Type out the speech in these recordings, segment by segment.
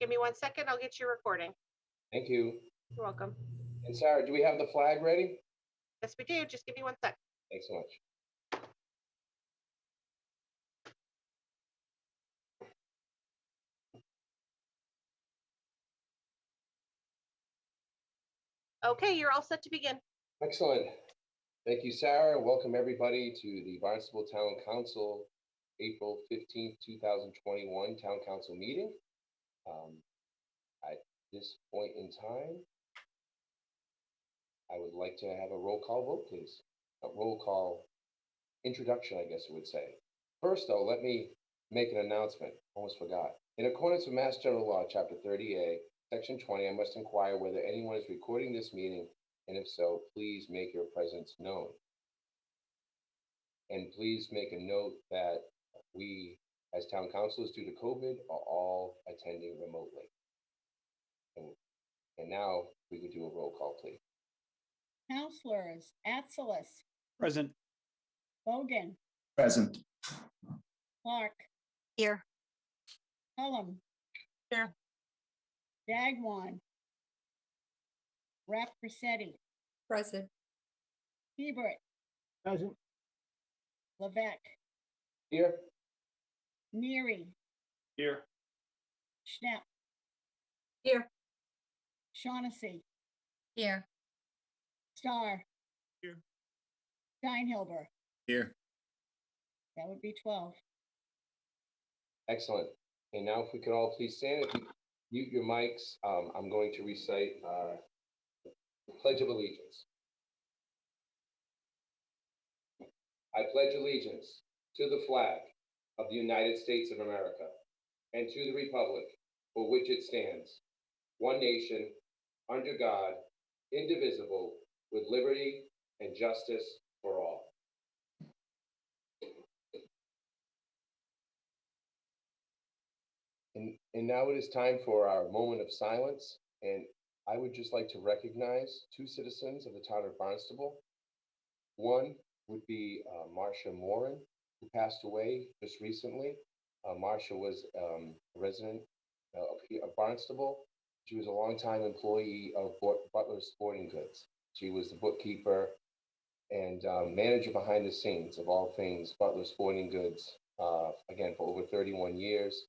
Give me 1 second. I'll get you recording. Thank you. You're welcome. And Sarah, do we have the flag ready? Yes, we do. Just give me 1 sec. Thanks so much. Okay, you're all set to begin. Excellent. Thank you, Sarah. Welcome everybody to the Barnstable Town Council April 15th, 2021 Town Council meeting. At this point in time, I would like to have a roll call vote, please. A roll call introduction, I guess I would say. First, though, let me make an announcement. Almost forgot. In accordance with Mass General Law, Chapter 30A, Section 20, I must inquire whether anyone is recording this meeting, and if so, please make your presence known. And please make a note that we, as town councilors, due to COVID, are all attending remotely. And now we could do a roll call, please. Councilors, Atzelis, Present. Bogan, Present. Clark, Here. Cullum. Here. Dagwan. Rapp Rossetti, Present. Hebert, Present. Levesque, Here. Neary, Here. Schnapp, Here. Shaughnessy, Here. Starr. Here. Steinhilber. Here. That would be 12. Excellent. And now if we could all please stand, if you mute your mics, I'm going to recite our Pledge of Allegiance. I pledge allegiance to the flag of the United States of America and to the republic for which it stands, one nation, under God, indivisible, with liberty and justice for all. And now it is time for our moment of silence. And I would just like to recognize two citizens of the town of Barnstable. One would be Marcia Morin, who passed away just recently. Marcia was a resident of Barnstable. She was a longtime employee of Butler Sporting Goods. She was the bookkeeper and manager behind the scenes of all things Butler Sporting Goods, again, for over 31 years.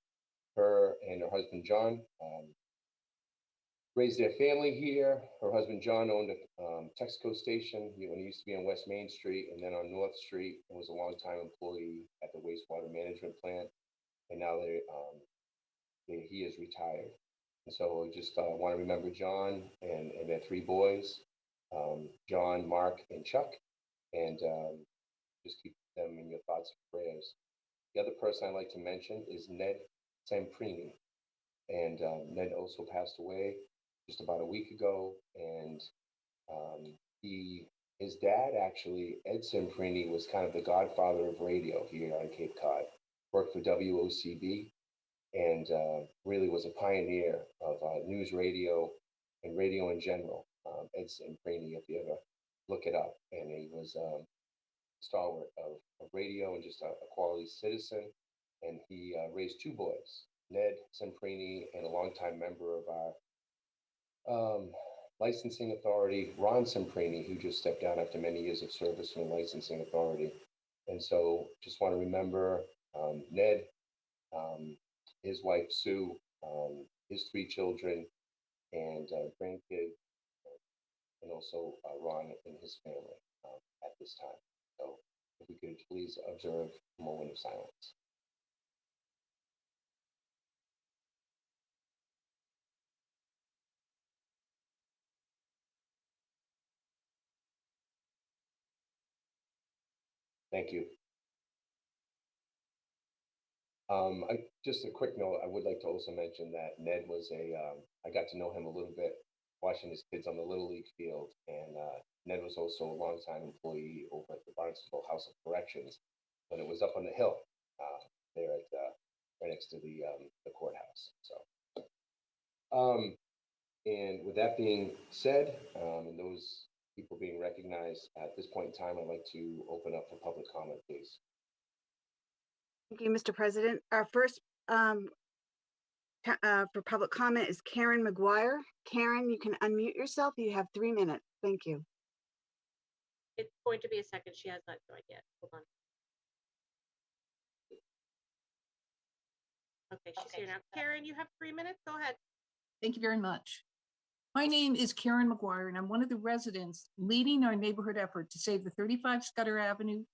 Her and her husband, John, raised their family here. Her husband, John, owned a Texaco station. He used to be on West Main Street and then on North Street, and was a longtime employee at the wastewater management plant. And now he is retired. And so I just want to remember John and their three boys, John, Mark, and Chuck, and just keep them in your thoughts and prayers. The other person I'd like to mention is Ned Semprini. And Ned also passed away just about a week ago. And his dad, actually, Ed Semprini, was kind of the godfather of radio here on Cape Cod. Worked for WOCB and really was a pioneer of news radio and radio in general. Ed Semprini, if you ever look it up. And he was stalwart of radio and just a quality citizen. And he raised two boys, Ned Semprini, and a longtime member of our licensing authority, Ron Semprini, who just stepped down after many years of service in the licensing authority. And so just want to remember Ned, his wife, Sue, his three children, and grandkids, and also Ron and his family at this time. So if we could please observe a moment of silence. Thank you. Just a quick note, I would like to also mention that Ned was I got to know him a little bit watching his kids on the Little League field. And Ned was also a longtime employee over at the Barnstable House of Corrections when it was up on the hill there at right next to the courthouse. So, and with that being said, and those people being recognized at this point in time, I'd like to open up for public comment, please. Thank you, Mr. President. Our first for public comment is Karen McGuire. Karen, you can unmute yourself. You have 3 minutes. Thank you. It's going to be a second. She has not joined yet. Hold on. Okay, she's here now. Karen, you have 3 minutes. Go ahead. Thank you very much. My name is Karen McGuire, and I'm one of the residents leading our neighborhood effort to save the 35 Scudder Avenue,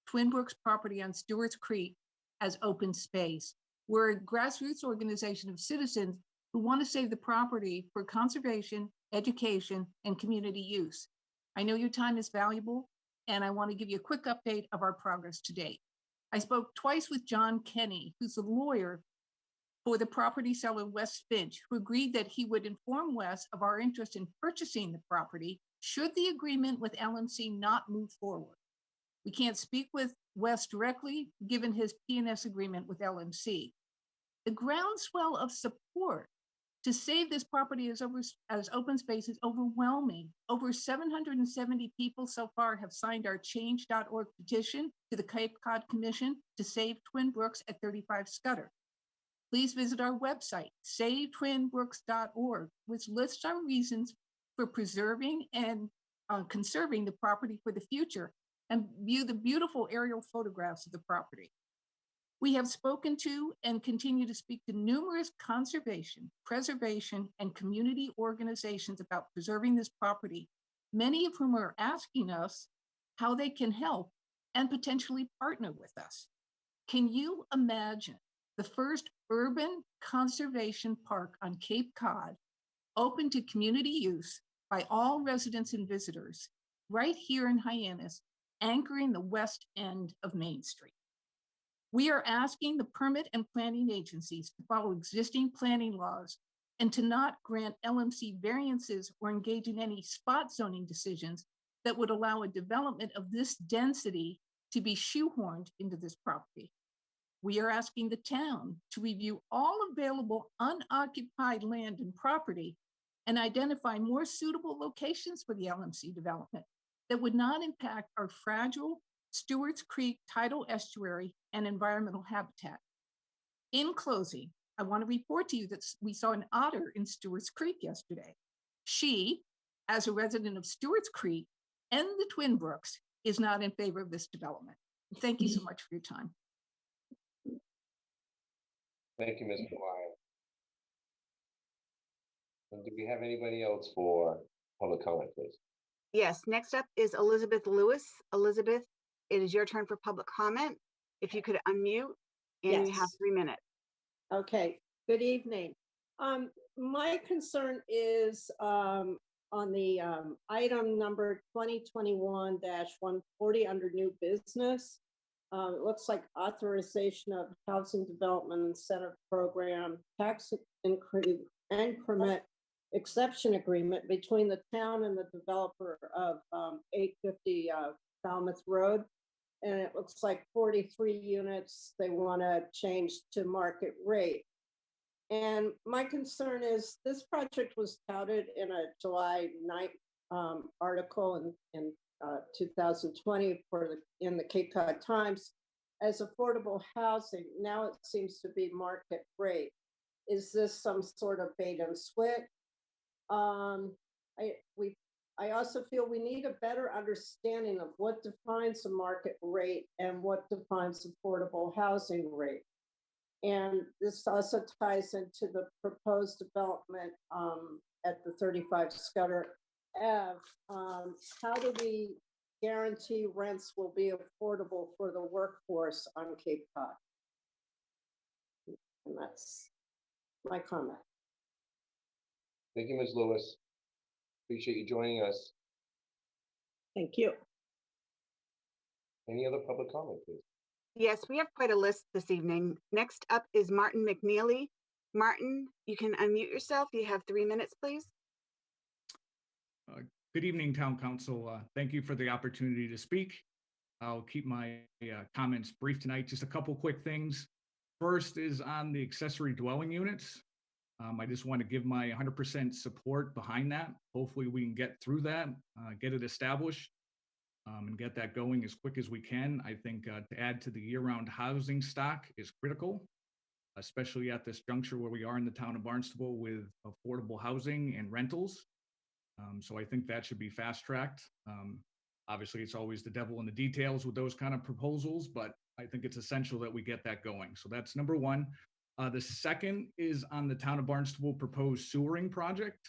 Twin Brooks property on Stewart's Creek as open space. We're a grassroots organization of citizens who want to save the property for conservation, education, and community use. I know your time is valuable, and I want to give you a quick update of our progress to date. I spoke twice with John Kenny, who's a lawyer for the property seller Wes Finch, who agreed that he would inform Wes of our interest in purchasing the property should the agreement with LMC not move forward. We can't speak with Wes directly, given his P&S agreement with LMC. The groundswell of support to save this property as open space is overwhelming. Over 770 people so far have signed our change.org petition to the Cape Cod Commission to save Twin Brooks at 35 Scudder. Please visit our website, savetwinbrooks.org, which lists our reasons for preserving and conserving the property for the future, and view the beautiful aerial photographs of the property. We have spoken to and continue to speak to numerous conservation, preservation, and community organizations about preserving this property, many of whom are asking us how they can help and potentially partner with us. Can you imagine the first urban conservation park on Cape Cod, open to community use by all residents and visitors, right here in Hyannis, anchoring the west end of Main Street? We are asking the permit and planning agencies to follow existing planning laws and to not grant LMC variances or engage in any spot zoning decisions that would allow a development of this density to be shoehorned into this property. We are asking the town to review all available unoccupied land and property and identify more suitable locations for the LMC development that would not impact our fragile Stewart's Creek tidal estuary and environmental habitat. In closing, I want to report to you that we saw an otter in Stewart's Creek yesterday. She, as a resident of Stewart's Creek and the Twin Brooks, is not in favor of this development. Thank you so much for your time. Thank you, Ms. McGuire. And do we have anybody else for public comment, please? Yes, next up is Elizabeth Lewis. Elizabeth, it is your turn for public comment. If you could unmute, and you have Yes. 3 minutes. Okay, good evening. My concern is on the item number 2021-140 under new business. It looks like authorization of housing development incentive program, tax increment exception agreement between the town and the developer of 850 Falmouth Road. And it looks like 43 units they want to change to market rate. And my concern is this project was touted in a July 9th article in 2020 in the Cape Cod Times as affordable housing. Now it seems to be market rate. Is this some sort of bait and switch? I also feel we need a better understanding of what defines a market rate and what defines affordable housing rate. And this also ties into the proposed development at the 35 Scudder Ave. How do we guarantee rents will be affordable for the workforce on Cape Cod? And that's my comment. Thank you, Ms. Lewis. Appreciate you joining us. Thank you. Any other public comment, please? Yes, we have quite a list this evening. Next up is Martin McNeely. Martin, you can unmute yourself. You have 3 minutes, please. Good evening, Town Council. Thank you for the opportunity to speak. I'll keep my comments brief tonight. Just a couple quick things. First is on the accessory dwelling units. I just want to give my 100% support behind that. Hopefully we can get through that, get it established, and get that going as quick as we can. I think to add to the year-round housing stock is critical. especially at this juncture where we are in the town of Barnstable with affordable housing and rentals. So I think that should be fast tracked. Obviously, it's always the devil in the details with those kind of proposals, but I think it's essential that we get that going. So that's number one. The second is on the town of Barnstable proposed sewering project.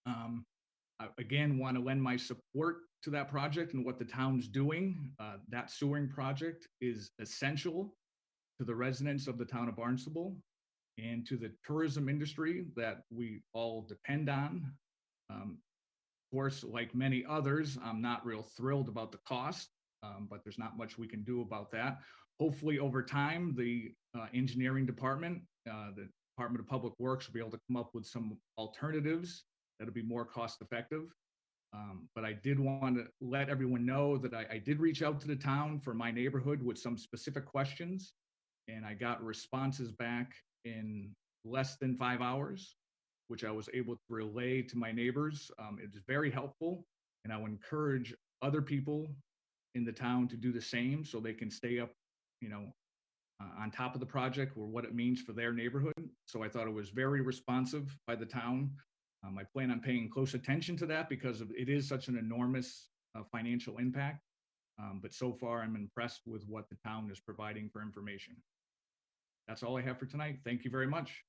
I, again, want to lend my support to that project and what the town's doing. That sewering project is essential to the residents of the town of Barnstable and to the tourism industry that we all depend on. Of course, like many others, I'm not real thrilled about the cost, but there's not much we can do about that. Hopefully, over time, the engineering department, the Department of Public Works will be able to come up with some alternatives that'll be more cost effective. But I did want to let everyone know that I did reach out to the town for my neighborhood with some specific questions, and I got responses back in less than 5 hours, which I was able to relay to my neighbors. It is very helpful, and I would encourage other people in the town to do the same so they can stay up, on top of the project or what it means for their neighborhood. So I thought it was very responsive by the town. I plan on paying close attention to that because it is such an enormous financial impact. But so far, I'm impressed with what the town is providing for information. That's all I have for tonight. Thank you very much.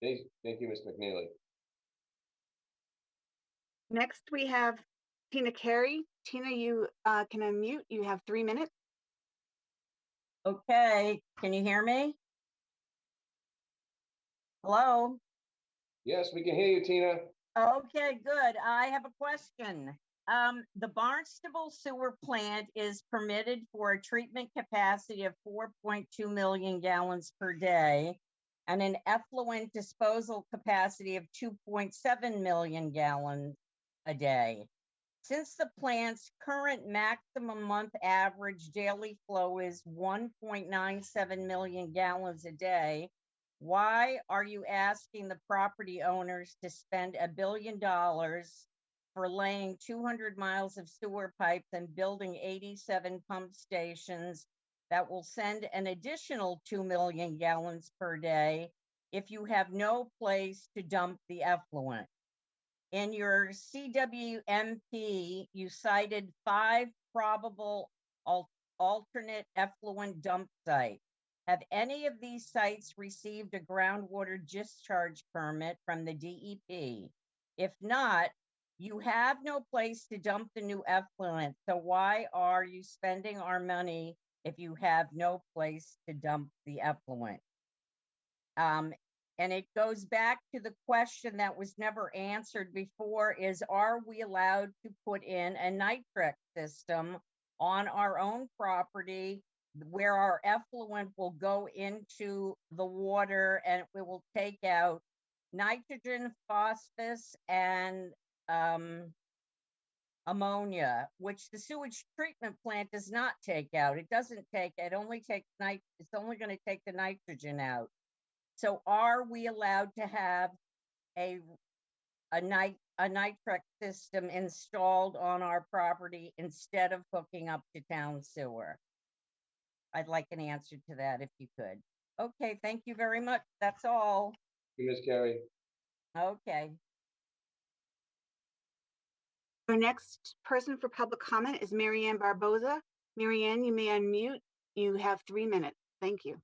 Thank you, Ms. McNeely. Next, we have Tina Carey. Tina, you can unmute. You have 3 minutes. Okay, can you hear me? Hello? Yes, we can hear you, Tina. Okay, good. I have a question. The Barnstable sewer plant is permitted for a treatment capacity of 4.2 million gallons per day and an effluent disposal capacity of 2.7 million gallons a day. Since the plant's current maximum month average daily flow is 1.97 million gallons a day, why are you asking the property owners to spend $1 billion for laying 200 miles of sewer pipes and building 87 pump stations that will send an additional 2 million gallons per day if you have no place to dump the effluent? In your CWMP, you cited 5 probable alternate effluent dump sites. Have any of these sites received a groundwater discharge permit from the DEP? If not, you have no place to dump the new effluent, so why are you spending our money if you have no place to dump the effluent? And it goes back to the question that was never answered before is, are we allowed to put in a nitric system on our own property where our effluent will go into the water and it will take out nitrogen, phosphorus, and ammonia, which the sewage treatment plant does not take out. It doesn't take, it only takes it's only going to take the nitrogen out. So are we allowed to have a nitric system installed on our property instead of hooking up to town sewer? I'd like an answer to that if you could. Okay, thank you very much. That's all. Thank you, Ms. Carey. Okay. Our next person for public comment is Marianne Barboza. Marianne, you may unmute. You have 3 minutes. Thank you.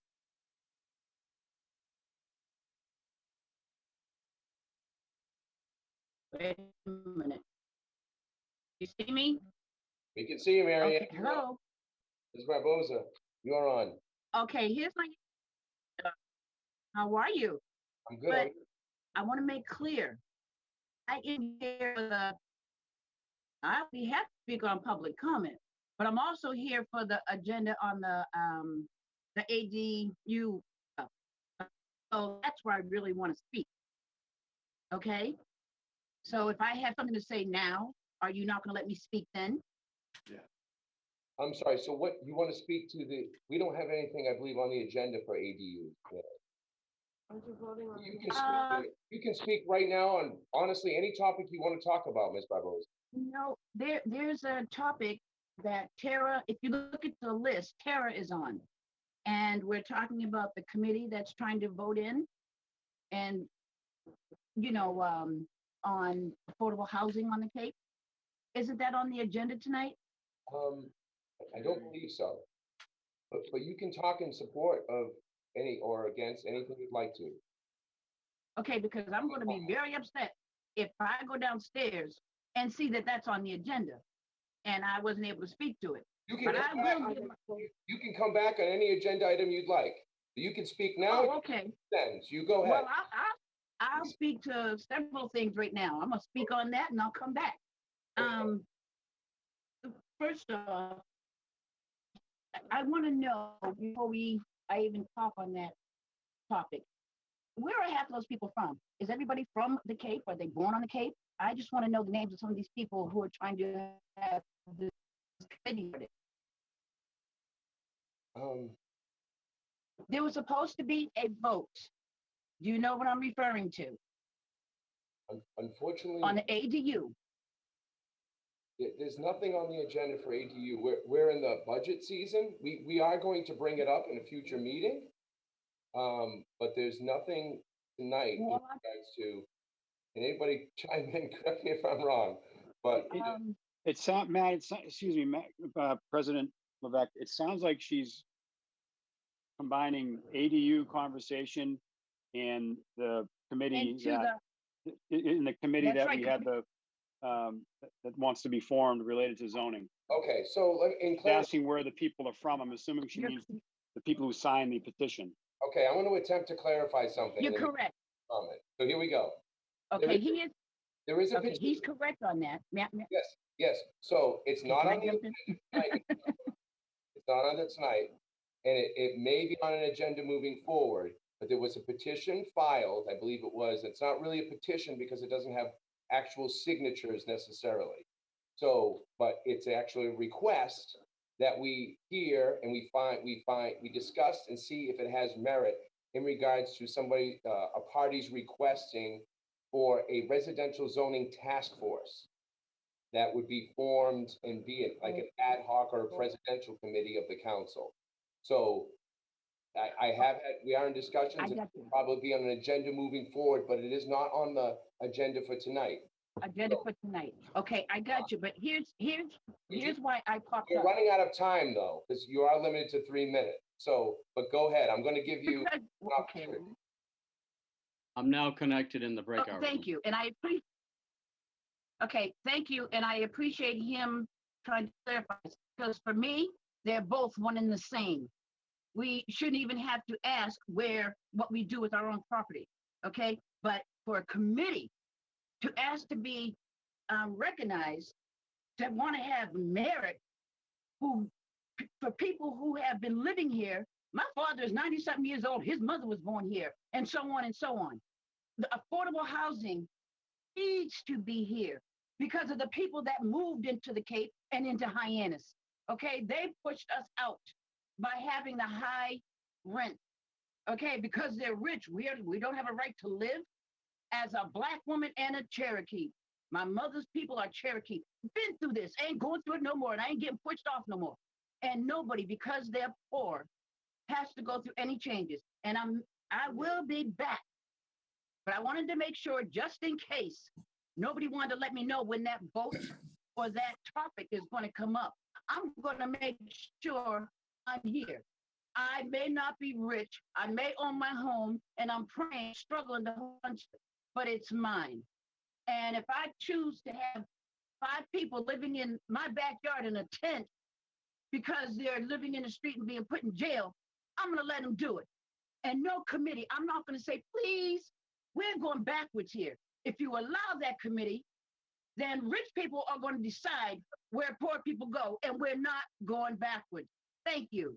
Wait a minute. You see me? We can see you, Marianne. Okay, hello. Ms. Barboza, you are on. Okay, here's my, how are you? I'm good. But I want to make clear, I am here for we have to speak on public comment, but I'm also here for the agenda on the ADU stuff. So that's where I really want to speak. Okay? So if I have something to say now, are you not going to let me speak then? Yeah. I'm sorry. So what you want to speak to we don't have anything, I believe, on the agenda for ADU. Yeah. Aren't you voting on? You can speak right now on honestly any topic you want to talk about, Ms. Barboza. No, there's a topic that Tara, if you look at the list, Tara is on. And we're talking about the committee that's trying to vote in and, on affordable housing on the Cape. Isn't that on the agenda tonight? I don't believe so. But you can talk in support of any or against anything you'd like to. Okay, because I'm going to be very upset if I go downstairs and see that that's on the agenda and I wasn't able to speak to it. You can But come I back, will give. you can come back on any agenda item you'd like. You can speak now. Oh, okay. Then you go ahead. Well, I'll speak to several things right now. I'm gonna speak on that and I'll come back. First off, I want to know before I even talk on that topic, where are half of those people from? Is everybody from the Cape? Are they born on the Cape? I just want to know the names of some of these people who are trying to have this committee. There was supposed to be a vote. Do you know what I'm referring to? Unfortunately, On the ADU. there's nothing on the agenda for ADU. We're in the budget season. We are going to bring it up in a future meeting. But there's nothing tonight in regards to, can anybody chime in, correct me if I'm wrong, but. It's not, Matt, excuse me, Matt, President Levesque, it sounds like she's combining ADU conversation and the committee in the committee that we had that wants to be formed related to zoning. Okay, so asking where the people are from. I'm assuming she means the people who signed the petition. Okay, I'm going to attempt to clarify something. You're correct. Comment. So here we go. Okay, there is a okay, he's correct on that. Yes. So it's not on the agenda tonight. It's not on it tonight, and it may be on an agenda moving forward. But there was a petition filed, I believe it was. It's not really a petition because it doesn't have actual signatures necessarily. So, but it's actually a request that we hear and we discuss and see if it has merit in regards to somebody, a party's requesting for a residential zoning task force that would be formed and be it like an ad hoc or a presidential committee of the council. So we are in discussions. It will probably be on an agenda moving forward, but it is not on the agenda for tonight. For tonight. Okay, I got you. But here's why I popped You're up. running out of time though, because you are limited to 3 minutes. So, but go ahead. I'm going to give you. Okay. I'm now connected in the breakout. Thank you, and I appreciate. Okay, thank you, and I appreciate him trying to clarify this, because for me, they're both one and the same. We shouldn't even have to ask what we do with our own property. Okay, but for a committee to ask to be recognized, to want to have merit, for people who have been living here. My father is 90-something years old. His mother was born here, and so on and so on. The affordable housing needs to be here because of the people that moved into the Cape and into Hyannis. Okay, they pushed us out by having the high rent. Okay, because they're rich. We don't have a right to live. As a Black woman and a Cherokee, my mother's people are Cherokee. Been through this, ain't going through it no more, and I ain't getting pushed off no more. And nobody, because they're poor, has to go through any changes. And I will be back. But I wanted to make sure, just in case, nobody wanted to let me know when that vote or that topic is going to come up. I'm going to make sure I'm here. I may not be rich. I may own my home, and I'm praying, struggling to hunch, but it's mine. And if I choose to have 5 people living in my backyard in a tent because they're living in the street and being put in jail, I'm going to let them do it. And no committee, I'm not going to say, please, we're going backwards here. If you allow that committee, then rich people are going to decide where poor people go, and we're not going backwards. Thank you.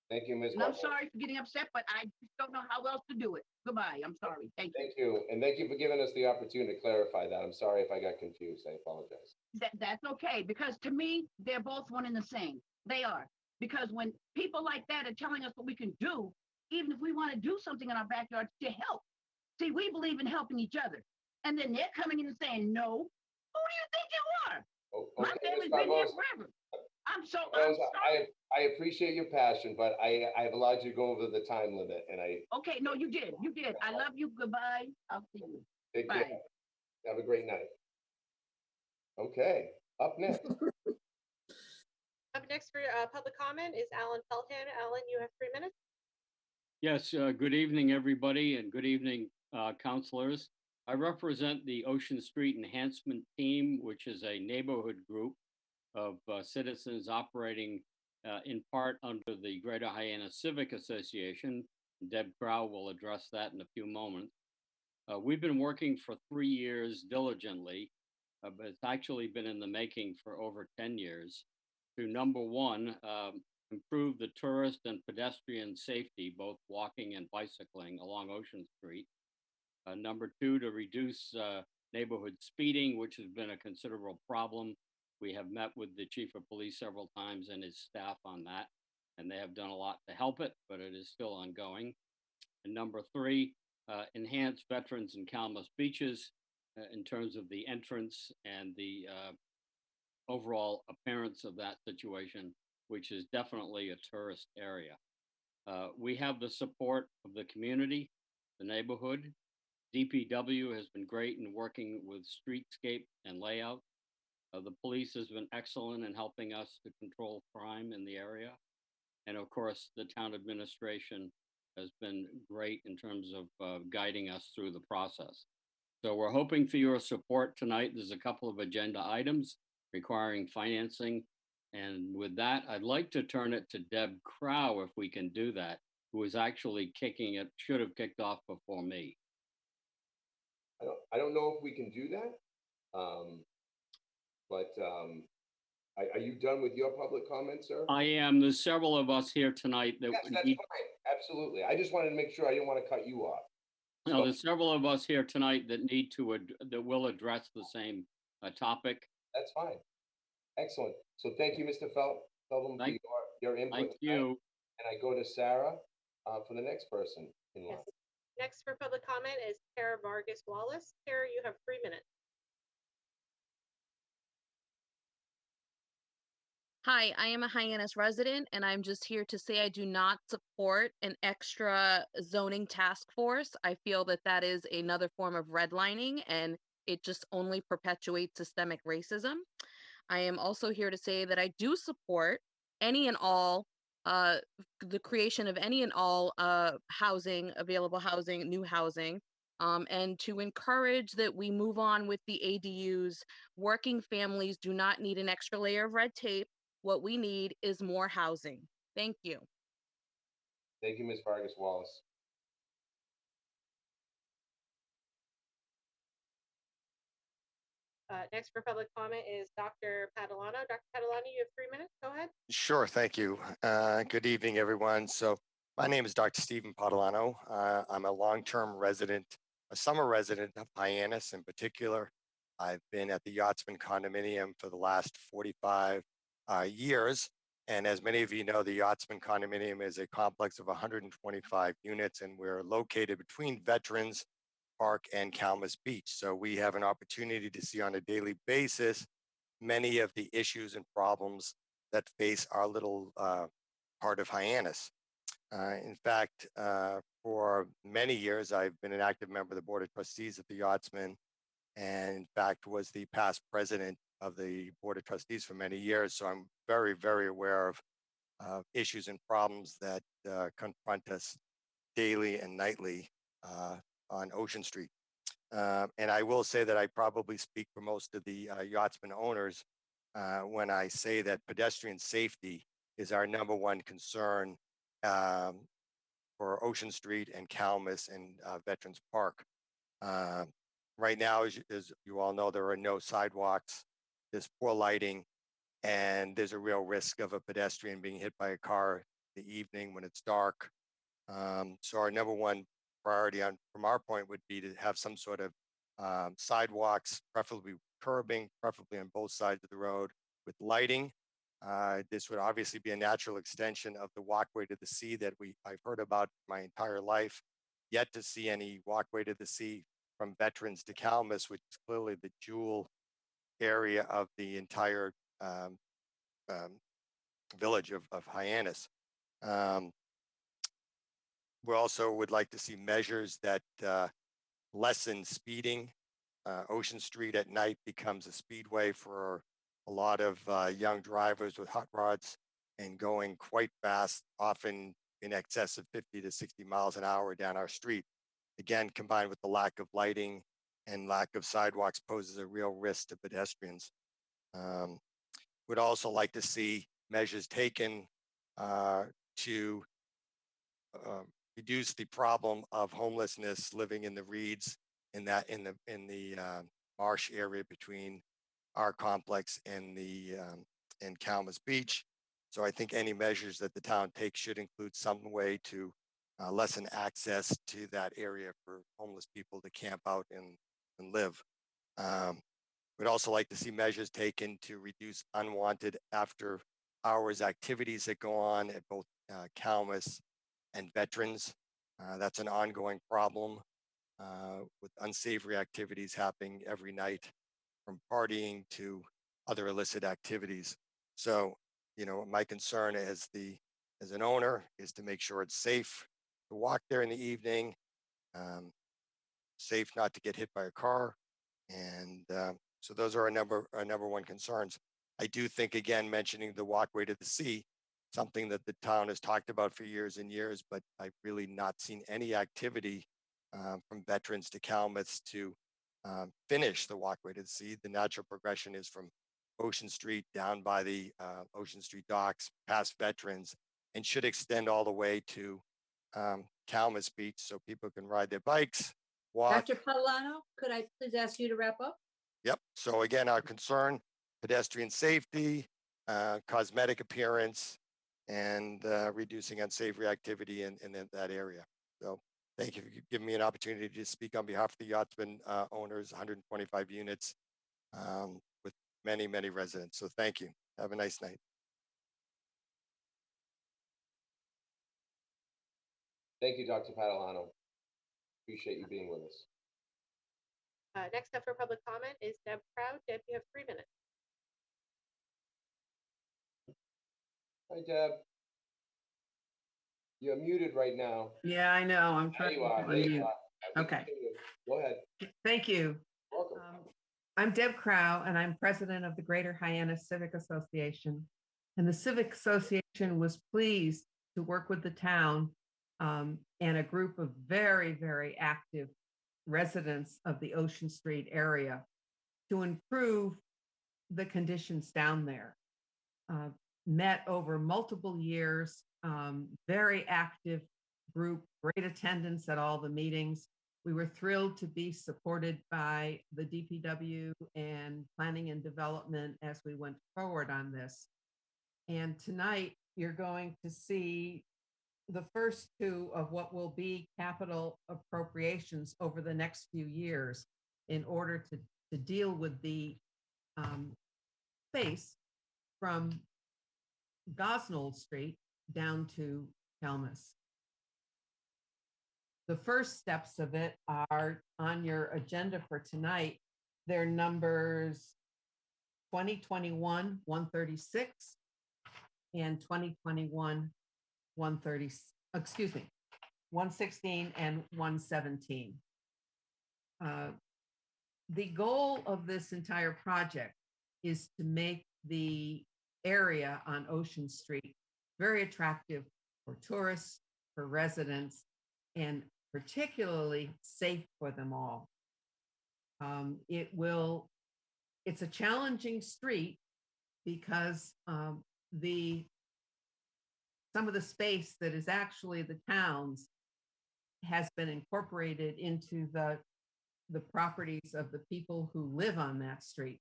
Thank you, Ms. And I'm sorry for getting upset, but I just don't know how else to do it. Goodbye. I'm sorry. Thank you. Thank you. And thank you for giving us the opportunity to clarify that. I'm sorry if I got confused. I apologize. That's okay, because to me, they're both one and the same. They are. Because when people like that are telling us what we can do, even if we want to do something in our backyard to help. See, we believe in helping each other. And then they're coming in and saying, no. Who do you think you are? Oh, My okay, family's Ms. been here Barbosa. forever. I'm so Rose, sorry. I appreciate your passion, but I have allowed you to go over the time limit, and I Okay, no, you did. You did. I love you. Goodbye. I'll see you. take Bye. care. Have a great night. Okay, up next. Up next for public comment is Alan Felton. Alan, you have 3 minutes. Yes, good evening, everybody, and good evening, counselors. I represent the Ocean Street Enhancement Team, which is a neighborhood group of citizens operating in part under the Greater Hyannis Civic Association. Deb Crow will address that in a few moments. We've been working for 3 years diligently, but it's actually been in the making for over 10 years to, number one, improve the tourist and pedestrian safety, both walking and bicycling along Ocean Street. Number two, to reduce neighborhood speeding, which has been a considerable problem. We have met with the chief of police several times and his staff on that, and they have done a lot to help it, but it is still ongoing. And number three, enhance veterans and Calmus beaches in terms of the entrance and the overall appearance of that situation, which is definitely a tourist area. We have the support of the community, the neighborhood. DPW has been great in working with streetscape and layout. The police has been excellent in helping us to control crime in the area. And of course, the town administration has been great in terms of guiding us through the process. So we're hoping for your support tonight. There's a couple of agenda items requiring financing. And with that, I'd like to turn it to Deb Crow, if we can do that, who is actually kicking it, should have kicked off before me. I don't know if we can do that, but are you done with your public comments, sir? I am. There's several of us here tonight that Yes, that's need, fine. Absolutely. I just wanted to make sure I didn't want to cut you off. no, there's several of us here tonight that need to, that will address the same topic. That's fine. Excellent. So thank you, Mr. Feldman, for your input. Thank you. Tonight. And I go to Sarah for the next person in line. Yes. Next for public comment is Tara Vargas Wallace. Tara, you have 3 minutes. Hi, I am a Hyannis resident, and I'm just here to say I do not support an extra zoning task force. I feel that that is another form of redlining, and it just only perpetuates systemic racism. I am also here to say that I do support any and all the creation of any and all housing, available housing, new housing, and to encourage that we move on with the ADUs. Working families do not need an extra layer of red tape. What we need is more housing. Thank you. Thank you, Ms. Vargas Wallace. Next for public comment is Dr. Padalano. Dr. Padalano, you have 3 minutes. Go ahead. Sure, thank you. Good evening, everyone. So my name is Dr. Stephen Padalano. I'm a long-term resident, a summer resident of Hyannis in particular. I've been at the Yachtsman condominium for the last 45 years. And as many of you know, the Yachtsman condominium is a complex of 125 units, and we're located between Veterans Park and Calmus Beach. So we have an opportunity to see on a daily basis many of the issues and problems that face our little part of Hyannis. In fact, for many years, I've been an active member of the Board of Trustees at the Yachtsman, and in fact was the past president of the Board of Trustees for many years. So I'm very, very aware of issues and problems that confront us daily and nightly on Ocean Street. And I will say that I probably speak for most of the Yachtsman owners when I say that pedestrian safety is our #1 concern for Ocean Street and Calmus and Veterans Park. Right now, as you all know, there are no sidewalks, there's poor lighting, and there's a real risk of a pedestrian being hit by a car in the evening when it's dark. So our #1 priority from our point would be to have some sort of sidewalks, preferably curbing, preferably on both sides of the road with lighting. This would obviously be a natural extension of the walkway to the sea that I've heard about my entire life. Yet to see any walkway to the sea from Veterans to Calmus, which is clearly the jewel area of the entire village of Hyannis. We also would like to see measures that lessen speeding. Ocean Street at night becomes a speedway for a lot of young drivers with hot rods and going quite fast, often in excess of 50 to 60 miles an hour down our street. Again, combined with the lack of lighting and lack of sidewalks poses a real risk to pedestrians. Would also like to see measures taken to reduce the problem of homelessness living in the reeds in the marsh area between our complex and the and Calmas Beach. So I think any measures that the town takes should include some way to lessen access to that area for homeless people to camp out and live. We'd also like to see measures taken to reduce unwanted after hours activities that go on at both Calmas and Veterans. That's an ongoing problem with unsavory activities happening every night, from partying to other illicit activities. So, you know, my concern as an owner is to make sure it's safe to walk there in the evening, safe not to get hit by a car, and so those are our number one concerns. I do think, again, mentioning the walkway to the sea, something that the town has talked about for years and years, but I've really not seen any activity from Veterans to Calmuth to finish the walkway to the sea. The natural progression is from Ocean Street down by the Ocean Street docks, past Veterans, and should extend all the way to Calmuth Beach so people can ride their bikes, walk. Dr. Padalano, could I please ask you to wrap up? Yep. So again, our concern, pedestrian safety, cosmetic appearance, and reducing unsavory activity in that area. So thank you for giving me an opportunity to speak on behalf of the Yachtsman owners, 125 units with many, many residents. So thank you. Have a nice night. Thank you, Dr. Padalano. Appreciate you being with us. Next up for public comment is Deb Proud. Deb, you have 3 minutes. Hi, Deb. You're muted right now. Yeah, I know. I'm There trying you to are. There you unmute. are. Okay. Continue. Go ahead. Thank you. Welcome. I'm Deb Crow, and I'm president of the Greater Hyannis Civic Association. And the Civic Association was pleased to work with the town and a group of very, very active residents of the Ocean Street area to improve the conditions down there. Met over multiple years, very active group, great attendance at all the meetings. We were thrilled to be supported by the DPW and Planning and Development as we went forward on this. And tonight, you're going to see the first two of what will be capital appropriations over the next few years in order to deal with the space from Gosnold Street down to Calmus. The first steps of it are on your agenda for tonight. They're numbers 2021 136 and 2021 130, excuse me, 116 and 117. The goal of this entire project is to make the area on Ocean Street very attractive for tourists, for residents, and particularly safe for them all. It's a challenging street because some of the space that is actually the town's has been incorporated into the properties of the people who live on that street.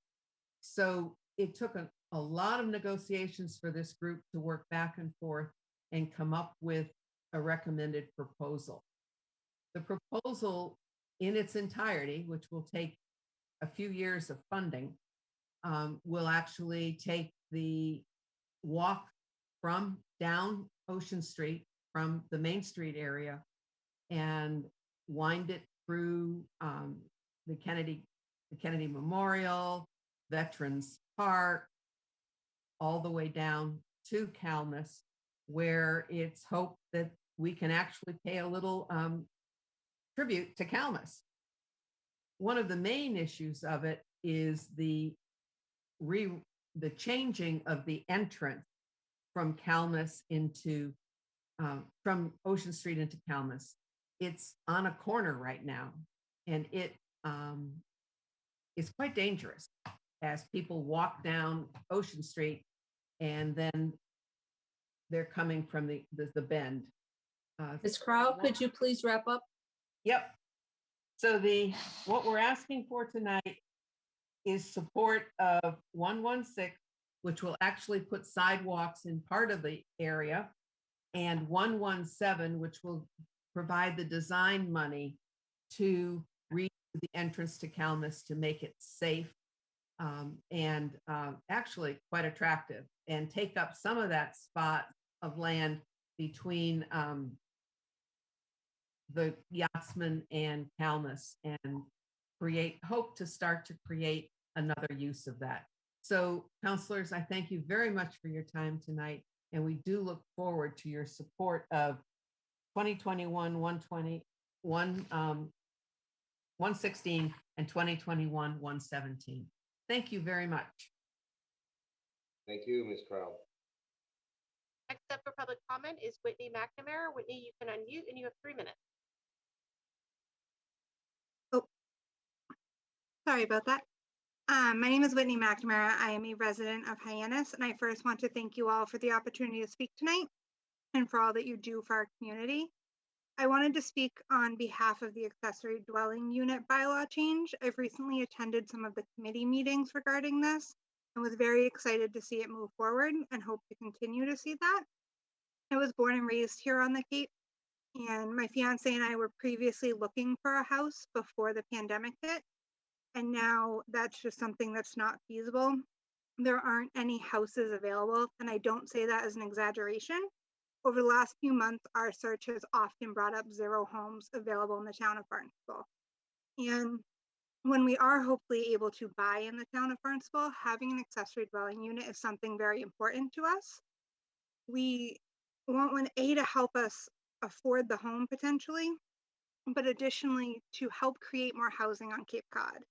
So it took a lot of negotiations for this group to work back and forth and come up with a recommended proposal. The proposal in its entirety, which will take a few years of funding, will actually take the walk from down Ocean Street from the Main Street area and wind it through the Kennedy Memorial, Veterans Park, all the way down to Calmus, where it's hoped that we can actually pay a little tribute to Calmus. One of the main issues of it is the changing of the entrance from Calmus into from Ocean Street into Calmus. It's on a corner right now, and it is quite dangerous as people walk down Ocean Street, and then they're coming from the bend. Ms. Crowe, could you please wrap up? Yep. So what we're asking for tonight is support of 116, which will actually put sidewalks in part of the area, and 117, which will provide the design money to redo the entrance to Calmus to make it safe and actually quite attractive, and take up some of that spot of land between the Yachtsman and Calmus, and hope to start to create another use of that. So, councilors, I thank you very much for your time tonight, and we do look forward to your support of 2021 116 and 2021 117. Thank you very much. Thank you, Ms. Crowe. Next up for public comment is Whitney McNamara. Whitney, you can unmute and you have 3 minutes. Sorry about that. My name is Whitney McNamara. I am a resident of Hyannis, and I first want to thank you all for the opportunity to speak tonight and for all that you do for our community. I wanted to speak on behalf of the accessory dwelling unit bylaw change. I've recently attended some of the committee meetings regarding this and was very excited to see it move forward and hope to continue to see that. I was born and raised here on the Cape, and my fiance and I were previously looking for a house before the pandemic hit. And now that's just something that's not feasible. There aren't any houses available, and I don't say that as an exaggeration. Over the last few months, our search has often brought up 0 homes available in the town of Barnstable. And when we are hopefully able to buy in the town of Barnstable, having an accessory dwelling unit is something very important to us. We want one, to help us afford the home potentially, but additionally to help create more housing on Cape Cod.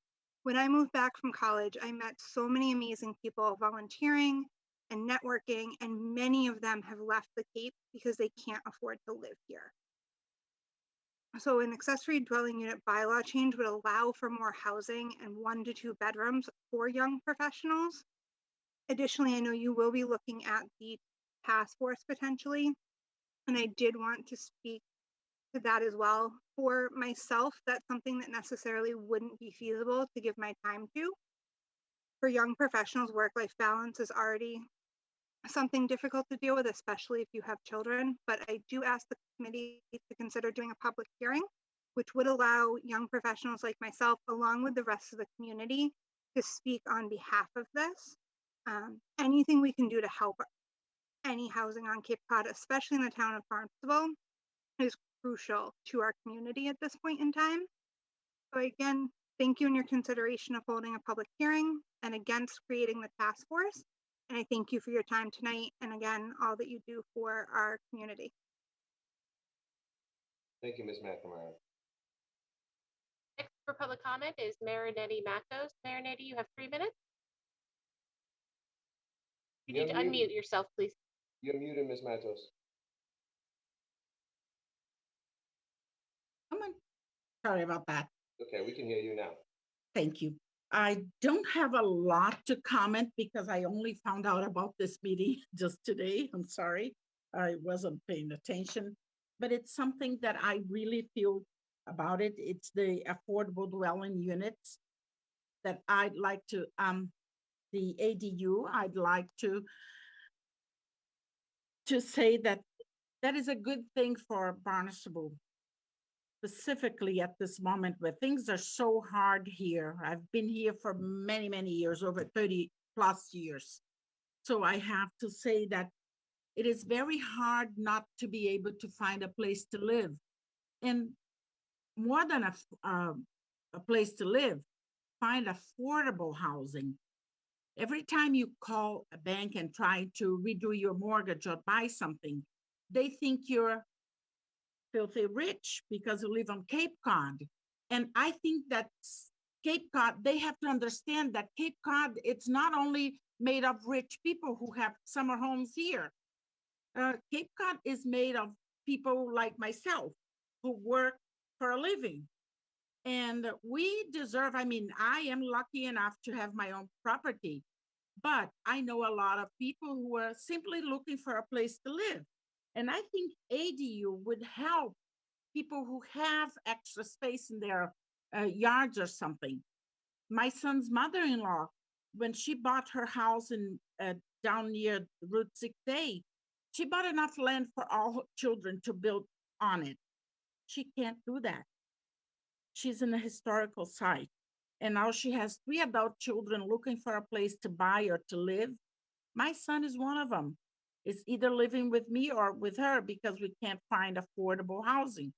When I moved back from college, I met so many amazing people volunteering and networking, and many of them have left the Cape because they can't afford to live here. So an accessory dwelling unit bylaw change would allow for more housing and 1 to 2 bedrooms for young professionals. Additionally, I know you will be looking at the task force potentially, and I did want to speak to that as well. For myself, that's something that necessarily wouldn't be feasible to give my time to. For young professionals, work-life balance is already something difficult to deal with, especially if you have children. But I do ask the committee to consider doing a public hearing, which would allow young professionals like myself, along with the rest of the community, to speak on behalf of this. Anything we can do to help any housing on Cape Cod, especially in the town of Barnstable, is crucial to our community at this point in time. So again, thank you in your consideration of holding a public hearing and against creating the task force. And I thank you for your time tonight, and again, all that you do for our community. Thank you, Ms. McNamara. Next for public comment is Marinetti Matos. Marinetti, you have 3 minutes. You need to unmute yourself, please. You're muted, Ms. Matos. Sorry about that. Okay, we can hear you now. Thank you. I don't have a lot to comment because I only found out about this meeting just today. I'm sorry. I wasn't paying attention, but it's something that I really feel about it. It's the affordable dwelling units that I'd like to, the ADU, I'd like to say that that is a good thing for Barnstable, specifically at this moment where things are so hard here. I've been here for many, many years, over 30 plus years. So I have to say that it is very hard not to be able to find a place to live. And more than a place to live, find affordable housing. Every time you call a bank and try to redo your mortgage or buy something, they think you're filthy rich because you live on Cape Cod. And I think that Cape Cod, they have to understand that Cape Cod, it's not only made of rich people who have summer homes here. Cape Cod is made of people like myself who work for a living. And we deserve, I mean, I am lucky enough to have my own property, but I know a lot of people who are simply looking for a place to live. And I think ADU would help people who have extra space in their yards or something. My son's mother-in-law, when she bought her house in down near Route 6A, she bought enough land for all her children to build on it. She can't do that. She's in a historical site. And now she has 3 adult children looking for a place to buy or to live. My son is one of them. Is either living with me or with her because we can't find affordable housing.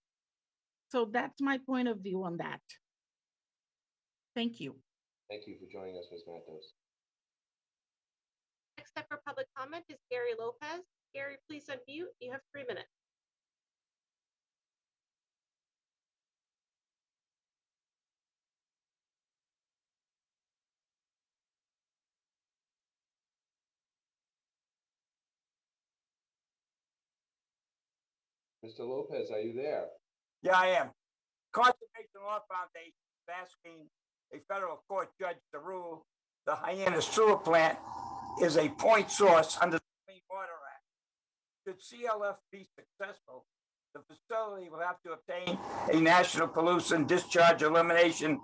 So that's my point of view on that. Thank you. Thank you for joining us, Ms. Matos. Next up for public comment is Gary Lopez. Gary, please unmute. You have 3 minutes. Mr. Lopez, are you there? Yeah, I am. Conservation Law Foundation is asking a federal court judge to rule the Hyannis sewer plant is a point source under the Clean Water Act. Should CLF be successful, the facility will have to obtain a National Pollution Discharge Elimination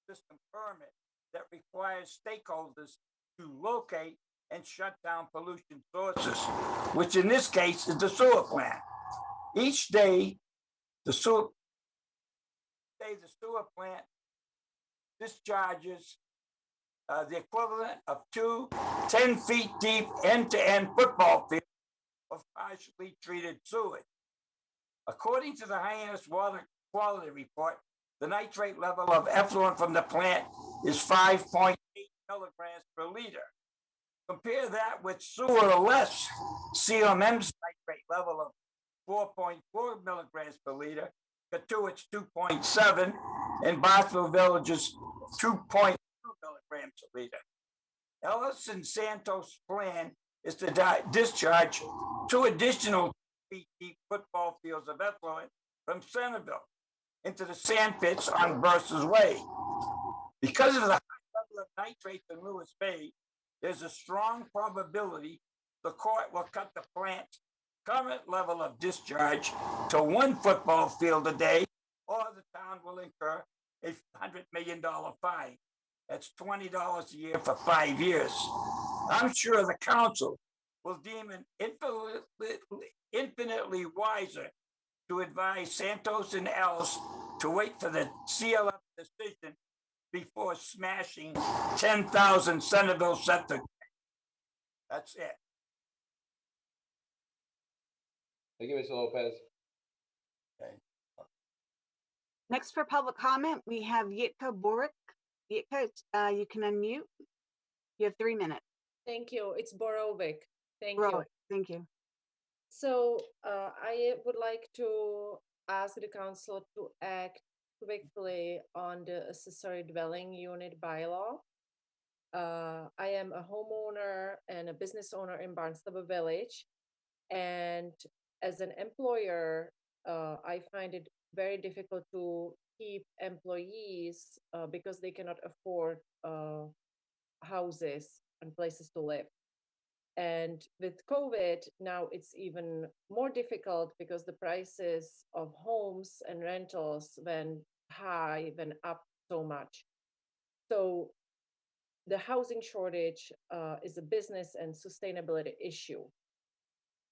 System permit that requires stakeholders to locate and shut down pollution sources, which in this case is the sewer plant. Each day, the sewer plant discharges the equivalent of 2 10 feet deep end-to-end football fields of partially treated sewage. According to the Hyannis Water Quality Report, the nitrate level of effluent from the plant is 5.8 milligrams per liter. Compare that with sewer or less CMM's nitrate level of 4.4 milligrams per liter, Katuitt's 2.7, and Barnstable Village's 2.2 milligrams per liter. Ellis and Santos' plan is to discharge 2 additional feet deep football fields of effluent from Centerville into the sand pits on Burst's Way. Because of the high level of nitrates in Lewis Bay, there's a strong probability the court will cut the plant's current level of discharge to 1 football field a day, or the town will incur a $100 million fine. That's $20 a year for 5 years. I'm sure the council will deem it infinitely wiser to advise Santos and Ellis to wait for the CLF decision before smashing 10,000 Centerville septic. That's it. Thank you, Mr. Lopez. Okay. Next for public comment, we have Yitka Boric. Yitka, you can unmute. You have 3 minutes. Thank you. It's Borovic. Thank you. Thank you. So I would like to ask the council to act quickly on the accessory dwelling unit bylaw. I am a homeowner and a business owner in Barnstable Village. And as an employer, I find it very difficult to keep employees because they cannot afford houses and places to live. And with COVID, now it's even more difficult because the prices of homes and rentals went high, went up so much. So the housing shortage is a business and sustainability issue.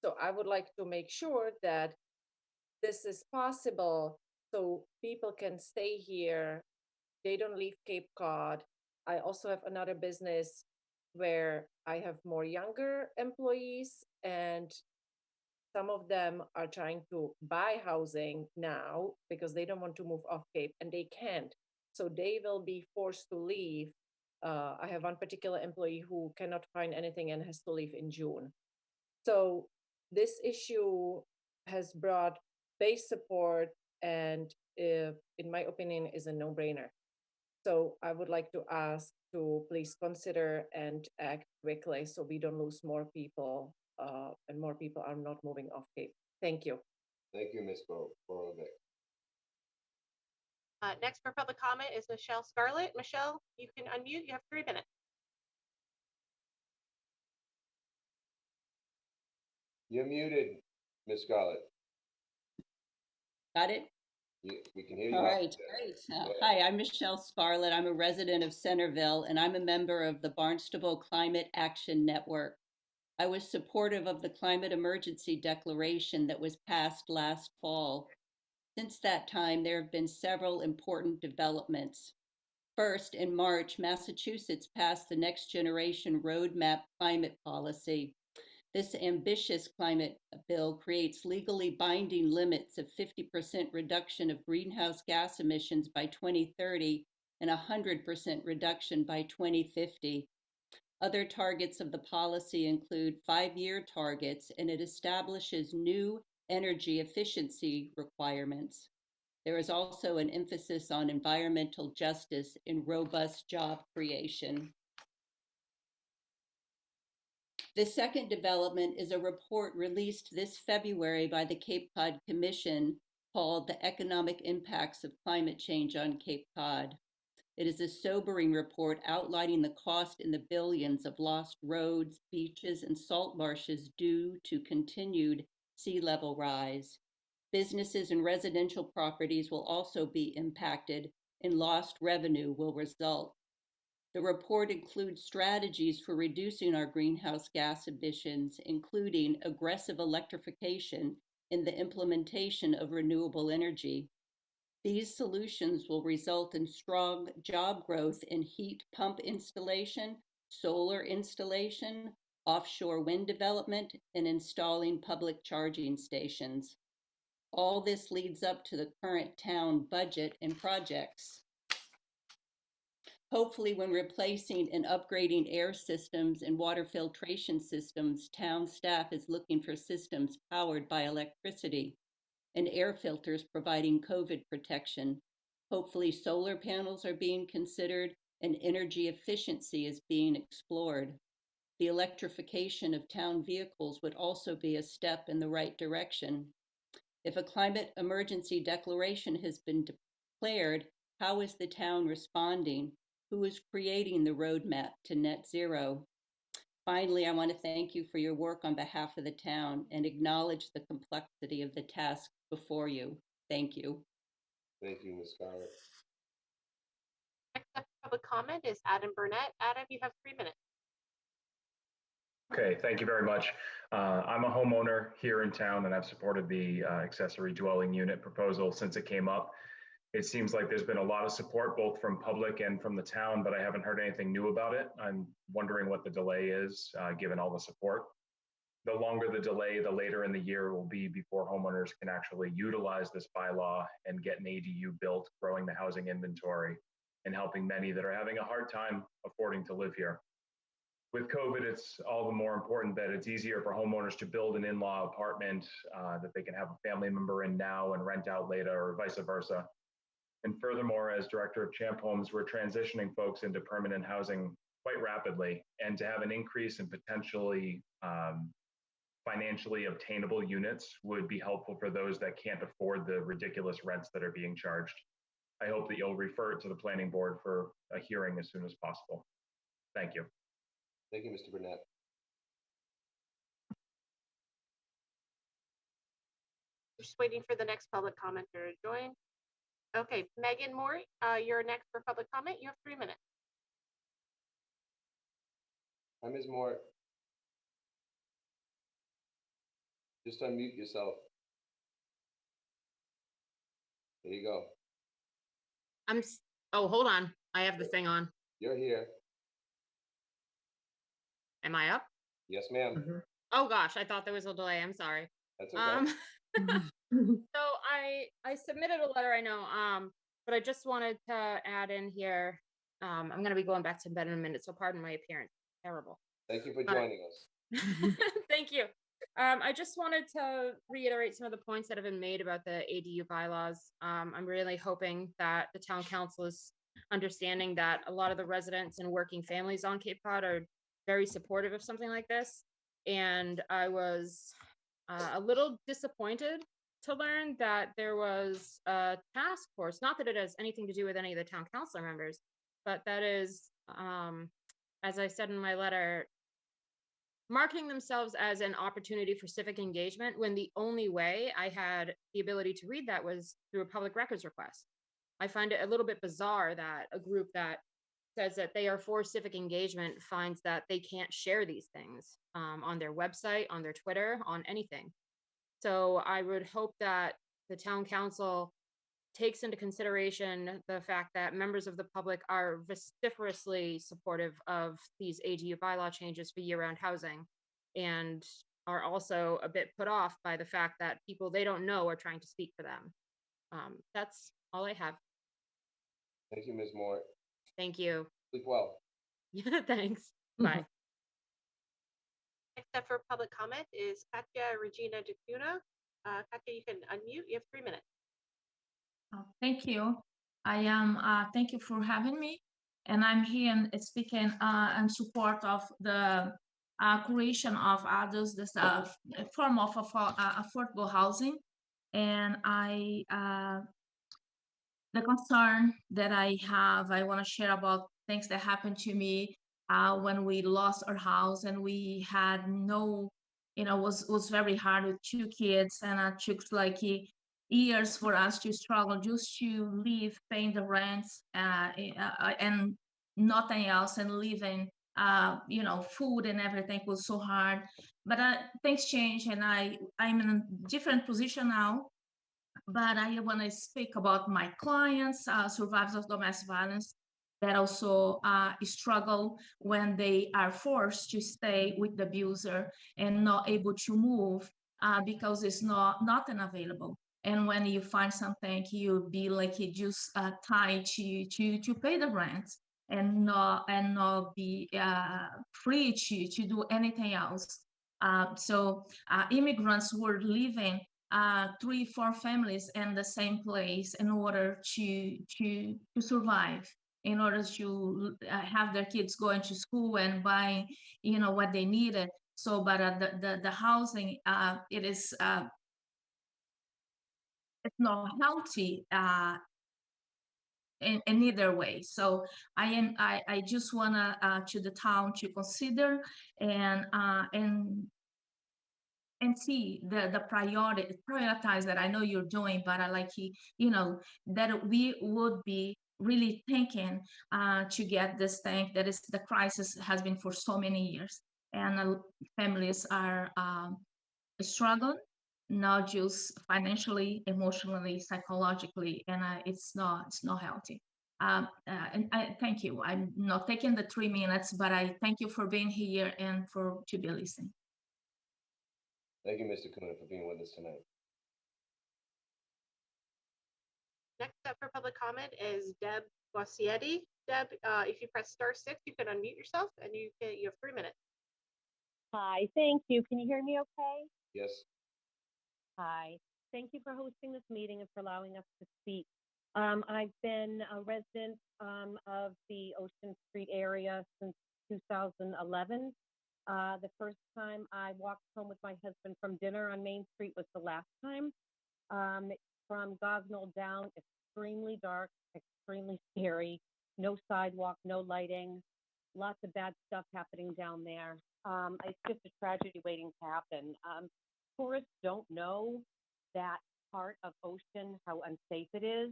So I would like to make sure that this is possible so people can stay here. They don't leave Cape Cod. I also have another business where I have more younger employees, and some of them are trying to buy housing now because they don't want to move off Cape and they can't. So they will be forced to leave I have one particular employee who cannot find anything and has to leave in June. So this issue has brought base support and in my opinion is a no-brainer. So I would like to ask to please consider and act quickly so we don't lose more people and more people are not moving off Cape. Thank you. Thank you, Ms. Borovic. Next for public comment is Michelle Scarlett. Michelle, you can unmute. You have 3 minutes. You're muted, Ms. Scarlett. Got it? We can hear you. All now. right, great. Hi, I'm Michelle Scarlett. I'm a resident of Centerville, and I'm a member of the Barnstable Climate Action Network. I was supportive of the climate emergency declaration that was passed last fall. Since that time, there have been several important developments. First, in March, Massachusetts passed the Next Generation Roadmap Climate Policy. This ambitious climate bill creates legally binding limits of 50% reduction of greenhouse gas emissions by 2030 and 100% reduction by 2050. Other targets of the policy include 5-year targets, and it establishes new energy efficiency requirements. There is also an emphasis on environmental justice and robust job creation. The second development is a report released this February by the Cape Cod Commission called The Economic Impacts of Climate Change on Cape Cod. It is a sobering report outlining the cost in the billions of lost roads, beaches, and salt marshes due to continued sea level rise. Businesses and residential properties will also be impacted, and lost revenue will result. The report includes strategies for reducing our greenhouse gas emissions, including aggressive electrification and the implementation of renewable energy. These solutions will result in strong job growth in heat pump installation, solar installation, offshore wind development, and installing public charging stations. All this leads up to the current town budget and projects. Hopefully, when replacing and upgrading air systems and water filtration systems, town staff is looking for systems powered by electricity and air filters providing COVID protection. Hopefully, solar panels are being considered and energy efficiency is being explored. The electrification of town vehicles would also be a step in the right direction. If a climate emergency declaration has been declared, how is the town responding? Who is creating the roadmap to net zero? Finally, I want to thank you for your work on behalf of the town and acknowledge the complexity of the task before you. Thank you. Thank you, Ms. Scarlett. Next up, public comment is Adam Burnett. Adam, you have 3 minutes. Okay, thank you very much. I'm a homeowner here in town and I've supported the accessory dwelling unit proposal since it came up. It seems like there's been a lot of support both from public and from the town, but I haven't heard anything new about it. I'm wondering what the delay is, given all the support. The longer the delay, the later in the year it will be before homeowners can actually utilize this bylaw and get an ADU built, growing the housing inventory and helping many that are having a hard time affording to live here. With COVID, it's all the more important that it's easier for homeowners to build an in-law apartment that they can have a family member in now and rent out later, or vice versa. And furthermore, as director of Champ Homes, we're transitioning folks into permanent housing quite rapidly. And to have an increase in potentially financially obtainable units would be helpful for those that can't afford the ridiculous rents that are being charged. I hope that you'll refer it to the planning board for a hearing as soon as possible. Thank you. Thank you, Mr. Burnett. Just waiting for the next public commenter to join. Okay, Megan Moore, you're next for public comment. You have 3 minutes. Hi, Ms. Moore. Just unmute yourself. There you go. Oh, hold on. I have the thing on. You're here. Am I up? Yes, ma'am. Oh gosh, I thought there was a delay. I'm sorry. That's okay. So I submitted a letter, I know, but I just wanted to add in here. I'm gonna be going back to bed in a minute, so pardon my appearance. Terrible. Thank you for joining us. Thank you. I just wanted to reiterate some of the points that have been made about the ADU bylaws. I'm really hoping that the town council is understanding that a lot of the residents and working families on Cape Cod are very supportive of something like this. And I was a little disappointed to learn that there was a task force, not that it has anything to do with any of the town council members, but that is, as I said in my letter, marketing themselves as an opportunity for civic engagement when the only way I had the ability to read that was through a public records request. I find it a little bit bizarre that a group that says that they are for civic engagement finds that they can't share these things on their website, on their Twitter, on anything. So I would hope that the town council takes into consideration the fact that members of the public are vociferously supportive of these ADU bylaw changes for year-round housing and are also a bit put off by the fact that people they don't know are trying to speak for them. That's all I have. Thank you, Ms. Moore. Thank you. Sleep well. Yeah, thanks. Bye. Next up for public comment is Katya Regina DeCuna. Katya, you can unmute. You have 3 minutes. Thank you. Thank you for having me. And I'm here and speaking in support of the creation of others, this form of affordable housing. And the concern that I have, I want to share about things that happened to me when we lost our house and we had no, was very hard with 2 kids, and it took like years for us to struggle just to live, paying the rents and nothing else, and living, food and everything was so hard. But things change, and I'm in a different position now. But I want to speak about my clients, survivors of domestic violence, that also struggle when they are forced to stay with the abuser and not able to move because it's nothing available. And when you find something, you'll be like you just tied to pay the rent and not be free to do anything else. So immigrants were living 3-4 families in the same place in order to survive, in order to have their kids going to school and buying, what they needed. So, but the housing, it's not healthy in either way. So I just wanna to the town to consider and see the prioritize that I know you're doing, but I like, that we would be really thinking to get this thing that is the crisis has been for so many years. And families are struggling, not just financially, emotionally, psychologically, and it's not healthy. And I thank you. I'm not taking the 3 minutes, but I thank you for being here and to be listening. Thank you, Mr. Kuna, for being with us tonight. Next up for public comment is Deb Guasietti. Deb, if you press *6, you can unmute yourself, and you have 3 minutes. Hi, thank you. Can you hear me okay? Yes. Hi. Thank you for hosting this meeting and for allowing us to speak. I've been a resident of the Ocean Street area since 2011. The first time I walked home with my husband from dinner on Main Street was the last time. From Gosnell down, extremely dark, extremely scary, no sidewalk, no lighting, lots of bad stuff happening down there. It's just a tragedy waiting to happen. Tourists don't know that part of Ocean, how unsafe it is.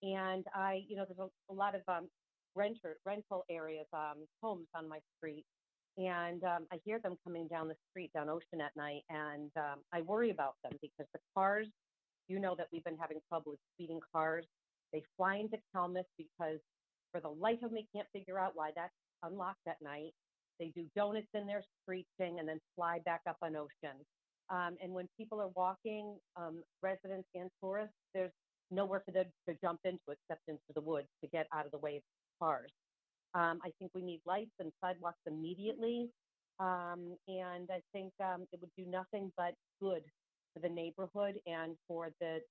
And there's a lot of rental areas, homes on my street. And I hear them coming down the street, down Ocean at night, and I worry about them because the cars, that we've been having trouble with speeding cars. They fly into Kelmis because for the life of me can't figure out why that's unlocked at night. They do donuts in there, screeching, and then fly back up on Ocean. And when people are walking, residents and tourists, there's nowhere for them to jump into except into the woods to get out of the way of cars. I think we need lights and sidewalks immediately. And I think it would do nothing but good for the neighborhood and for the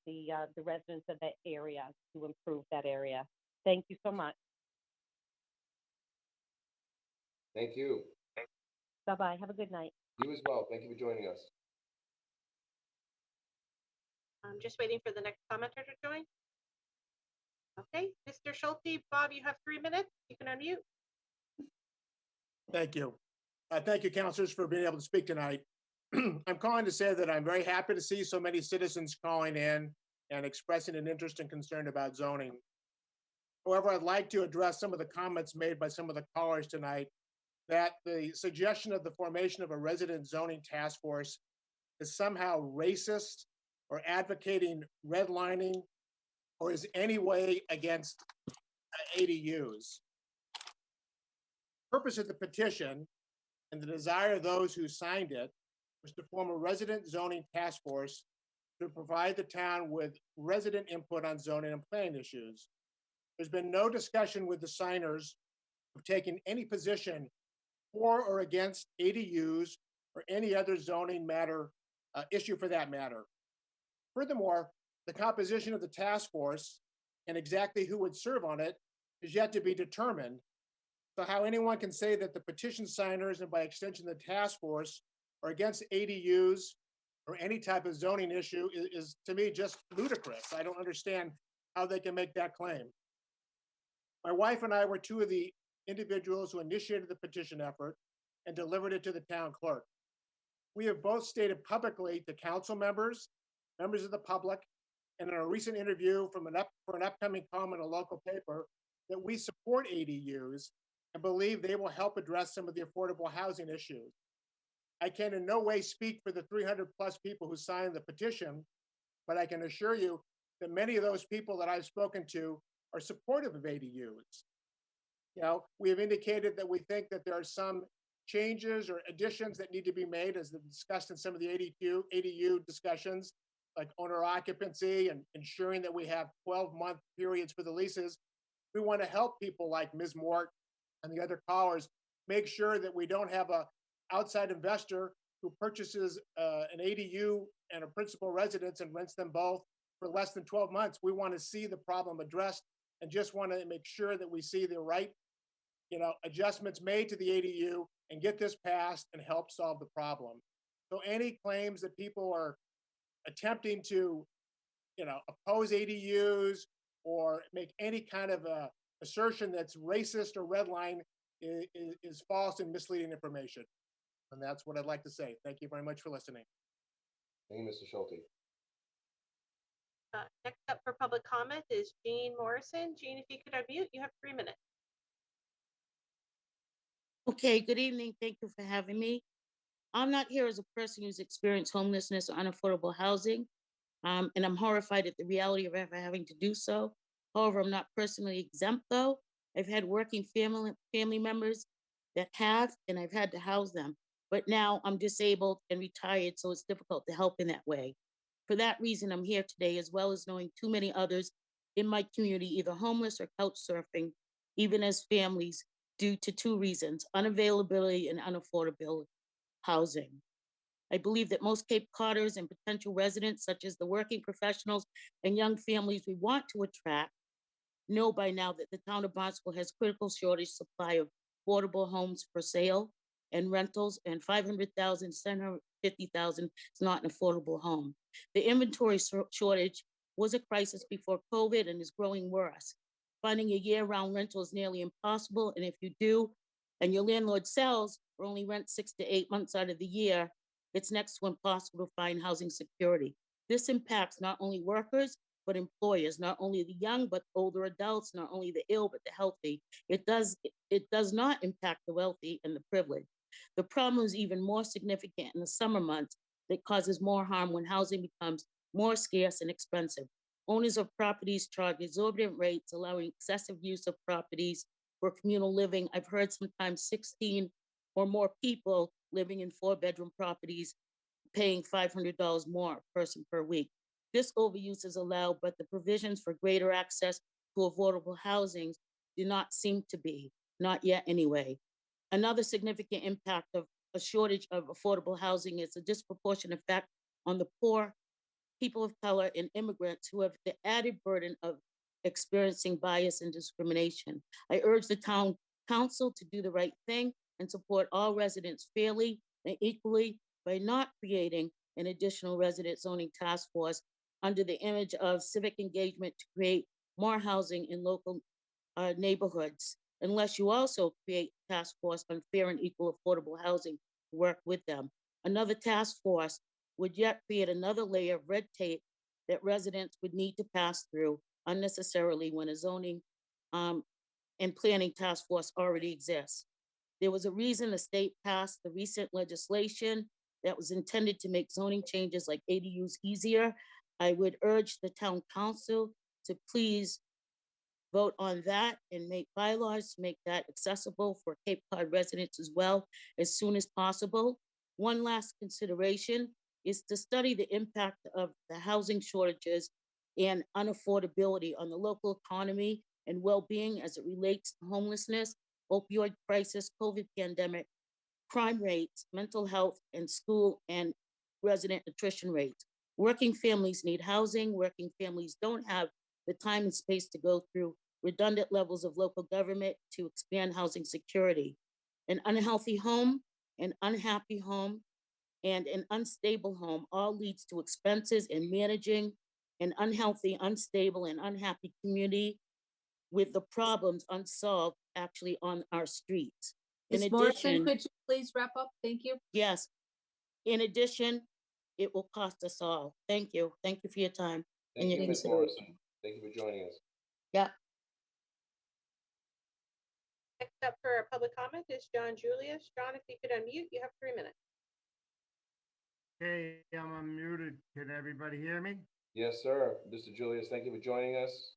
residents of that area to improve that area. Thank you so much. Thank you. Bye-bye. Have a good night. You as well. Thank you for joining us. I'm just waiting for the next commenter to join. Okay, Mr. Schulte, Bob, you have 3 minutes. You can unmute. Thank you. Thank you, councilors, for being able to speak tonight. I'm calling to say that I'm very happy to see so many citizens calling in and expressing an interest and concern about zoning. However, I'd like to address some of the comments made by some of the callers tonight that the suggestion of the formation of a resident zoning task force is somehow racist or advocating redlining or is any way against ADUs. The purpose of the petition and the desire of those who signed it was to form a resident zoning task force to provide the town with resident input on zoning and planning issues. There's been no discussion with the signers of taking any position for or against ADUs or any other zoning matter issue for that matter. Furthermore, the composition of the task force and exactly who would serve on it is yet to be determined. So how anyone can say that the petition signers and by extension the task force are against ADUs or any type of zoning issue is to me just ludicrous. I don't understand how they can make that claim. My wife and I were two of the individuals who initiated the petition effort and delivered it to the town clerk. We have both stated publicly to council members, members of the public, and in a recent interview for an upcoming column in a local paper that we support ADUs and believe they will help address some of the affordable housing issues. I can in no way speak for the 300 plus people who signed the petition, but I can assure you that many of those people that I've spoken to are supportive of ADUs. You know, we have indicated that we think that there are some changes or additions that need to be made as discussed in some of the ADU discussions, like owner occupancy and ensuring that we have 12-month periods for the leases. We want to help people like Ms. Mort and the other callers make sure that we don't have a outside investor who purchases an ADU and a principal residence and rents them both for less than 12 months. We want to see the problem addressed and just want to make sure that we see the right, adjustments made to the ADU and get this passed and help solve the problem. So any claims that people are attempting to, oppose ADUs or make any kind of a assertion that's racist or redline is false and misleading information. And that's what I'd like to say. Thank you very much for listening. Thank you, Mr. Schulte. Next up for public comment is Jean Morrison. Jean, if you could unmute, you have 3 minutes. Okay, good evening. Thank you for having me. I'm not here as a person who's experienced homelessness or unaffordable housing, and I'm horrified at the reality of ever having to do so. However, I'm not personally exempt though. I've had working family members that have, and I've had to house them. But now I'm disabled and retired, so it's difficult to help in that way. For that reason, I'm here today, as well as knowing too many others in my community, either homeless or couch surfing, even as families, due to 2 reasons: unavailability and unaffordable housing. I believe that most Cape Codders and potential residents, such as the working professionals and young families we want to attract, know by now that the town of Barnstable has critical shortage supply of affordable homes for sale and rentals, and 500,000, 750,000 is not an affordable home. The inventory shortage was a crisis before COVID and is growing worse. Finding a year-round rental is nearly impossible, and if you do, and your landlord sells or only rent 6 to 8 months out of the year, it's next to impossible to find housing security. This impacts not only workers, but employers, not only the young, but older adults, not only the ill, but the healthy. It does not impact the wealthy and the privileged. The problem is even more significant in the summer months that causes more harm when housing becomes more scarce and expensive. Owners of properties charge exorbitant rates, allowing excessive use of properties for communal living. I've heard sometimes 16 or more people living in 4-bedroom properties paying $500 more per person per week. This overuse is allowed, but the provisions for greater access to affordable housing do not seem to be. Not yet, anyway. Another significant impact of a shortage of affordable housing is a disproportionate effect on the poor, people of color, and immigrants who have the added burden of experiencing bias and discrimination. I urge the town council to do the right thing and support all residents fairly and equally by not creating an additional resident zoning task force under the image of civic engagement to create more housing in local neighborhoods, unless you also create a task force on fair and equal affordable housing to work with them. Another task force would yet create another layer of red tape that residents would need to pass through unnecessarily when a zoning and planning task force already exists. There was a reason the state passed the recent legislation that was intended to make zoning changes like ADUs easier. I would urge the town council to please vote on that and make bylaws to make that accessible for Cape Cod residents as well as soon as possible. One last consideration is to study the impact of the housing shortages and unaffordability on the local economy and well-being as it relates to homelessness, opioid crisis, COVID pandemic, crime rates, mental health, and school and resident attrition rates. Working families need housing. Working families don't have the time and space to go through redundant levels of local government to expand housing security. An unhealthy home, an unhappy home, and an unstable home all leads to expenses in managing an unhealthy, unstable, and unhappy community with the problems unsolved actually on our streets. In Ms. Morrison, addition, could you please wrap up? Thank you. yes, in addition, it will cost us all. Thank you. Thank you for your time and Thank your you, Ms. consideration. Morrison. Thank you for joining us. Yeah. Next up for a public comment is John Julius. John, if you could unmute, you have 3 minutes. Hey, I'm unmuted. Can everybody hear me? Yes, sir. Mr. Julius, thank you for joining us.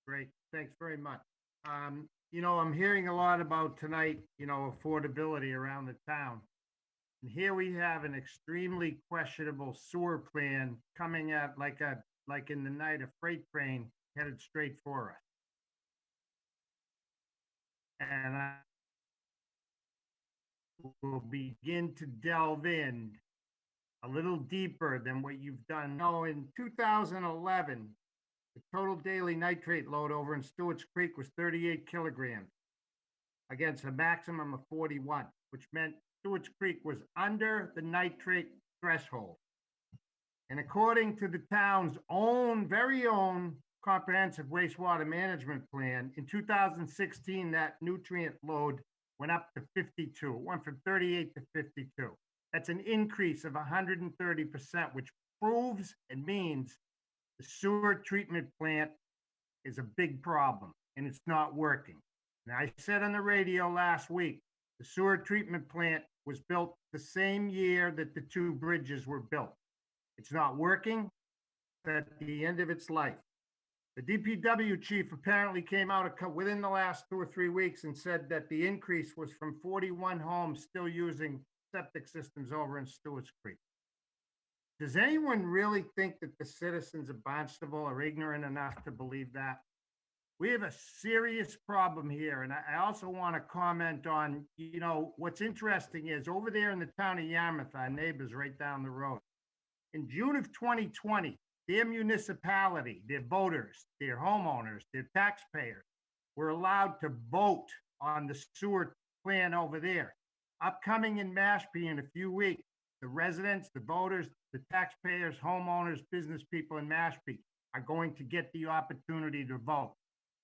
Great. Thanks very much. You know, I'm hearing a lot about tonight, you know, affordability around the town. And here we have an extremely questionable sewer plan coming at like in the night, a freight train headed straight for us. And I will begin to delve in a little deeper than what you've done. No, in 2011, the total daily nitrate load over in Stewart's Creek was 38 kilograms against a maximum of 41, which meant Stewart's Creek was under the nitrate threshold. And according to the town's own, very own comprehensive wastewater management plan, in 2016, that nutrient load went up to 52. It went from 38 to 52. That's an increase of 130%, which proves and means the sewer treatment plant is a big problem and it's not working. Now, I said on the radio last week, the sewer treatment plant was built the same year that the two bridges were built. It's not working. It's at the end of its life. The DPW chief apparently came out within the last 2 or 3 weeks and said that the increase was from 41 homes still using septic systems over in Stewart's Creek. Does anyone really think that the citizens of Barnstable are ignorant enough to believe that? We have a serious problem here. And I also want to comment on, you know, what's interesting is over there in the town of Yarmouth, our neighbors right down the road, in June of 2020, their municipality, their voters, their homeowners, their taxpayers were allowed to vote on the sewer plan over there. Upcoming in Mashpee in a few weeks, the residents, the voters, the taxpayers, homeowners, business people in Mashpee are going to get the opportunity to vote.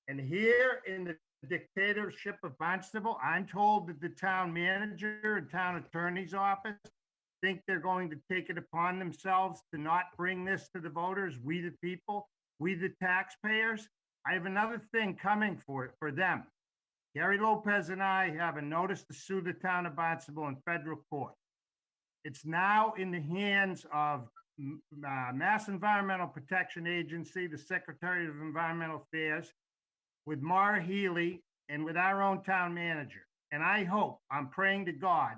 And here in the dictatorship of Barnstable, I'm told that the town manager and town attorney's office think they're going to take it upon themselves to not bring this to the voters, we the people, we the taxpayers. I have another thing coming for them. Gary Lopez and I have a notice to sue the town of Barnstable in federal court. It's now in the hands of Mass Environmental Protection Agency, the Secretary of Environmental Affairs, with Mara Healy and with our own town manager. And I hope, I'm praying to God,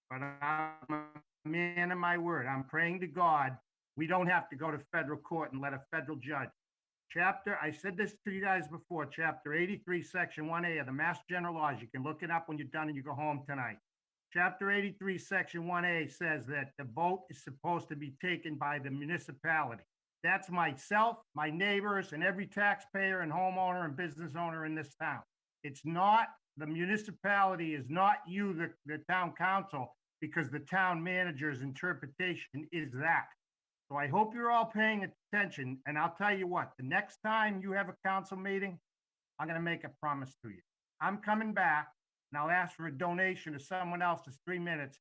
but I'm a man of my word, I'm praying to God, we don't have to go to federal court and let a federal judge I said this to you guys before, chapter 83, section 1A of the Mass General Laws. You can look it up when you're done and you go home tonight. Chapter 83, section 1A says that the vote is supposed to be taken by the municipality. That's myself, my neighbors, and every taxpayer and homeowner and business owner in this town. It's not, the municipality is not you, the town council, because the town manager's interpretation is that. So I hope you're all paying attention, and I'll tell you what, the next time you have a council meeting, I'm gonna make a promise to you. I'm coming back, and I'll ask for a donation to someone else, it's 3 minutes,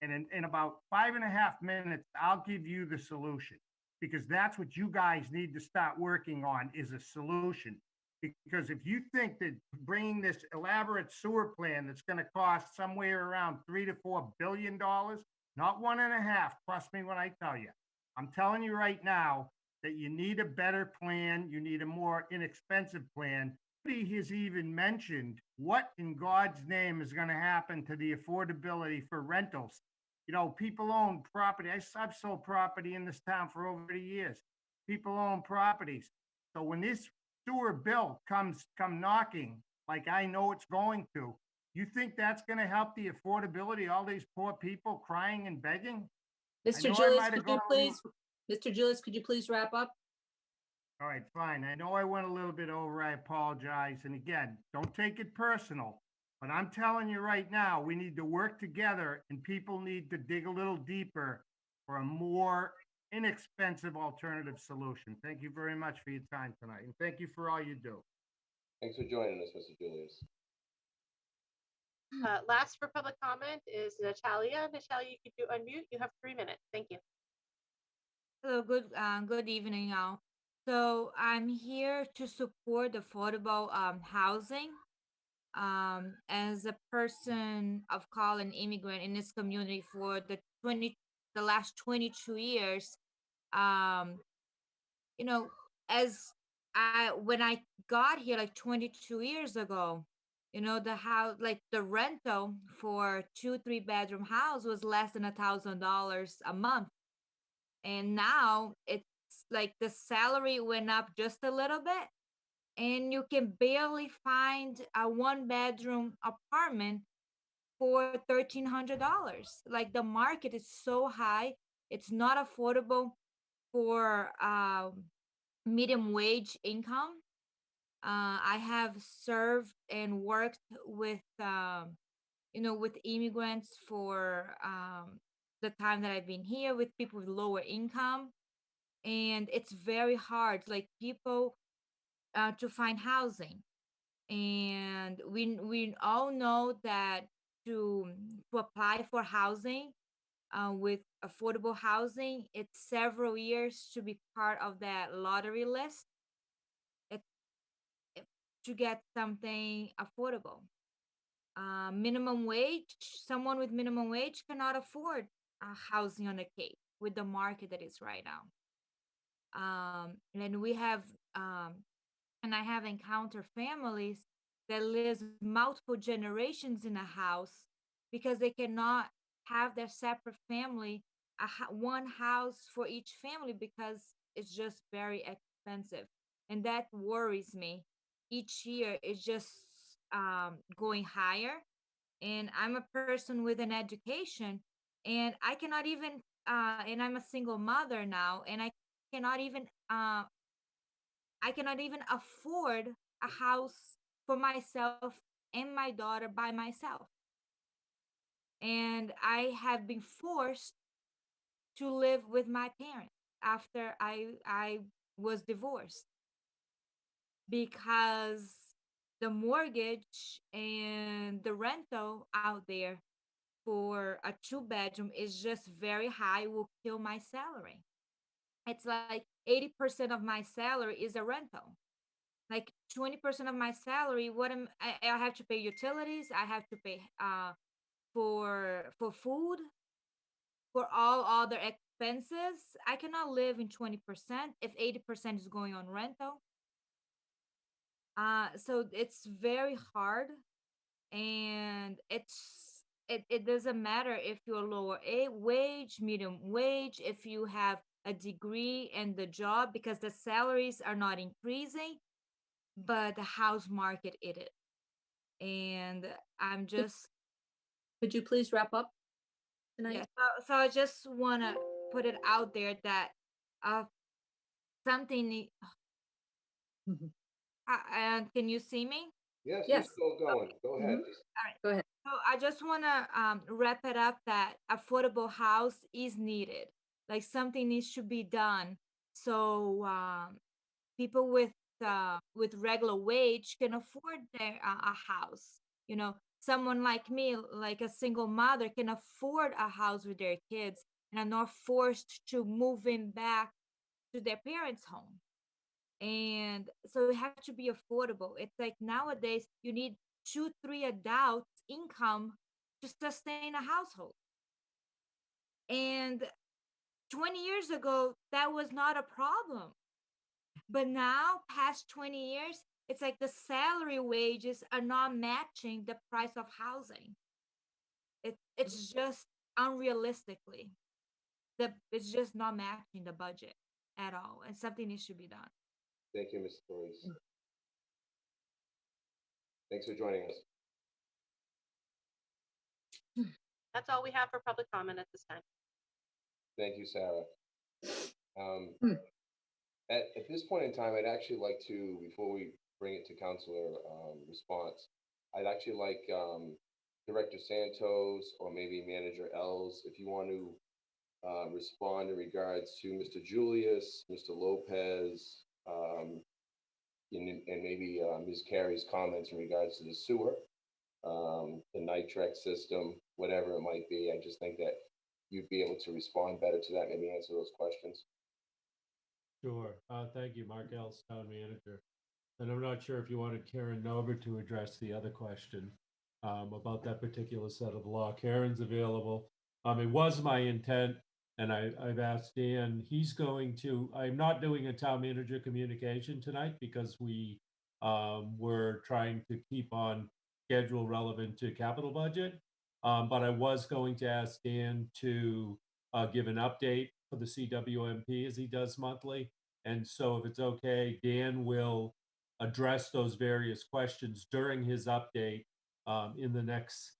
and in about 5.5 minutes, I'll give you the solution. Because that's what you guys need to start working on, is a solution. Because if you think that bringing this elaborate sewer plan that's gonna cost somewhere around $3 to $4 billion, not 1.5, trust me when I tell you. I'm telling you right now that you need a better plan, you need a more inexpensive plan. Nobody has even mentioned what in God's name is gonna happen to the affordability for rentals. You know, people own property. I've sold property in this town for over 30 years. People own properties. So when this sewer bill come knocking, like I know it's going to, you think that's gonna help the affordability, all these poor people crying and begging? Mr. Julius, could you please, Mr. Julius, could you please wrap up? All right, fine. I know I went a little bit over. I apologize. And again, don't take it personal, but I'm telling you right now, we need to work together and people need to dig a little deeper for a more inexpensive alternative solution. Thank you very much for your time tonight. And thank you for all you do. Thanks for joining us, Mr. Julius. Last for public comment is Natalia. Natalia, you could unmute. You have 3 minutes. Thank you. Hello, good evening, all. So I'm here to support affordable housing. As a person of color and immigrant in this community for the last 22 years, you know, when I got here like 22 years ago, you know, the house, like the rental for 2-3 bedroom house was less than $1,000 a month. And now it's like the salary went up just a little bit and you can barely find a 1-bedroom apartment for $1,300. Like the market is so high, it's not affordable for medium wage income. I have served and worked with, with immigrants for the time that I've been here, with people with lower income. And it's very hard, like people to find housing. And we all know that to apply for housing with affordable housing, it's several years to be part of that lottery list to get something affordable. Minimum wage, someone with minimum wage cannot afford housing on the Cape with the market that is right now. And we have, and I have encountered families that lives multiple generations in a house because they cannot have their separate family, one house for each family, because it's just very expensive. And that worries me. Each year is just going higher. And I'm a person with an education, and I cannot even, and I'm a single mother now, and I cannot even afford a house for myself and my daughter by myself. And I have been forced to live with my parents after I was divorced, because the mortgage and the rental out there for a 2-bedroom is just very high, will kill my salary. It's like 80% of my salary is a rental. Like 20% of my salary, I have to pay utilities, I have to pay for food, for all other expenses. I cannot live in 20% if 80% is going on rental. So it's very hard, and it doesn't matter if you're lower wage, medium wage, if you have a degree and the job because the salaries are not increasing, but the house market it is. And I'm just. Could you please wrap up tonight? Yeah, so I just want to put it out there that something. And can you see me? Yes, Yes. we're still going. Go ahead. All right. Go ahead. So I just want to wrap it up that affordable house is needed. Like something needs to be done so people with regular wage can afford their a house. You know, someone like me, like a single mother, can afford a house with their kids and are not forced to move in back to their parents' home. And so it has to be affordable. It's like nowadays you need 2-3 adults income to sustain a household. And 20 years ago, that was not a problem. But now, past 20 years, it's like the salary wages are not matching the price of housing. It's just unrealistically, it's just not matching the budget at all. And something needs to be done. Thank you, Ms. Torres. Thanks for joining us. That's all we have for public comment at this time. Thank you, Sarah. At this point in time, I'd actually like to, before we bring it to councilor response, I'd actually like Director Santos or maybe Manager Els, if you want to respond in regards to Mr. Julius, Mr. Lopez, and maybe Ms. Carey's comments in regards to the sewer, the nitrex system, whatever it might be. I just think that you'd be able to respond better to that, maybe answer those questions. Sure. Thank you, Mark Els, Town Manager. And I'm not sure if you wanted Karen Nover to address the other question about that particular set of law. Karen's available. It was my intent, and I've asked Dan, I'm not doing a town manager communication tonight because we were trying to keep on schedule relevant to capital budget. But I was going to ask Dan to give an update for the CWMP as he does monthly. And so if it's okay, Dan will address those various questions during his update in the next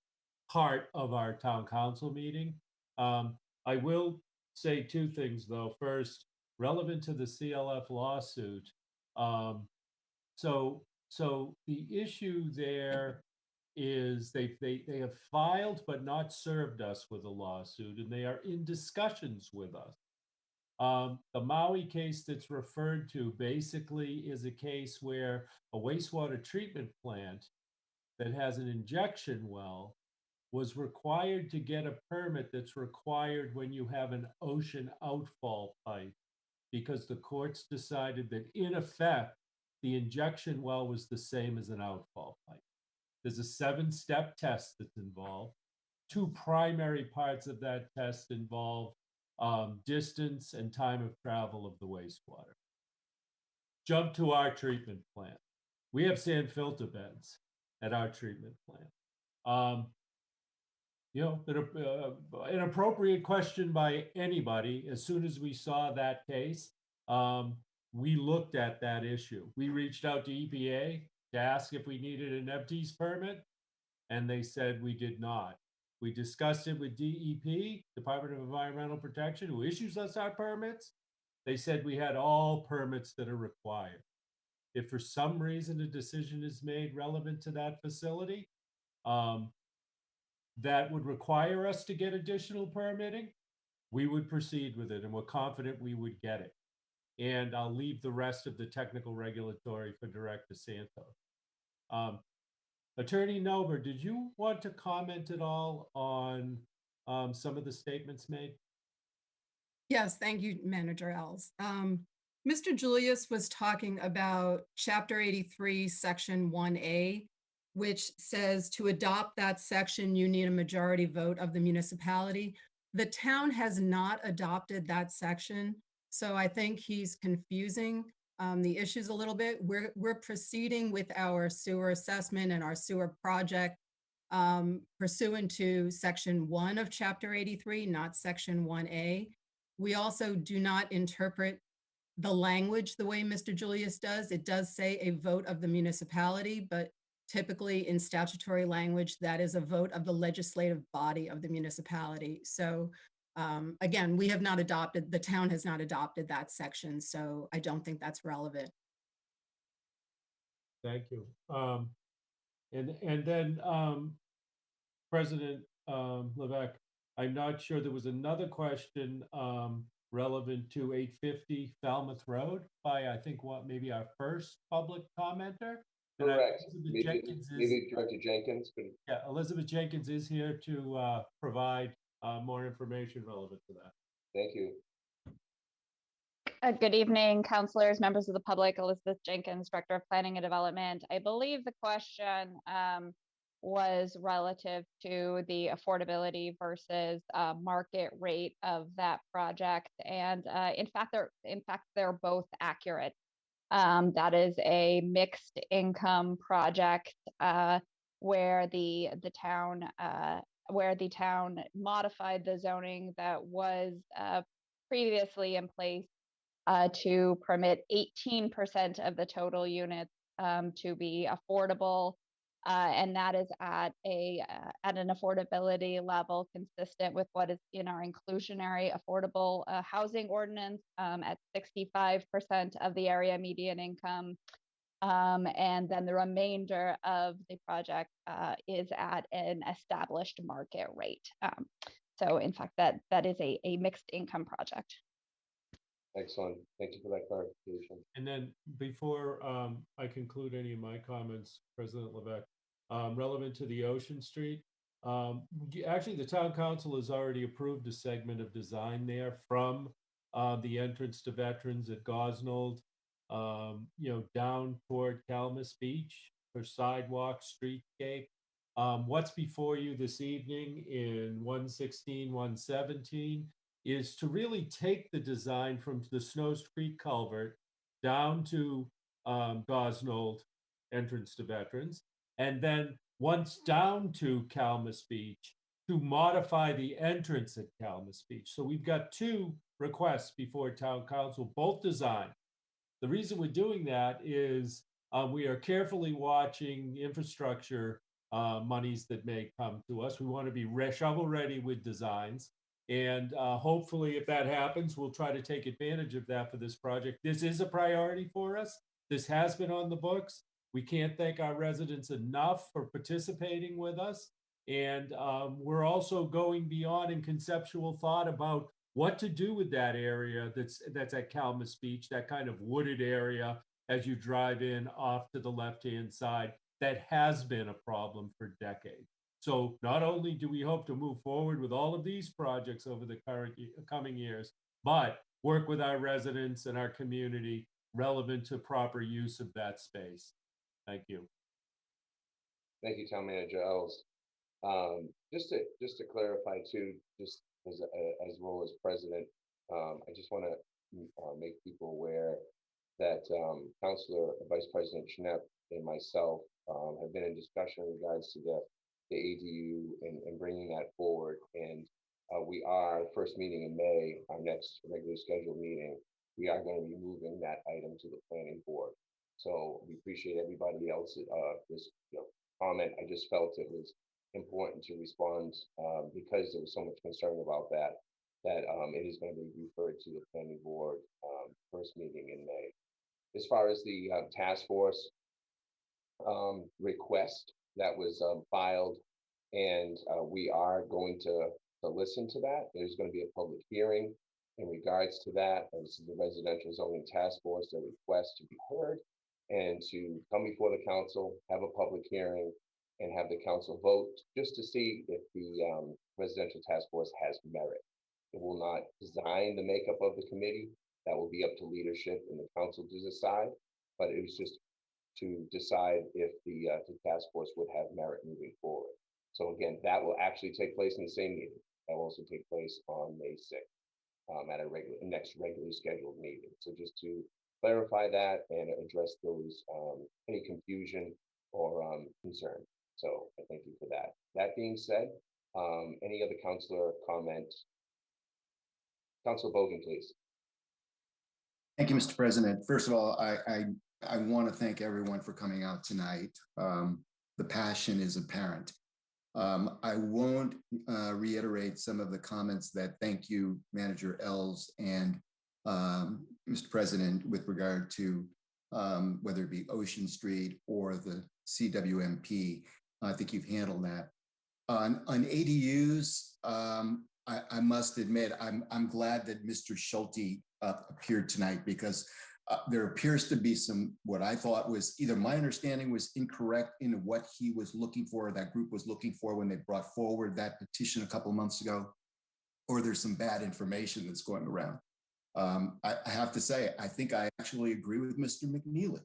part of our town council meeting. I will say two things though. First, relevant to the CLF lawsuit. So the issue there is they have filed but not served us with a lawsuit, and they are in discussions with us. The Maui case that's referred to basically is a case where a wastewater treatment plant that has an injection well was required to get a permit that's required when you have an ocean outfall pipe, because the courts decided that in effect, the injection well was the same as an outfall pipe. There's a 7-step test that's involved. 2 primary parts of that test involve distance and time of travel of the wastewater. Jump to our treatment plant. We have sand filter beds at our treatment plant. An appropriate question by anybody. As soon as we saw that case, we looked at that issue. We reached out to EPA to ask if we needed an FT's permit, and they said we did not. We discussed it with DEP, Department of Environmental Protection, who issues us our permits. They said we had all permits that are required. If for some reason a decision is made relevant to that facility, that would require us to get additional permitting, we would proceed with it, and we're confident we would get it. And I'll leave the rest of the technical regulatory for Director Santos. Attorney Nover, did you want to comment at all on some of the statements made? Yes, thank you, Manager Els. Mr. Julius was talking about Chapter 83, Section 1A, which says to adopt that section, you need a majority vote of the municipality. The town has not adopted that section, so I think he's confusing the issues a little bit. We're proceeding with our sewer assessment and our sewer project pursuant to Section 1 of Chapter 83, not Section 1A. We also do not interpret the language the way Mr. Julius does. It does say a vote of the municipality, but typically in statutory language, that is a vote of the legislative body of the municipality. So again, we have not adopted, the town has not adopted that section, so I don't think that's relevant. Thank you. And then President Levesque, I'm not sure, there was another question relevant to 850 Falmouth Road by, I think, maybe our first public commenter. Correct. Elizabeth Jenkins Maybe Director Jenkins could. Yeah, Elizabeth Jenkins is here to provide more information relevant to that. Thank you. Good evening, councilors, members of the public. Elizabeth Jenkins, Director of Planning and Development. I believe the question was relative to the affordability versus market rate of that project, and in fact, they're both accurate. That is a mixed income project where the town modified the zoning that was previously in place to permit 18% of the total units to be affordable, and that is at an affordability level consistent with what is in our inclusionary affordable housing ordinance at 65% of the area median income, and then the remainder of the project is at an established market rate. So in fact, that is a mixed income project. Excellent. Thank you for that clarification. And then before I conclude any of my comments, President Levesque, relevant to the Ocean Street, actually the town council has already approved a segment of design there from the entrance to Veterans at Gosnold, down toward Calamus Beach for sidewalk, streetscape. What's before you this evening in 116, 117 is to really take the design from the Snows Creek culvert down to Gosnold entrance to Veterans, and then once down to Calamus Beach to modify the entrance at Calamus Beach. So we've got two requests before town council, both designed. The reason we're doing that is we are carefully watching infrastructure monies that may come to us. We want to be shovel ready with designs. And hopefully, if that happens, we'll try to take advantage of that for this project. This is a priority for us. This has been on the books. We can't thank our residents enough for participating with us. And we're also going beyond in conceptual thought about what to do with that area that's at Calamus Beach, that kind of wooded area as you drive in off to the left-hand side that has been a problem for decades. So not only do we hope to move forward with all of these projects over the coming years, but work with our residents and our community relevant to proper use of that space. Thank you. Thank you, Town Manager Ells. Just to clarify too, just as well as president, I just want to make people aware that Councilor Vice President Schnepp and myself have been in discussion in regards to the ADU and bringing that forward. And we are, first meeting in May, our next regularly scheduled meeting, we are going to be moving that item to the planning board. So we appreciate everybody else's comment. I just felt it was important to respond because there was so much concern about that it is going to be referred to the planning board first meeting in May. As far as the task force request that was filed, and we are going to listen to that. There's going to be a public hearing in regards to that. This is the Residential Zoning Task Force, their request to be heard and to come before the council, have a public hearing, and have the council vote just to see if the Residential Task Force has merit. It will not design the makeup of the committee. That will be up to leadership and the council to decide, but it was just to decide if the task force would have merit moving forward. So again, that will actually take place in the same meeting. That will also take place on May 6th at a next regularly scheduled meeting. So just to clarify that and address those any confusion or concern. So I thank you for that. That being said, any other councilor comment Councilor Bogan, please. Thank you, Mr. President. First of all, I want to thank everyone for coming out tonight. The passion is apparent. I won't reiterate some of the comments that thank you, Manager Els and Mr. President, with regard to whether it be Ocean Street or the CWMP. I think you've handled that. On ADUs, I must admit, I'm glad that Mr. Schulte appeared tonight, because there appears to be some, what I thought was either my understanding was incorrect in what he was looking for, or that group was looking for when they brought forward that petition a couple of months ago, or there's some bad information that's going around. I have to say, I think I actually agree with Mr. McNeely.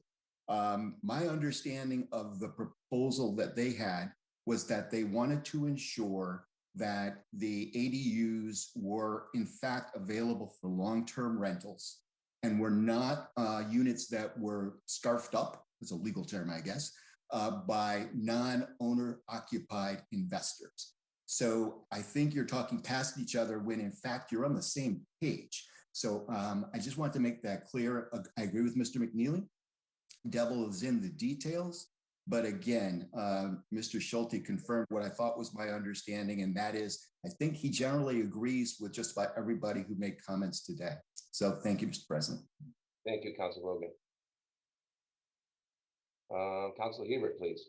My understanding of the proposal that they had was that they wanted to ensure that the ADUs were in fact available for long-term rentals and were not units that were scarfed up, it's a legal term, I guess, by non-owner occupied investors. So I think you're talking past each other when in fact you're on the same page. So I just want to make that clear. I agree with Mr. McNeely. Devil is in the details. But again, Mr. Schulte confirmed what I thought was my understanding, and that is, I think he generally agrees with just about everybody who made comments today. So thank you, Mr. President. Thank you, Councilor Bogan. Councilor Hebert, please.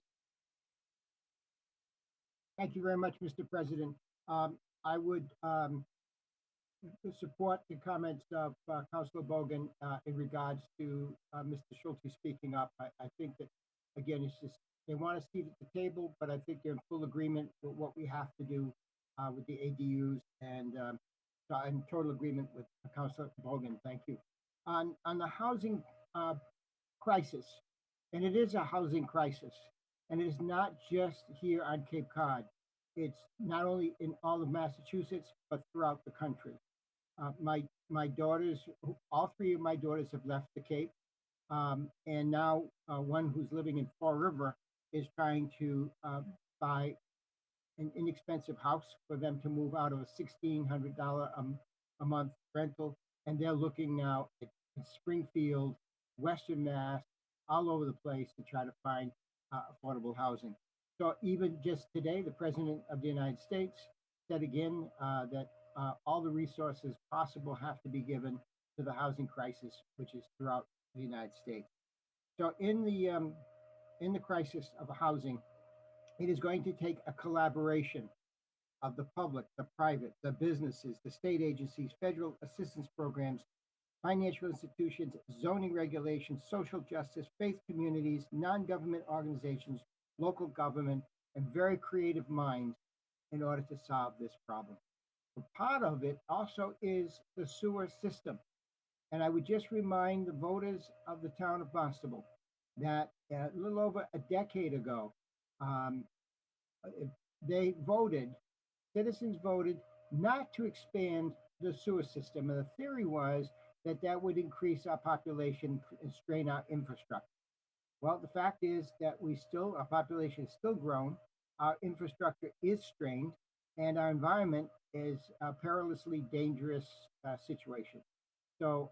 Thank you very much, Mr. President. I would support the comments of Councilor Bogan in regards to Mr. Schulte speaking up. I think that, again, it's just they want a seat at the table, but I think they're in full agreement with what we have to do with the ADUs, and so I'm in total agreement with Councilor Bogan. Thank you. On the housing crisis, and it is a housing crisis, and it is not just here on Cape Cod. It's not only in all of Massachusetts, but throughout the country. My daughters, all three of my daughters have left the Cape. And now one who's living in Fall River is trying to buy an inexpensive house for them to move out of a $1,600 a month rental. And they're looking now at Springfield, Western Mass, all over the place to try to find affordable housing. So even just today, the President of the United States said again that all the resources possible have to be given to the housing crisis, which is throughout the United States. So in the crisis of housing, it is going to take a collaboration of the public, the private, the businesses, the state agencies, federal assistance programs, financial institutions, zoning regulations, social justice, faith communities, non-government organizations, local government, and very creative minds in order to solve this problem. But part of it also is the sewer system. And I would just remind the voters of the town of Barnstable that a little over a decade ago, citizens voted not to expand the sewer system. And the theory was that that would increase our population and strain our infrastructure. Well, the fact is that our population is still grown, our infrastructure is strained, and our environment is a perilously dangerous situation. So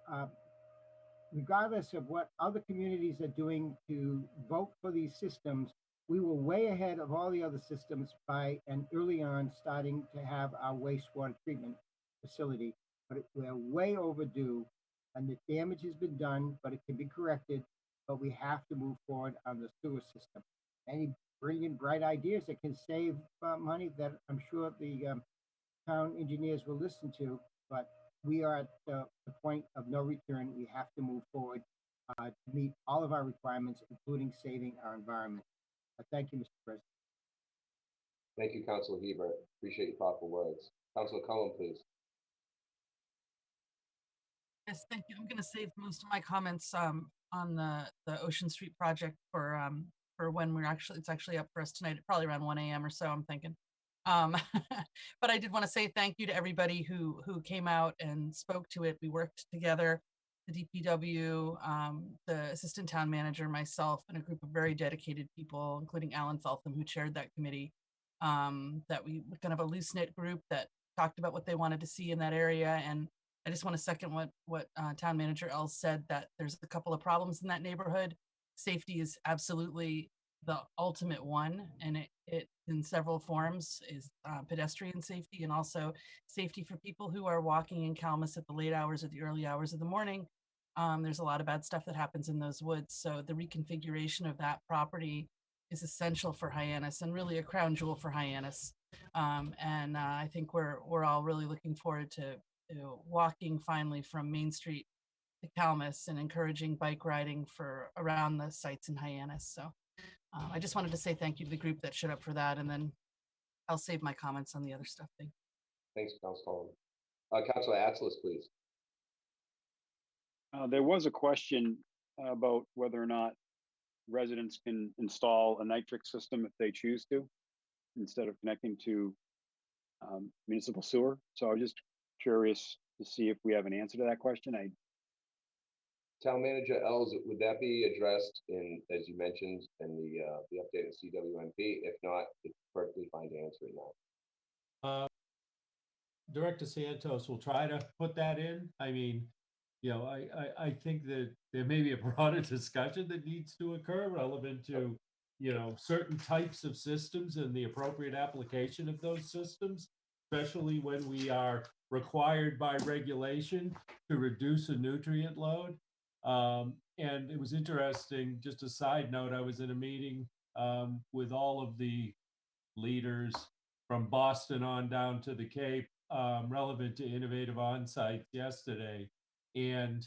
regardless of what other communities are doing to vote for these systems, we were way ahead of all the other systems by and early on starting to have our wastewater treatment facility. But we're way overdue, and the damage has been done, but it can be corrected. But we have to move forward on the sewer system. Any brilliant, bright ideas that can save money that I'm sure the town engineers will listen to, but we are at the point of no return. We have to move forward to meet all of our requirements, including saving our environment. Thank you, Mr. President. Thank you, Councilor Hebert. Appreciate your thoughtful words. Councilor Cullen, please. Yes, thank you. I'm going to save most of my comments on the Ocean Street project for when it's actually up for us tonight, probably around 1 a.m. or so, I'm thinking. But I did want to say thank you to everybody who came out and spoke to it. We worked together, the DPW, the assistant town manager, myself, and a group of very dedicated people, including Alan Feltham, who chaired that committee, that we kind of a loose-knit group that talked about what they wanted to see in that area. And I just want to second what Town Manager Els said, that there's a couple of problems in that neighborhood. Safety is absolutely the ultimate one, and it in several forms is pedestrian safety and also safety for people who are walking in Calmus at the late hours or the early hours of the morning. There's a lot of bad stuff that happens in those woods. So the reconfiguration of that property is essential for Hyannis and really a crown jewel for Hyannis. I think we're all really looking forward to walking finally from Main Street to Calmus and encouraging bike riding for around the sites in Hyannis. So I just wanted to say thank you to the group that showed up for that, and then I'll save my comments on the other stuff. Thanks, Councilwoman. Councilor Atzelis, please. There was a question about whether or not residents can install a nitric system if they choose to, instead of connecting to municipal sewer. So I was just curious to see if we have an answer to that question. Town Manager Els, would that be addressed in, as you mentioned, in the update in CWMP? If not, it's perfectly fine to answer it now. Director Santos will try to put that in. I mean, you know, I think that there may be a broader discussion that needs to occur relevant to, you know, certain types of systems and the appropriate application of those systems, especially when we are required by regulation to reduce a nutrient load. And it was interesting, just a side note, I was in a meeting with all of the leaders from Boston on down to the Cape, relevant to innovative on-sites yesterday. And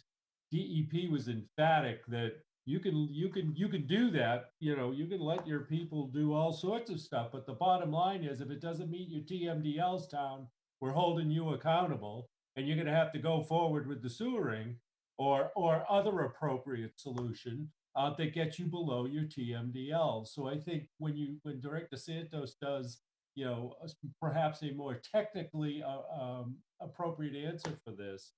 DEP was emphatic that you can do that, you know, you can let your people do all sorts of stuff, but the bottom line is, if it doesn't meet your TMDLs, town, we're holding you accountable, and you're going to have to go forward with the sewering or other appropriate solution that gets you below your TMDL. So I think when Director Santos does, you know, perhaps a more technically appropriate answer for this,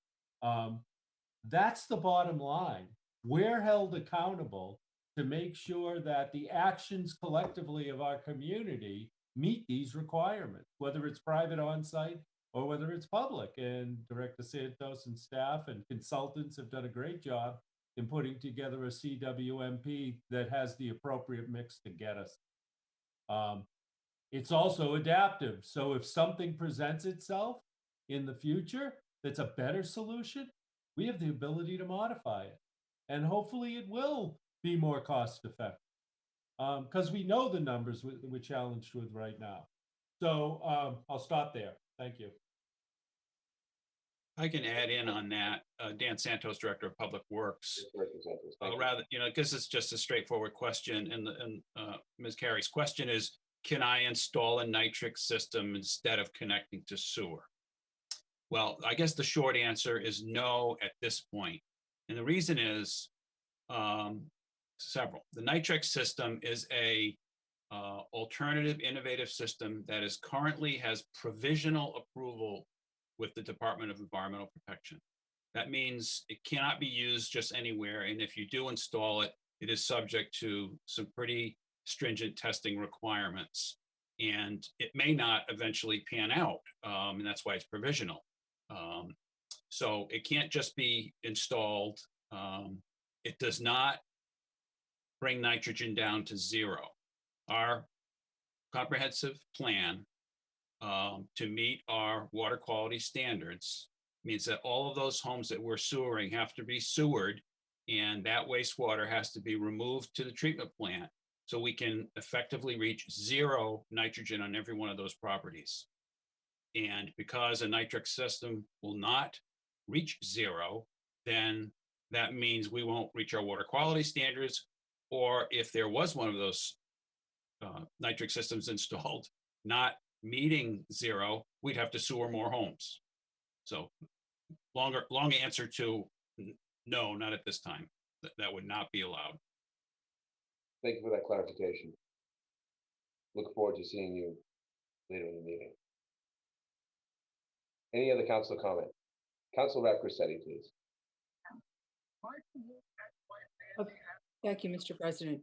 that's the bottom line. We're held accountable to make sure that the actions collectively of our community meet these requirements, whether it's private on-site or whether it's public. And Director Santos and staff and consultants have done a great job in putting together a CWMP that has the appropriate mix to get us. It's also adaptive. So if something presents itself in the future that's a better solution, we have the ability to modify it. And hopefully it will be more cost effective, because we know the numbers we're challenged with right now. So I'll stop there. Thank you. I can add in on that. Dan Santos, Director of Public Works. Rather, you know, because it's just a straightforward question, and Ms. Carey's question is, can I install a nitric system instead of connecting to sewer? Well, I guess the short answer is no at this point. And the reason is several. The nitric system is a alternative innovative system that is currently has provisional approval with the Department of Environmental Protection. That means it cannot be used just anywhere. And if you do install it, it is subject to some pretty stringent testing requirements. And it may not eventually pan out. And that's why it's provisional. So it can't just be installed. It does not bring nitrogen down to zero. Our comprehensive plan to meet our water quality standards means that all of those homes that we're sewering have to be sewered, and that wastewater has to be removed to the treatment plant so we can effectively reach zero nitrogen on every one of those properties. And because a nitric system will not reach zero, then that means we won't reach our water quality standards, or if there was one of those nitric systems installed not meeting zero, we'd have to sewer more homes. So long answer to no, not at this time. That would not be allowed. Thank you for that clarification. Look forward to seeing you later in the meeting. Any other council comment? Council Rep Crissetti, please. Okay. Thank you, Mr. President.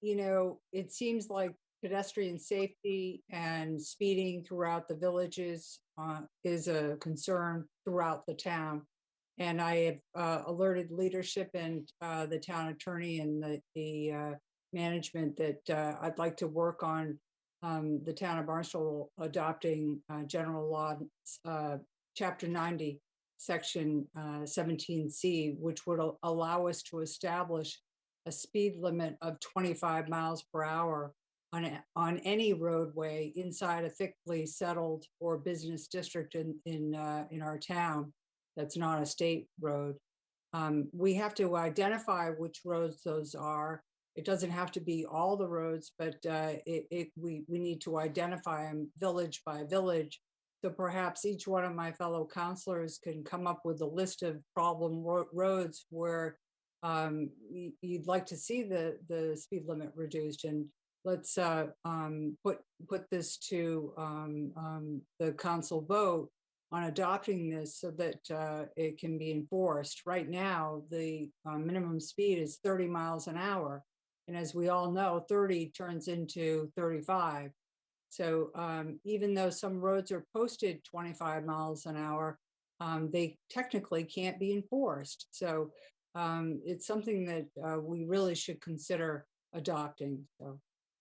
You know, it seems like pedestrian safety and speeding throughout the villages is a concern throughout the town. And I have alerted leadership and the town attorney and the management that I'd like to work on the town of Barnstable adopting general law, chapter 90, section 17C, which would allow us to establish a speed limit of 25 miles per hour on any roadway inside a thickly settled or business district in our town that's not a state road. We have to identify which roads those are. It doesn't have to be all the roads, but we need to identify them village by village. So perhaps each one of my fellow counselors can come up with a list of problem roads where you'd like to see the speed limit reduced. And let's put this to the council vote on adopting this so that it can be enforced. Right now, the minimum speed is 30 miles an hour. And as we all know, 30 turns into 35. So even though some roads are posted 25 miles an hour, they technically can't be enforced. So it's something that we really should consider adopting. So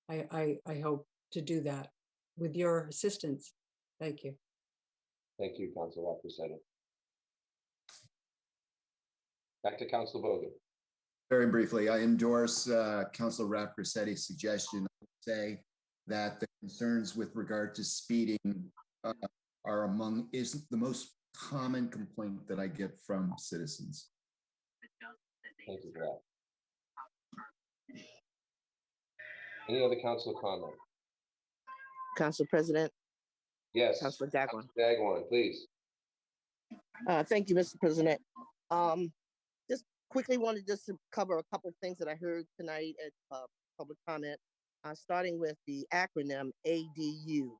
I hope to do that with your assistance. Thank you. Thank you, Councilor Rapusetta. Back to Councilor Bogan. Very briefly, I endorse Councilor Rapresetti's suggestion. I would say that the concerns with regard to speeding is the most common complaint that I get from citizens. Thank you for that. Any other council comment? Council President. Yes. Councilor Dagwan. Dagwan, please. Thank you, Mr. President. Just quickly wanted just to cover a couple of things that I heard tonight at public comment, starting with the acronym ADU.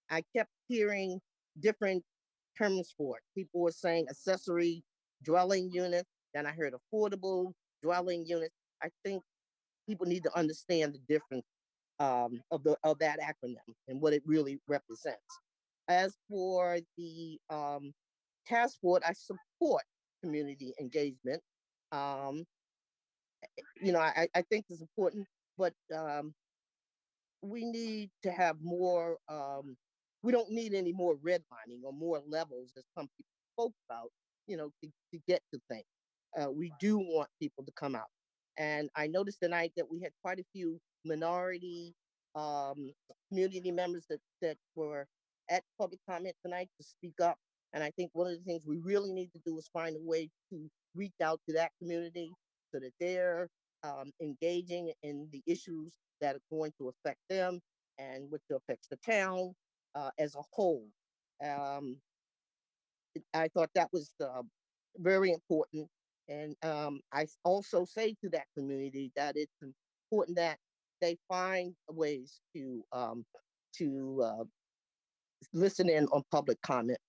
I kept hearing different terms for it. People were saying accessory dwelling unit, then I heard affordable dwelling unit. I think people need to understand the difference of that acronym and what it really represents. As for the task force, I support community engagement. You know, I think it's important, but we need to have more, we don't need any more redlining or more levels as some people spoke about, you know, to get to things. We do want people to come out. And I noticed tonight that we had quite a few minority community members that were at public comment tonight to speak up. And I think one of the things we really need to do is find a way to reach out to that community so that they're engaging in the issues that are going to affect them and which affects the town as a whole. I thought that was very important. And I also say to that community that it's important that they find ways to listen in on public comment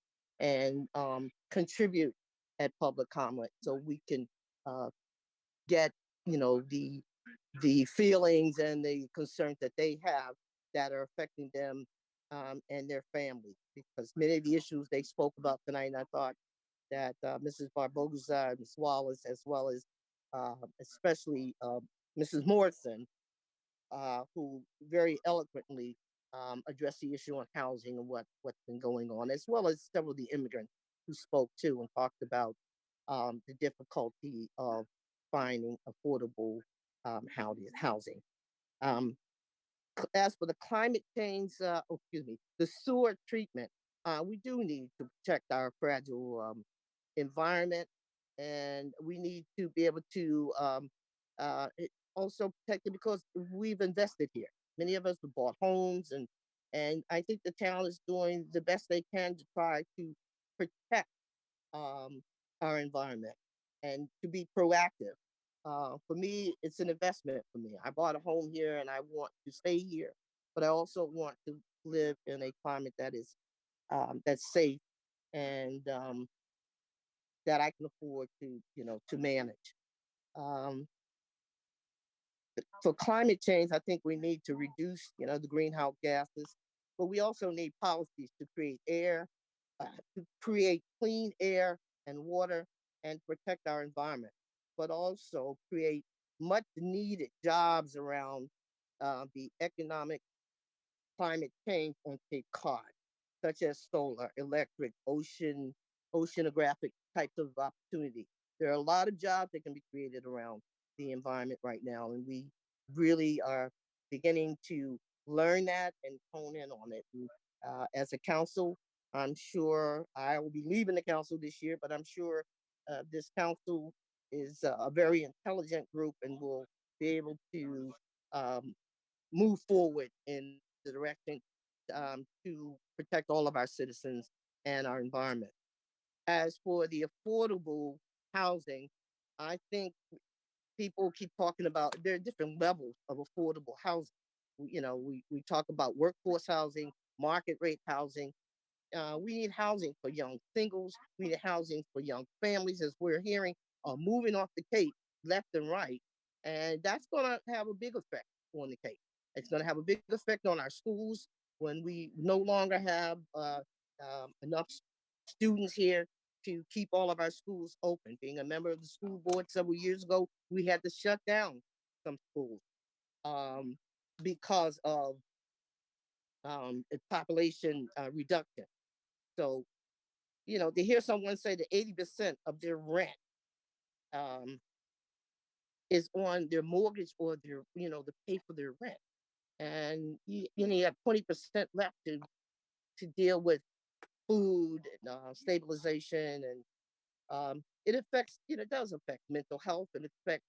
and contribute at public comment so we can get, you know, the feelings and the concerns that they have that are affecting them and their family. Because many of the issues they spoke about tonight, I thought that Mrs. Barboza, Ms. Wallace, as well as especially Mrs. Morrison, who very eloquently addressed the issue on housing and what's been going on, as well as several of the immigrants who spoke too and talked about the difficulty of finding affordable housing. As for the climate change, the sewer treatment, we do need to protect our fragile environment, and we need to be able to also protect it because we've invested here. Many of us have bought homes, and I think the town is doing the best they can to try to protect our environment and to be proactive. For me, it's an investment for me. I bought a home here and I want to stay here, but I also want to live in a climate that is that's safe and that I can afford to, you know, to manage. for climate change, I think we need to reduce, the greenhouse gases, but we also need policies to create air, to create clean air and water and protect our environment, but also create much needed jobs around the economic climate change on Cape Cod, such as solar, electric, oceanographic types of opportunity. There are a lot of jobs that can be created around the environment right now, and we really are beginning to learn that and hone in on it. And, as a council, I'm sure I will be leaving the council this year, but I'm sure this council is a very intelligent group and will be able to move forward in the direction to protect all of our citizens and our environment. As for the affordable housing, I think people keep talking about there are different levels of affordable housing. We talk about workforce housing, market rate housing. We need housing for young singles. We need housing for young families, as we're hearing, moving off the Cape left and right. And that's going to have a big effect on the Cape. It's going to have a big effect on our schools when we no longer have enough students here to keep all of our schools open. Being a member of the school board several years ago, we had to shut down some schools because of population reduction. So, to hear someone say that 80% of their rent is on their mortgage or their, to pay for their rent. And you have 20% left to deal with food and stabilization. And it does affect mental health, and it affects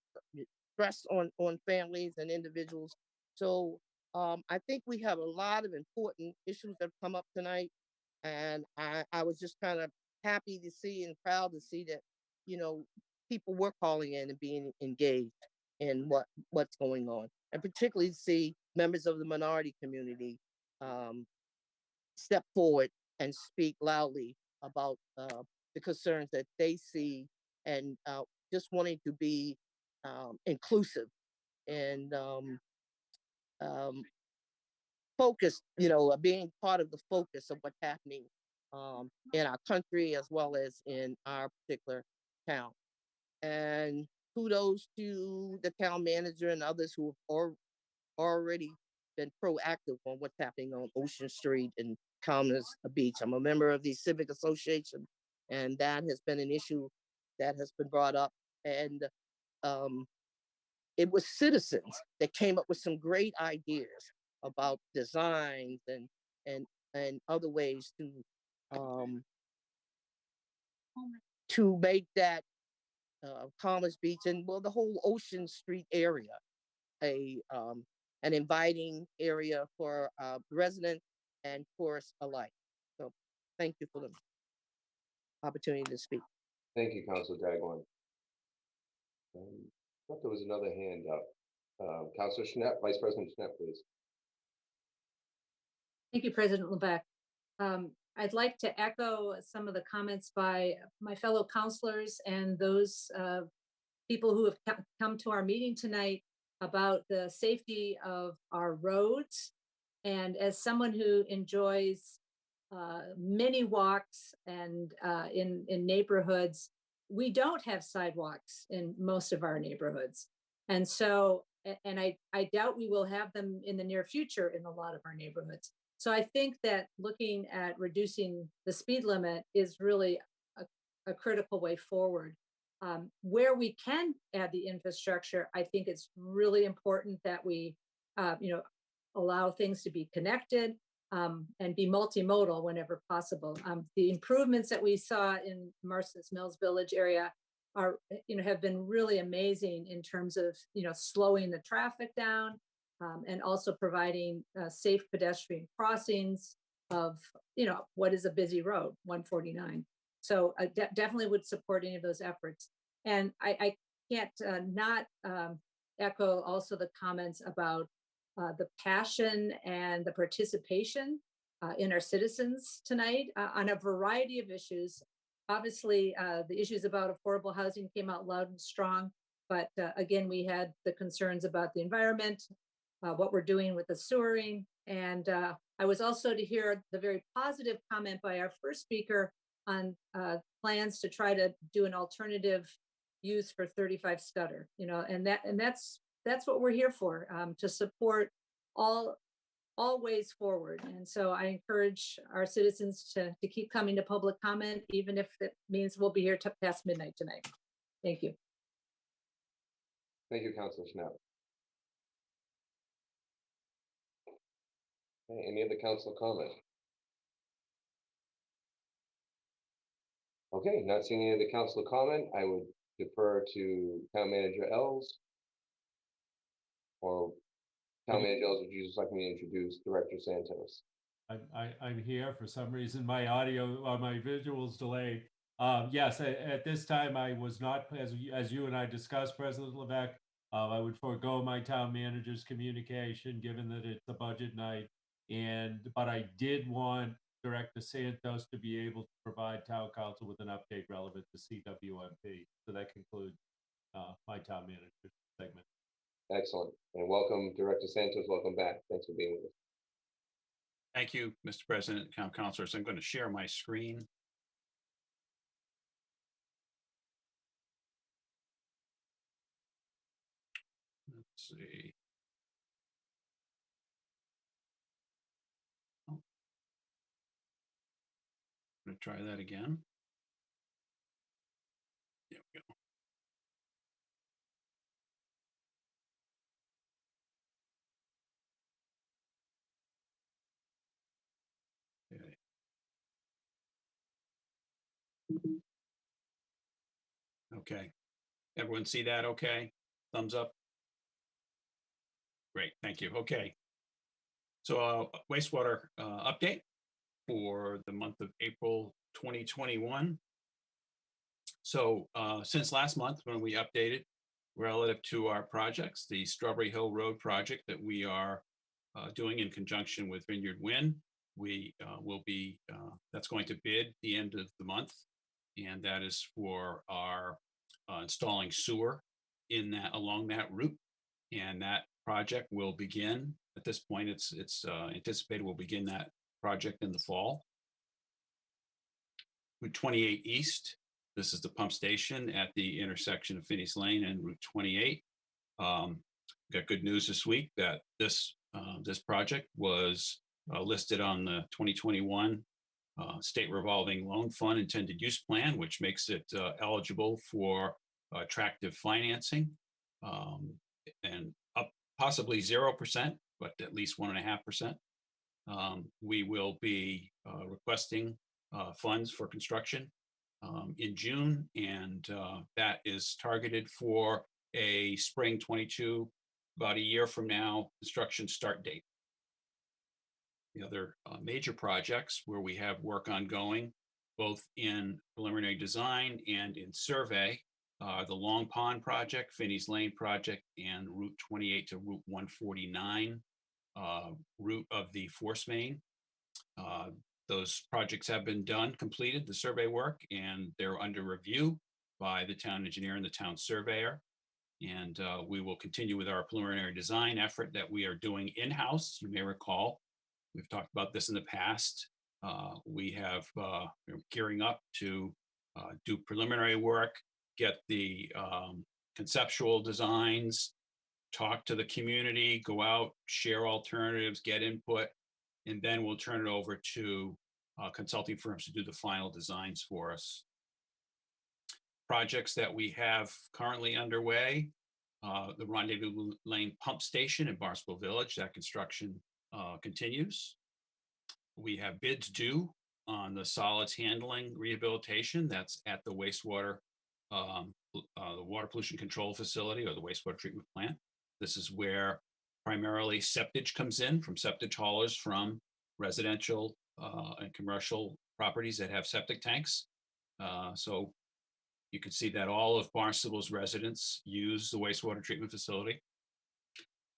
stress on families and individuals. So I think we have a lot of important issues that have come up tonight. And I was just kind of happy to see and proud to see that, people were calling in and being engaged in what's going on. And particularly to see members of the minority community step forward and speak loudly about the concerns that they see, and just wanting to be inclusive and focused, being part of the focus of what's happening in our country as well as in our particular town. And kudos to the town manager and others who have already been proactive on what's happening on Ocean Street and Commerce Beach. I'm a member of the Civic Association, and that has been an issue that has been brought up. And it was citizens that came up with some great ideas about designs and other ways to make that Commerce Beach and the whole Ocean Street area an inviting area for residents and tourists alike. So thank you for the opportunity to speak. Thank you, Councilor Dagwan. I thought there was another hand up. Councilor Schnapp, Vice President Schnapp, please. Thank you, President Levesque. I'd like to echo some of the comments by my fellow councilors and those people who have come to our meeting tonight about the safety of our roads. And as someone who enjoys many walks and in neighborhoods, we don't have sidewalks in most of our neighborhoods. And so, and I doubt we will have them in the near future in a lot of our neighborhoods. So I think that looking at reducing the speed limit is really a critical way forward. Where we can add the infrastructure, I think it's really important that we, allow things to be connected and be multimodal whenever possible. The improvements that we saw in Marston's Mills Village area are, have been really amazing in terms of, slowing the traffic down and also providing safe pedestrian crossings of, what is a busy road, 149. So I definitely would support any of those efforts. And I can't not echo also the comments about the passion and the participation in our citizens tonight on a variety of issues. Obviously, the issues about affordable housing came out loud and strong, But again, we had the concerns about the environment, what we're doing with the sewering. And I was also to hear the very positive comment by our first speaker on plans to try to do an alternative use for 35 Scudder, you know, and that's what we're here for, to support all ways forward. And so I encourage our citizens to keep coming to public comment, even if it means we'll be here past midnight tonight. Thank you. Thank you, Councilor Schnapp. Okay, any other council comment? Okay, not seeing any other council comment, I would defer to Town Manager Els. Or Town Manager Els, would you just like me to introduce Director Santos? I'm here. For some reason, my audio, my visuals delayed. Yes, at this time, I was not, as you and I discussed, President Levesque, I would forego my town manager's communication, given that it's a budget night. But I did want Director Santos to be able to provide town council with an update relevant to CWMP. So that concludes my town manager segment. Excellent. And welcome, Director Santos. Welcome back. Thanks for being with us. Thank you, Mr. President, Councilors. I'm going to share my screen. Let's see. Oh. I'm going to try that again. There we go. Okay. Okay. Everyone see that okay? Thumbs up. Great, thank you. Okay. So wastewater update for the month of April 2021. So since last month when we updated relative to our projects, the Strawberry Hill Road project that we are doing in conjunction with Vineyard Wind, we will be, that's going to bid the end of the month. And that is for our installing sewer in that, along that route. And that project will begin, at this point, it's anticipated we'll begin that project in the fall. Route 28 East, this is the pump station at the intersection of Finney's Lane and Route 28. Got good news this week that this project was listed on the 2021 State Revolving Loan Fund Intended Use Plan, which makes it eligible for attractive financing and up possibly 0%, but at least 1.5%. We will be requesting funds for construction in June, and that is targeted for a spring 22, about a year from now, construction start date. The other major projects where we have work ongoing, both in preliminary design and in survey, the Long Pond project, Finney's Lane project, and Route 28 to Route 149 route of the force main. Those projects have been done, completed, the survey work, and they're under review by the town engineer and the town surveyor. And we will continue with our preliminary design effort that we are doing in-house. You may recall, we've talked about this in the past. We have we're gearing up to do preliminary work, get the conceptual designs, talk to the community, go out, share alternatives, get input, and then we'll turn it over to consulting firms to do the final designs for us. Projects that we have currently underway, the Rendezvous Lane Pump Station in Barnstable Village, that construction continues. We have bids due on the solids handling rehabilitation that's at the wastewater, the water pollution control facility or the wastewater treatment plant. This is where primarily septage comes in from septic haulers from residential and commercial properties that have septic tanks. So you can see that all of Barnstable's residents use the wastewater treatment facility.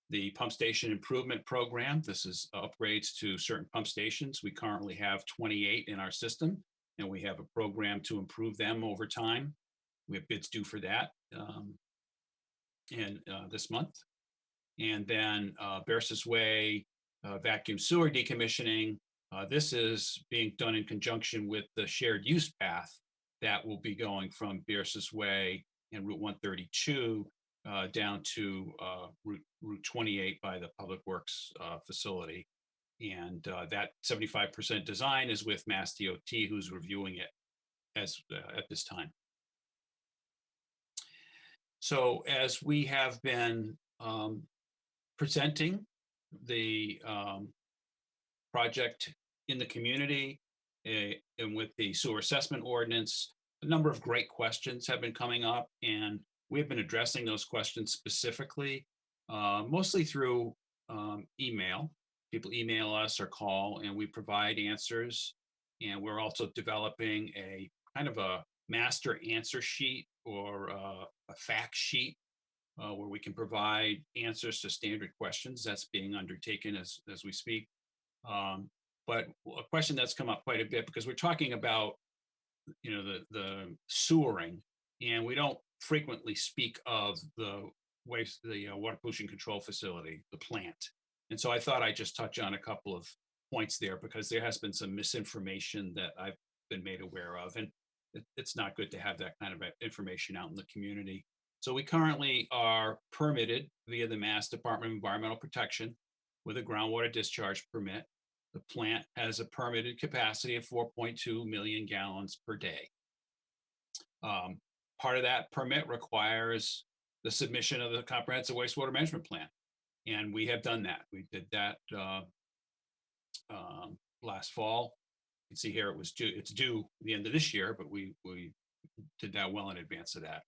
The pump station improvement program, this is upgrades to certain pump stations. We currently have 28 in our system, and we have a program to improve them over time. We have bids due for that. in this month. And then Bearsis Way vacuum sewer decommissioning. This is being done in conjunction with the shared use path that will be going from Bearsis Way and Route 132 down to Route 28 by the Public Works facility. And that 75% design is with Mass DOT, who's reviewing it as at this time. So as we have been presenting the project in the community and with the sewer assessment ordinance, a number of great questions have been coming up, and we've been addressing those questions specifically, mostly through email. People email us or call, and we provide answers. And we're also developing a kind of a master answer sheet or a fact sheet where we can provide answers to standard questions. That's being undertaken as we speak. But a question that's come up quite a bit, because we're talking about, you know, the sewering, and we don't frequently speak of the water pollution control facility, the plant. And so I thought I'd just touch on a couple of points there, because there has been some misinformation that I've been made aware of, and it's not good to have that kind of information out in the community. So we currently are permitted via the Mass Department of Environmental Protection with a groundwater discharge permit. The plant has a permitted capacity of 4.2 million gallons per day. Part of that permit requires the submission of the comprehensive wastewater management plan. And we have done that. We did that last fall. You can see here it's due the end of this year, but we did that well in advance of that.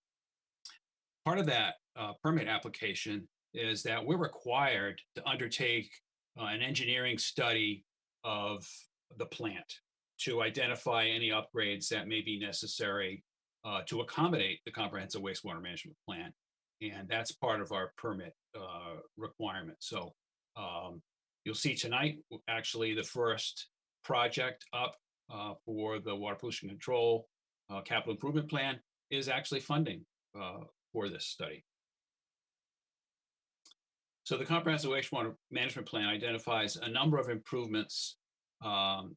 Part of that permit application is that we're required to undertake an engineering study of the plant to identify any upgrades that may be necessary to accommodate the comprehensive wastewater management plan. And that's part of our permit requirement. So you'll see tonight, actually, the first project up for the water pollution control capital improvement plan is actually funding for this study. So the comprehensive wastewater management plan identifies a number of improvements to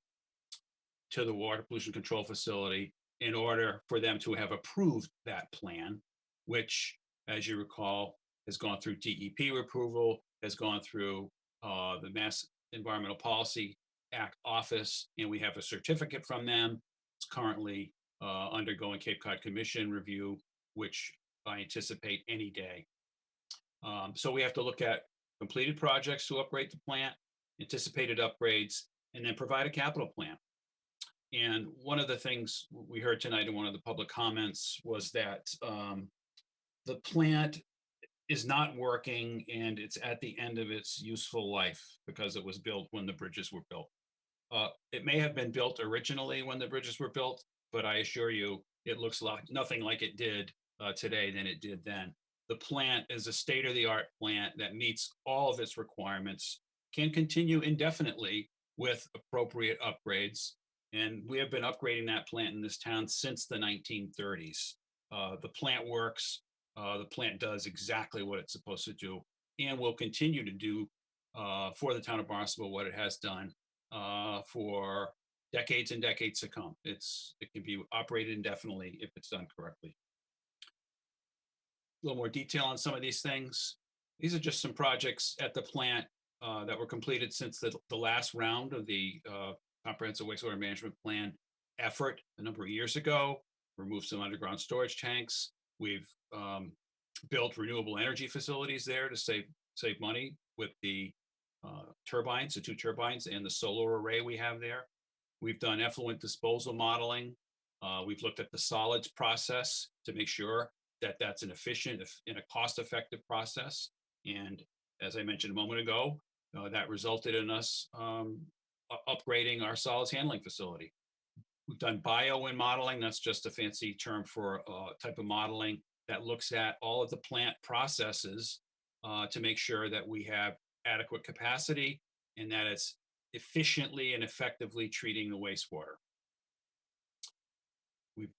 the water pollution control facility in order for them to have approved that plan, which, as you recall, has gone through DEP approval, has gone through the Mass Environmental Policy Act office, and we have a certificate from them. It's currently undergoing Cape Cod Commission review, which I anticipate any day. So we have to look at completed projects to upgrade the plant, anticipated upgrades, and then provide a capital plan. And one of the things we heard tonight in one of the public comments was that the plant is not working and it's at the end of its useful life because it was built when the bridges were built. It may have been built originally when the bridges were built, but I assure you it looks like nothing like it did today than it did then. The plant is a state-of-the-art plant that meets all of its requirements, can continue indefinitely with appropriate upgrades. And we have been upgrading that plant in this town since the 1930s. The plant works, the plant does exactly what it's supposed to do, and will continue to do for the town of Barnstable what it has done for decades and decades to come. It can be operated indefinitely if it's done correctly. A little more detail on some of these things. These are just some projects at the plant that were completed since the last round of the comprehensive wastewater management plan effort a number of years ago. Removed some underground storage tanks. We've built renewable energy facilities there to save money with the turbines, the 2 turbines, and the solar array we have there. We've done effluent disposal modeling. We've looked at the solids process to make sure that that's an efficient and a cost-effective process. And as I mentioned a moment ago, that resulted in us upgrading our solids handling facility. We've done biowind modeling. That's just a fancy term for a type of modeling that looks at all of the plant processes to make sure that we have adequate capacity and that it's efficiently and effectively treating the wastewater. We've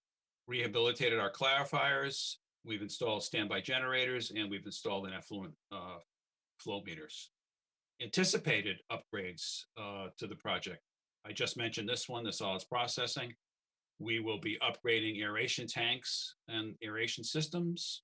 rehabilitated our clarifiers. We've installed standby generators, and we've installed an effluent flow meters. Anticipated upgrades to the project. I just mentioned this one, the solids processing. We will be upgrading aeration tanks and aeration systems.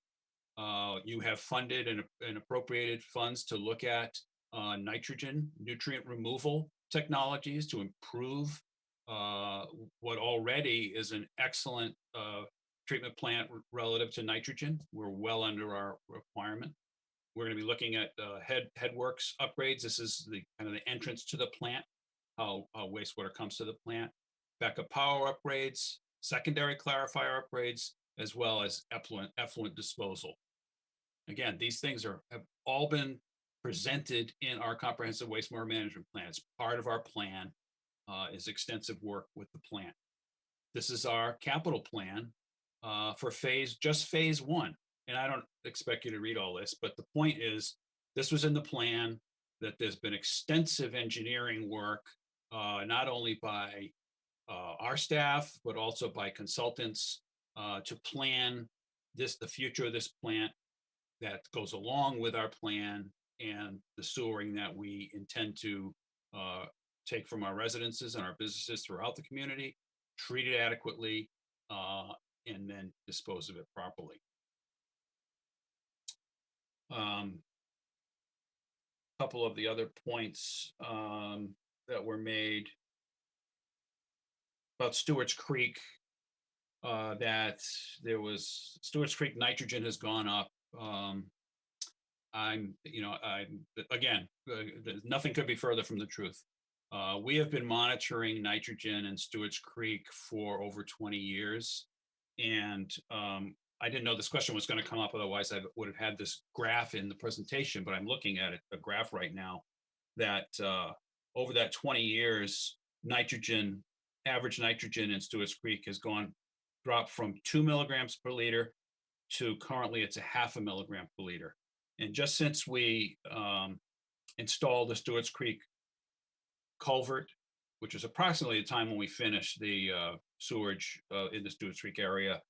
You have funded and appropriated funds to look at nitrogen nutrient removal technologies to improve what already is an excellent treatment plant relative to nitrogen. We're well under our requirement. We're going to be looking at headworks upgrades. This is the kind of the entrance to the plant, how wastewater comes to the plant. Backup power upgrades, secondary clarifier upgrades, as well as effluent disposal. Again, these things have all been presented in our comprehensive wastewater management plan. It's part of our plan, is extensive work with the plant. This is our capital plan for just phase one. And I don't expect you to read all this, but the point is, this was in the plan, that there's been extensive engineering work, not only by our staff, but also by consultants to plan the future of this plant that goes along with our plan and the sewering that we intend to take from our residences and our businesses throughout the community, treat it adequately, and then dispose of it properly. Couple of the other points that were made about Stewart's Creek, that there was Stewart's Creek nitrogen has gone up. Again, nothing could be further from the truth. We have been monitoring nitrogen in Stewart's Creek for over 20 years. And I didn't know this question was going to come up. Otherwise, I would have had this graph in the presentation, but I'm looking at it, a graph right now, that over that 20 years, average nitrogen in Stewart's Creek has dropped from 2 milligrams per liter to currently it's a 0.5 milligram per liter. And just since we installed the Stewart's Creek culvert, which is approximately the time when we finished the sewage in the Stewart's Creek area,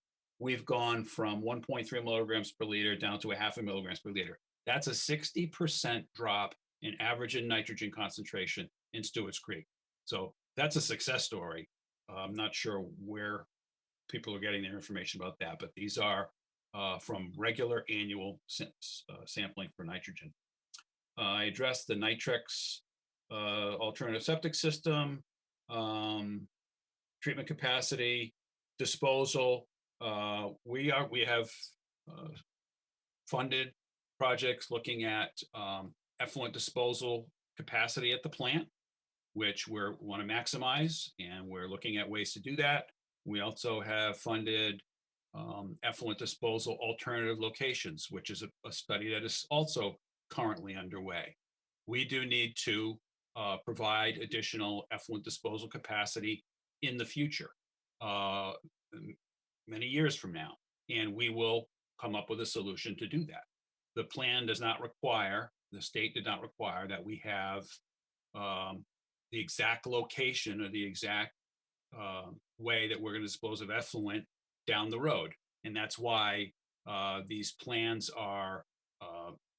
we've gone from 1.3 milligrams per liter down to a 0.5 milligrams per liter. That's a 60% drop in average in nitrogen concentration in Stewart's Creek. So that's a success story. I'm not sure where people are getting their information about that, but these are from regular annual sampling for nitrogen. I addressed the Nitrex alternative septic system, treatment capacity, disposal. We have funded projects looking at effluent disposal capacity at the plant, which we want to maximize, and we're looking at ways to do that. We also have funded effluent disposal alternative locations, which is a study that is also currently underway. We do need to provide additional effluent disposal capacity in the future, many years from now, and we will come up with a solution to do that. The plan does not require, the state did not require that we have the exact location or the exact way that we're going to dispose of effluent down the road. And that's why these plans are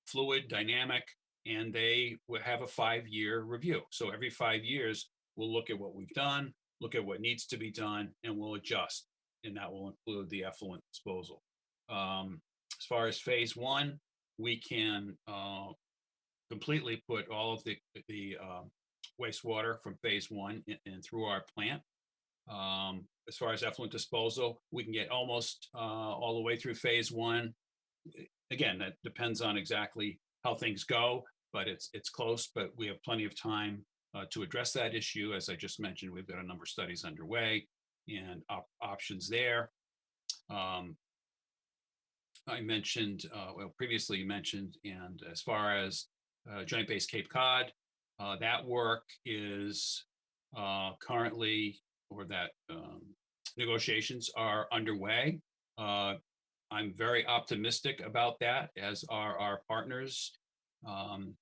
fluid, dynamic, and they will have a 5-year review. So every 5 years, we'll look at what we've done, look at what needs to be done, and we'll adjust. And that will include the effluent disposal. As far as phase one, we can completely put all of the wastewater from phase one in through our plant. As far as effluent disposal, we can get almost all the way through phase one. Again, that depends on exactly how things go, but it's close, but we have plenty of time to address that issue. As I just mentioned, we've got a number of studies underway and options there. I mentioned, previously mentioned, and as far as Joint Base Cape Cod, that work is currently, or that negotiations are underway. I'm very optimistic about that, as are our partners.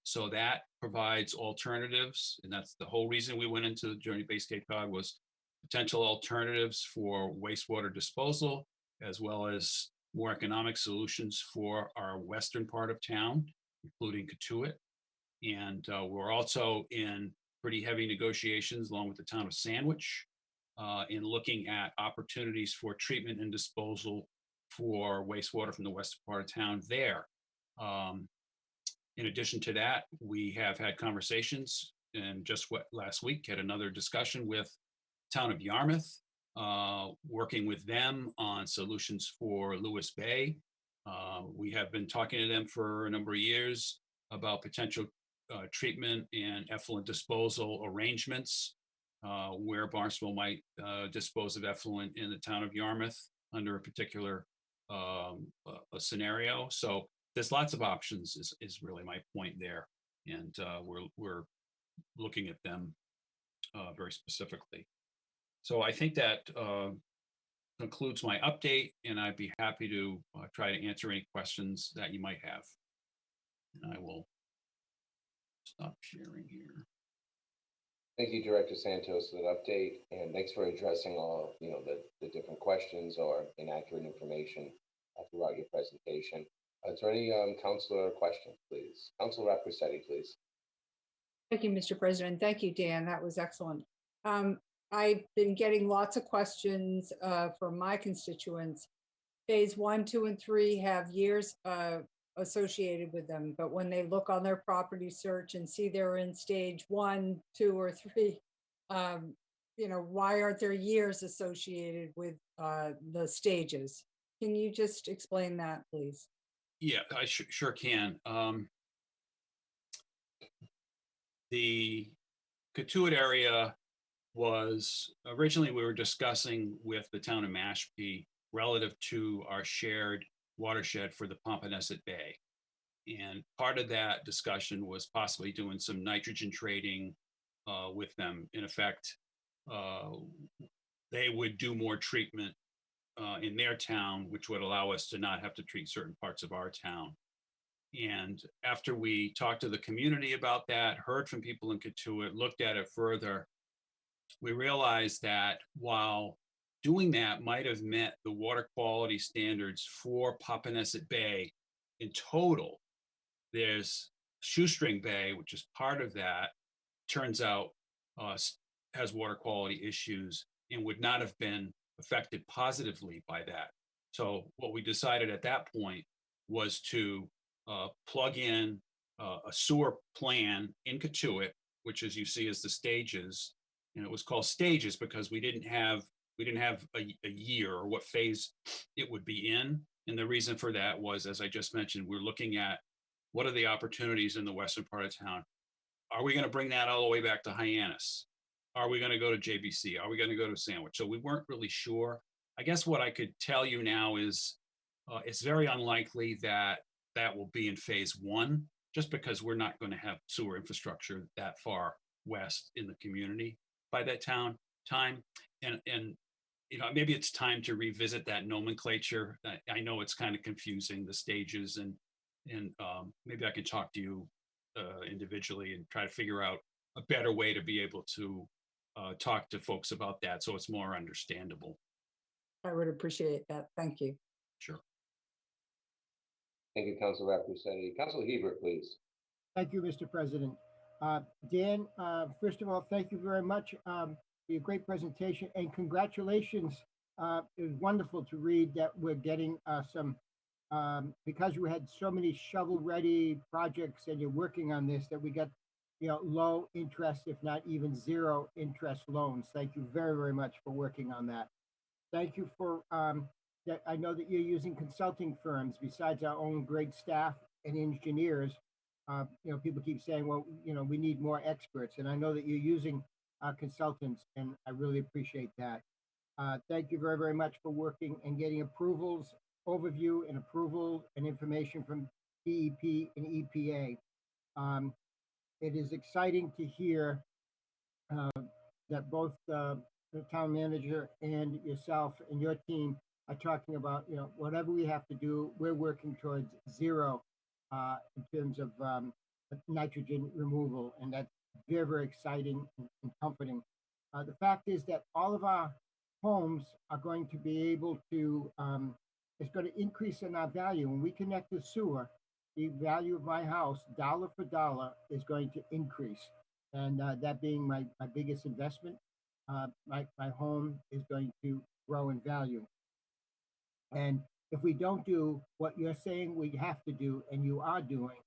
So that provides alternatives, and that's the whole reason we went into Joint Base Cape Cod, was potential alternatives for wastewater disposal, as well as more economic solutions for our western part of town, including Katuitt. And we're also in pretty heavy negotiations along with the town of Sandwich in looking at opportunities for treatment and disposal for wastewater from the western part of town there. In addition to that, we have had conversations and just last week had another discussion with town of Yarmouth, working with them on solutions for Lewis Bay. We have been talking to them for a number of years about potential treatment and effluent disposal arrangements where Barnstable might dispose of effluent in the town of Yarmouth under a particular a scenario. So there's lots of options is really my point there. And we're looking at them very specifically. So I think that concludes my update, and I'd be happy to try to answer any questions that you might have. And I will stop sharing here. Thank you, Director Santos, for that update, and thanks for addressing all the different questions or inaccurate information throughout your presentation. Is there any councilor questions, please? Councilor Rossetti, please. Thank you, Mr. President. Thank you, Dan. That was excellent. I've been getting lots of questions from my constituents. Phase 1, 2, and 3 have years associated with them, but when they look on their property search and see they're in stage 1, 2, or 3, why aren't there years associated with the stages? Can you just explain that, please? Yeah, I sure can. The Katuitt area was originally we were discussing with the town of Mashpee relative to our shared watershed for the Pompanesett Bay. And part of that discussion was possibly doing some nitrogen trading with them. In effect, they would do more treatment in their town, which would allow us to not have to treat certain parts of our town. And after we talked to the community about that, heard from people in Katuitt, looked at it further, we realized that while doing that might have met the water quality standards for Pompanesett Bay in total, there's Shoestring Bay, which is part of that, turns out has water quality issues and would not have been affected positively by that. So what we decided at that point was to plug in a sewer plan in Katuitt, which as you see is the stages, and it was called stages because we didn't have a year or what phase it would be in. And the reason for that was, as I just mentioned, we're looking at what are the opportunities in the western part of town. Are we going to bring that all the way back to Hyannis? Are we going to go to JBC? Are we going to go to Sandwich? So we weren't really sure. I guess what I could tell you now is it's very unlikely that that will be in phase 1, just because we're not going to have sewer infrastructure that far west in the community by that time. And maybe it's time to revisit that nomenclature. I know it's kind of confusing, the stages, and maybe I can talk to you individually and try to figure out a better way to be able to talk to folks about that so it's more understandable. I would appreciate that. Thank you. Sure. Thank you, Councilor Rossetti. Councilor Hebert, please. Thank you, Mr. President. Dan, first of all, thank you very much for your great presentation, and congratulations. It was wonderful to read that we're getting some, because we had so many shovel-ready projects and you're working on this, that we got low interest, if not even zero interest loans. Thank you very, very much for working on that. Thank you for that. I know that you're using consulting firms besides our own great staff and engineers. People keep saying, well, we need more experts, and I know that you're using consultants, and I really appreciate that. Thank you very, very much for working and getting approvals, overview and approval and information from DEP and EPA. It is exciting to hear that both the town manager and yourself and your team are talking about, whatever we have to do, we're working towards zero in terms of nitrogen removal, and that's very, very exciting and comforting. The fact is that all of our homes are going to be able to it's going to increase in our value. When we connect the sewer, the value of my house, dollar for dollar, is going to increase. And that being my biggest investment, my home is going to grow in value. And if we don't do what you're saying we have to do, and you are doing,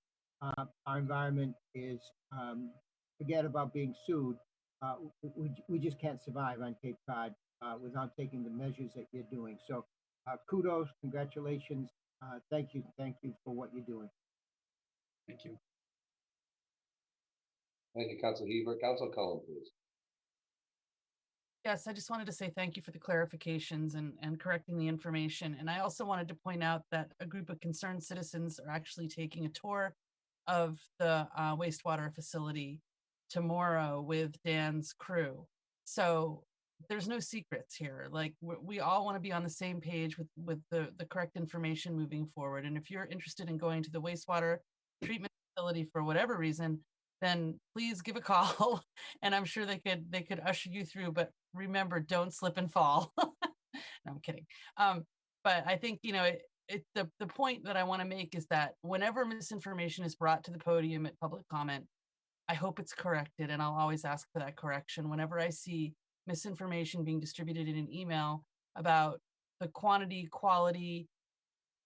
our environment is, forget about being sued. We just can't survive on Cape Cod without taking the measures that you're doing. So kudos, congratulations. Thank you for what you're doing. Thank you. Thank you, Council Hebert. Council Cullen, please. Yes, I just wanted to say thank you for the clarifications and correcting the information. And I also wanted to point out that a group of concerned citizens are actually taking a tour of the wastewater facility tomorrow with Dan's crew. So there's no secrets here. Like we all want to be on the same page with the correct information moving forward. And if you're interested in going to the wastewater treatment facility for whatever reason, then please give a call and I'm sure they could usher you through, but remember, don't slip and fall. No, I'm kidding. But I think, you know, the point that I want to make is that whenever misinformation is brought to the podium at public comment, I hope it's corrected, and I'll always ask for that correction. Whenever I see misinformation being distributed in an email about the quantity, quality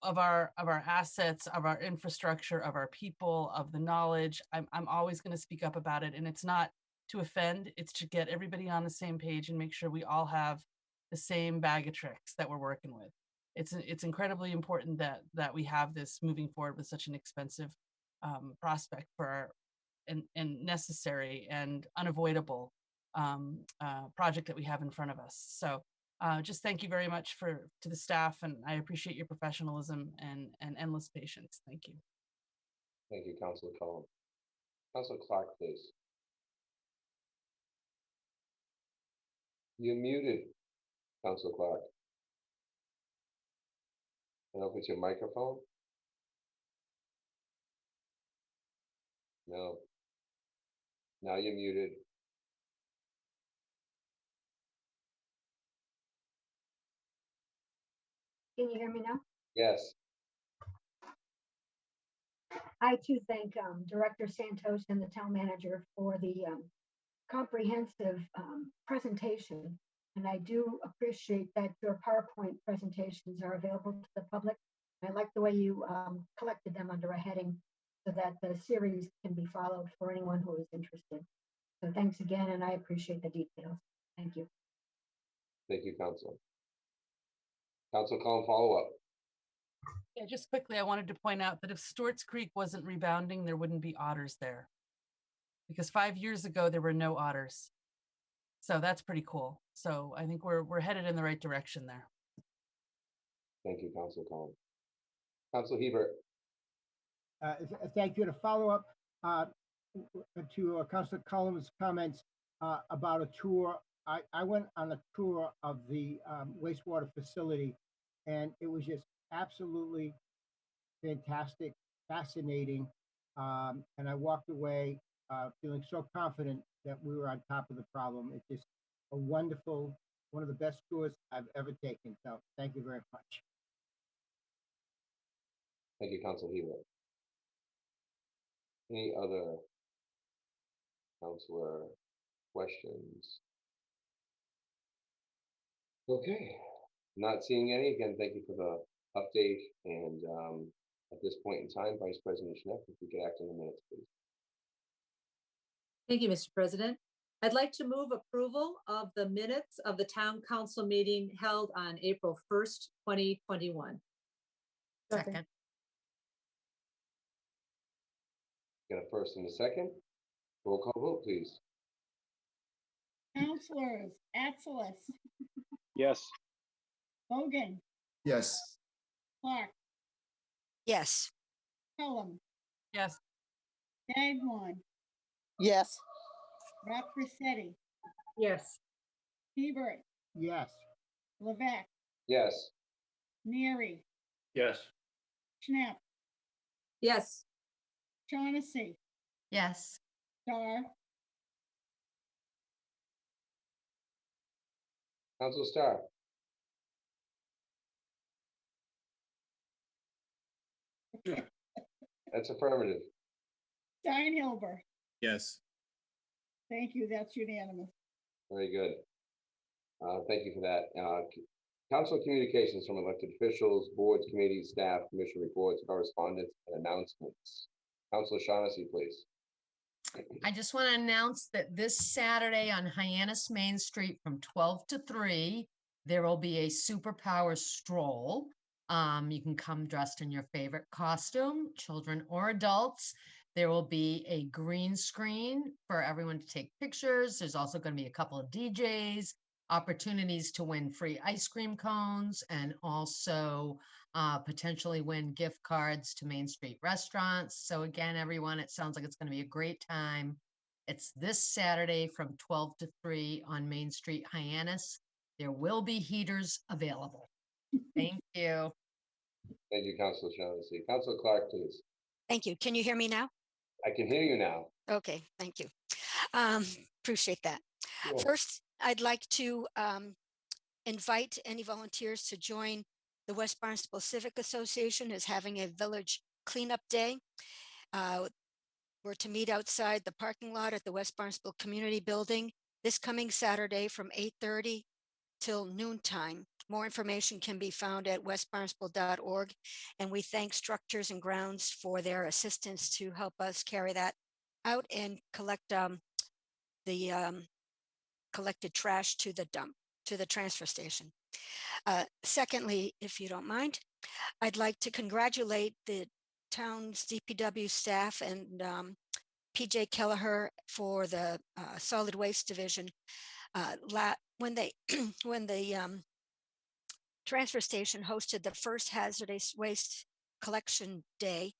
of our assets, of our infrastructure, of our people, of the knowledge, I'm always going to speak up about it. And it's not to offend, it's to get everybody on the same page and make sure we all have the same bag of tricks that we're working with. It's incredibly important that we have this moving forward with such an expensive prospect for our and necessary and unavoidable project that we have in front of us. So just thank you very much to the staff, and I appreciate your professionalism and endless patience. Thank you. Thank you, Councilor Cullen. Councilor Clark, please. You're muted, Councilor Clark. And open your microphone. No. Now you're muted. Can you hear me now? Yes. I too thank Director Santos and the town manager for the comprehensive presentation. And I do appreciate that your PowerPoint presentations are available to the public. I like the way you collected them under a heading so that the series can be followed for anyone who is interested. So thanks again, and I appreciate the details. Thank you. Thank you, Councilor. Councilor Cullen, follow up. Yeah, just quickly, I wanted to point out that if Stewart's Creek wasn't rebounding, there wouldn't be otters there. Because 5 years ago, there were no otters. So that's pretty cool. So I think we're headed in the right direction there. Thank you, Councilor Cullen. Councilor Hebert. Thank you. To follow up to Councilor Cullen's comments about a tour, I went on a tour of the wastewater facility, and it was just absolutely fantastic, fascinating, and I walked away feeling so confident that we were on top of the problem. It's just a wonderful, one of the best tours I've ever taken. So thank you very much. Thank you, Councilor Hebert. Any other councilor questions? Okay, not seeing any. Again, thank you for the update. And at this point in time, Vice President Schnepp, if we could act on the minutes, please. Thank you, Mr. President. I'd like to move approval of the minutes of the town council meeting held on April 1st, 2021. Second. Got a first and a second. Roll call vote, please. Councilors Atzelis, Yes. Bogan, Yes. Clark, Yes. Cullum, Yes. Dagwan, Yes. Raprisetti, Yes. Hebert, Yes. Levesque, Yes. Neary, Yes. Schnapp, Yes. Shaughnessy, Yes. Starr, Councilor Starr. That's affirmative. Steinhilber. Yes. Thank you. That's unanimous. Very good. Thank you for that. Council communications from elected officials, boards, committees, staff, commission reports, correspondence, and announcements. Councilor Shaughnessy, please. I just want to announce that this Saturday on Hyannis Main Street from 12 to 3, there will be a superpower stroll. You can come dressed in your favorite costume, children or adults. There will be a green screen for everyone to take pictures. There's also going to be a couple of DJs, opportunities to win free ice cream cones, and also potentially win gift cards to Main Street restaurants. So again, everyone, it sounds like it's going to be a great time. It's this Saturday from 12 to 3 on Main Street, Hyannis. There will be heaters available. Thank you. Thank you, Councilor Shaughnessy. Councilor Clark, please. Thank you. Can you hear me now? I can hear you now. Okay, thank you. Appreciate that. Sure. First, I'd like to invite any volunteers to join the West Barnstable Civic Association is having a village cleanup day. We're to meet outside the parking lot at the West Barnstable Community Building this coming Saturday from 8:30 till noontime. More information can be found at westbarnstable.org, and we thank Structures and Grounds for their assistance to help us carry that out and collect the collected trash to the dump, to the transfer station. Secondly, if you don't mind, I'd like to congratulate the town's DPW staff and PJ Kelleher for the solid waste division. When they when the transfer station hosted the first hazardous waste collection day,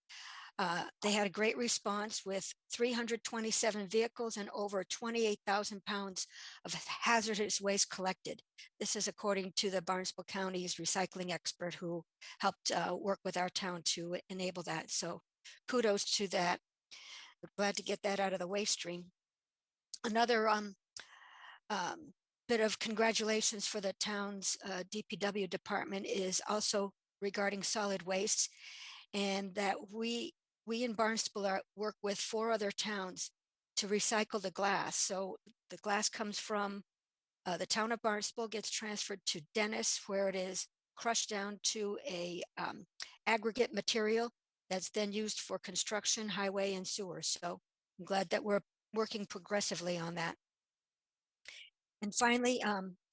they had a great response with 327 vehicles and over 28,000 pounds of hazardous waste collected. This is according to the Barnstable County's recycling expert who helped work with our town to enable that. So kudos to that. We're glad to get that out of the waste stream. Another bit of congratulations for the town's DPW department is also regarding solid waste, and that we in Barnstable work with 4 other towns to recycle the glass. So the glass comes from the town of Barnstable, gets transferred to Dennis, where it is crushed down to a aggregate material that's then used for construction, highway, and sewer. So I'm glad that we're working progressively on that. And finally,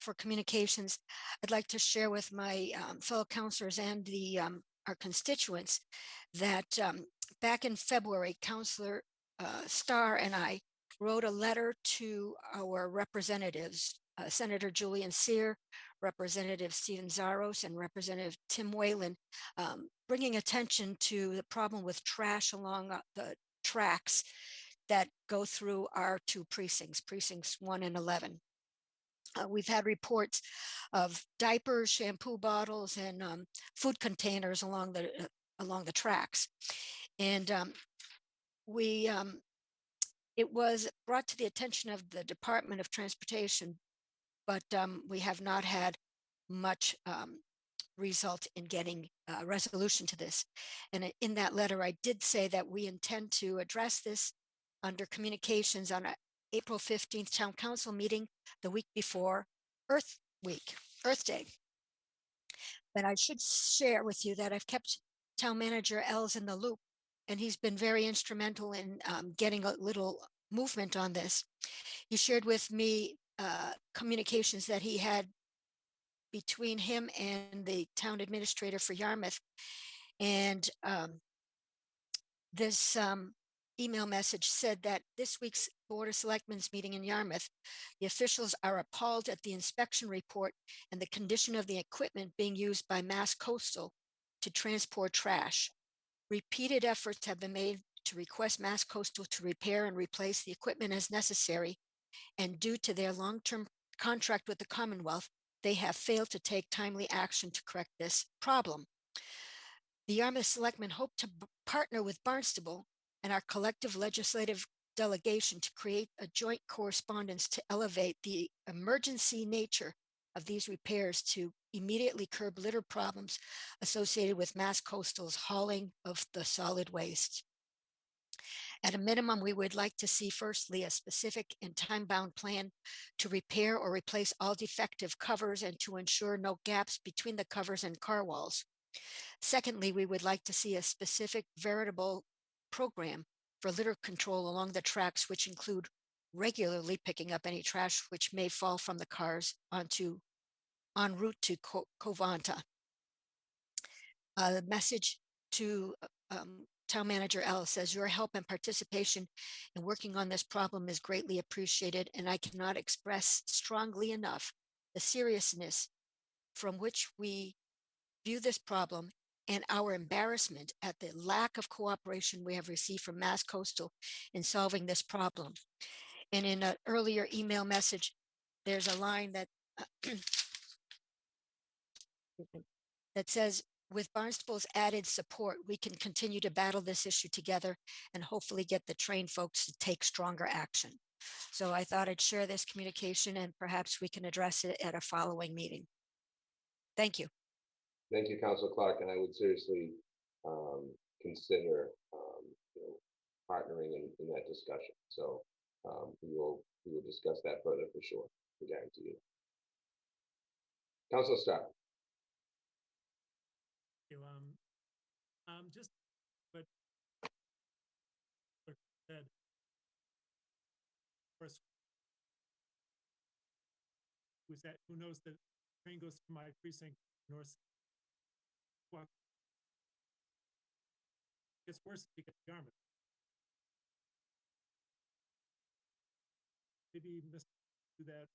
for communications, I'd like to share with my fellow councilors and our constituents that back in February, Councilor Starr and I wrote a letter to our representatives, Senator Julian Sear, Representative Stephen Zaros, and Representative Tim Whalen, bringing attention to the problem with trash along the tracks that go through our 2 precincts, precincts 1 and 11. We've had reports of diapers, shampoo bottles, and food containers along the tracks, and it was brought to the attention of the Department of Transportation, but we have not had much result in getting a resolution to this. And in that letter, I did say that we intend to address this under communications on April 15th town council meeting, the week before Earth Day. But I should share with you that I've kept town manager Els in the loop, and he's been very instrumental in getting a little movement on this. He shared with me communications that he had between him and the town administrator for Yarmouth. And this email message said that this week's Board of Selectmen's meeting in Yarmouth, the officials are appalled at the inspection report and the condition of the equipment being used by Mass Coastal to transport trash. Repeated efforts have been made to request Mass Coastal to repair and replace the equipment as necessary, and due to their long-term contract with the Commonwealth, they have failed to take timely action to correct this problem. The Yarmouth Selectmen hope to partner with Barnstable and our collective legislative delegation to create a joint correspondence to elevate the emergency nature of these repairs to immediately curb litter problems associated with Mass Coastal's hauling of the solid waste. At a minimum, we would like to see firstly a specific and time-bound plan to repair or replace all defective covers and to ensure no gaps between the covers and car walls. Secondly, we would like to see a specific veritable program for litter control along the tracks, which include regularly picking up any trash which may fall from the cars en route to Covanta. The message to Town Manager Ellis says, your help and participation in working on this problem is greatly appreciated, and I cannot express strongly enough the seriousness from which we view this problem and our embarrassment at the lack of cooperation we have received from Mass Coastal in solving this problem. And in an earlier email message, there's a line that that says, with Barnstable's added support, we can continue to battle this issue together and hopefully get the train folks to take stronger action. So I thought I'd share this communication and perhaps we can address it at a following meeting. Thank you. Thank you, Councilor Clark, and I would seriously consider partnering in that discussion. So we will discuss that further for sure. I guarantee you. Councilor Starr. Just what said. First, who knows that train goes to my precinct north. Well, it's worse if you get the garment. Maybe Mr. do that.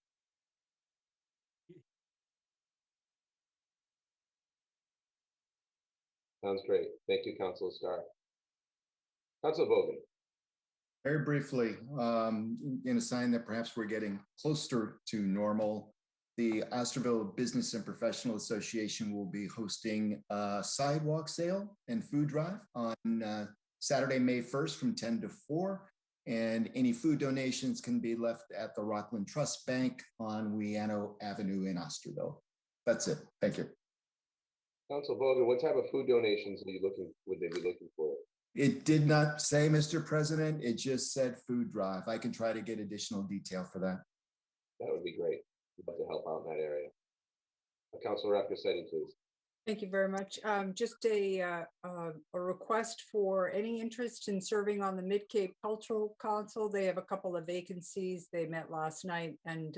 Sounds great. Thank you, Councilor Starr. Councilor Bogan. Very briefly, in a sign that perhaps we're getting closer to normal, the Osterville Business and Professional Association will be hosting a sidewalk sale and food drive on Saturday, May 1st from 10 to 4. And any food donations can be left at the Rockland Trust Bank on Wiano Avenue in Osterville. That's it. Thank you. Councilor Bogan, what type of food donations would they be looking for? It did not say, Mr. President, it just said food drive. I can try to get additional detail for that. That would be great. We'd love to help out in that area. Councilor Raffacetti, please. Thank you very much. Just a request for any interest in serving on the Mid-Cape Cultural Council. They have a couple of vacancies. They met last night, and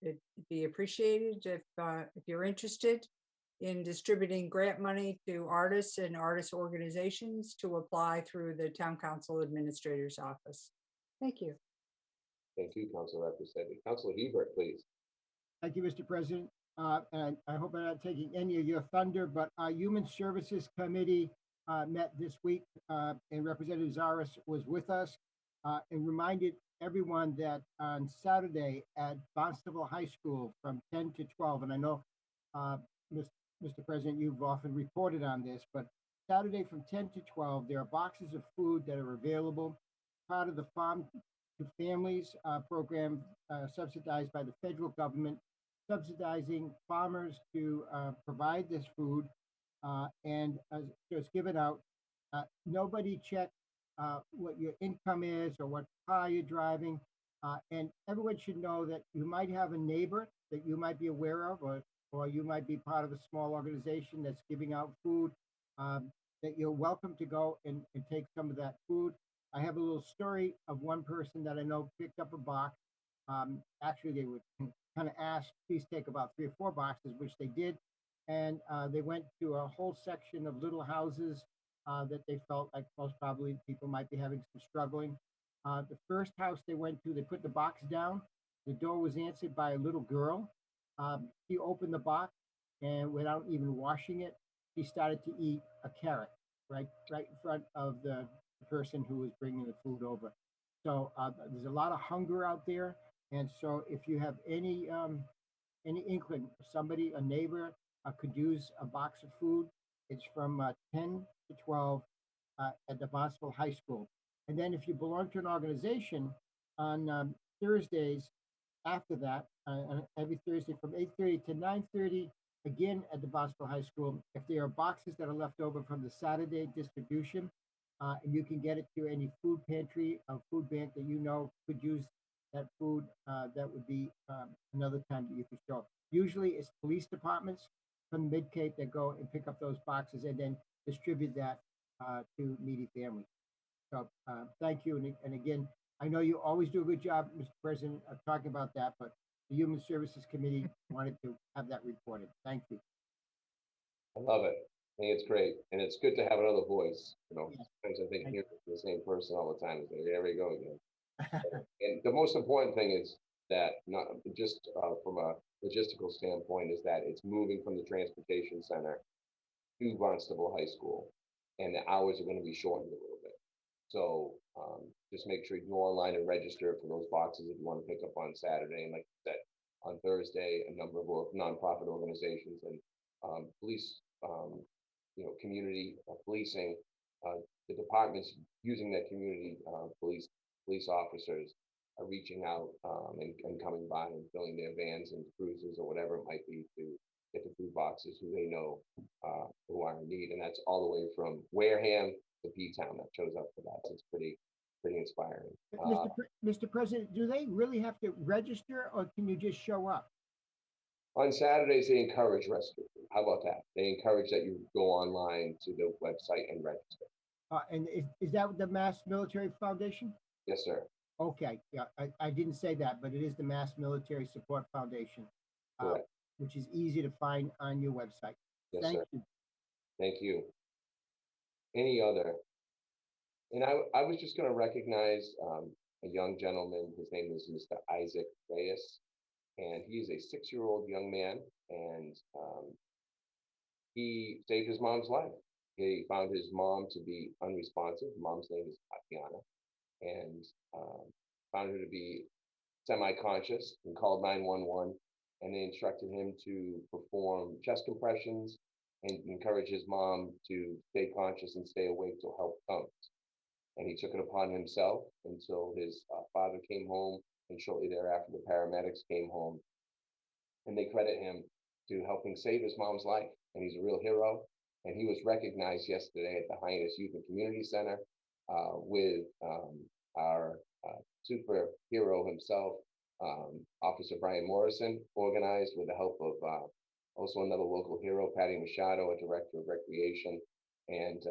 it'd be appreciated if you're interested in distributing grant money to artists and artist organizations to apply through the Town Council Administrator's Office. Thank you. Thank you, Councilor Raffacetti. Councilor Hebert, please. Thank you, Mr. President. And I hope I'm not taking any of your thunder, but our Human Services Committee met this week, and Representative Zaras was with us and reminded everyone that on Saturday at Barnstable High School from 10 to 12, and I know, Mr. President, you've often reported on this, but Saturday from 10 to 12, there are boxes of food that are available, part of the Farm to Families program subsidized by the federal government, subsidizing farmers to provide this food, and so it's given out. Nobody checked what your income is or what car you're driving, and everyone should know that you might have a neighbor that you might be aware of, or you might be part of a small organization that's giving out food, that you're welcome to go and take some of that food. I have a little story of one person that I know picked up a box. Actually, they would kind of asked, please take about 3 or 4 boxes, which they did. And they went to a whole section of little houses that they felt like most probably people might be having some struggling. The first house they went to, they put the box down. The door was answered by a little girl. She opened the box, and without even washing it, she started to eat a carrot right in front of the person who was bringing the food over. So there's a lot of hunger out there. And so if you have any inkling, somebody, a neighbor could use a box of food, it's from 10 to 12 at the Barnstable High School. And then if you belong to an organization, on Thursdays after that, every Thursday from 8:30 to 9:30, again at the Barnstable High School. If there are boxes that are left over from the Saturday distribution, and you can get it to any food pantry or food bank that you know could use that food, that would be another time that you could show up. Usually it's police departments from Mid-Cape that go and pick up those boxes and then distribute that to needy families. So thank you. And again, I know you always do a good job, Mr. President, of talking about that, but the Human Services Committee wanted to have that reported. Thank you. I love it. I think it's great. And it's good to have another voice. You know, Yeah. sometimes I think hearing the same person all the time is like, there we go again. And the most important thing is that not just from a logistical standpoint is that it's moving from the transportation center to Barnstable High School, and the hours are going to be shortened a little bit. So just make sure you go online and register for those boxes if you want to pick up on Saturday. And like I said, on Thursday, a number of nonprofit organizations and police, community policing, the departments using their community police officers are reaching out and coming by and filling their vans and cruisers or whatever it might be to get the food boxes who they know who are in need. And that's all the way from Wareham to P-Town that shows up for that. So it's pretty inspiring. Mr. President, do they really have to register or can you just show up? On Saturdays, they encourage rescue. How about that? They encourage that you go online to the website and register. And is that the Mass Military Foundation? Yes, sir. Okay, yeah, I didn't say that, but it is the Mass Military Support Foundation, which is easy to find on your website. Yes, Thank sir. you. Thank you. Any other? And I was just going to recognize a young gentleman. His name is Mr. Isaac Reyes, and he is a 6-year-old young man, and he saved his mom's life. He found his mom to be unresponsive. Mom's name is Tatiana, and found her to be semi-conscious and called 911, and they instructed him to perform chest compressions and encourage his mom to stay conscious and stay awake till help comes. And he took it upon himself until his father came home, and shortly thereafter the paramedics came home, and they credit him to helping save his mom's life. And he's a real hero. And he was recognized yesterday at the Hyannis Youth and Community Center with our superhero himself, Officer Brian Morrison, organized with the help of also another local hero, Patty Machado, a director of recreation, and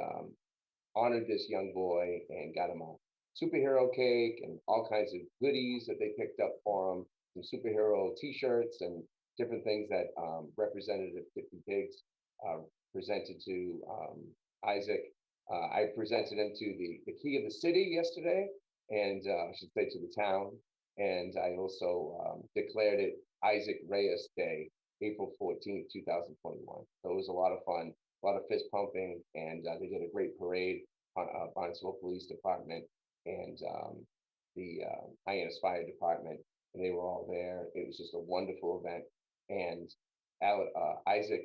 honored this young boy and got him a superhero cake and all kinds of goodies that they picked up for him, some superhero t-shirts and different things that Representative Tiffany Biggs presented to Isaac. I presented him to the key of the city yesterday, and I should say to the town. And I also declared it Isaac Reyes Day, April 14th, 2021. So it was a lot of fun, a lot of fist pumping, and they did a great parade on Barnstable Police Department and the Hyannis Fire Department, and they were all there. It was just a wonderful event. And Isaac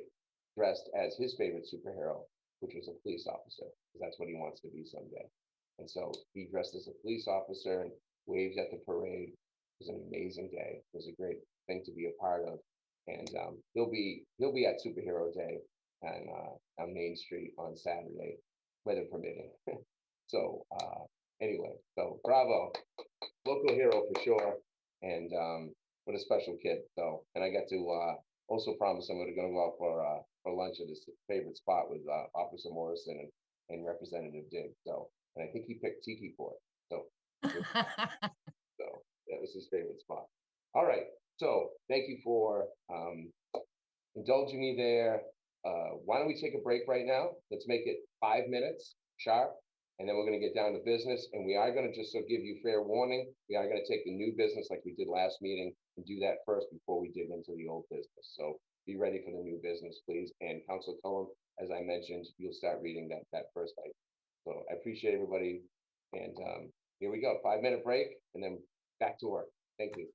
dressed as his favorite superhero, which was a police officer, because that's what he wants to be someday. And so he dressed as a police officer and waved at the parade. It was an amazing day. It was a great thing to be a part of. And he'll be at Superhero Day on Main Street on Saturday, weather permitting. So anyway, so bravo, local hero for sure. And what a special kid. So, and I got to also promise I'm going to go out for lunch at his favorite spot with Officer Morrison and Representative Diggs. So, and I think he picked Tiki for it. So, so that was his favorite spot. All right. So thank you for indulging me there. Why don't we take a break right now? Let's make it 5 minutes sharp, and then we're going to get down to business. And we are going to, just so give you fair warning, we are going to take the new business like we did last meeting and do that first before we dig into the old business. So be ready for the new business, please. And Councilor Cullen, as I mentioned, you'll start reading that first item. So I appreciate everybody. And here we go, 5-minute break, and then back to work. Thank you.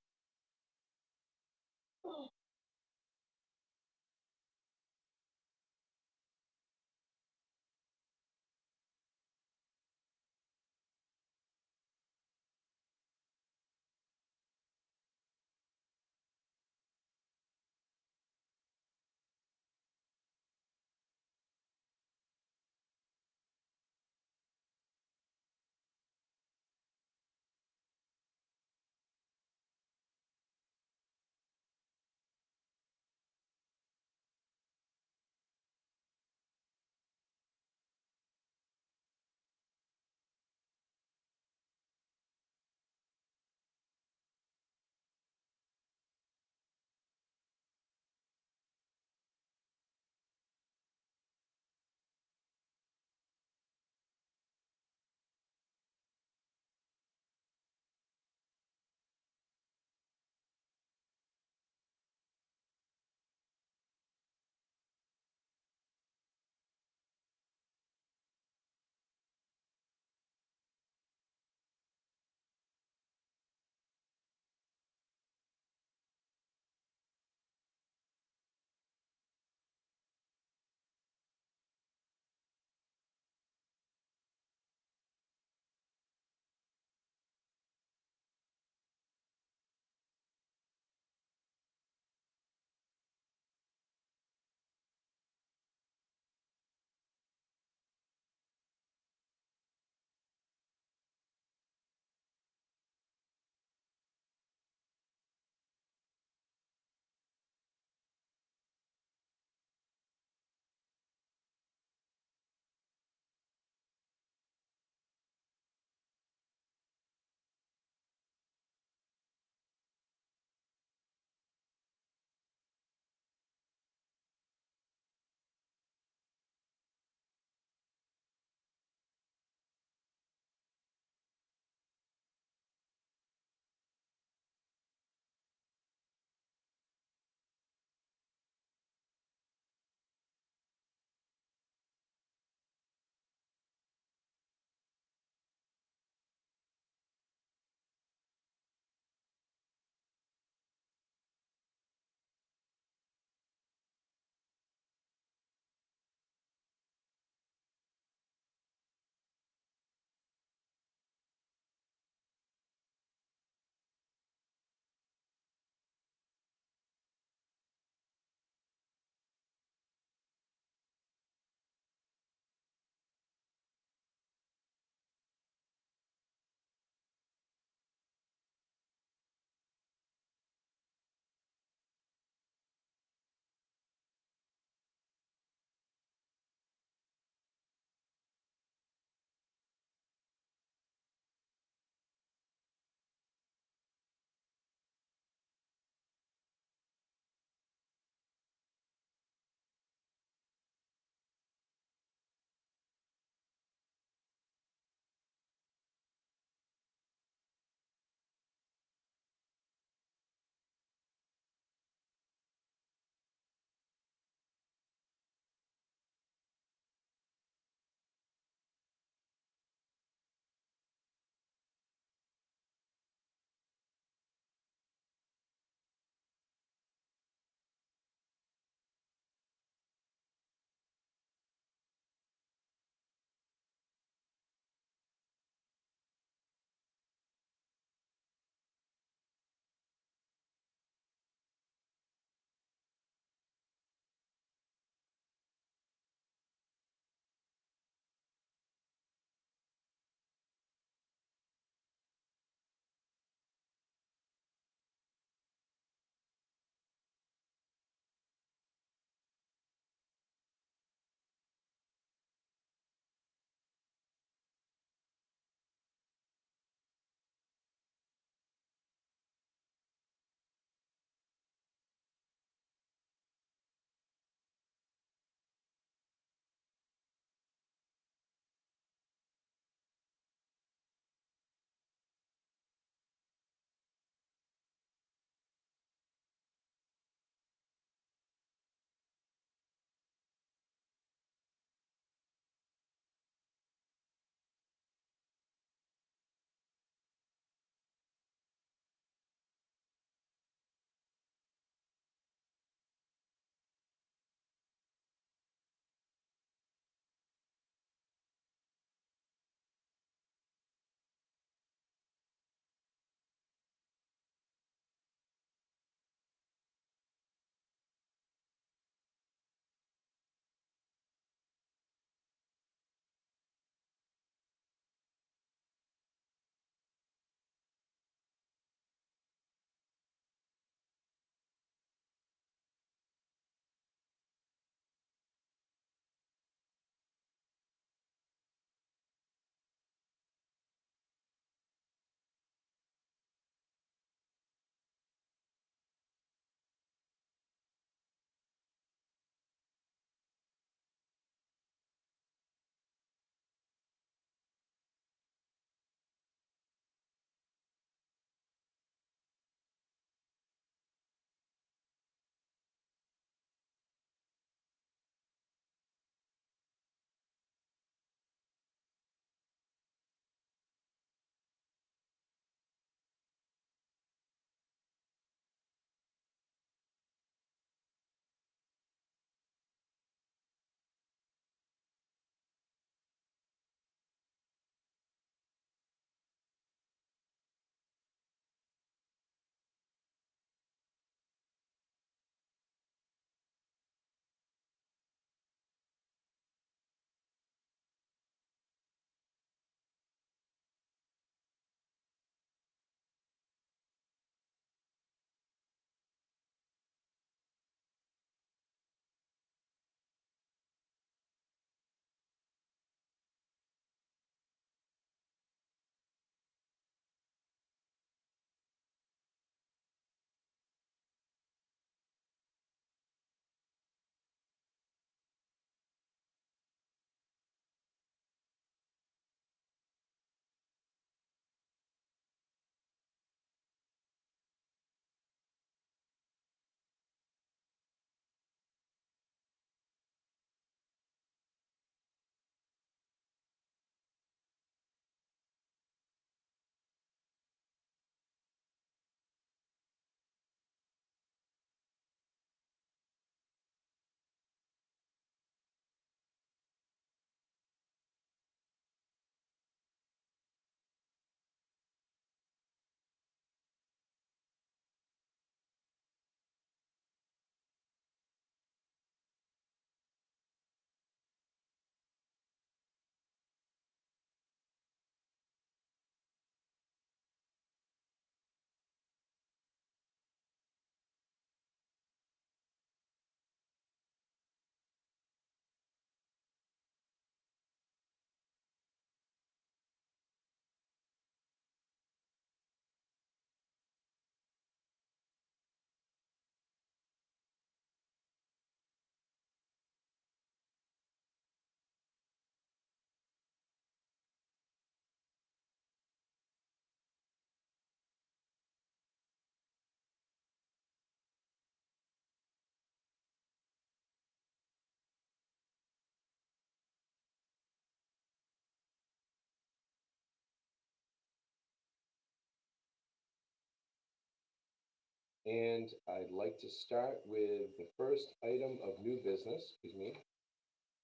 And I'd like to start with the first item of new business, excuse me.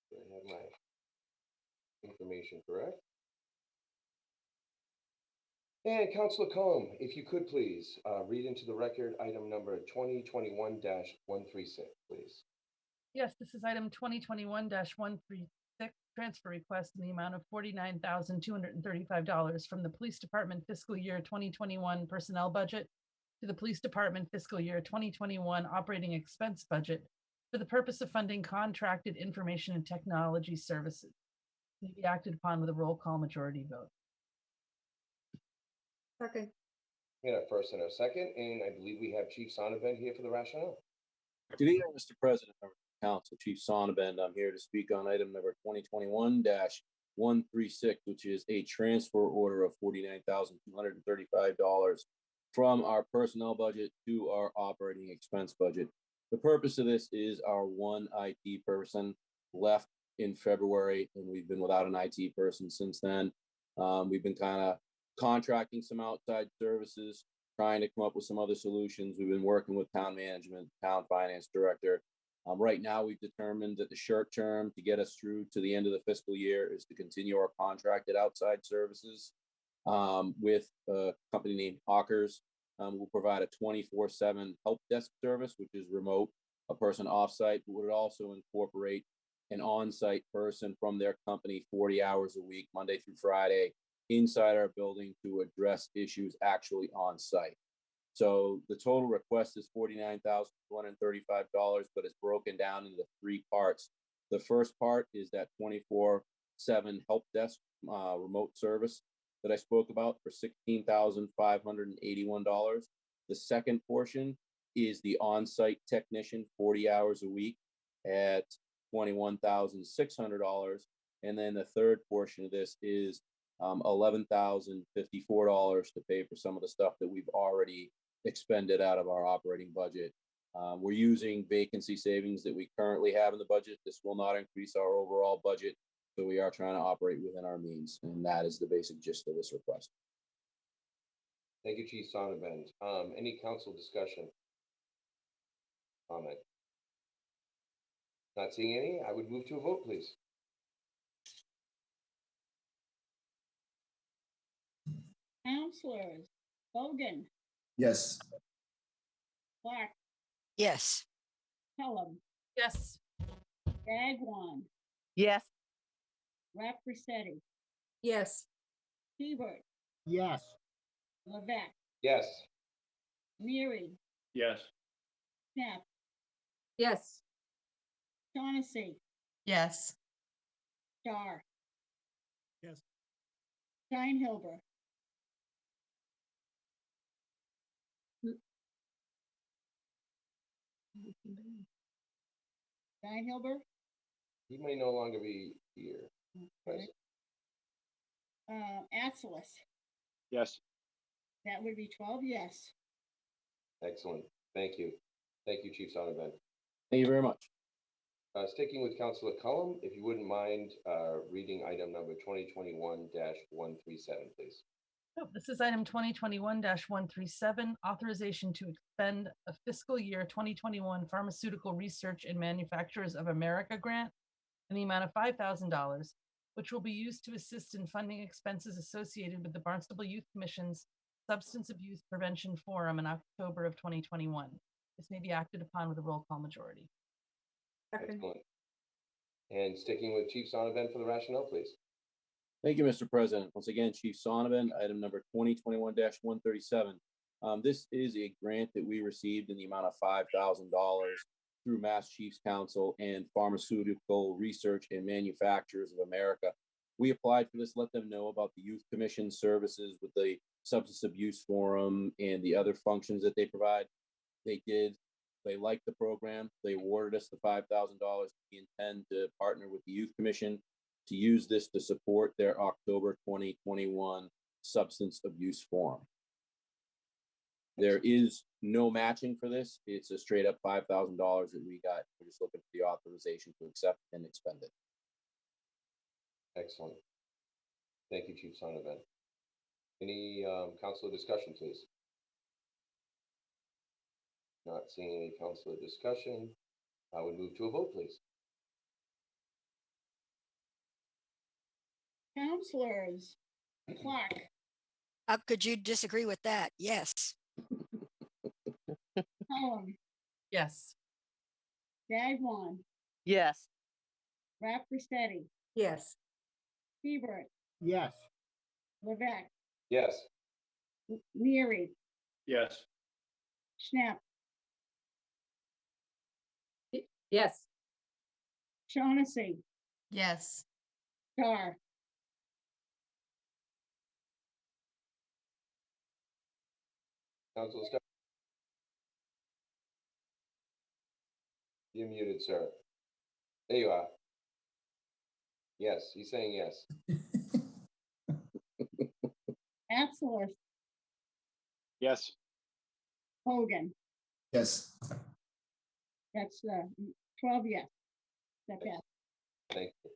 Do I have my information correct? And Councilor Cullum, if you could please read into the record item number 2021-136, please. Yes, this is item 2021-136, transfer request in the amount of $49,235 from the Police Department fiscal year 2021 personnel budget to the Police Department fiscal year 2021 operating expense budget for the purpose of funding contracted information and technology services. May be acted upon with a roll call majority vote. Second. We got a first and a second, and I believe we have Chief Sonneven here for the rationale. Good evening, Mr. President, members of the Council, Chief Sonnabend. I'm here to speak on item number 2021-136, which is a transfer order of $49,235 from our personnel budget to our operating expense budget. The purpose of this is our one IT person left in February, and we've been without an IT person since then. We've been kind of contracting some outside services, trying to come up with some other solutions. We've been working with town management, town finance director. Right now, we've determined that the short term to get us through to the end of the fiscal year is to continue our contracted outside services with a company named Hawkers. We'll provide a 24/7 help desk service, which is remote, a person offsite, but would also incorporate an on-site person from their company 40 hours a week, Monday through Friday, inside our building to address issues actually on site. So the total request is $49,235, but it's broken down into three parts. The first part is that 24/7 help desk remote service that I spoke about for $16,581. The second portion is the on-site technician 40 hours a week at $21,600. And then the third portion of this is $11,054 to pay for some of the stuff that we've already expended out of our operating budget. We're using vacancy savings that we currently have in the budget. This will not increase our overall budget, so we are trying to operate within our means, and that is the basic gist of this request. Thank you, Chief Sonnabend. Any council discussion? Comment? Not seeing any, I would move to a vote, please. Councilors Bogan, Yes. Clark, yes. Pelham. Yes. Bagwan, Yes. Rafferty, Yes. Hebert, Yes. Levesque, Yes. Neary, Yes. Knapp, Yes. Shaughnessy, Yes. Starr, Yes. Steinhilber, Steinhilber, He may no longer be here. okay. Atzelis, Yes. that would be 12 yes. Excellent. Thank you. Thank you, Chief Sonnabend. Thank you very much. Sticking with Councilor Cullum, if you wouldn't mind reading item number 2021-137, please. Oh, this is item 2021-137, authorization to expend a fiscal year 2021 Pharmaceutical Research and Manufacturers of America grant in the amount of $5,000, which will be used to assist in funding expenses associated with the Barnstable Youth Commission's Substance Abuse Prevention Forum in October of 2021. This may be acted upon with a roll call majority. Excellent. And sticking with Chief Sonnabend for the rationale, please. Thank you, Mr. President. Once again, Chief Sonnabend, item number 2021-137. This is a grant that we received in the amount of $5,000 through Mass Chiefs Council and Pharmaceutical Research and Manufacturers of America. We applied for this, let them know about the Youth Commission services with the Substance Abuse Forum and the other functions that they provide. They did. They liked the program. They awarded us the $5,000. We intend to partner with the Youth Commission to use this to support their October 2021 Substance Abuse Forum. There is no matching for this. It's a straight up $5,000 that we got. We're just looking for the authorization to accept and expend it. Excellent. Thank you, Chief Sonnabend. Any council discussion, please? Not seeing any councilor discussion, I would move to a vote, please. Counselors, Clark, How could you disagree with that? Yes. Cullum, Yes. Dagwan, Yes. Rafferty, Yes. Hebert, Yes. Levesque, Yes. Neary, Yes. Schnapp, Yes. Shaughnessy, Yes. Dar, Councilor Scott. You're muted, sir. There you are. Yes, he's saying yes. Axelrod, Yes. Hogan. Yes. That's 12 yes. That passed. Thank you.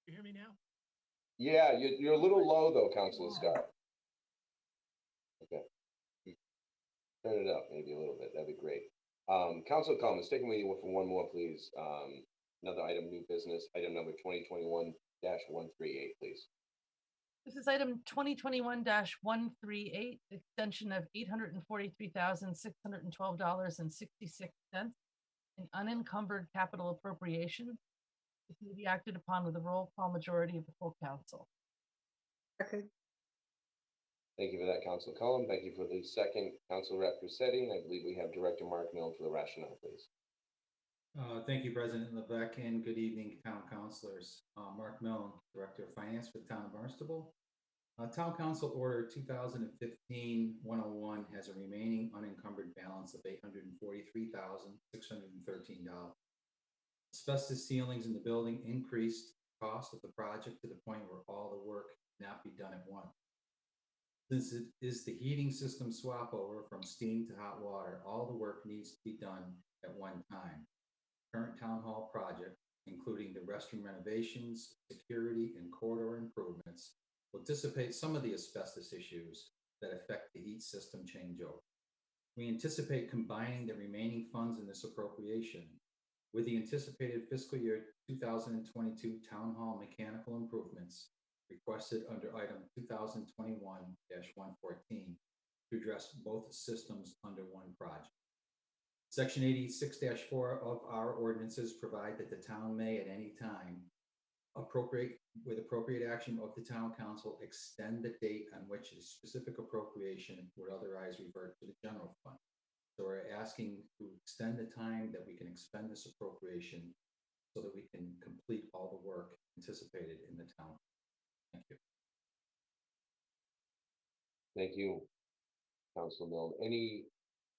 You hear me now? Yeah, you're a little low though, Councilor Scott. Okay. Turn it up maybe a little bit. That'd be great. Councilor Collins, sticking with you for one more, please. Another item, new business, item number 2021-138, please. This is item 2021-138, extension of $843,612.66 in unencumbered capital appropriation. It can be acted upon with a roll call majority of the full council. Okay. Thank you for that, Councilor Cullen. Thank you for the second, Councilor Rep. Russetti, and I believe we have Director Mark Milne for the rationale, please. Thank you, President Levesque, and good evening, town councilors. Mark Milne, Director of Finance for the town of Barnstable. Town Council Order 2015-101 has a remaining unencumbered balance of $843,613. Asbestos ceilings in the building increased the cost of the project to the point where all the work cannot be done at once. Since it is the heating system swap over from steam to hot water, all the work needs to be done at one time. Current town hall project, including the restroom renovations, security, and corridor improvements, will dissipate some of the asbestos issues that affect the heat system changeover. We anticipate combining the remaining funds in this appropriation with the anticipated fiscal year 2022 town hall mechanical improvements requested under item 2021-114 to address both systems under one project. Section 86-4 of our ordinances provide that the town may at any time with appropriate action of the town council extend the date on which a specific appropriation would otherwise revert to the general fund. So we're asking to extend the time that we can expend this appropriation so that we can complete all the work anticipated in the town. Thank you. Thank you, Councilor Milne. Any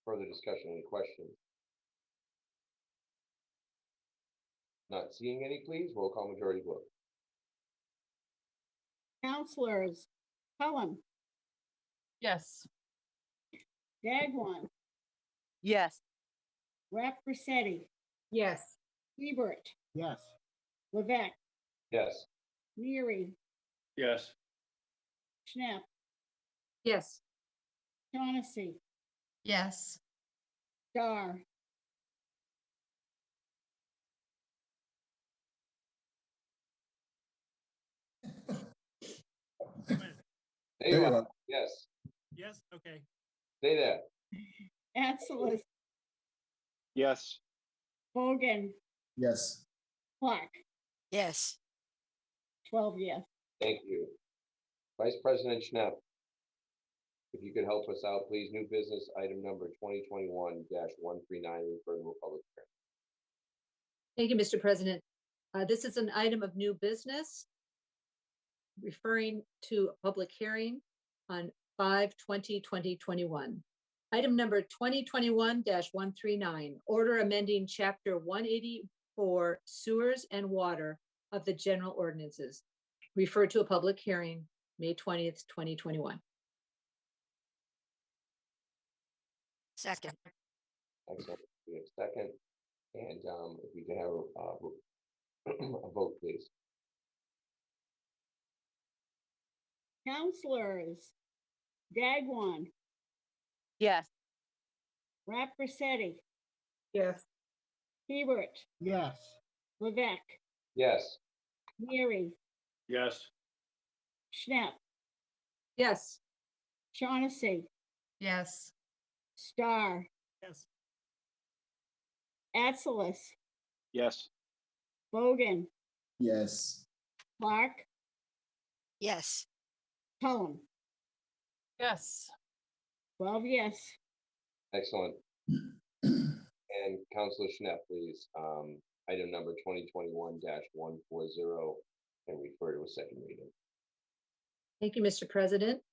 further discussion, any questions? Not seeing any, please. Roll call majority vote. Counselors, Cullen, Yes. Dagwan, Yes. Rafferty, Yes. Hebert, Yes. Levesque, Yes. Neary, Yes. Schnapp, Yes. Shaughnessy, Yes. Dar, There you are. Yes. Yes, okay. Stay there. Axelrod, Yes. Hogan, Yes. Clark, Yes. 12 yes. Thank you. Vice President Schnapp, if you could help us out, please. New business item number 2021-139, refer to a public hearing. Thank you, Mr. President. This is an item of new business referring to a public hearing on 5/20/2021. Item number 2021-139, order amending chapter 184 sewers and water of the general ordinances. Refer to a public hearing, May 20th, 2021. Second. Excellent. We have a second. And if we can have a vote, please. Counselors, Dagwan, Yes. Rafferty, Yes. Hebert, Yes. Levesque, Yes. Neary, Yes. Schnapp, Yes. Shaughnessy, Yes. Starr, Yes. Atzelis, Yes. Bogan, Yes. Clark, Yes. Cullen. Yes. 12 yes. Excellent. And Councilor Schnapp, please, item number 2021-140 and refer to a second reading. Thank you, Mr. President.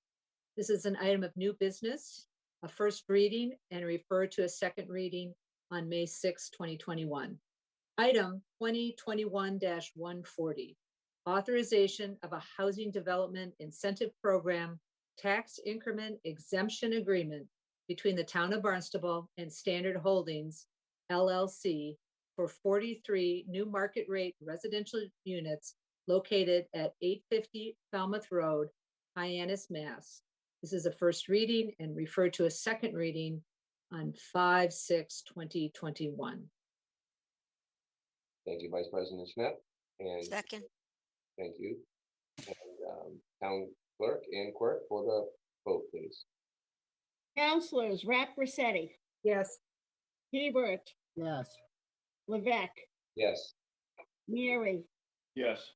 This is an item of new business, a first reading, and refer to a second reading on May 6, 2021. Item 2021-140, authorization of a housing development incentive program tax increment exemption agreement between the town of Barnstable and Standard Holdings, LLC, for 43 new market rate residential units located at 850 Falmouth Road, Hyannis, Mass. This is a first reading and refer to a second reading on 5/6/2021. Thank you, Vice President Schnapp. And Second. thank you. And Town Clerk and Quirk for the vote, please. Councilors, Rapp Rossetti, Yes. Hebert, Yes. Levesque, Yes. Neary, Yes.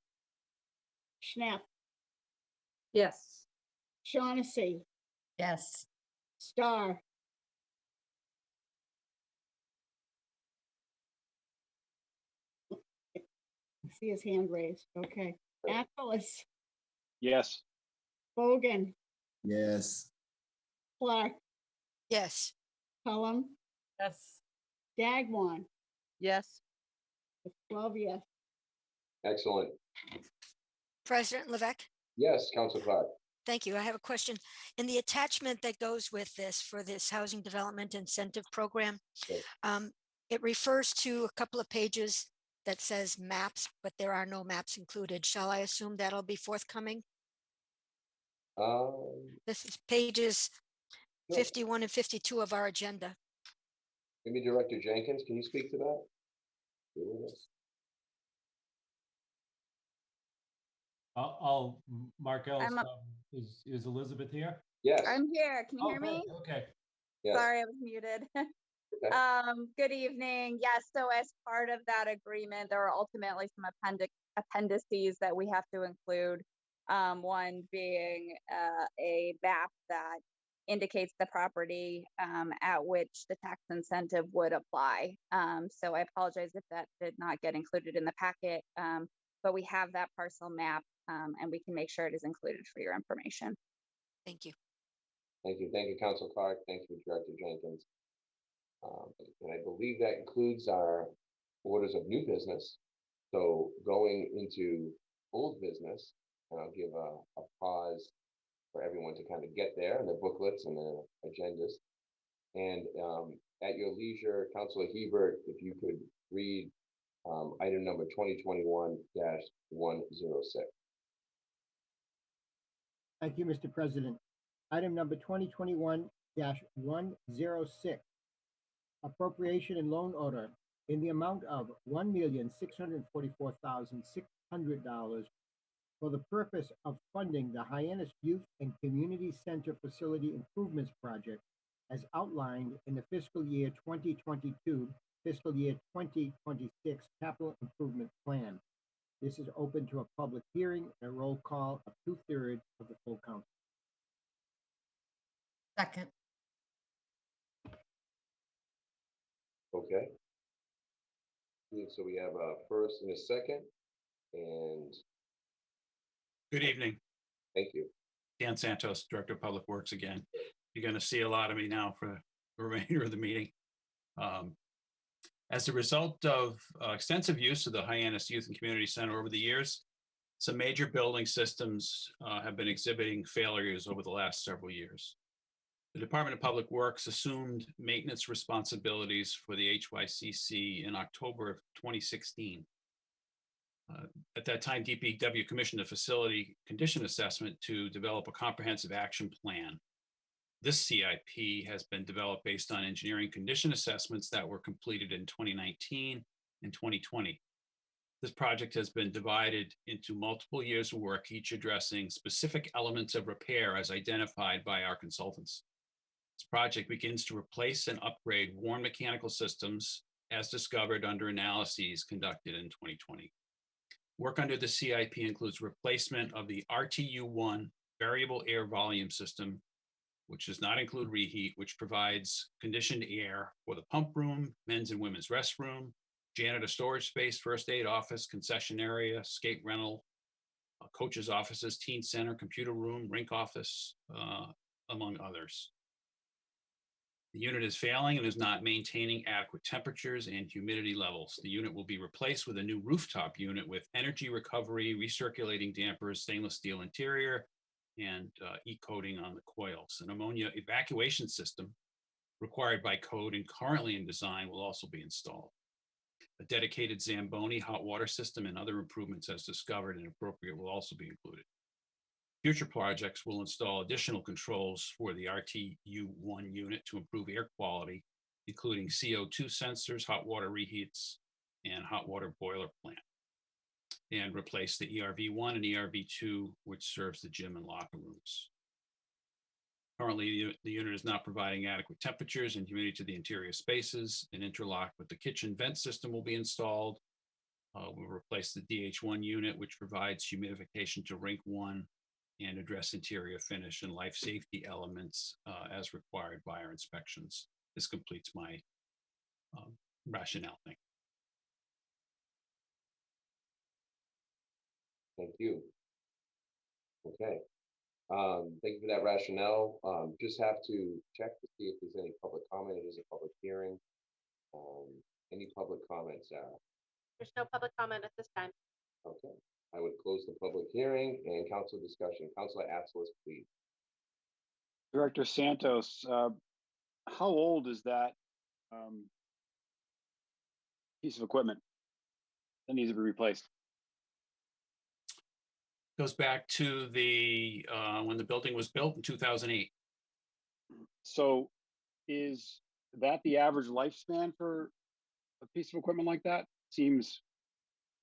Schnapp, Yes. Shaughnessy, Yes. Starr, I see his hand raised. Okay. Atzelis, Yes. Bogan, Yes. Clark, Yes. Cullen, Yes. Dagwan. Yes. 12 yes. Excellent. President Levesque? Yes, Council Clark. Thank you. I have a question. In the attachment that goes with this for this housing development incentive program, Yes. it refers to a couple of pages that says maps, but there are no maps included. Shall I assume that'll be forthcoming? This is pages Sure. 51 and 52 of our agenda. Maybe Director Jenkins, can you speak to that? Mark Ellis, I'm up. is Elizabeth here? Yes. I'm here. Can you hear good. me? Okay. Yes. Sorry, I was muted. Good evening. Yes, so as part of that agreement, there are ultimately some appendices that we have to include. One being a map that indicates the property at which the tax incentive would apply. So I apologize if that did not get included in the packet, but we have that parcel map and we can make sure it is included for your information. Thank you. Thank you. Thank you, Council Clark. Thank you, Director Jenkins. And I believe that includes our orders of new business. So going into old business, and I'll give a pause for everyone to kind of get there and their booklets and their agendas. And at your leisure, Councilor Hebert, if you could read item number 2021-106. Thank you, Mr. President. Item number 2021-106, appropriation and loan order in the amount of $1,644,600 for the purpose of funding the Hyannis Youth and Community Center Facility Improvements Project as outlined in the fiscal year 2022, fiscal year 2026 capital improvement plan. This is open to a public hearing and a roll call of 2/3 of the full council. Second. Okay. So we have a first and a second, and Good evening. thank you. Dan Santos, Director of Public Works again. You're going to see a lot of me now for the remainder of the meeting. As a result of extensive use of the Hyannis Youth and Community Center over the years, some major building systems have been exhibiting failures over the last several years. The Department of Public Works assumed maintenance responsibilities for the HYCC in October of 2016. At that time, DPW commissioned a facility condition assessment to develop a comprehensive action plan. This CIP has been developed based on engineering condition assessments that were completed in 2019 and 2020. This project has been divided into multiple years of work, each addressing specific elements of repair as identified by our consultants. This project begins to replace and upgrade worn mechanical systems as discovered under analyses conducted in 2020. Work under the CIP includes replacement of the RTU1 variable air volume system, which does not include reheat, which provides conditioned air for the pump room, men's and women's restroom, janitor storage space, first aid office, concession area, skate rental, coaches' offices, teen center, computer room, rink office, among others. The unit is failing and is not maintaining adequate temperatures and humidity levels. The unit will be replaced with a new rooftop unit with energy recovery, recirculating dampers, stainless steel interior, and e-coating on the coils. An ammonia evacuation system required by code and currently in design will also be installed. A dedicated Zamboni hot water system and other improvements as discovered and appropriate will also be included. Future projects will install additional controls for the RTU1 unit to improve air quality, including CO2 sensors, hot water reheats, and hot water boiler plant, and replace the ERV1 and ERV2, which serves the gym and locker rooms. Currently, the unit is not providing adequate temperatures and humidity to the interior spaces. An interlock with the kitchen vent system will be installed. We'll replace the DH1 unit, which provides humidification to rink 1 and address interior finish and life safety elements as required by our inspections. This completes my rationale. Thank you. Okay. Thank you for that rationale. Just have to check to see if there's any public comment. It is a public hearing. Any public comments, Sarah? There's no public comment at this time. Okay. I would close the public hearing and council discussion. Councilor Atzelis, please. Director Santos, how old is that piece of equipment that needs to be replaced? Goes back to the when the building was built in 2008. So is that the average lifespan for a piece of equipment like that? Seems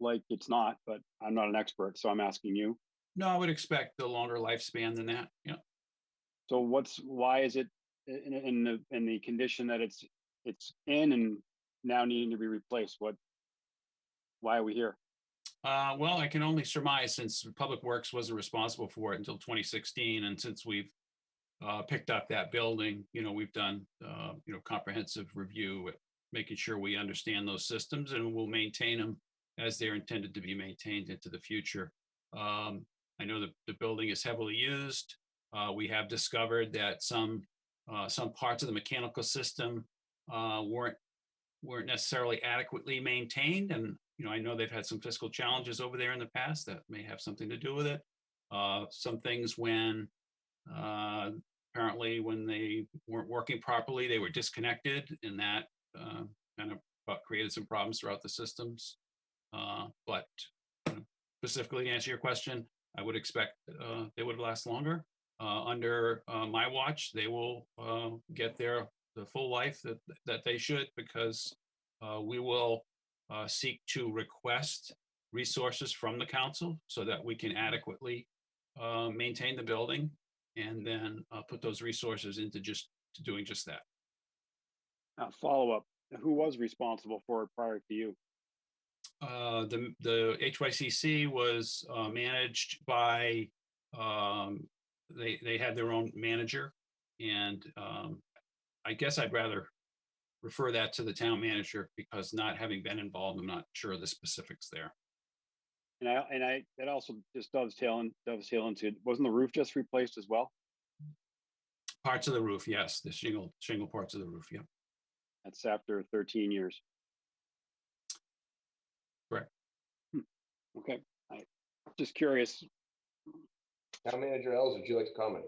like it's not, but I'm not an expert, so I'm asking you. No, I would expect a longer lifespan than that. Yeah. So why is it in the condition that it's in and now needing to be replaced? Why are we here? Well, I can only surmise, since Public Works wasn't responsible for it until 2016, and since we've picked up that building, we've done comprehensive review at making sure we understand those systems, and we'll maintain them as they're intended to be maintained into the future. I know that the building is heavily used. We have discovered that some parts of the mechanical system weren't necessarily adequately maintained, and I know they've had some fiscal challenges over there in the past that may have something to do with it. Some things apparently when they weren't working properly, they were disconnected, and that kind of created some problems throughout the systems. But specifically to answer your question, I would expect they would last longer. Under my watch, they will get the full life that they should, because we will seek to request resources from the council so that we can adequately maintain the building, and then put those resources into doing just that. Follow up. Who was responsible for it prior to you? The HYCC was managed by, they had their own manager, and I guess I'd rather refer that to the town manager, because not having been involved, I'm not sure of the specifics there. And I that also just dovetail into, wasn't the roof just replaced as well? Parts of the roof, yes. The shingle parts of the roof, yeah. That's after 13 years. Correct. Okay, just curious. Town Manager Els, would you like to comment?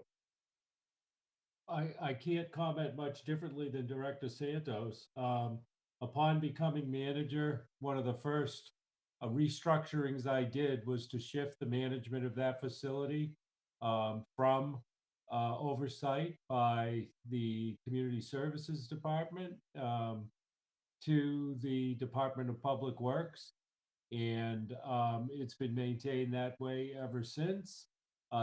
I can't comment much differently than Director Santos. Upon becoming manager, one of the first restructurings I did was to shift the management of that facility from oversight by the Community Services Department to the Department of Public Works. And it's been maintained that way ever since.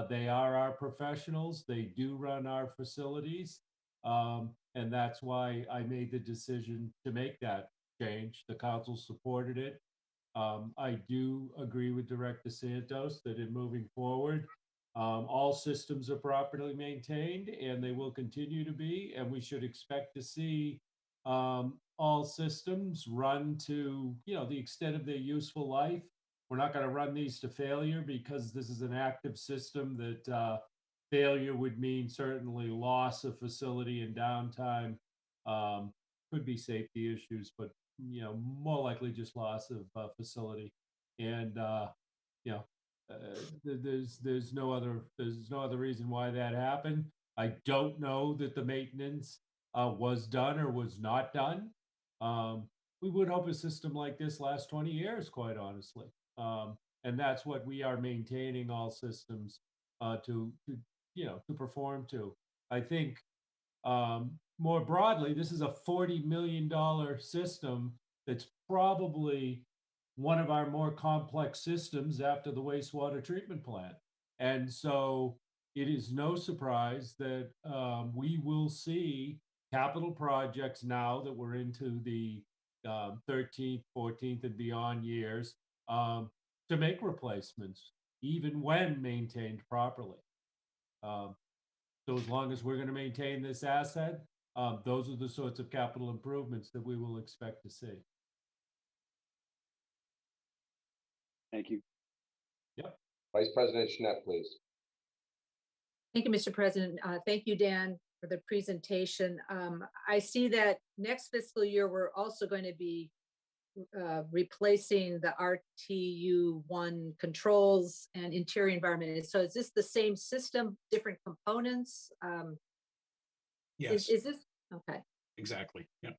They are our professionals. They do run our facilities. And that's why I made the decision to make that change. The council supported it. I do agree with Director Santos that in moving forward, all systems are properly maintained and they will continue to be, and we should expect to see all systems run to, the extent of their useful life. We're not going to run these to failure because this is an active system that failure would mean certainly loss of facility and downtime. Could be safety issues, but more likely just loss of facility. And there's no other reason why that happened. I don't know that the maintenance was done or was not done. We would hope a system like this lasts 20 years, quite honestly. And that's what we are maintaining all systems to perform to. I think more broadly, this is a $40 million system that's probably one of our more complex systems after the wastewater treatment plant. And so it is no surprise that we will see capital projects now that we're into the 13th, 14th, and beyond years to make replacements, even when maintained properly. So as long as we're going to maintain this asset, those are the sorts of capital improvements that we will expect to see. Thank you. Yep. Vice President Schnapp, please. Thank you, Mr. President. Thank you, Dan, for the presentation. I see that next fiscal year, we're also going to be replacing the RTU1 controls and interior environment. So is this the same system, different components? Yes. Is this, okay. Exactly, yeah.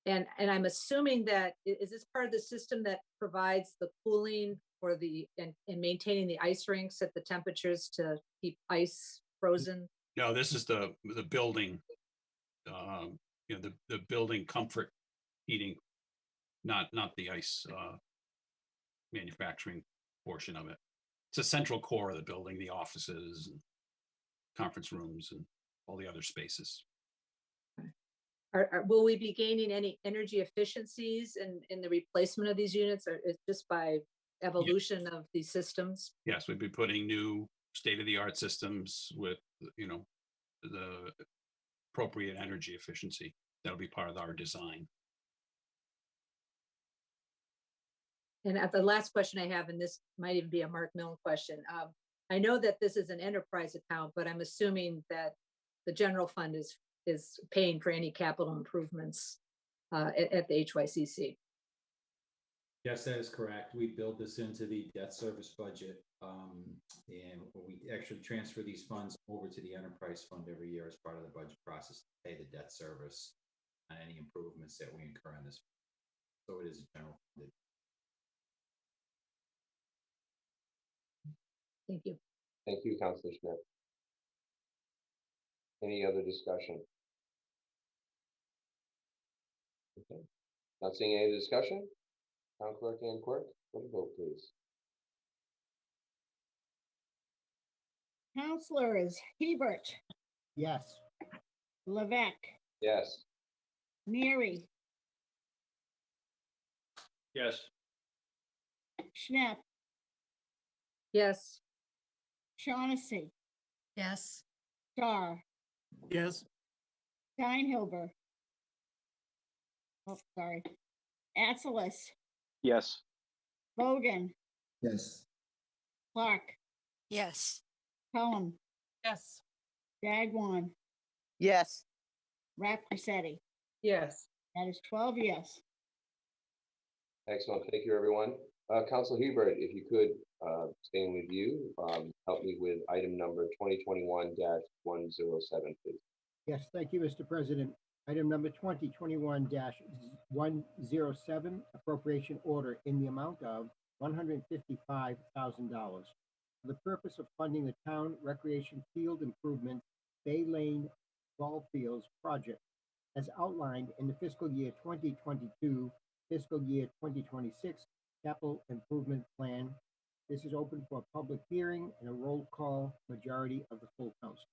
And I'm assuming that, is this part of the system that provides the cooling for and maintaining the ice rinks at the temperatures to keep ice frozen? No, this is the building, the building comfort heating, not the ice manufacturing portion of it. It's a central core of the building, the offices, and conference rooms, and all the other spaces. Will we be gaining any energy efficiencies in the replacement of these units, or is just by evolution of these systems? Yes, we'd be putting new state-of-the-art systems with, the appropriate energy efficiency. That'll be part of our design. And at the last question I have, and this might even be a Mark Milne question. I know that this is an enterprise account, but I'm assuming that the general fund is paying for any capital improvements at the HYCC. Yes, that is correct. We build this into the debt service budget, and we actually transfer these funds over to the enterprise fund every year as part of the budget process to pay the debt service on any improvements that we incur on this. So it is general funded. Thank you. Thank you, Councilor Schnapp. Any other discussion? Okay. Not seeing any discussion? Town Clerk and Quirk, for the vote, please. Councilors Hebert, Yes. Levesque, Yes. Neary, Yes. Schnapp, Yes. Shaughnessy, Yes. Starr, Yes. Steinhilber. Oh, sorry. Atzelis, Yes. Bogan, Yes. Clark, yes, Cullum, Yes. Dagwan, Yes. Rap Cressetti. Yes. That is 12 yes. Excellent. Thank you, everyone. Council Hebert, if you could, staying with you, help me with item number 2021-107, please. Yes, thank you, Mr. President. Item number 2021-107, appropriation order in the amount of $155,000 for the purpose of funding the town recreation field improvement Bay Lane Ball Fields project as outlined in the fiscal year 2022, fiscal year 2026 capital improvement plan. This is open for a public hearing and a roll call majority of the full council.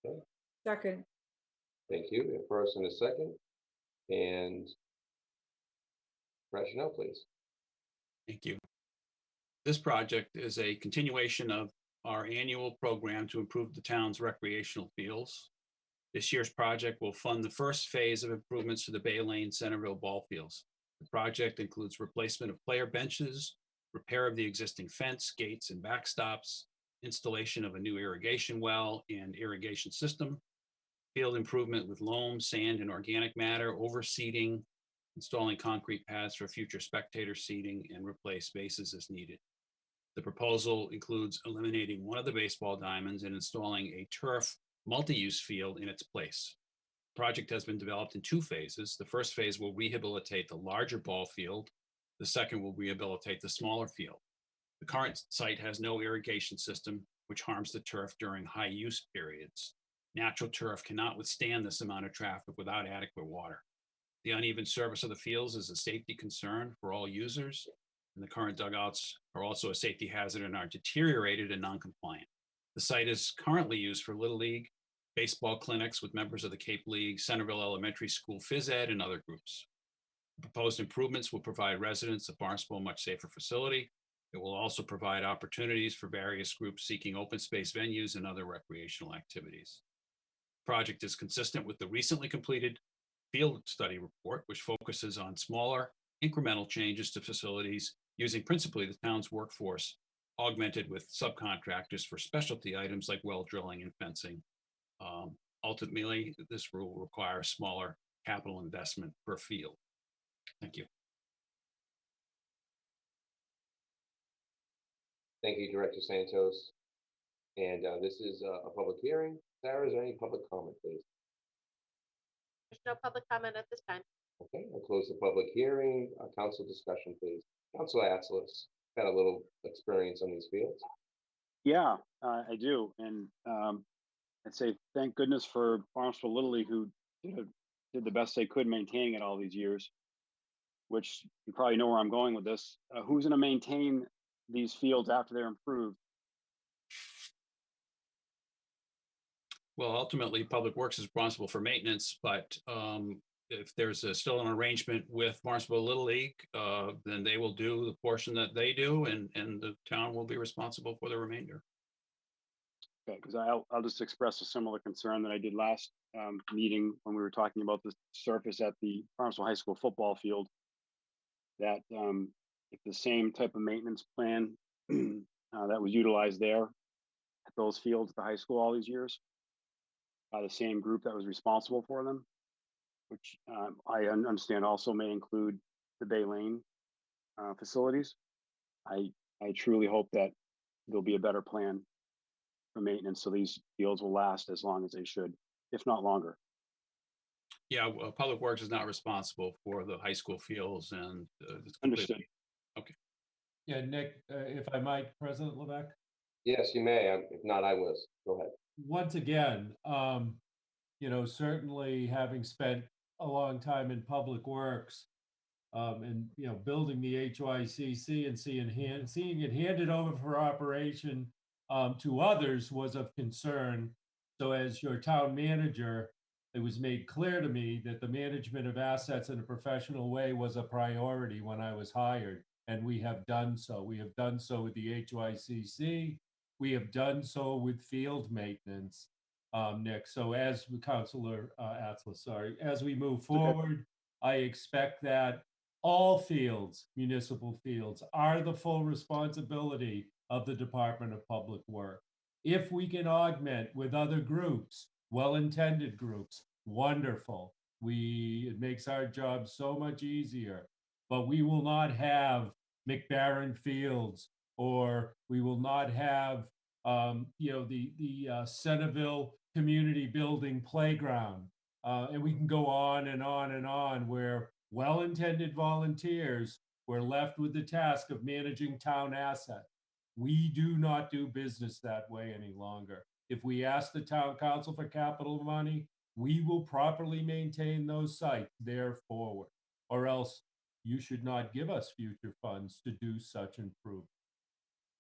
Okay. Second. Thank you. A first and a second. And rationale, please. Thank you. This project is a continuation of our annual program to improve the town's recreational fields. This year's project will fund the first phase of improvements to the Bay Lane Centerville ball fields. The project includes replacement of player benches, repair of the existing fence, gates, and backstops, installation of a new irrigation well and irrigation system, field improvement with loam, sand, and organic matter, overseeding, installing concrete pads for future spectator seating, and replace bases as needed. The proposal includes eliminating one of the baseball diamonds and installing a turf multi-use field in its place. The project has been developed in two phases. The first phase will rehabilitate the larger ball field. The second will rehabilitate the smaller field. The current site has no irrigation system, which harms the turf during high use periods. Natural turf cannot withstand this amount of traffic without adequate water. The uneven surface of the fields is a safety concern for all users, and the current dugouts are also a safety hazard and are deteriorated and non-compliant. The site is currently used for Little League, baseball clinics with members of the Cape League, Centerville Elementary School Phys Ed, and other groups. The proposed improvements will provide residents of Barnstable a much safer facility. It will also provide opportunities for various groups seeking open space venues and other recreational activities. The project is consistent with the recently completed field study report, which focuses on smaller incremental changes to facilities using principally the town's workforce, augmented with subcontractors for specialty items like well drilling and fencing. Ultimately, this will require a smaller capital investment per field. Thank you. Thank you, Director Santos. And this is a public hearing. Sarah, is there any public comment, please? There's no public comment at this time. Okay, I'll close the public hearing. Council discussion, please. Councilor Atzelis, got a little experience on these fields. Yeah, I do. And I'd say thank goodness for Barnstable Little League, who did the best they could maintaining it all these years, which you probably know where I'm going with this. Who's going to maintain these fields after they're improved? Well, ultimately, Public Works is responsible for maintenance, but if there's still an arrangement with Barnstable Little League, then they will do the portion that they do, and the town will be responsible for the remainder. Okay, because I'll just express a similar concern that I did last meeting when we were talking about the surface at the Barnstable High School football field, that if the same type of maintenance plan that was utilized there at those fields at the high school all these years by the same group that was responsible for them, which I understand also may include the Bay Lane facilities. I truly hope that there'll be a better plan for maintenance so these fields will last as long as they should, if not longer. Yeah, well, Public Works is not responsible for the high school fields, and it's understood. Okay. Yeah, Nick, if I might, President Levesque? Yes, you may. If not, I will. Go ahead. Once again, you know, certainly having spent a long time in Public Works, and, you know, building the HYCC and seeing it handed over for operation to others was of concern. So as your town manager, it was made clear to me that the management of assets in a professional way was a priority when I was hired, and we have done so. We have done so with the HYCC. We have done so with field maintenance, Nick. So as Councilor Atzelis, sorry, as we move forward, I expect that all fields, municipal fields, are the full responsibility of the Department of Public Works. If we can augment with other groups, well-intended groups, wonderful. It makes our job so much easier, but we will not have McBarron Fields, or we will not have, you know, the Centerville Community Building Playground. And we can go on and on and on, where well-intended volunteers We're left with the task of managing town assets. We do not do business that way any longer. If we ask the town council for capital money, we will properly maintain those sites there forward, or else you should not give us future funds to do such improvement.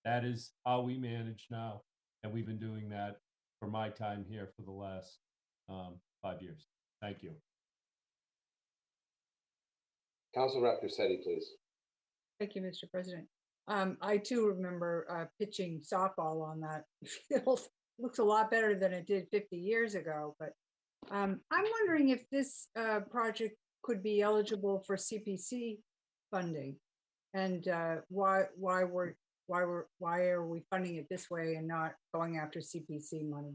That is how we manage now, and we've been doing that for my time here for the last 5 years. Thank you. Council Rep Garcetti, please. Thank you, Mr. President. I too remember pitching softball on that field. Looks a lot better than it did 50 years ago, but I'm wondering if this project could be eligible for CPC funding, and why are we funding it this way and not going after CPC money?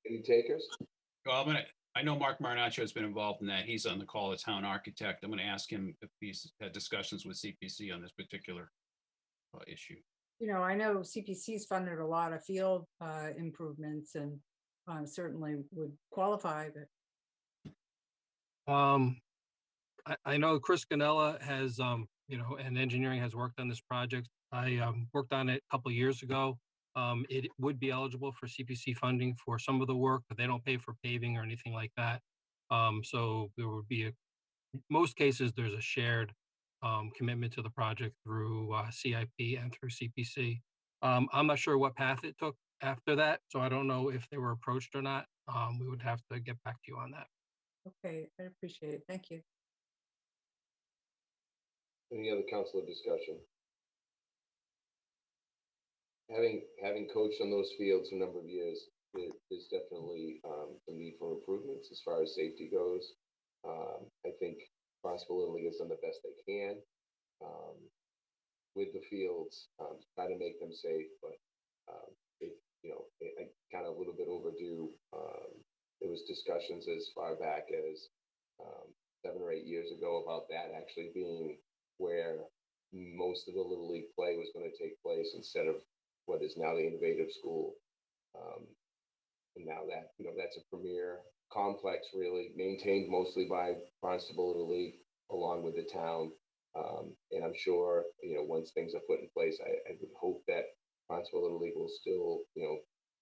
Any takers? Well, I know Mark Marinaccio has been involved in that. He's on the call, the town architect. I'm going to ask him if he's had discussions with CPC on this particular issue. You know, I know CPC's funded a lot of field improvements, and certainly would qualify, but I know Chris Ganella has, and engineering has worked on this project. I worked on it a couple of years ago. It would be eligible for CPC funding for some of the work, but they don't pay for paving or anything like that. So there would be, most cases, there's a shared commitment to the project through CIP and through CPC. I'm not sure what path it took after that, so I don't know if they were approached or not. We would have to get back to you on that. okay, I appreciate it. Thank you. Any other councilor discussion? Having coached on those fields for a number of years, there's definitely a need for improvements as far as safety goes. I think Barnstable Little League has done the best they can with the fields, try to make them safe, but I kind of a little bit overdue. There was discussions as far back as 7 or 8 years ago about that actually being where most of the Little League play was going to take place instead of what is now the Innovative School. And now that, that's a premier complex, really maintained mostly by Barnstable Little League along with the town. And I'm sure, once things are put in place, I would hope that Barnstable Little League will still,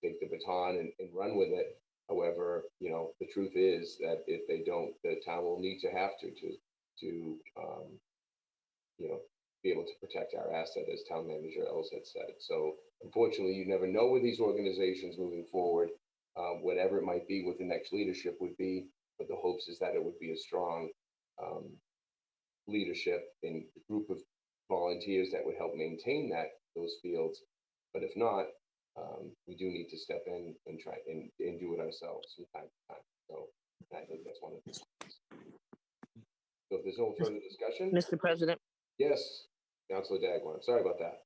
take the baton and run with it. However, the truth is that if they don't, the town will need to have to be able to protect our asset, as town manager Els had said. So unfortunately, you never know with these organizations moving forward, whatever it might be, what the next leadership would be. But the hopes is that it would be a strong leadership and group of volunteers that would help maintain those fields. But if not, we do need to step in and try and do it ourselves from time to time. So I think that's one of the things. So if there's no further discussion, Mr. President. Yes, Councilor Dagwan. Sorry about that.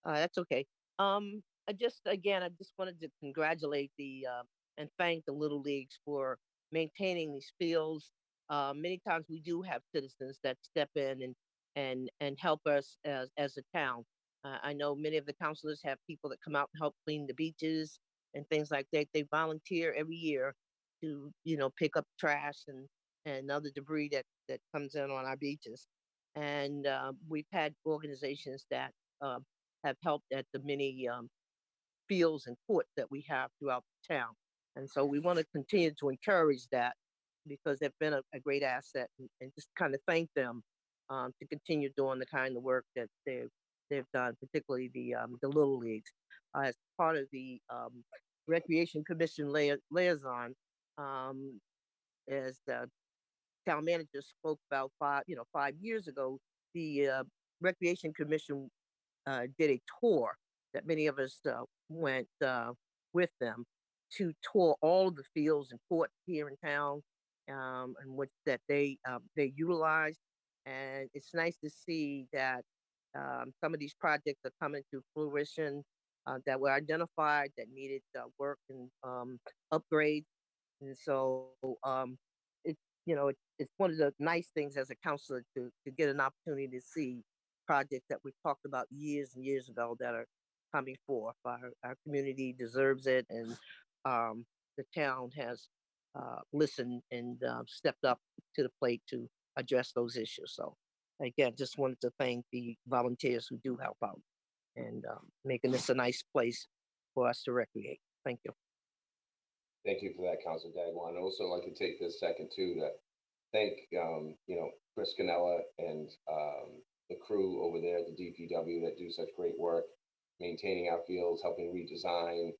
That's okay. I just wanted to congratulate and thank the Little Leagues for maintaining these fields. Many times we do have citizens that step in and help us as a town. I know many of the councilors have people that come out and help clean the beaches and things like that. They volunteer every year to, pick up trash and other debris that comes in on our beaches. And we've had organizations that have helped at the many fields and courts that we have throughout the town. And so we want to continue to encourage that because they've been a great asset, and just kind of thank them to continue doing the kind of work that they've done, particularly the Little Leagues. As part of the Recreation Commission liaison, as the town manager spoke about 5 years ago, the Recreation Commission did a tour that many of us went with them to tour all of the fields and courts here in town, and which that they utilized. And it's nice to see that some of these projects are coming to fruition that were identified that needed work and upgrades. And so it's one of the nice things as a counselor to get an opportunity to see projects that we've talked about years and years ago that are coming forth. Our community deserves it, and the town has listened and stepped up to the plate to address those issues. So again, just wanted to thank the volunteers who do help out and making this a nice place for us to recreate. Thank you. Thank you for that, Councilor Dagwan. I'd also like to take this second too to thank Chris Canella and the crew over there at the DPW that do such great work, maintaining our fields, helping redesign,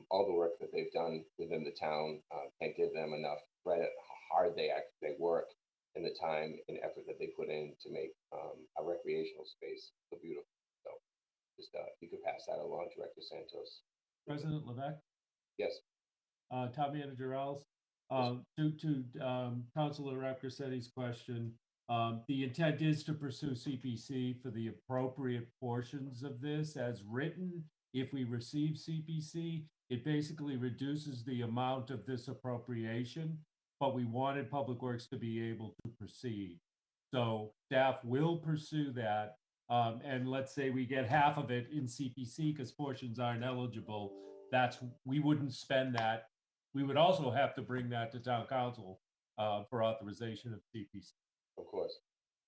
all the work that they've done within the town. Can't give them enough credit how hard they work and the time and effort that they put in to make a recreational space so beautiful. So just if you could pass that along, Director Santos. President Levesque? Yes. Town Manager Ellis? To Councilor Raffersetti's question, the intent is to pursue CPC for the appropriate portions of this as written. If we receive CPC, it basically reduces the amount of this appropriation, but we wanted Public Works to be able to proceed. So staff will pursue that. And let's say we get half of it in CPC because portions aren't eligible. We wouldn't spend that. We would also have to bring that to town council for authorization of CPC. Of course.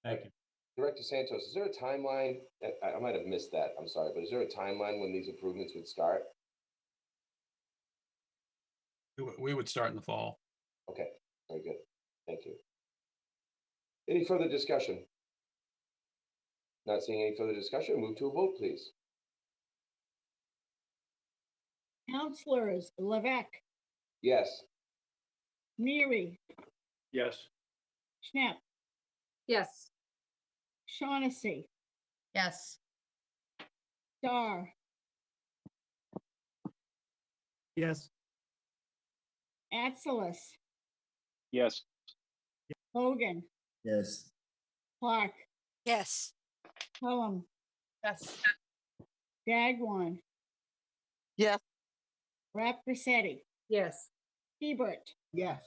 Thank you. Director Santos, is there a timeline? I might have missed that. I'm sorry, but is there a timeline when these improvements would start? We would start in the fall. Okay, very good. Thank you. Any further discussion? Not seeing any further discussion, move to a vote, please. Councilors Levesque, Yes. Neary, Yes. Schnapp, Yes. Shaughnessy, Yes. Starr, Yes. Atzelis, Yes. Hogan, Yes. Clark, yes, Cullum, Yes. Dagwan, Yes. Raffersetti, Yes. Hebert. Yes.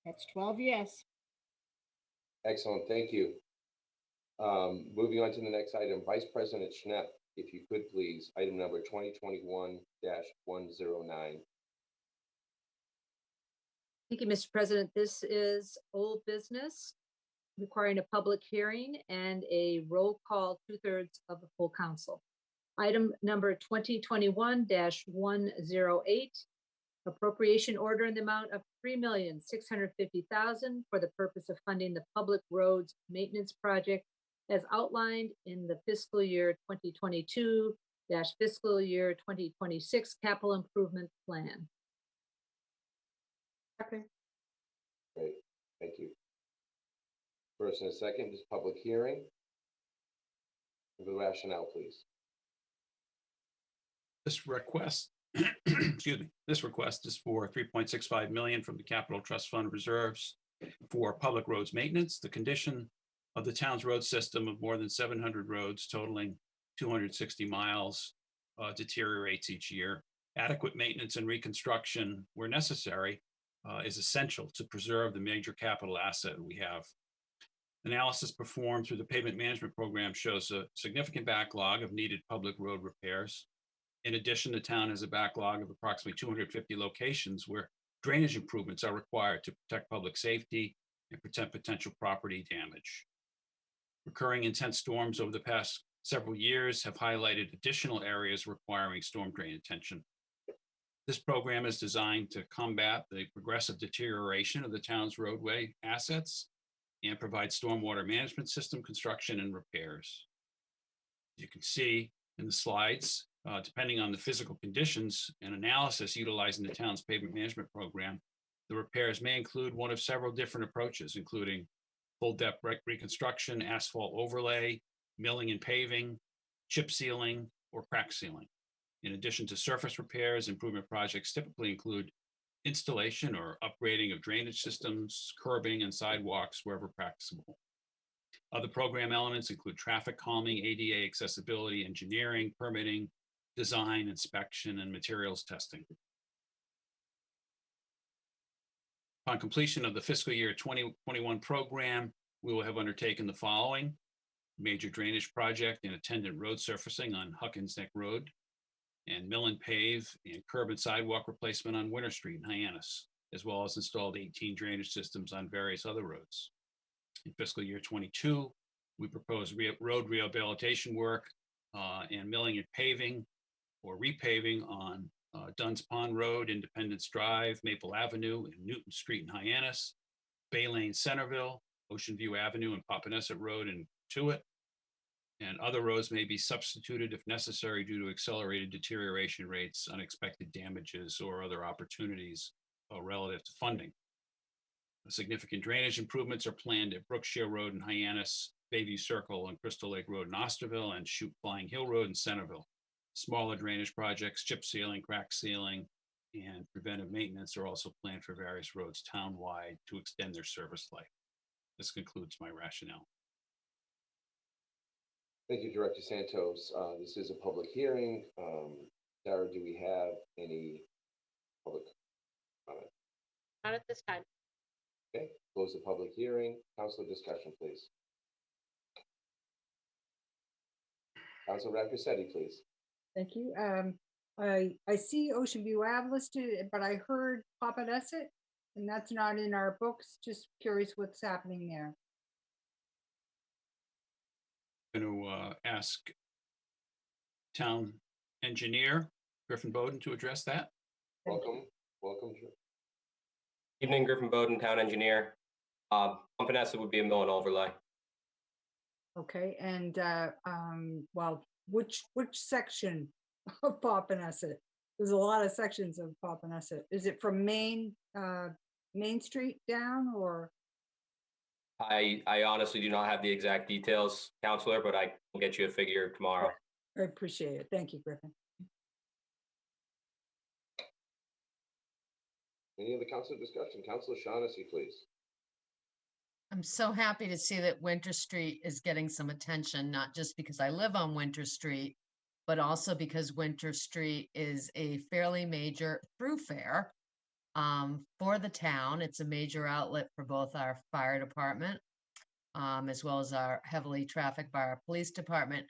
That's 12 yes. Excellent, thank you. Moving on to the next item, Vice President Schnapp, if you could please, item number 2021-109. Thank you, Mr. President. This is old business requiring a public hearing and a roll call 2/3 of the full council. Item number 2021-108, appropriation order in the amount of $3,650,000 for the purpose of funding the public roads maintenance project as outlined in the fiscal year 2022 fiscal year 2026 capital improvement plan. Second. Great, thank you. First and a second is public hearing. The rationale, please. This request, excuse me, this request is for 3.65 million from the Capital Trust Fund reserves for public roads maintenance. The condition of the town's road system of more than 700 roads totaling 260 miles deteriorates each year. Adequate maintenance and reconstruction, where necessary, is essential to preserve the major capital asset we have. Analysis performed through the pavement management program shows a significant backlog of needed public road repairs. In addition, the town has a backlog of approximately 250 locations where drainage improvements are required to protect public safety and protect potential property damage. Recurring intense storms over the past several years have highlighted additional areas requiring storm drain attention. This program is designed to combat the progressive deterioration of the town's roadway assets and provide stormwater management system construction and repairs. As you can see in the slides, depending on the physical conditions and analysis utilizing the town's pavement management program, the repairs may include one of several different approaches, including full depth reconstruction, asphalt overlay, milling and paving, chip sealing, or crack sealing. In addition to surface repairs, improvement projects typically include installation or upgrading of drainage systems, curbing, and sidewalks wherever practicable. Other program elements include traffic calming, ADA accessibility, engineering, permitting, design, inspection, and materials testing. Upon completion of the fiscal year 2021 program, we will have undertaken the following: major drainage project and attendant road surfacing on Huckins Neck Road, and mill and pave and curb and sidewalk replacement on Winter Street in Hyannis. as well as installed 18 drainage systems on various other roads. In fiscal year 22, we proposed road rehabilitation work and milling and paving or repaving on Dunn's Pond Road, Independence Drive, Maple Avenue, and Newton Street in Hyannis, Bay Lane, Centerville, Ocean View Avenue and Papaneset Road in Tuit, and other roads may be substituted if necessary due to accelerated deterioration rates, unexpected damages, or other opportunities relative to funding. Significant drainage improvements are planned at Brookshire Road in Hyannis, Bayview Circle and Crystal Lake Road in Osterville, and Chute Flying Hill Road in Centerville. Smaller drainage projects, chip sealing, crack sealing, and preventive maintenance are also planned for various roads townwide to extend their service life. This concludes my rationale. Thank you, Director Santos. This is a public hearing. Sarah, do we have any public comment? Not at this time. Okay, close the public hearing. Councilor discussion, please. Councilor Raccosetti, please. Thank you. I see Ocean View Ave listed, but I heard Papaneset, and that's not in our books. Just curious what's happening there. I'm going to ask Town Engineer Griffin Bowden to address that. Welcome. Evening, Griffin Bowden, Town Engineer. Papaneset would be a mill and overlay. Okay, and well, which section of Papaneset? There's a lot of sections of Papaneset. Is it from Main Street down, or? I honestly do not have the exact details, Counselor, but I can get you a figure tomorrow. I appreciate it. Thank you, Griffin. Any other councilor discussion? Councilor Shaughnessy, please. I'm so happy to see that Winter Street is getting some attention, not just because I live on Winter Street, but also because Winter Street is a fairly major thoroughfare for the town. It's a major outlet for both our fire department, as well as our heavily trafficked by our police department.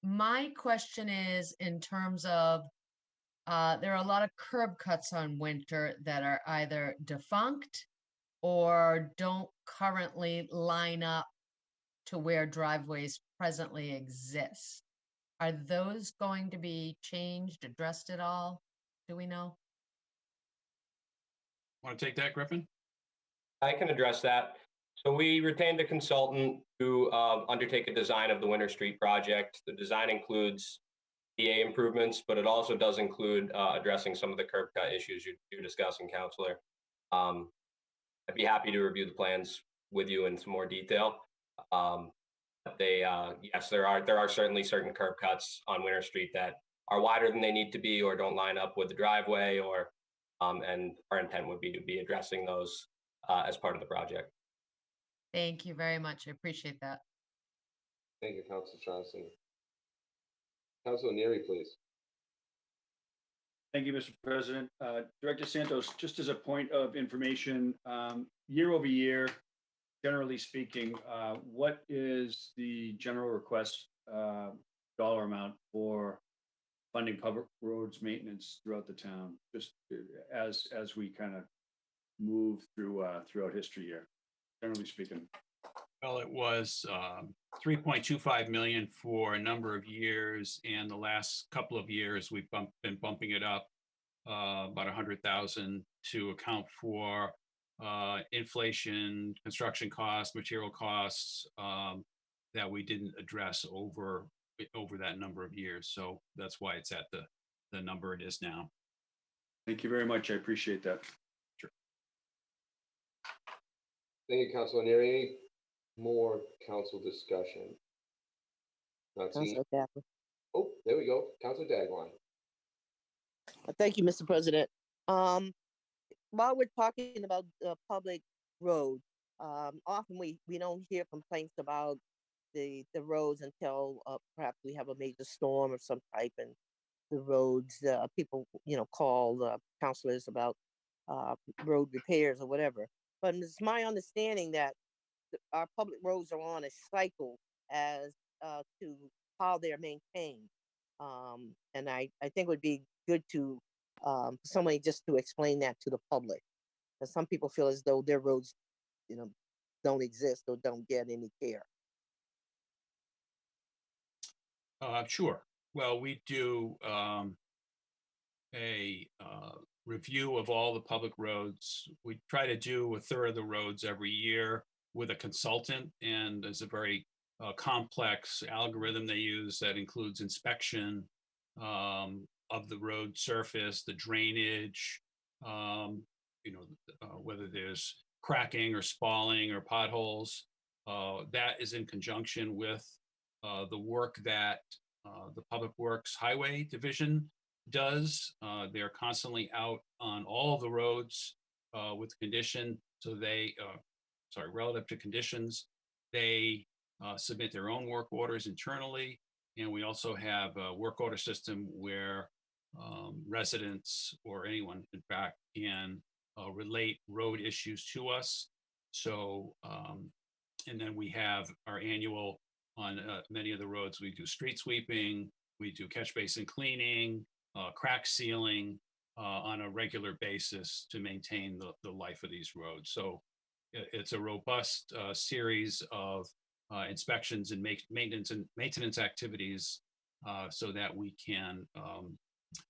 My question is in terms of, there are a lot of curb cuts on Winter that are either defunct or don't currently line up to where driveways presently exist. Are those going to be changed, addressed at all? Do we know? Want to take that, Griffin? I can address that. So we retained a consultant to undertake a design of the Winter Street project. The design includes EA improvements, but it also does include addressing some of the curb cut issues you're discussing, Counselor. I'd be happy to review the plans with you in some more detail. Yes, there are certainly certain curb cuts on Winter Street that are wider than they need to be or don't line up with the driveway, or and our intent would be to be addressing those as part of the project. Thank you very much. I appreciate that. Thank you, Councilor Shaughnessy. Councilor Neary, please. Thank you, Mr. President. Director Santos, just as a point of information, year over year, generally speaking, what is the general request dollar amount for funding public roads maintenance throughout the town, just as we kind of move throughout history here, generally speaking? Well, it was 3.25 million for a number of years, and the last couple of years we've been bumping it up about 100,000 to account for inflation, construction costs, material costs that we didn't address over that number of years. So that's why it's at the number it is now. Thank you very much. I appreciate that. Sure. Thank you, Councilor Neary. More council discussion. Not seeing. Oh, there we go. Councilor Dagwan. Thank you, Mr. President. While we're talking about the public road, often we don't hear complaints about the roads until perhaps we have a major storm of some type, and the roads, people, call the councilors about road repairs or whatever. But it's my understanding that our public roads are on a cycle as to how they're maintained. And I think it would be good to somebody just to explain that to the public. Because some people feel as though their roads, you know, don't exist or don't get any care. Sure. Well, we do a review of all the public roads. We try to do a third of the roads every year with a consultant, and there's a very complex algorithm they use that includes inspection of the road surface, the drainage, whether there's cracking or spalling or potholes. That is in conjunction with the work that the Public Works Highway Division does. They're constantly out on all the roads with condition. So relative to conditions, they submit their own work orders internally. And we also have a work order system where residents or anyone, in fact, can relate road issues to us. So, and then we have our annual on many of the roads. We do street sweeping, we do catch basin cleaning, crack sealing on a regular basis to maintain the life of these roads. So it's a robust series of inspections and maintenance activities so that we can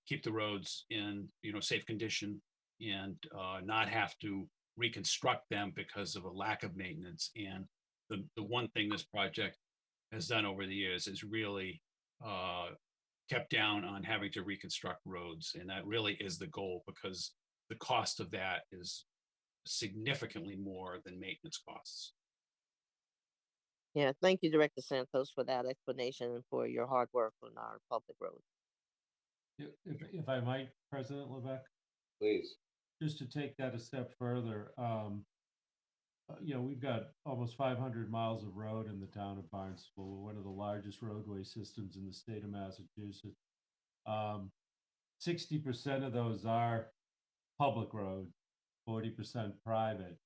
keep the roads in safe condition and not have to reconstruct them because of a lack of maintenance. And the one thing this project has done over the years is really kept down on having to reconstruct roads. And that really is the goal, because the cost of that is significantly more than maintenance costs. Yeah, thank you, Director Santos, for that explanation and for your hard work on our public roads. If I might, President Levesque? Please. Just to take that a step further, we've got almost 500 miles of road in the town of Barnstable. We're one of the largest roadway systems in the state of Massachusetts. 60% of those are public roads, 40% private.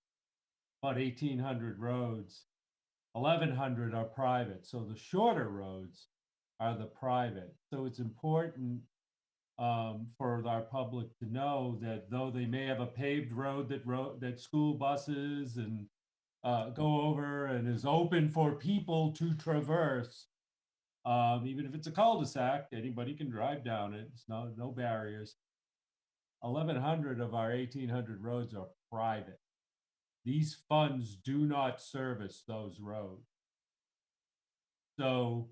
About 1,800 roads, 1,100 are private. So the shorter roads are the private. So it's important for our public to know that though they may have a paved road that school buses and go over and is open for people to traverse, even if it's a cul-de-sac, anybody can drive down it. It's no barriers. 1,100 of our 1,800 roads are private. These funds do not service those roads. So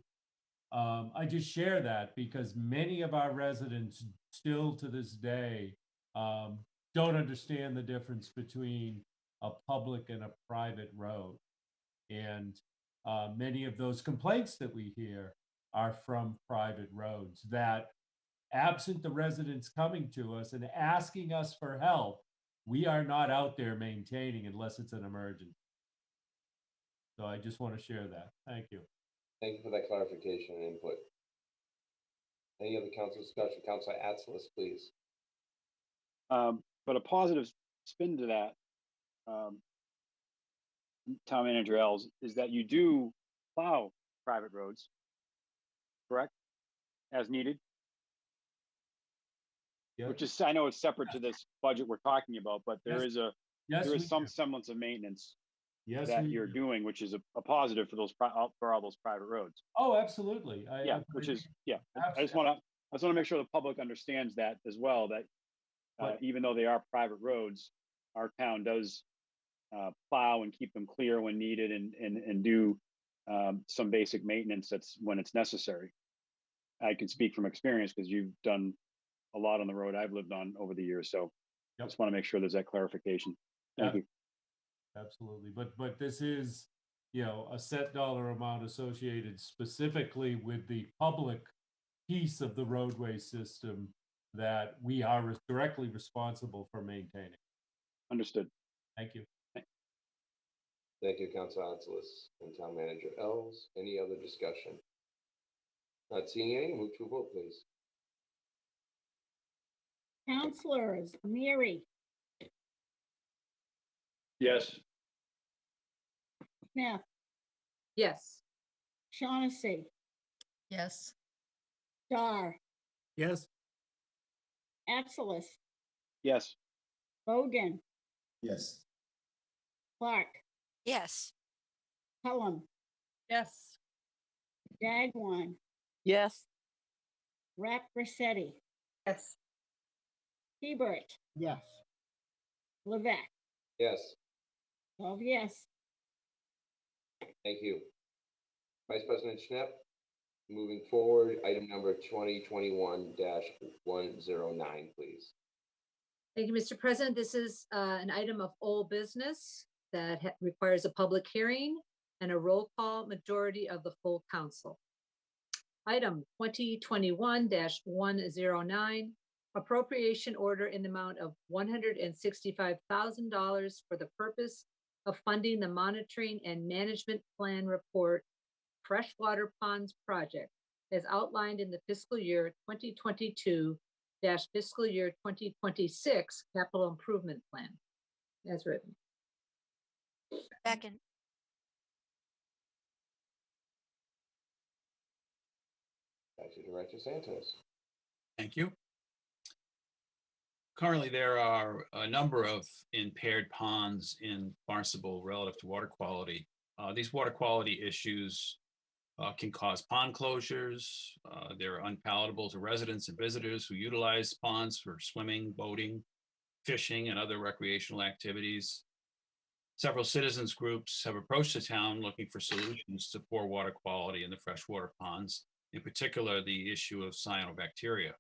I just share that because many of our residents still to this day don't understand the difference between a public and a private road. And many of those complaints that we hear are from private roads that, absent the residents coming to us and asking us for help, we are not out there maintaining unless it's an emergency. So I just want to share that. Thank you. Thank you for that clarification and input. Any other council discussion? Councilor Atzelis, please. But a positive spin to that, Town Manager Els, is that you do plow private roads, correct? As needed? Yep. Which is, I know it's separate to this budget we're talking about, but there Yes. is there is some semblance of maintenance that you're doing, which is a positive for those for all those private roads. Oh, absolutely. I just want to make sure the public understands that as well, that even though they are private roads, our town does plow and keep them clear when needed and do some basic maintenance when it's necessary. I can speak from experience because you've done a lot on the road I've lived on over the years. So I just want to make sure there's that clarification. Thank you. Absolutely. But this is, a set dollar amount associated specifically with the public piece of the roadway system that we are directly responsible for maintaining. Understood. Thank you. Thank you, Councilor Atzelis and Town Manager Els. Any other discussion? Not seeing any, move to a vote, please. Councilors, Mary, Yes. Smith, Yes. Shaughnessy, Yes. Dar, Yes. Atzelis, Yes. Bogan, Yes. Clark, Yes. Pelham, Yes. Dagwan, Yes. Rap Rossetti, Yes. Hebert, Yes. Levesque. Yes, 12 yes. thank you. Vice President Schnapp, moving forward, item number 2021-109, please. Thank you, Mr. President. This is an item of old business that requires a public hearing and a roll call majority of the full council. Item 2021-109, appropriation order in the amount of $165,000 for the purpose of funding the monitoring and management plan report freshwater ponds project as outlined in the fiscal year 2022 fiscal year 2026 capital improvement plan as written. Second. Back to Director Santos. Thank you. Currently, there are a number of impaired ponds in Barnstable relative to water quality. These water quality issues can cause pond closures. They're unpalatable to residents and visitors who utilize ponds for swimming, boating, fishing, and other recreational activities. Several citizens groups have approached the town looking for solutions to poor water quality in the freshwater ponds, in particular the issue of cyanobacteria.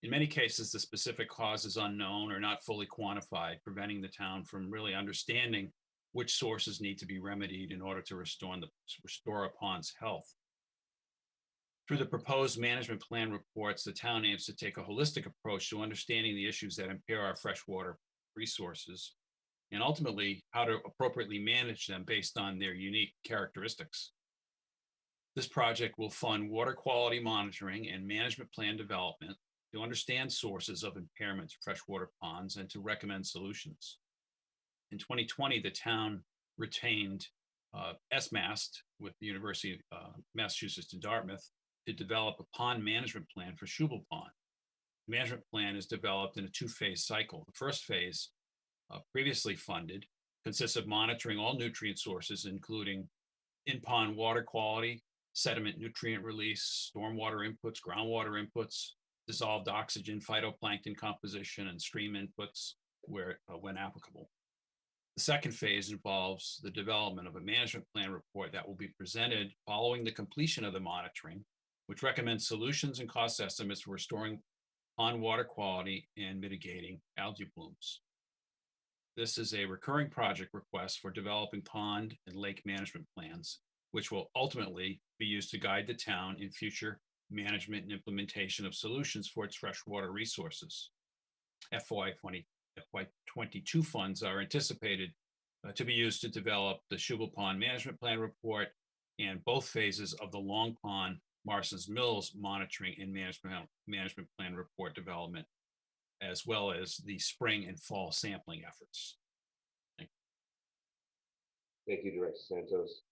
In many cases, the specific cause is unknown or not fully quantified, preventing the town from really understanding which sources need to be remedied in order to restore a pond's health. Through the proposed management plan reports, the town aims to take a holistic approach to understanding the issues that impair our freshwater resources and ultimately how to appropriately manage them based on their unique characteristics. This project will fund water quality monitoring and management plan development to understand sources of impairment to freshwater ponds and to recommend solutions. In 2020, the town retained SMAST with the University of Massachusetts in Dartmouth to develop a pond management plan for Shubal Pond. The management plan is developed in a two-phase cycle. The first phase, previously funded, consists of monitoring all nutrient sources, including in-pond water quality, sediment nutrient release, stormwater inputs, groundwater inputs, dissolved oxygen, phytoplankton composition, and stream inputs when applicable. The second phase involves the development of a management plan report that will be presented following the completion of the monitoring, which recommends solutions and cost estimates for restoring pond water quality and mitigating algae blooms. This is a recurring project request for developing pond and lake management plans, which will ultimately be used to guide the town in future management and implementation of solutions for its freshwater resources. FY22 funds are anticipated to be used to develop the Shubal Pond Management Plan report and both phases of the Long Pond Marston's Mills monitoring and management plan report development, as well as the spring and fall sampling efforts. Thank you, Director Santos.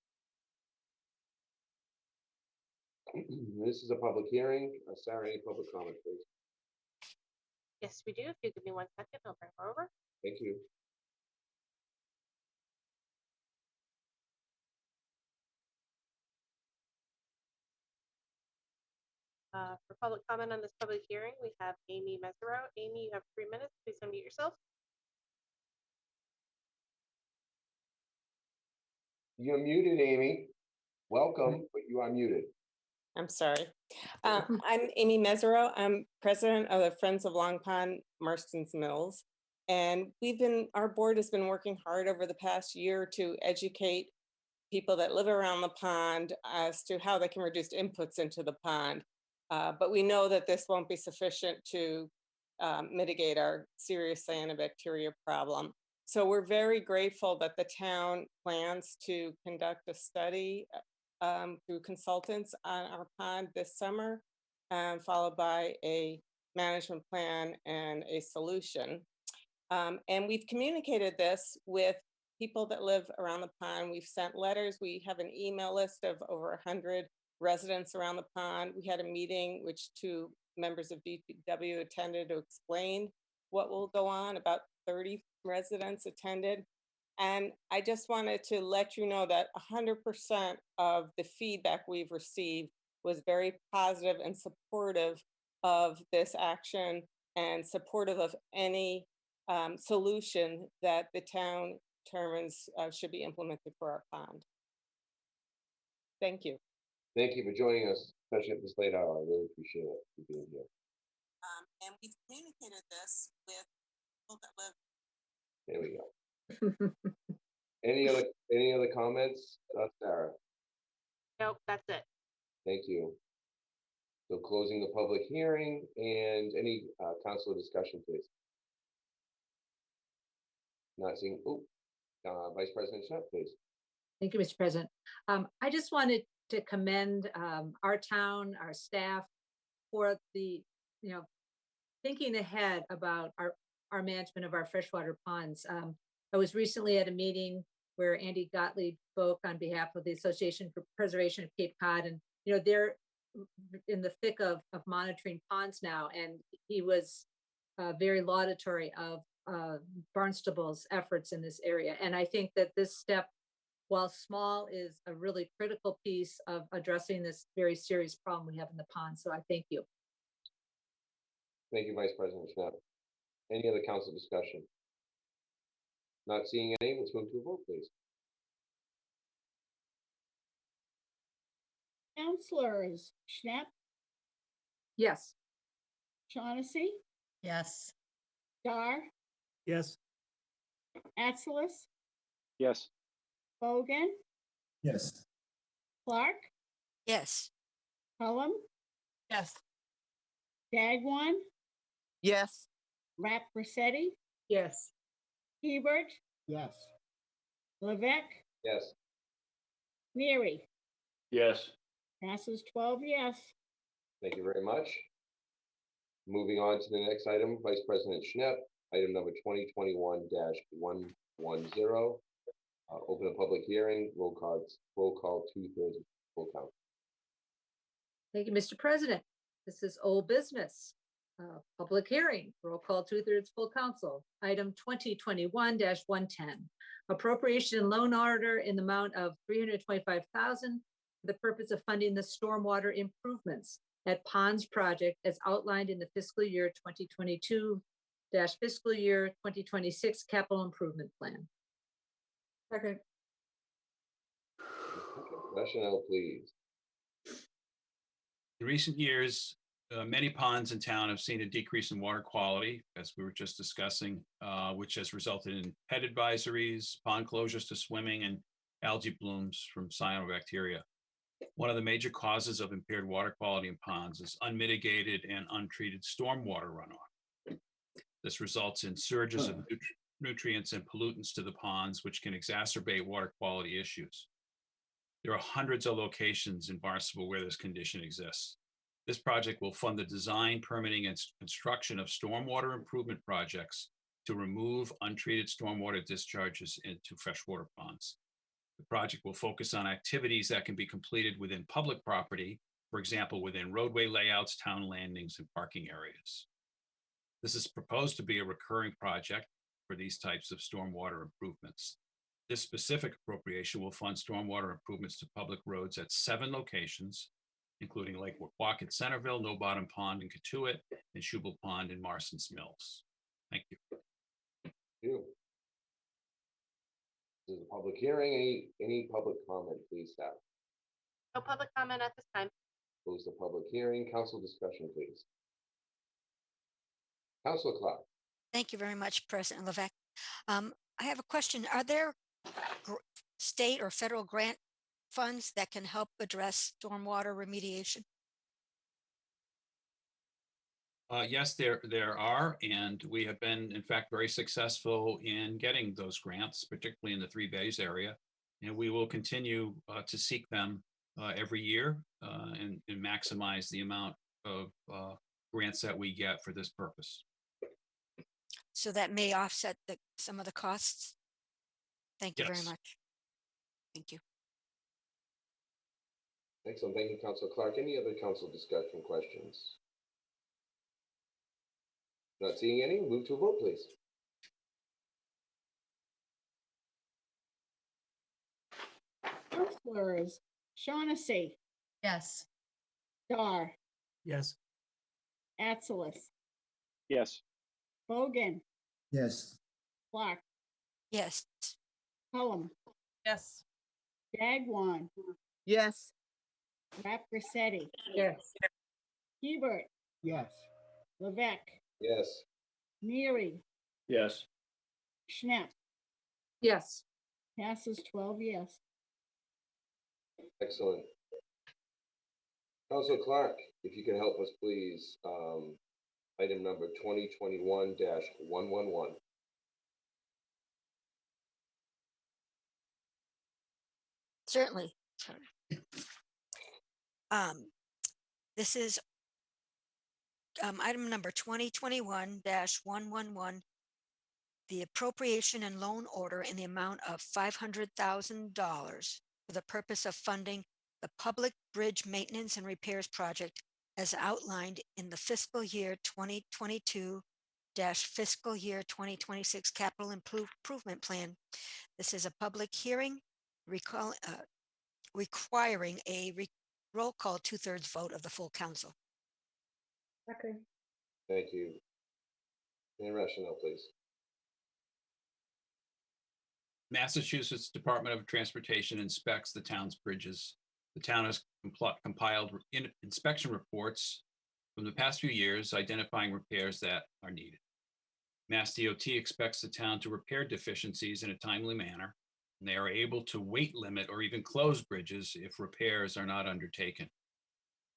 This is a public hearing. Sarah, any public comment, please? Yes, we do. If you give me 1 second, I'll bring her over. Thank you. For public comment on this public hearing, we have Amy Mesereau. Amy, you have 3 minutes. Please unmute yourself. You're muted, Amy. Welcome, but you are muted. I'm sorry. I'm Amy Mesereau. I'm president of the Friends of Long Pond Marston's Mills. And our board has been working hard over the past year to educate people that live around the pond as to how they can reduce inputs into the pond. But we know that this won't be sufficient to mitigate our serious cyanobacteria problem. So we're very grateful that the town plans to conduct a study through consultants on our pond this summer, followed by a management plan and a solution. And we've communicated this with people that live around the pond. We've sent letters. We have an email list of over 100 residents around the pond. We had a meeting which 2 members of DPW attended to explain what will go on about 30 residents attended. And I just wanted to let you know that 100% of the feedback we've received was very positive and supportive of this action and supportive of any solution that the town determines should be implemented for our pond. Thank you. Thank you for joining us, especially at this late hour. I really appreciate it for being here. And we've communicated this with people that live. There we go. Any other comments, Sarah? Nope, that's it. Thank you. So closing the public hearing and any council discussion, please. Not seeing, Vice President Schnapp, please. Thank you, Mr. President. I just wanted to commend our town, our staff for the, thinking ahead about our management of our freshwater ponds. I was recently at a meeting where Andy Gottlieb spoke on behalf of the Association for Preservation of Cape Cod, and they're in the thick of monitoring ponds now, and he was very laudatory of Barnstable's efforts in this area. And I think that this step, while small, is a really critical piece of addressing this very serious problem we have in the pond. So I thank you. Thank you, Vice President Schnapp. Any other council discussion? Not seeing any, let's move to a vote, please. Councilors Schnapp, Yes. Shaughnessy, Yes. Dar, Yes. Atzelis, Yes. Bogan, Yes. Clark, Yes. Cullum, Yes. Dagwan, Yes. Rapp Rossetti, Yes. Hebert, Yes. Levesque, Yes. Neary. Yes. Passes 12 yes. Thank you very much. Moving on to the next item, Vice President Schnapp, item number 2021-110. Open a public hearing, roll call 2/3 full count. Thank you, Mr. President. This is old business. Public hearing, roll call 2/3 full council. Item 2021-110, appropriation and loan order in the amount of $325,000 for the purpose of funding the stormwater improvements at Ponds project as outlined in the fiscal year 2022 fiscal year 2026 capital improvement plan. Second. Rationale, please. In recent years, many ponds in town have seen a decrease in water quality, as we were just discussing, which has resulted in pet advisories, pond closures to swimming, and algae blooms from cyanobacteria. One of the major causes of impaired water quality in ponds is unmitigated and untreated stormwater runoff. This results in surges of nutrients and pollutants to the ponds, which can exacerbate water quality issues. There are hundreds of locations in Barnstable where this condition exists. This project will fund the design, permitting, and construction of stormwater improvement projects to remove untreated stormwater discharges into freshwater ponds. The project will focus on activities that can be completed within public property, for example, within roadway layouts, town landings, and parking areas. This is proposed to be a recurring project for these types of stormwater improvements. This specific appropriation will fund stormwater improvements to public roads at 7 locations, including Lake Walk at Centerville, No Bottom Pond in Katuitt, and Shubal Pond in Marston's Mills. Thank you. Thank you. This is a public hearing. Any public comment, please, staff? No public comment at this time. Close the public hearing. Council discussion, please. Councilor Clark. Thank you very much, President Levesque. I have a question. Are there state or federal grant funds that can help address stormwater remediation? Yes, there are, and we have been, in fact, very successful in getting those grants, particularly in the Three Bays area, and we will continue to seek them every year and maximize the amount of grants that we get for this purpose. So that may offset some of the costs? Thank you very Yes. much. Thank you. Excellent. Thank you, Councilor Clark. Any other council discussion questions? Not seeing any. Move to a vote, please. Counselors, Shaughnessy, Yes. Dar, Yes. Atzelis, Yes. Bogan, Yes. Clark, Yes. Cullum, Yes. Dagwan, Yes. Rap Grissetti, Yes. Hebert, Yes. Levesque, Yes. Neary, Yes. Schnapp. Yes. Passes 12 yes. Excellent. Councilor Clark, if you can help us, please, item number 2021-111. Certainly. Sorry. This is item number 2021-111, the appropriation and loan order in the amount of $500,000 for the purpose of funding the public bridge maintenance and repairs project as outlined in the fiscal year 2022 fiscal year 2026 capital improvement plan. This is a public hearing requiring a roll call 2/3 vote of the full council. Okay. Thank you. Any rationale, please? Massachusetts Department of Transportation inspects the town's bridges. The town has compiled inspection reports from the past few years identifying repairs that are needed. Mass DOT expects the town to repair deficiencies in a timely manner, and they are able to weight limit or even close bridges if repairs are not undertaken.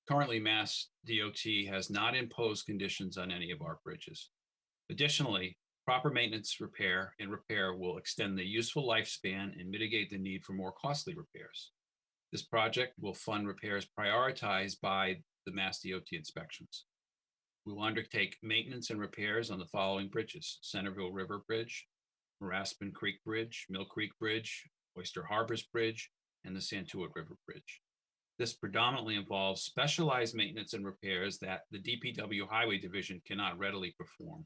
Currently, Mass DOT has not imposed conditions on any of our bridges. Additionally, proper maintenance repair will extend the useful lifespan and mitigate the need for more costly repairs. This project will fund repairs prioritized by the Mass DOT inspections. We will undertake maintenance and repairs on the following bridges: Centerville River Bridge, Raspin Creek Bridge, Mill Creek Bridge, Oyster Harbors Bridge, and the Santuit River Bridge. This predominantly involves specialized maintenance and repairs that the DPW Highway Division cannot readily perform,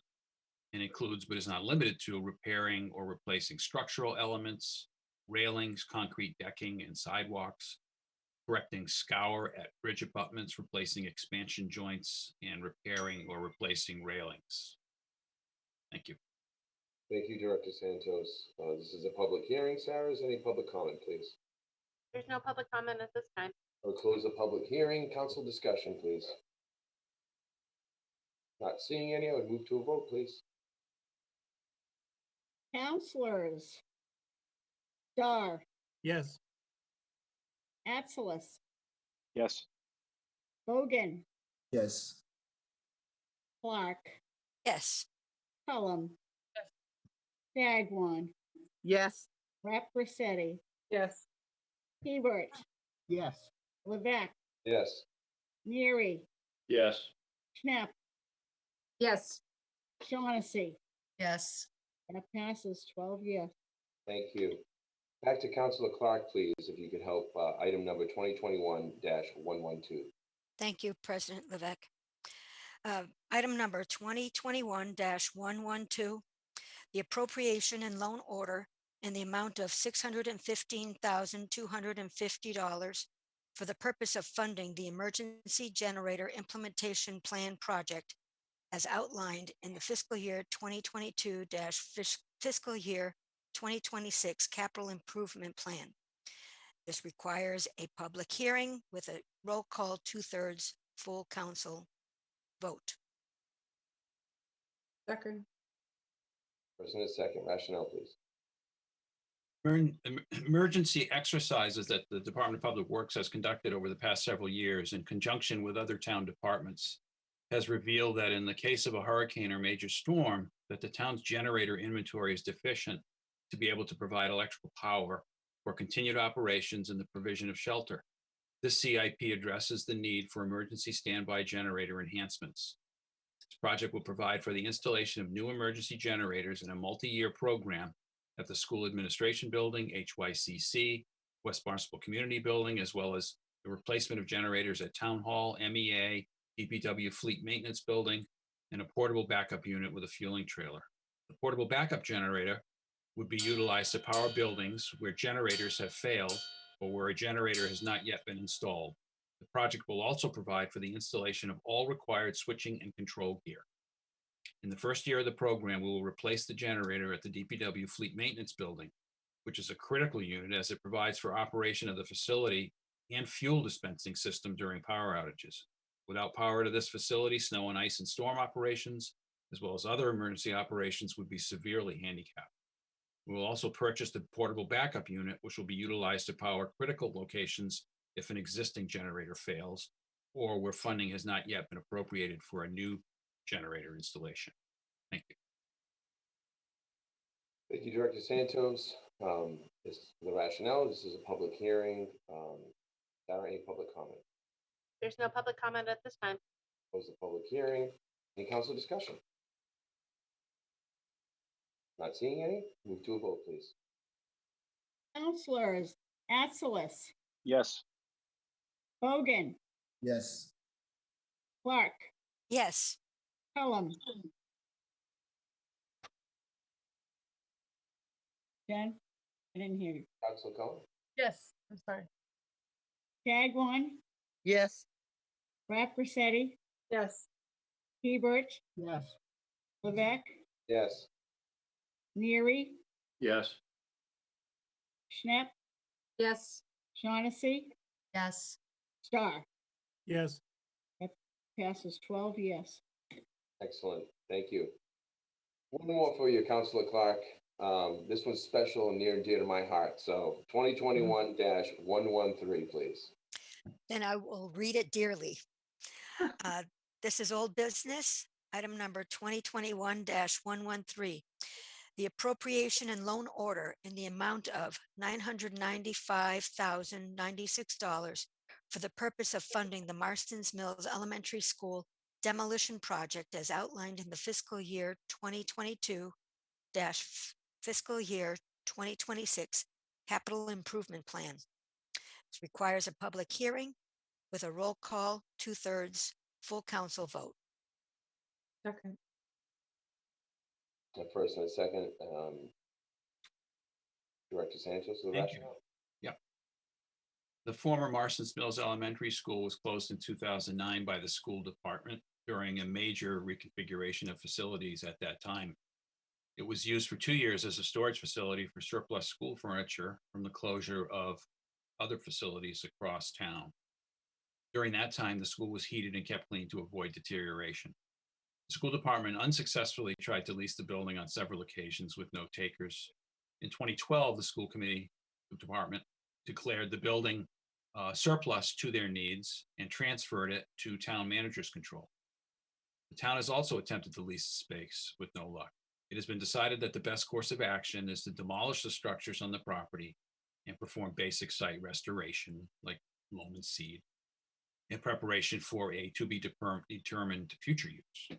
and includes, but is not limited to, repairing or replacing structural elements, railings, concrete decking, and sidewalks, correcting scour at bridge abutments, replacing expansion joints, and repairing or replacing railings. Thank you. Thank you, Director Santos. This is a public hearing. Sarah, is any public comment, please? There's no public comment at this time. I'll close the public hearing. Council discussion, please. Not seeing any, I would move to a vote, please. Counselors, Dar, Yes. Atzelis, Yes. Bogan, Yes. Clark, Yes. Cullum, Dagwan, Yes. Rap Grissetti, Yes. Hebert, Yes. Levesque, Yes. Neary, Yes. Schnapp, Yes. Shaughnessy. Yes. That passes 12 yes. Thank you. Back to Councilor Clark, please, if you could help item number 2021-112. Thank you, President Levesque. Item number 2021-112, the appropriation and loan order in the amount of $615,250 for the purpose of funding the emergency generator implementation plan project as outlined in the fiscal year 2022 fiscal year 2026 capital improvement plan. This requires a public hearing with a roll call 2/3 full council vote. Second. First and a second, rationale, please. Emergency exercises that the Department of Public Works has conducted over the past several years in conjunction with other town departments has revealed that in the case of a hurricane or major storm, that the town's generator inventory is deficient to be able to provide electrical power for continued operations and the provision of shelter. This CIP addresses the need for emergency standby generator enhancements. This project will provide for the installation of new emergency generators in a multi-year program at the School Administration Building, HYCC, West Barnstable Community Building, as well as the replacement of generators at Town Hall, MEA, DPW Fleet Maintenance Building, and a portable backup unit with a fueling trailer. The portable backup generator would be utilized to power buildings where generators have failed or where a generator has not yet been installed. The project will also provide for the installation of all required switching and control gear. In the first year of the program, we will replace the generator at the DPW Fleet Maintenance Building, which is a critical unit as it provides for operation of the facility and fuel dispensing system during power outages. Without power to this facility, snow and ice and storm operations, as well as other emergency operations, would be severely handicapped. We will also purchase the portable backup unit, which will be utilized to power critical locations if an existing generator fails, or where funding has not yet been appropriated for a new generator installation. Thank you. Thank you, Director Santos. This is the rationale. This is a public hearing. Sarah, any public comment? There's no public comment at this time. Close the public hearing. Any council discussion? Not seeing any. Move to a vote, please. Councilors, Atzelis, Yes. Bogan, Yes. Clark, Yes. Cullum. Jen, I didn't hear you. Council Cullen? Yes, I'm sorry. Chagwan, Yes. Rossetti, Yes. Hebert, Yes. Levesque, Yes. Neary, Yes. Schnapp, Yes. Shaughnessy, Yes. Star. Yes. That passes 12 yes. Excellent. Thank you. One more for you, Councilor Clark. This one's special and near and dear to my heart. So 2021-113, please. Then I will read it dearly. This is old business, item number 2021-113. The appropriation and loan order in the amount of $995,096 for the purpose of funding the Marston's Mills Elementary School demolition project as outlined in the fiscal year 2022-fiscal year 2026 capital improvement plan. It requires a public hearing with a roll call, 2/3 full council vote. Okay. A first and a second. Director Santos, the Thank you. rationale. Yep. The former Marston's Mills Elementary School was closed in 2009 by the school department during a major reconfiguration of facilities at that time. It was used for 2 years as a storage facility for surplus school furniture from the closure of other facilities across town. During that time, the school was heated and kept clean to avoid deterioration. The school department unsuccessfully tried to lease the building on several occasions with no takers. In 2012, the school committee department declared the building surplus to their needs and transferred it to town manager's control. The town has also attempted to lease the space with no luck. It has been decided that the best course of action is to demolish the structures on the property and perform basic site restoration, like loam and seed, in preparation for a to be determined future use.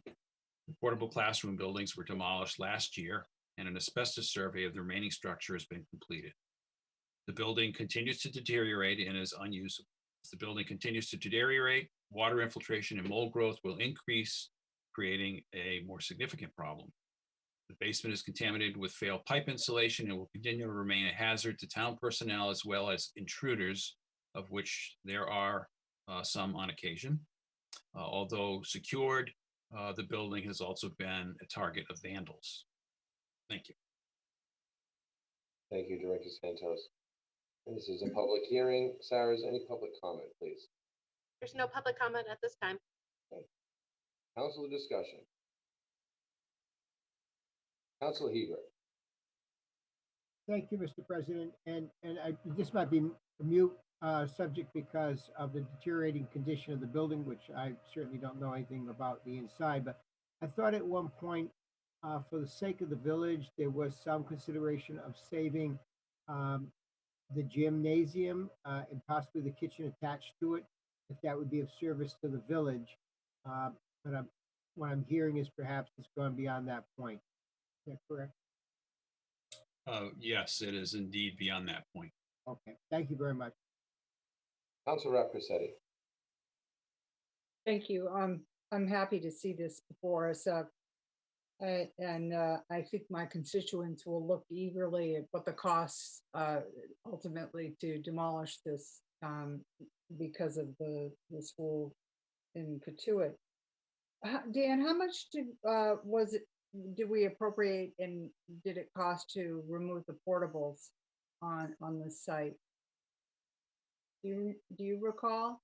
The portable classroom buildings were demolished last year, and an asbestos survey of the remaining structure has been completed. The building continues to deteriorate and is unusable. As the building continues to deteriorate, water infiltration and mold growth will increase, creating a more significant problem. The basement is contaminated with failed pipe insulation and will continue to remain a hazard to town personnel as well as intruders, of which there are some on occasion. Although secured, the building has also been a target of vandals. Thank you. Thank you, Director Santos. And this is a public hearing. Sarah, is any public comment, please? There's no public comment at this time. Okay. Council discussion. Councilor Hebert. Thank you, Mr. President. And this might be a mute subject because of the deteriorating condition of the building, which I certainly don't know anything about the inside. But I thought at one point, for the sake of the village, there was some consideration of saving the gymnasium and possibly the kitchen attached to it, if that would be of service to the village. But what I'm hearing is perhaps it's gone beyond that point. Is that correct? Yes, it is indeed beyond that point. Okay, thank you very much. Councilor Rossetti. Thank you. I'm happy to see this before us. And I think my constituents will look eagerly at what the costs ultimately to demolish this because of the school in Katuitt. Dan, how much did we appropriate, and did it cost to remove the portables on the site? Do you recall?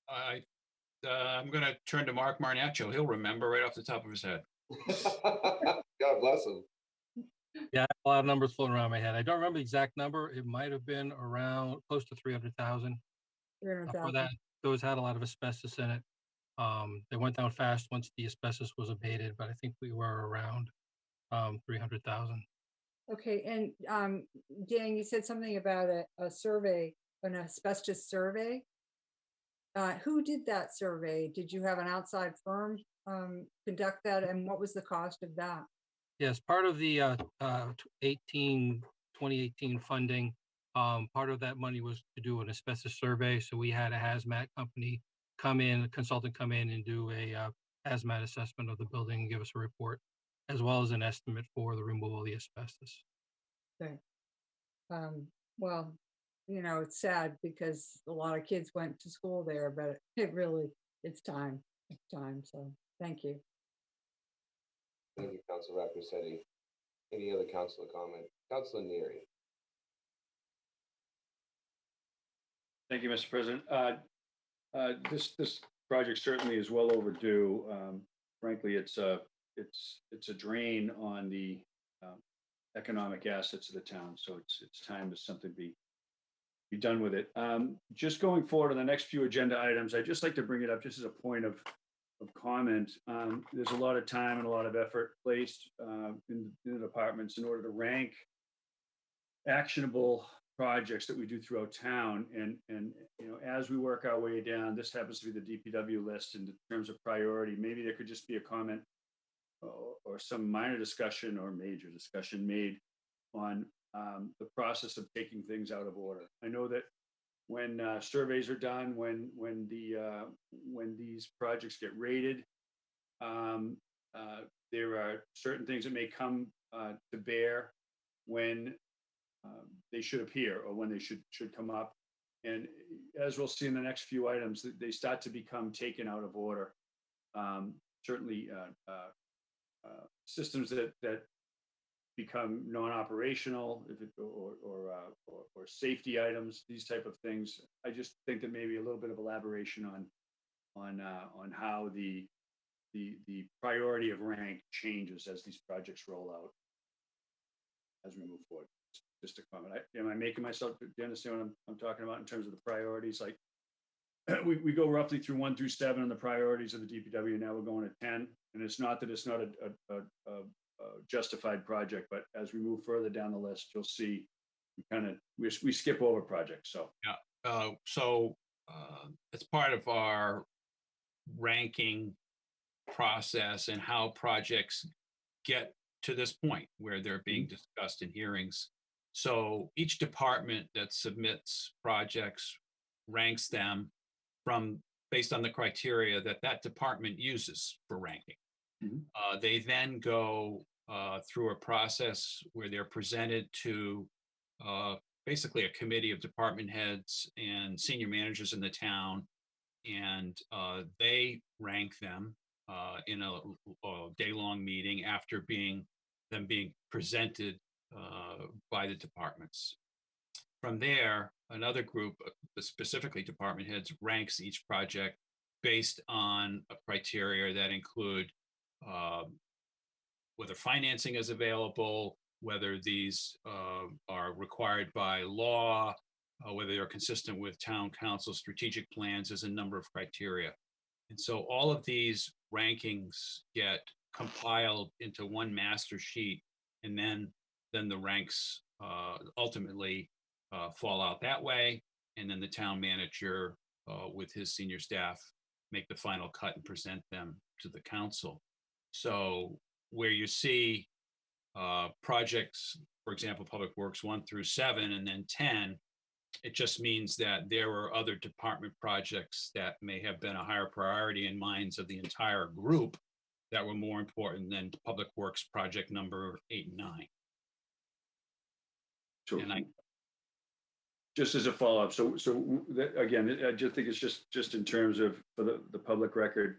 I'm going to turn to Mark Marnaccio. He'll remember right off the top of his head. God bless him. Yeah, a lot of numbers floating around my head. I don't remember the exact number. It might have been around close to 300,000. 300,000. That those had a lot of asbestos in it. They went down fast once the asbestos was abated, but I think we were around 300,000. Okay, and Dan, you said something about a survey, an asbestos survey. Who did that survey? Did you have an outside firm conduct that, and what was the cost of that? Yes, part of the 2018 funding, part of that money was to do an asbestos survey. So we had a hazmat company come in, a consultant come in and do a hazmat assessment of the building and give us a report, as well as an estimate for the removal of the asbestos. Okay. Well, it's sad because a lot of kids went to school there, but it's time. It's time. So thank you. Thank you, Councilor Rapicetti. Any other councilor comment? Councilor Neary. Thank you, Mr. President. This project certainly is well overdue. Frankly, it's a drain on the economic assets of the town. So it's time to something be done with it. Just going forward on the next few agenda items, I'd just like to bring it up just as a point of comment. There's a lot of time and a lot of effort placed in the departments in order to rank actionable projects that we do throughout town. And as we work our way down, this happens to be the DPW list in terms of priority. Maybe there could just be a comment or some minor discussion or major discussion made on the process of taking things out of order. I know that when surveys are done, when these projects get rated, there are certain things that may come to bear when they should appear or when they should come up. And as we'll see in the next few items, they start to become taken out of order. Certainly systems that become non-operational, or safety items, these type of things. I just think that maybe a little bit of elaboration on how the priority of rank changes as these projects roll out as we move forward. Just a comment. Am I making myself? Do you understand what I'm talking about in terms of the priorities? Like we go roughly through 1 through 7 on the priorities of the DPW. Now we're going to 10, and it's not that it's not a justified project, but as we move further down the list, you'll see we skip over projects. So yeah. It's part of our ranking process and how projects get to this point where they're being discussed in hearings. So each department that submits projects ranks them based on the criteria that department uses for ranking. They then go through a process where they're presented to basically a committee of department heads and senior managers in the town, and they rank them in a day-long meeting after being presented by the departments. From there, another group, specifically department heads, ranks each project based on a criteria that include whether financing is available, whether these are required by law, whether they're consistent with town council strategic plans. There's a number of criteria. And so all of these rankings get compiled into one master sheet, and then the ranks ultimately fall out that way. And then the town manager with his senior staff make the final cut and present them to the council. So where you see projects, for example, Public Works 1 through 7 and then 10, it just means that there were other department projects that may have been a higher priority in minds of the entire group that were more important than Public Works project number 8 and 9. Sure. And I, Just as a follow-up, so again, I just think it's just in terms of for the public record,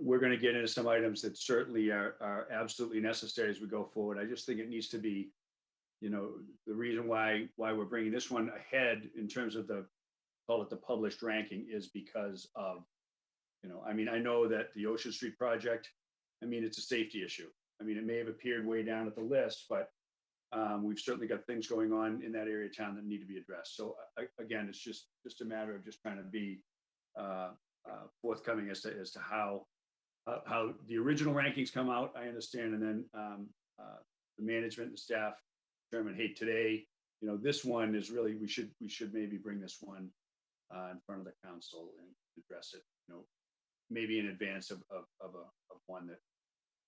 we're going to get into some items that certainly are absolutely necessary as we go forward. I just think it needs to be, the reason why we're bringing this one ahead in terms of call it the published ranking is because of, I mean, I know that the Ocean Street project, I mean, it's a safety issue. I mean, it may have appeared way down at the list, but we've certainly got things going on in that area of town that need to be addressed. So again, it's just a matter of just trying to be forthcoming as to how the original rankings come out. I understand, and then the management and staff determine, hey, today, this one is really we should maybe bring this one in front of the council and address it. Maybe in advance of one that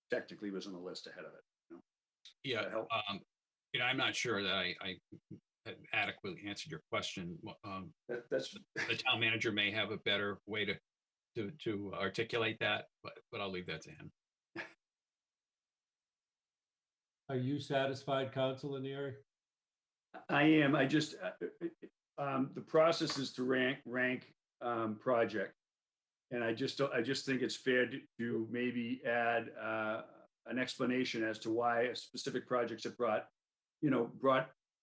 technically was on the list ahead of it. Yeah. I'm not sure that I had adequately answered your question. That's the town manager may have a better way to articulate that, but I'll leave that to him. Are you satisfied, Councilor Neary? I am. I just the process is to rank project, and I just think it's fair to maybe add an explanation as to why specific projects have brought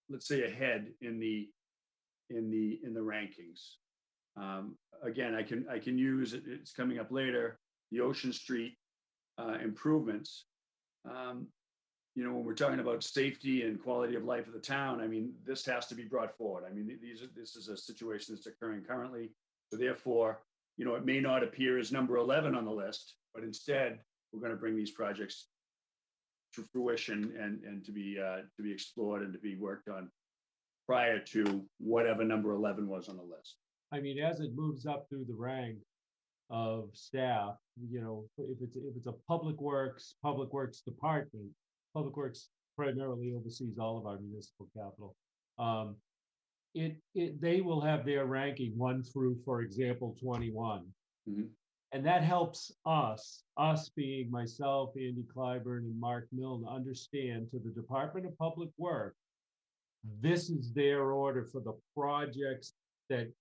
let's say ahead in the rankings. Again, I can use it's coming up later, the Ocean Street improvements. When we're talking about safety and quality of life of the town, I mean, this has to be brought forward. I mean, this is a situation that's occurring currently. So therefore, it may not appear as number 11 on the list, but instead we're going to bring these projects to fruition and to be explored and to be worked on prior to whatever number 11 was on the list. I mean, as it moves up through the rank of staff, if it's a public works department, Public Works primarily oversees all of our municipal capital. They will have their ranking 1 through, for example, 21. Mm-hmm. And that helps us being myself, Andy Clyburn, and Mark Milne, understand to the Department of Public Works, this is their order for the projects that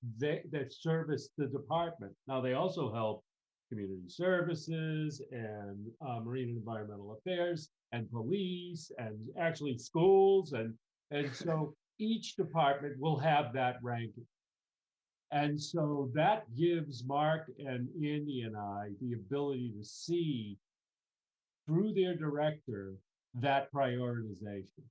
service the department. Now, they also help community services and marine and environmental affairs and police and actually schools. And so each department will have that ranking. And so that gives Mark and Andy and I the ability to see through their director that prioritization.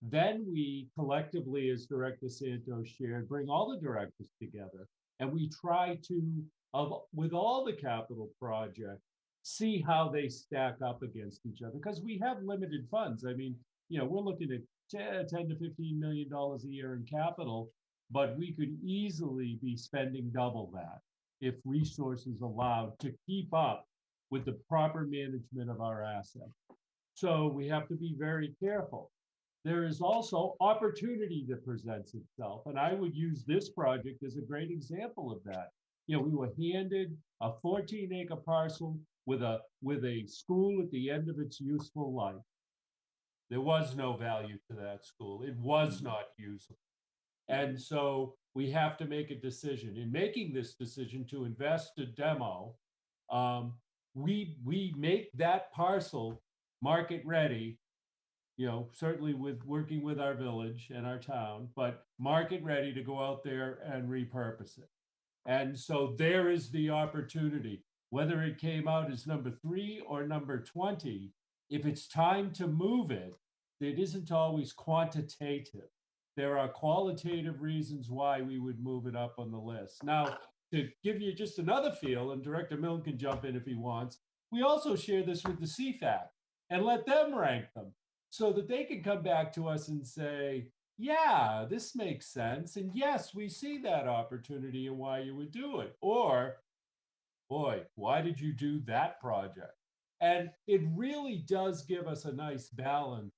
Then we collectively, as Director Santos shared, bring all the directors together and we try to, with all the capital projects, see how they stack up against each other because we have limited funds. I mean, we're looking at $10 to $15 million a year in capital, but we could easily be spending double that if resources allowed to keep up with the proper management of our assets. So we have to be very careful. There is also opportunity that presents itself, and I would use this project as a great example of that. We were handed a 14-acre parcel with a school at the end of its useful life. There was no value to that school. It was not usable. And so we have to make a decision. In making this decision to invest a demo, we make that parcel market ready, certainly with working with our village and our town, but market ready to go out there and repurpose it. And so there is the opportunity, whether it came out as number 3 or number 20, if it's time to move it, it isn't always quantitative. There are qualitative reasons why we would move it up on the list. Now, to give you just another feel, and Director Milne can jump in if he wants, we also share this with the CFAC and let them rank them so that they can come back to us and say, yeah, this makes sense. And yes, we see that opportunity and why you would do it. Or, boy, why did you do that project? And it really does give us a nice balance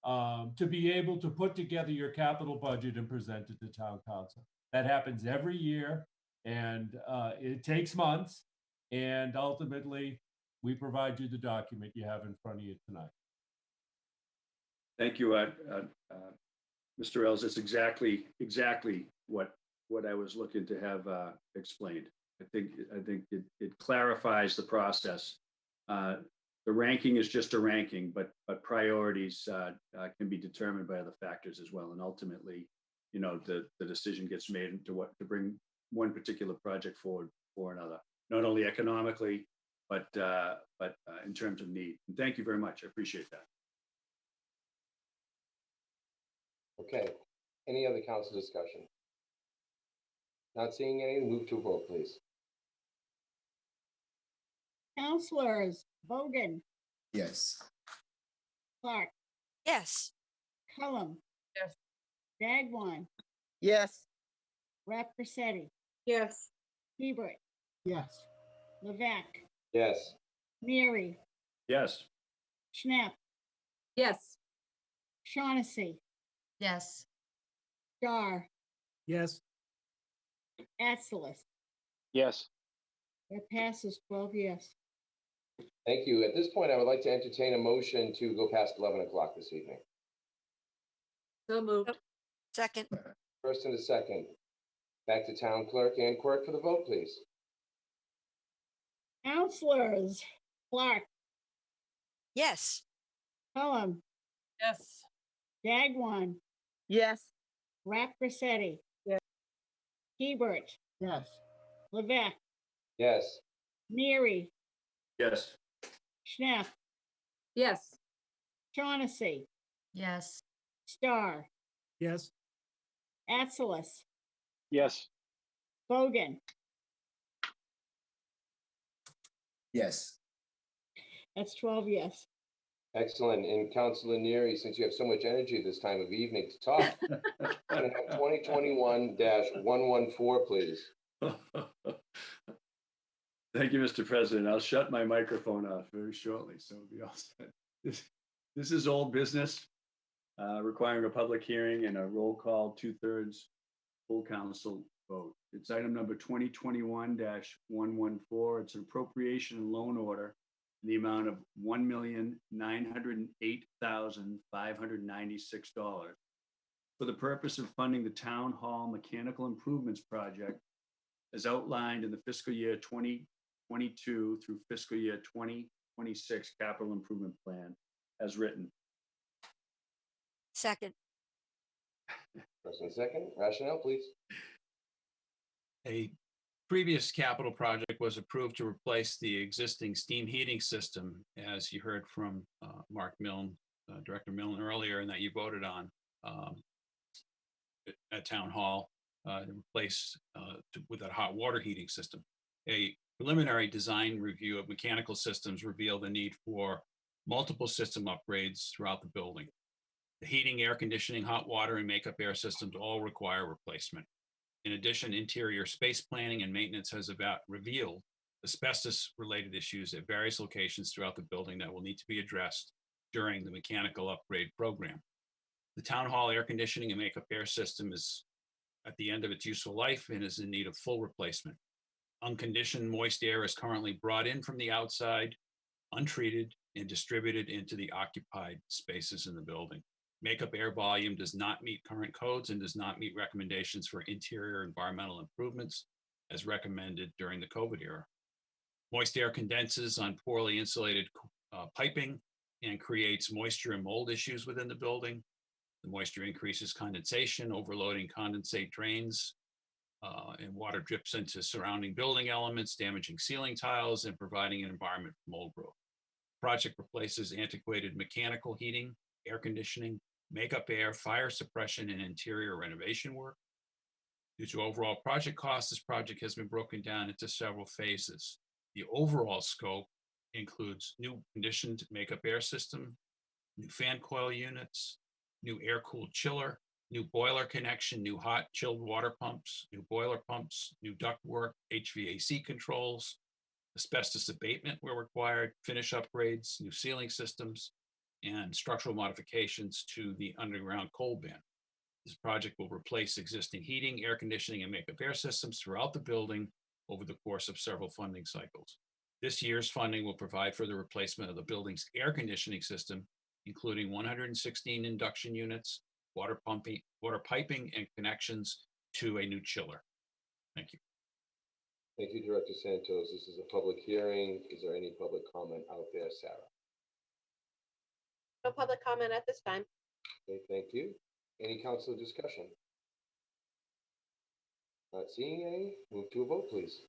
to be able to put together your capital budget and present it to town council. That happens every year, and it takes months. And ultimately, we provide you the document you have in front of you tonight. Thank you, Mr. Ells. That's exactly what I was looking to have explained. I think it clarifies the process. The ranking is just a ranking, but priorities can be determined by other factors as well. And ultimately, you know, the decision gets made to bring one particular project forward for another, not only economically, but in terms of need. And thank you very much. I appreciate that. Okay. Any other council discussion? Not seeing any, move to a vote, please. Councilors Bogan, Yes. Clark, Yes. Cullum. Yes. Dagwan, Yes. Rep Rossetti, Yes. Hebert, Yes. Levesque, Yes. Neary, Yes. Schnapp, Yes. Shaughnessy, Yes. Starr, Yes. Atzelis. Yes. That passes 12 yes. Thank you. At this point, I would like to entertain a motion to go past 11 o'clock this evening. So moved. Second. First and a second. Back to town clerk and clerk for the vote, please. Councilors Clark, Yes. Cullum, Yes. Dagwan, Yes. Rep Rossetti, Yes. Hebert, Yes. Levesque, Yes. Neary, Yes. Schnapp, Yes. Shaughnessy, Yes. Starr, Yes. Atzelis, Yes. Bogan. Yes. That's 12 yes. Excellent. And Councilor Neary, since you have so much energy this time of evening to talk, can I have 2021-114, please? Thank you, Mr. President. I'll shut my microphone off very shortly, so it'll be all set. This is old business requiring a public hearing and a roll call 2/3 full council vote. It's item number 2021-114. It's an appropriation and loan order in the amount of $1,908,596 for the purpose of funding the town hall mechanical improvements project as outlined in the fiscal year 2022 through fiscal year 2026 capital improvement plan as written. Second. First and second. Rationale, please. A previous capital project was approved to replace the existing steam heating system, as you heard from Mark Milne, Director Milne earlier, and that you voted on at Town Hall to replace with a hot water heating system. A preliminary design review of mechanical systems revealed the need for multiple system upgrades throughout the building. The heating, air conditioning, hot water, and makeup air systems all require replacement. In addition, interior space planning and maintenance has revealed asbestos-related issues at various locations throughout the building that will need to be addressed during the mechanical upgrade program. The town hall air conditioning and makeup air system is at the end of its useful life and is in need of full replacement. Unconditioned moist air is currently brought in from the outside, untreated, and distributed into the occupied spaces in the building. Makeup air volume does not meet current codes and does not meet recommendations for interior environmental improvements as recommended during the COVID era. Moist air condenses on poorly insulated piping and creates moisture and mold issues within the building. The moisture increases condensation, overloading condensate drains, and water drips into surrounding building elements, damaging ceiling tiles and providing an environment for mold growth. Project replaces antiquated mechanical heating, air conditioning, makeup air, fire suppression, and interior renovation work. Due to overall project costs, this project has been broken down into several phases. The overall scope includes new conditioned makeup air system, new fan coil units, new air-cooled chiller, new boiler connection, new hot chilled water pumps, new boiler pumps, new ductwork, HVAC controls, asbestos abatement where required, finish upgrades, new ceiling systems, and structural modifications to the underground coal bin. This project will replace existing heating, air conditioning, and makeup air systems throughout the building over the course of several funding cycles. This year's funding will provide for the replacement of the building's air conditioning system, including 116 induction units, water piping, and connections to a new chiller. Thank you. Thank you, Director Santos. This is a public hearing. Is there any public comment out there, Sarah? No public comment at this time. Okay, thank you. Any council discussion? Not seeing any. Move to a vote, please.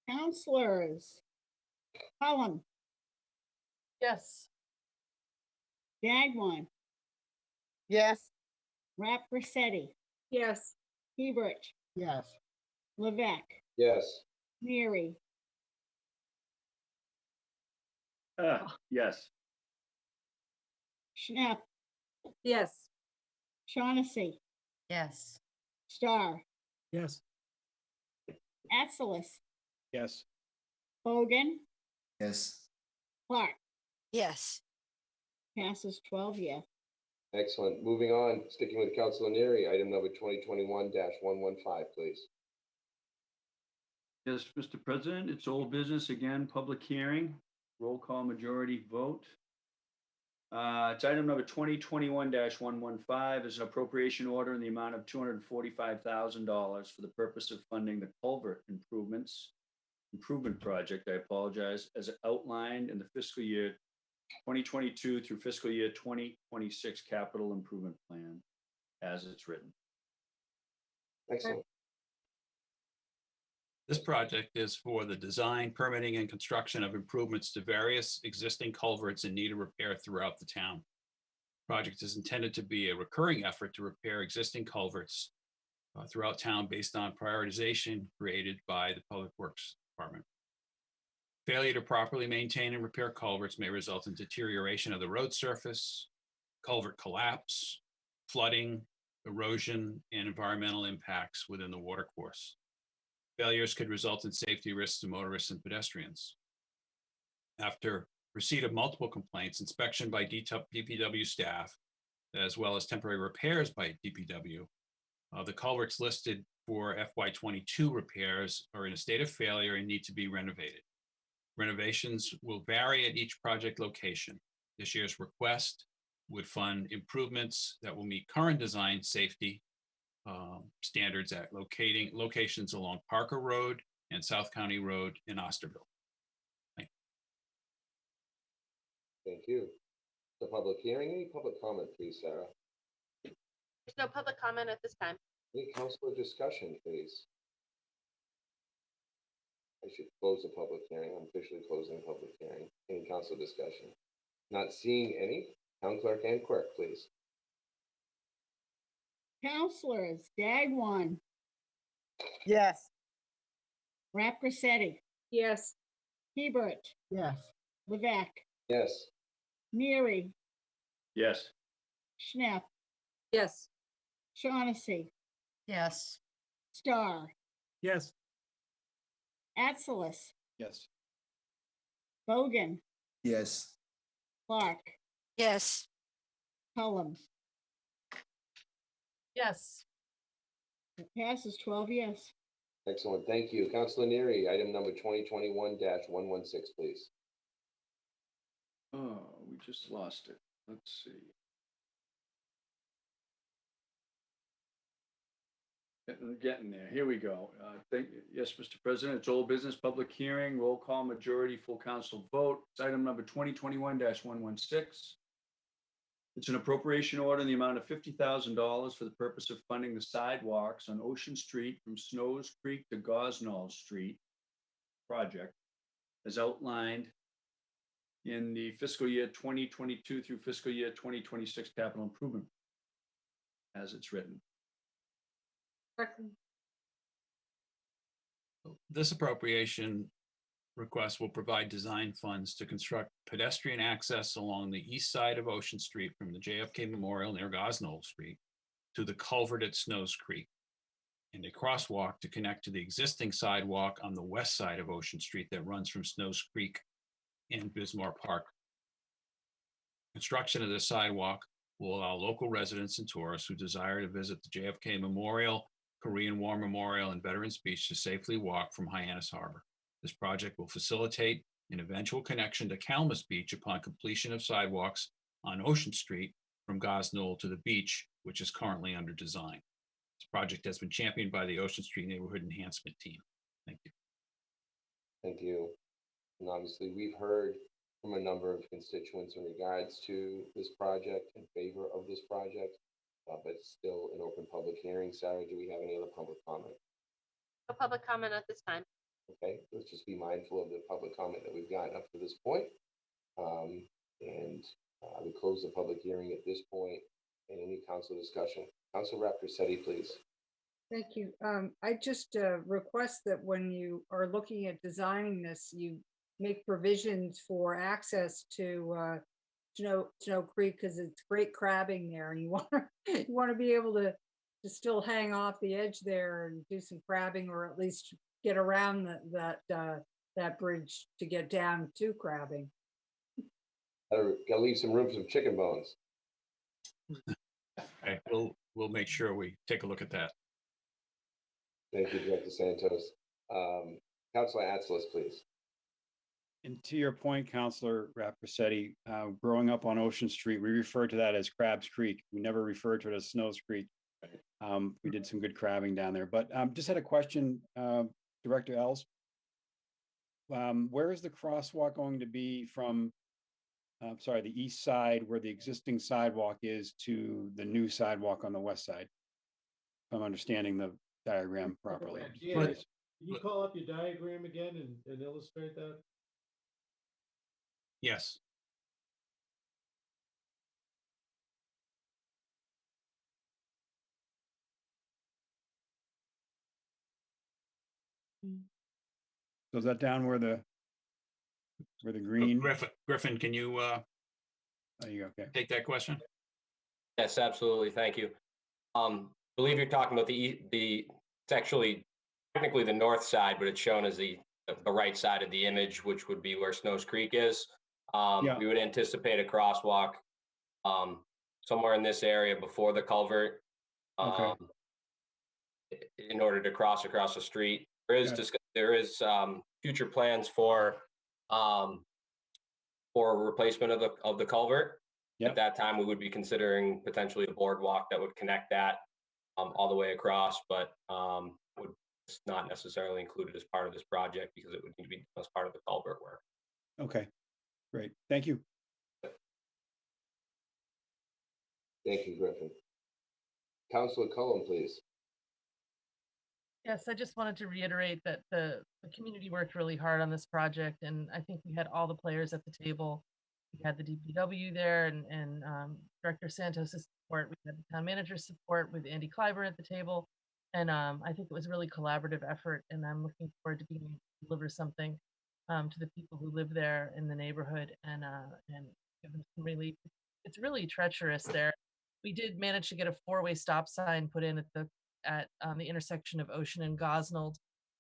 Counselors. Cullen, Yes. Dagwan, Yes. Rap Rossetti, Yes. Hebert, Yes. Levesque, Yes. Neary, Yes. Schnapp, Yes. Shaughnessy, Yes. Starr, Yes. Atzelis, Yes. Bogan, Yes. Clark. Yes. Passes 12 yes. Excellent. Moving on, sticking with Councilor Neary, item number 2021-115, please. Yes, Mr. President, it's old business again, public hearing, roll call majority vote. It's item number 2021-115 is an appropriation order in the amount of $245,000 for the purpose of funding the culvert improvement project, I apologize, as outlined in the fiscal year 2022 through fiscal year 2026 capital improvement plan as it's written. Excellent. This project is for the design, permitting, and construction of improvements to various existing culverts in need of repair throughout the town. Project is intended to be a recurring effort to repair existing culverts throughout town based on prioritization created by the Public Works Department. Failure to properly maintain and repair culverts may result in deterioration of the road surface, culvert collapse, flooding, erosion, and environmental impacts within the watercourse. Failures could result in safety risks to motorists and pedestrians. After receipt of multiple complaints, inspection by DPW staff, as well as temporary repairs by DPW, the culverts listed for FY22 repairs are in a state of failure and need to be renovated. Renovations will vary at each project location. This year's request would fund improvements that will meet current design safety standards at locations along Parker Road and South County Road in Osterville. Thank you. The public hearing, any public comment, please, Sarah? There's no public comment at this time. Any councilor discussion, please? I should close the public hearing. I'm officially closing the public hearing. Any council discussion? Not seeing any. Town clerk and clerk, please. Counselors, Dagwan, Yes. Rap Rossetti, Yes. Hebert, Yes. Levesque, Yes. Neary, Yes. Schnapp, Yes. Shaughnessy, Yes. Starr, Yes. Atzelis, Yes. Bogan, Yes. Clark, Yes. Cullum. Yes. It passes 12 yes. Excellent. Thank you. Councilor Neary, item number 2021-116, please. Oh, we just lost it. Let's see. Getting there. Here we go. Yes, Mr. President, it's old business, public hearing, roll call majority, full council vote. It's item number 2021-116. It's an appropriation order in the amount of $50,000 for the purpose of funding the sidewalks on Ocean Street from Snows Creek to Gosnell Street project as outlined in the fiscal year 2022 through fiscal year 2026 capital improvement as it's written. This appropriation request will provide design funds to construct pedestrian access along the east side of Ocean Street from the JFK Memorial near Gosnell Street to the culvert at Snows Creek, and a crosswalk to connect to the existing sidewalk on the west side of Ocean Street that runs from Snows Creek and Bismarck Park. Construction of this sidewalk will allow local residents and tourists who desire to visit the JFK Memorial, Korean War Memorial, and Veterans Beach to safely walk from Hyannis Harbor. This project will facilitate an eventual connection to Calmus Beach upon completion of sidewalks on Ocean Street from Gosnell to the beach, which is currently under design. This project has been championed by the Ocean Street Neighborhood Enhancement Team. Thank you. Thank you. And obviously, we've heard from a number of constituents in regards to this project, in favor of this project, but it's still an open public hearing. Sarah, do we have any other public comment? No public comment at this time. Okay, let's just be mindful of the public comment that we've gotten up to this point. We close the public hearing at this point. And any council discussion? Council Rep Rossetti, please. Thank you. I just request that when you are looking at designing this, you make provisions for access to Snow Creek, because it's great crabbing there, and you want to be able to still hang off the edge there and do some crabbing, or at least get around that bridge to get down to crabbing. Gotta leave some room for some chicken bones. Okay, we'll make sure we take a look at that. Thank you, Director Santos. Councilor Atzelis, please. And to your point, Councilor Rapicetti, growing up on Ocean Street, we referred to that as Crabs Creek. We never referred to it as Snows Creek. We did some good crabbing down there, but just had a question, Director Els. Where is the crosswalk going to be from, the east side where the existing sidewalk is to the new sidewalk on the west side? If I'm understanding the diagram properly. Yeah, can you call up your diagram again and illustrate that? Yes. So is that down where the green? Griffin, can you there you go. Okay. take that question? Yes, absolutely. Thank you. Believe you're talking about it's actually technically the north side, but it's shown as the right side of the image, which would be where Snows Creek is. We would anticipate a crosswalk somewhere in this area before the culvert, in order to cross across the street. There is future plans for replacement of the culvert. At that time, we would be considering potentially a boardwalk that would connect that all the way across, but would not necessarily included as part of this project because it would need to be as part of the culvert work. Okay, great. Thank you. Thank you, Griffin. Councilor Cullen, please. Yes, I just wanted to reiterate that the community worked really hard on this project, and I think we had all the players at the table. We had the DPW there and Director Santos' support. We had the town manager's support with Andy Kleiber at the table. And I think it was a really collaborative effort, and I'm looking forward to being able to deliver something to the people who live there in the neighborhood and give them some relief. It's really treacherous there. We did manage to get a 4-way stop sign put in at the intersection of Ocean and Gosnold,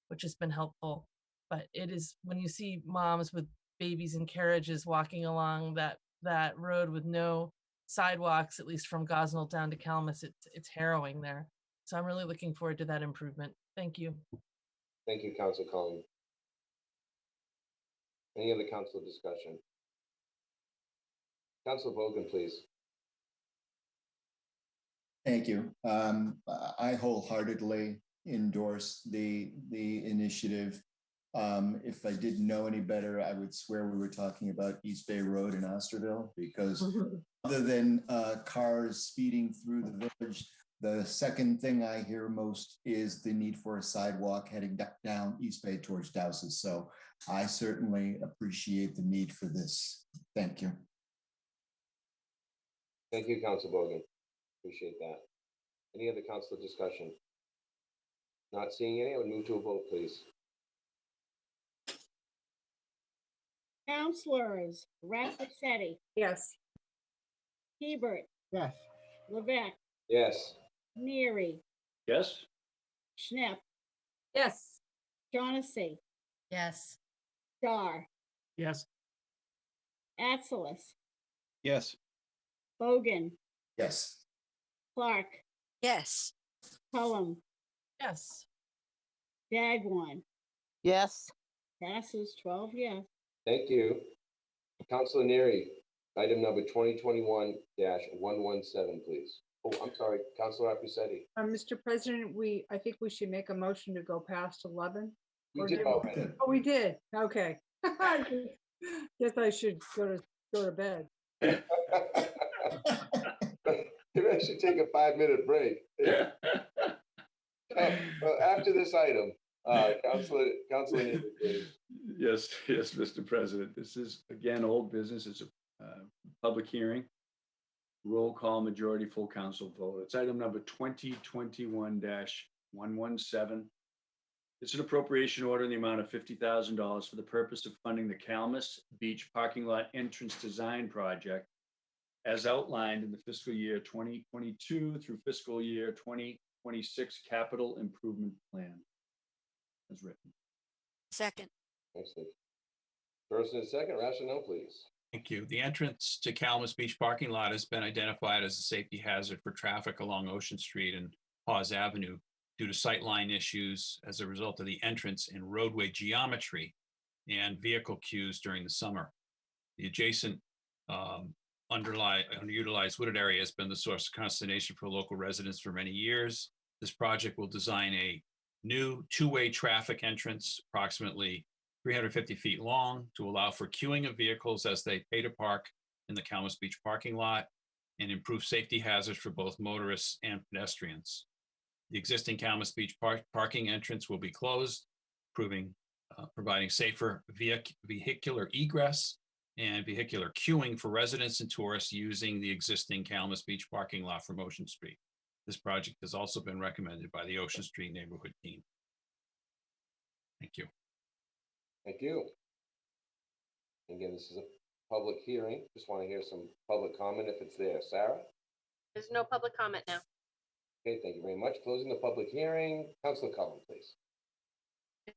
which has been helpful. But it is, when you see moms with babies in carriages walking along that road with no sidewalks, at least from Gosnold down to Calmus, it's harrowing there. So I'm really looking forward to that improvement. Thank you. Thank you, Councilor Cullen. Any other council discussion? Councilor Bogan, please. Thank you. I wholeheartedly endorse the initiative. If I didn't know any better, I would swear we were talking about East Bay Road in Osterville, because other than cars speeding through the village, the second thing I hear most is the need for a sidewalk heading down East Bay towards Dowses. So I certainly appreciate the need for this. Thank you. Thank you, Councilor Bogan. Appreciate that. Any other council discussion? Not seeing any, I would move to a vote, please. Councilors Rapicetti. Yes. Hebert. Yes. Levesque. Yes. Neary. Yes. Schnepp. Yes. Shaughnessy. Yes. Dar. Yes. Atzelis. Yes. Bogan. Yes. Clark. Yes. Cullum. Yes. Dagwan. Yes. Passes 12 yes. Thank you. Councilor Neary, item number 2021-117, please. Oh, I'm sorry, Councilor Apicetti. Mr. President, I think we should make a motion to go past 11. We Or did already. Oh, we did. Okay. Guess I should go to bed. You should take a 5-minute break. After this item, Councilor Neary, please. Yes, Mr. President. This is, again, old business. It's a public hearing. Roll call, majority, full council vote. It's item number 2021-117. It's an appropriation order in the amount of $50,000 for the purpose of funding the Calmus Beach Parking Lot Entrance Design Project as outlined in the fiscal year 2022 through fiscal year 2026 Capital Improvement Plan as written. Second. Excellent. First and second, rationale, please. Thank you. The entrance to Calmus Beach parking lot has been identified as a safety hazard for traffic along Ocean Street and Hawes Avenue due to sightline issues as a result of the entrance in roadway geometry and vehicle queues during the summer. The adjacent underutilized wooded area has been the source of consternation for local residents for many years. This project will design a new two-way traffic entrance, approximately 350 feet long, to allow for queuing of vehicles as they pay to park in the Calmus Beach parking lot and improve safety hazards for both motorists and pedestrians. The existing Calmus Beach parking entrance will be closed, providing safer vehicular egress and vehicular queuing for residents and tourists using the existing Calmus Beach parking lot from Ocean Street. This project has also been recommended by the Ocean Street neighborhood team. Thank you. Thank you. Again, this is a public hearing. Just want to hear some public comment if it's there. Sarah? There's no public comment now. Okay, thank you very much. Closing the public hearing. Councilor Cullen, please.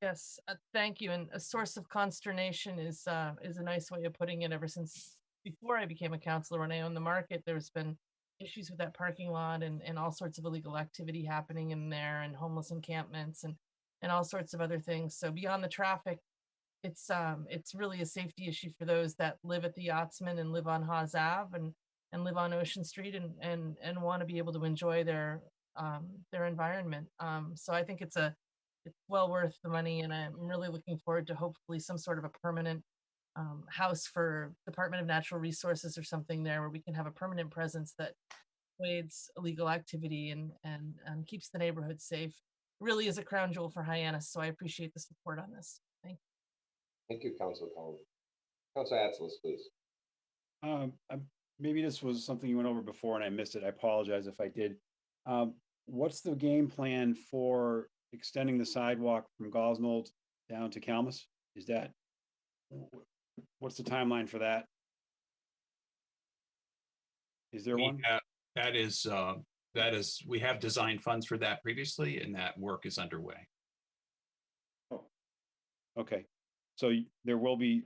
Yes, thank you. And a source of consternation is a nice way of putting it. Ever since before I became a counselor, when I owned the market, there's been issues with that parking lot and all sorts of illegal activity happening in there and homeless encampments and all sorts of other things. So beyond the traffic, it's really a safety issue for those that live at the Yachtsman and live on Hawes Ave and live on Ocean Street and want to be able to enjoy their environment. So I think it's well worth the money, and I'm really looking forward to hopefully some sort of a permanent house for Department of Natural Resources or something there where we can have a permanent presence that wades illegal activity and keeps the neighborhood safe. It really is a crown jewel for Hyannis, so I appreciate the support on this. Thank you. Thank you, Councilor Cullen. Councilor Atzlis, please. Maybe this was something you went over before and I missed it. I apologize if I did. What's the game plan for extending the sidewalk from Gosnold down to Calmus? What's the timeline for that? Is there one? That is, we have designed funds for that previously, and that work is underway. Oh, okay. So there will be,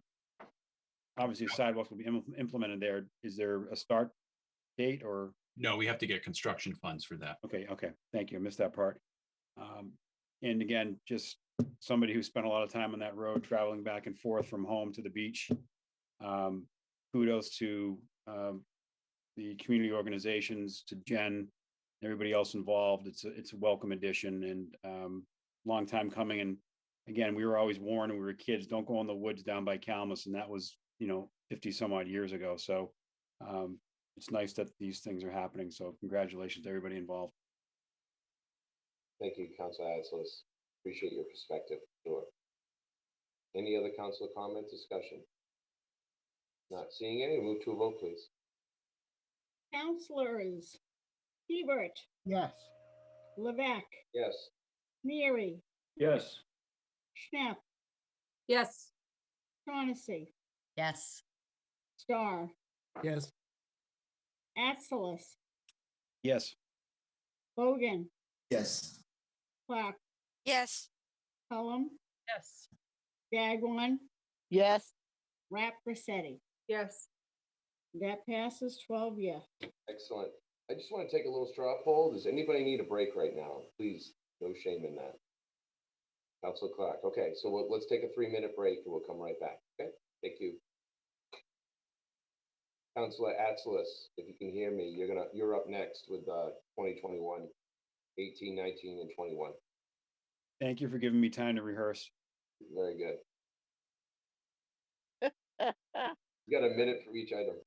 obviously sidewalks will be implemented there. Is there a start date or? No, we have to get construction funds for that. Okay, thank you. I missed that part. And again, just somebody who spent a lot of time on that road traveling back and forth from home to the beach. Kudos to the community organizations, to Jen, everybody else involved. It's a welcome addition and long time coming. And again, we were always warned when we were kids, don't go in the woods down by Calmus. And that was, 50 some odd years ago. So it's nice that these things are happening. So congratulations to everybody involved. Thank you, Councilor Atzlis. Appreciate your perspective. Sure. Any other councilor comment, discussion? Not seeing any. Move to a vote, please. Councilors Hebert, Yes. Levesque, Yes. Neary, Yes. Schnapp, Yes. Shaughnessy, Yes. Starr, Yes. Atzelis, Yes. Bogan, Yes. Clark, Yes. Cullum, Yes. Gagwan, Yes. Rap Rossetti. Yes. That passes 12 yes. Excellent. I just want to take a little straw poll. Does anybody need a break right now? Please, no shame in that. Council Clark. Okay, so let's take a 3-minute break and we'll come right back. Okay, thank you. Councilor Atzelis, if you can hear me, you're up next with 2021, 18, 19, and 21. Thank you for giving me time to rehearse. Very good. You got a minute for each item.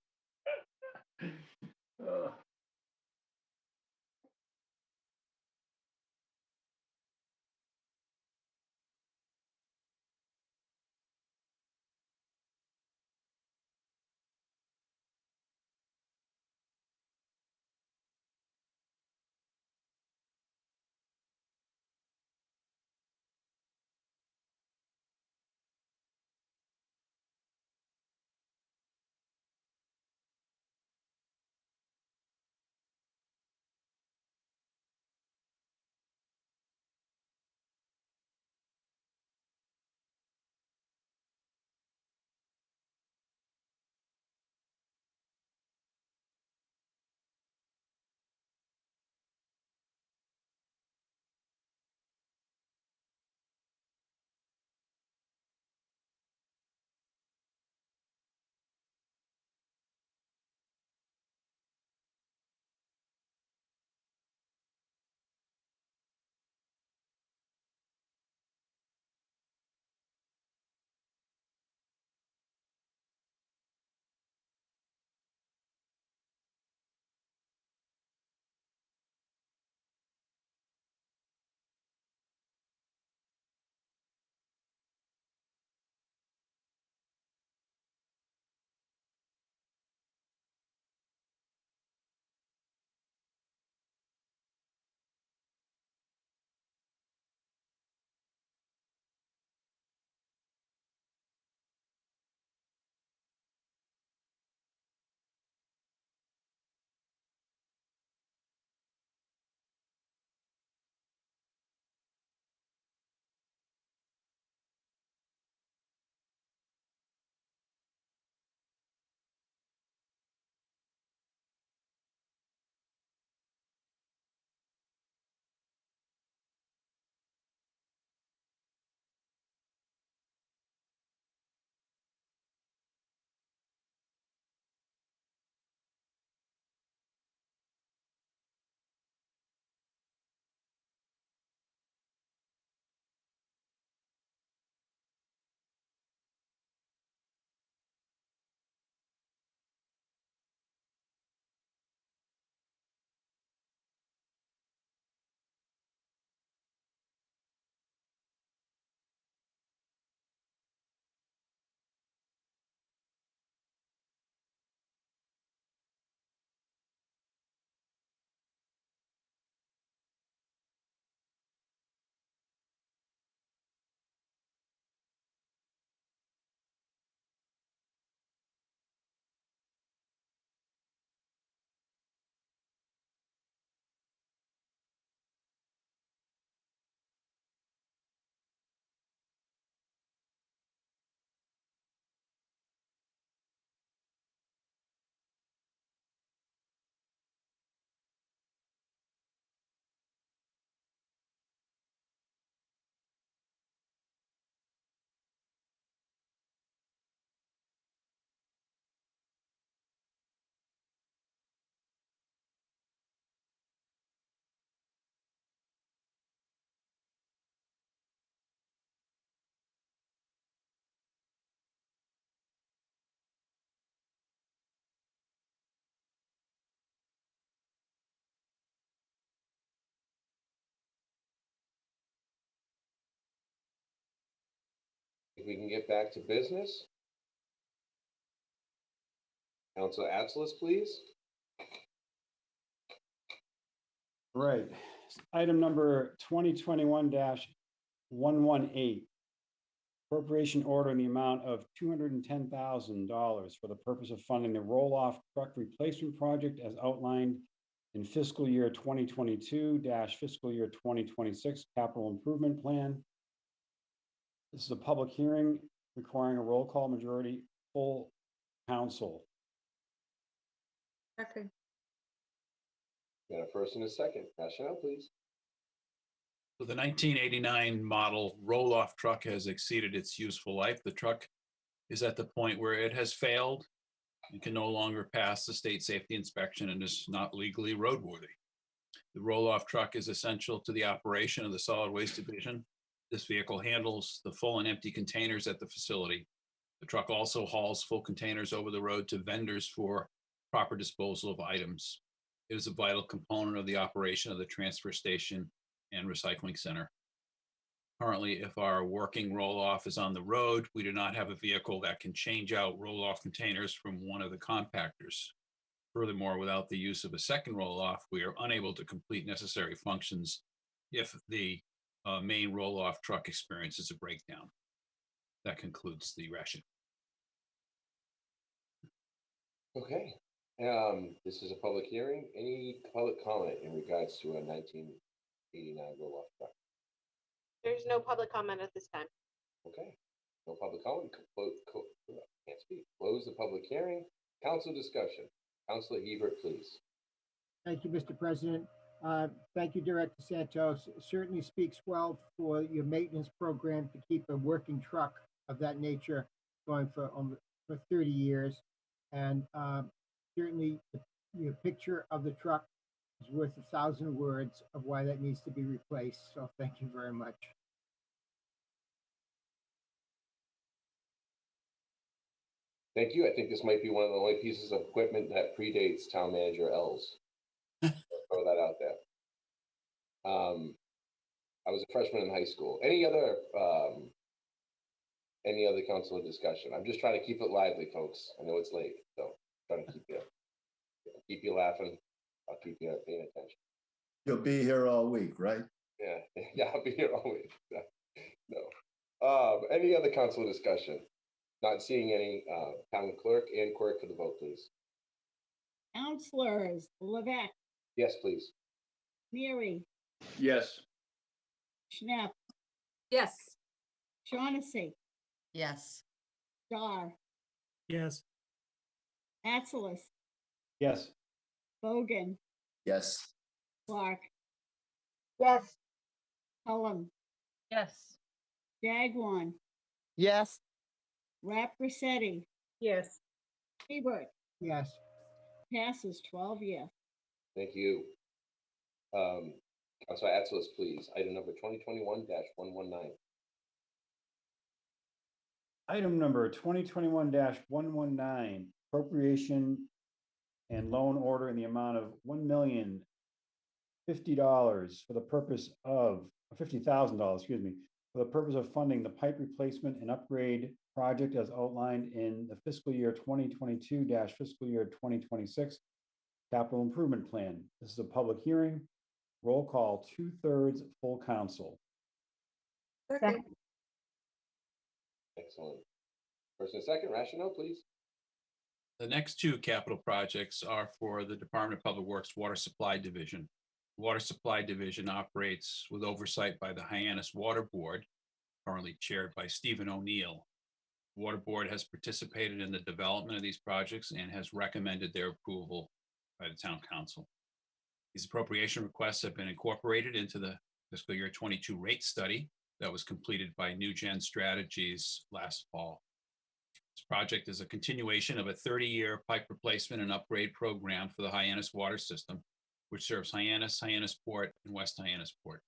If we can get back to business. Councilor Atzelis, please. Right. Item number 2021-118. Appropriation order in the amount of $210,000 for the purpose of funding the roll-off truck replacement project as outlined in fiscal year 2022-fiscal year 2026 capital improvement plan. This is a public hearing requiring a roll call majority full council. Second. Got a first and a second. Pass it out, please. So the 1989 model roll-off truck has exceeded its useful life. The truck is at the point where it has failed and can no longer pass the state safety inspection and is not legally roadworthy. The roll-off truck is essential to the operation of the solid waste division. This vehicle handles the full and empty containers at the facility. The truck also hauls full containers over the road to vendors for proper disposal of items. It is a vital component of the operation of the transfer station and recycling center. Currently, if our working roll-off is on the road, we do not have a vehicle that can change out roll-off containers from one of the compactors. Furthermore, without the use of a second roll-off, we are unable to complete necessary functions if the main roll-off truck experiences a breakdown. That concludes the ration. Okay. This is a public hearing. Any public comment in regards to a 1989 roll-off truck? There's no public comment at this time. Okay. No public comment. Can't speak. Close the public hearing. Council discussion. Councilor Hebert, please. Thank you, Mr. President. Thank you, Director Santos. It certainly speaks well for your maintenance program to keep a working truck of that nature going for 30 years. And certainly your picture of the truck is worth 1,000 words of why that needs to be replaced. So thank you very much. Thank you. I think this might be one of the only pieces of equipment that predates Town Manager L's. Throw that out there. I was a freshman in high school. Any other council discussion? I'm just trying to keep it lively, folks. I know it's late, so I'm trying to keep you laughing. I'll keep you paying attention. You'll be here all week, right? Yeah, I'll be here all week. No. Any other council discussion? Not seeing any. Town clerk and clerk for the vote, please. Councilors Levesque, Yes, please. Neary, Yes. Schnapp, Yes. Shaughnessy, Yes. Starr, Yes. Atzelis, Yes. Bogan, Yes. Clark, Yes. Cullum, Yes. Dagwan, Yes. Rap Rossetti, Yes. Hebert. Yes. Passes 12 yes. Thank you. Councilor Atzelis, please. Item number 2021-119. Item number 2021-119, appropriation and loan order in the amount of $1,050 for the purpose of $50,000, excuse me, for the purpose of funding the pipe replacement and upgrade project as outlined in the fiscal year 2022-fiscal year 2026 capital improvement plan. This is a public hearing. Roll call, 2/3 full council. Second. Excellent. First and second, rationale, please. The next two capital projects are for the Department of Public Works Water Supply Division. Water Supply Division operates with oversight by the Hyannis Water Board, currently chaired by Stephen O'Neill. The Water Board has participated in the development of these projects and has recommended their approval by the Town Council. These appropriation requests have been incorporated into the fiscal year 22 rate study that was completed by New Gen Strategies last fall. This project is a continuation of a 30-year pipe replacement and upgrade program for the Hyannis water system, which serves Hyannis, Hyannisport, and West Hyannisport.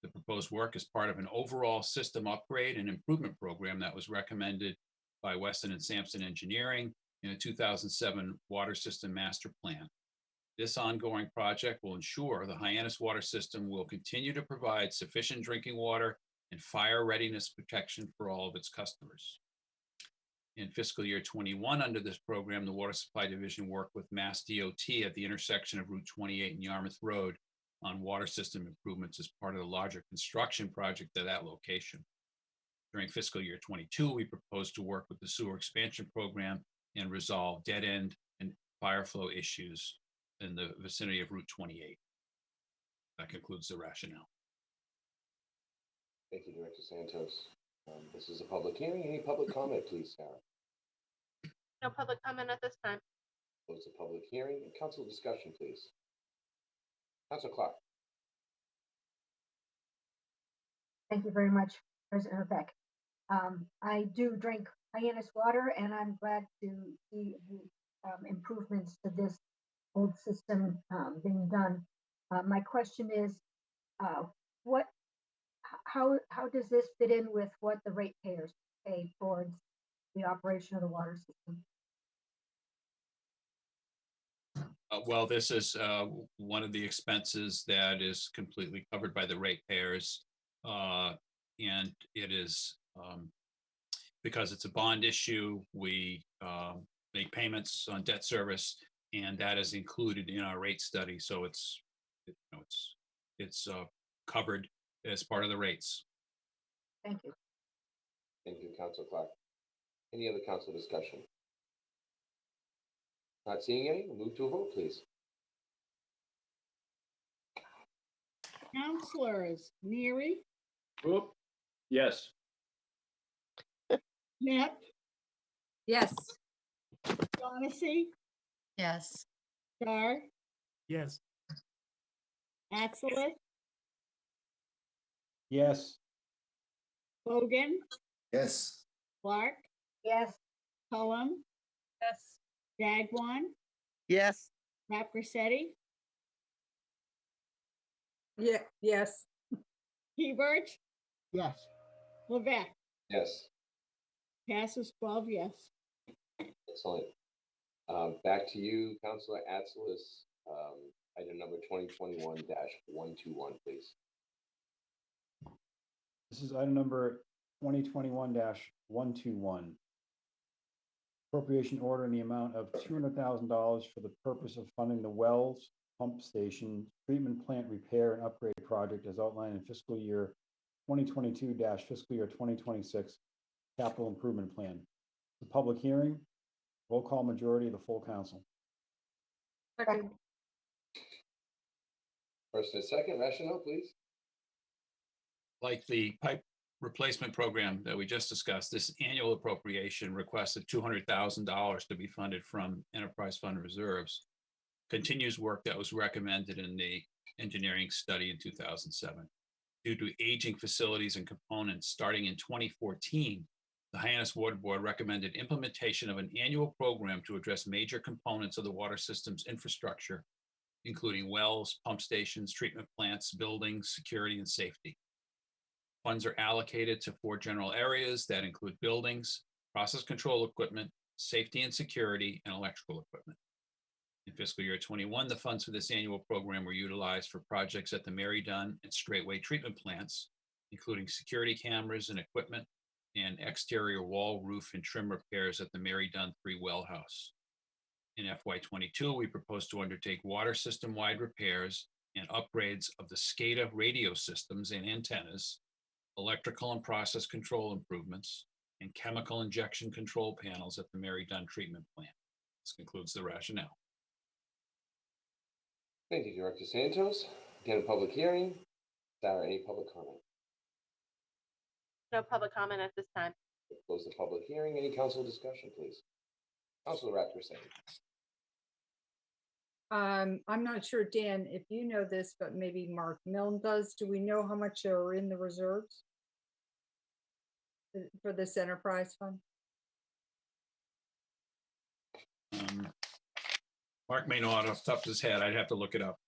The proposed work is part of an overall system upgrade and improvement program that was recommended by Weston and Sampson Engineering in a 2007 water system master plan. This ongoing project will ensure the Hyannis water system will continue to provide sufficient drinking water and fire readiness protection for all of its customers. In fiscal year 21, under this program, the Water Supply Division worked with Mass DOT at the intersection of Route 28 and Yarmouth Road on water system improvements as part of the larger construction project at that location. During fiscal year 22, we proposed to work with the sewer expansion program and resolve dead end and fire flow issues in the vicinity of Route 28. That concludes the rationale. Thank you, Director Santos. This is a public hearing. Any public comment, please, Sarah? No public comment at this time. Close the public hearing. And council discussion, please. Councilor Clark. Thank you very much, President Beck. I do drink Hyannis water, and I'm glad to see the improvements to this old system being done. My question is, what, how does this fit in with what the ratepayers pay towards the operation of the water system? Well, this is one of the expenses that is completely covered by the ratepayers. And it is, because it's a bond issue, we make payments on debt service, and that is included in our rate study. So it's covered as part of the rates. Thank you. Thank you, Council Clark. Any other council discussion? Not seeing any, we'll move to a vote, please. Councilors Neary, Whoop. Yes. Knapp, Yes. Shaughnessy, Yes. Dar, Yes. Atzelis, Yes. Bogan, Yes. Clark, Yes. Cullum, Yes. Dagwan, Yes. Rapresetti, Yeah, yes. Hebert, Yes. Levesque. Yes, Passes 12 yes. excellent. Back to you, Councilor Atzelis. Item number 2021-121, please. This is item number 2021-121. Appropriation order in the amount of $200,000 for the purpose of funding the Wells Pump Station Treatment Plant Repair and Upgrade Project as outlined in fiscal year 2022-fiscal year 2026 Capital Improvement Plan. The public hearing, roll call majority of the full council. Second. First and second, rationale, please. Like the pipe replacement program that we just discussed, this annual appropriation requested $200,000 to be funded from enterprise fund reserves. Continues work that was recommended in the engineering study in 2007. Due to aging facilities and components, starting in 2014, the Hyannis Water Board recommended implementation of an annual program to address major components of the water system's infrastructure, including wells, pump stations, treatment plants, buildings, security, and safety. Funds are allocated to 4 general areas that include buildings, process control equipment, safety and security, and electrical equipment. In fiscal year 21, the funds for this annual program were utilized for projects at the Mary Dunn and Straightway treatment plants, including security cameras and equipment, and exterior wall, roof, and trim repairs at the Mary Dunn 3 well house. In FY22, we propose to undertake water system-wide repairs and upgrades of the SCADA radio systems and antennas, electrical and process control improvements, and chemical injection control panels at the Mary Dunn treatment plant. This concludes the rationale. Thank you, Director Santos. Again, a public hearing. Sarah, any public comment? No public comment at this time. Close the public hearing. Any council discussion, please? Councilor Rapresetti. I'm not sure, Dan, if you know this, but maybe Mark Milne does. Do we know how much are in the reserves for this enterprise fund? Mark may know off the top of his head. I'd have to look it up.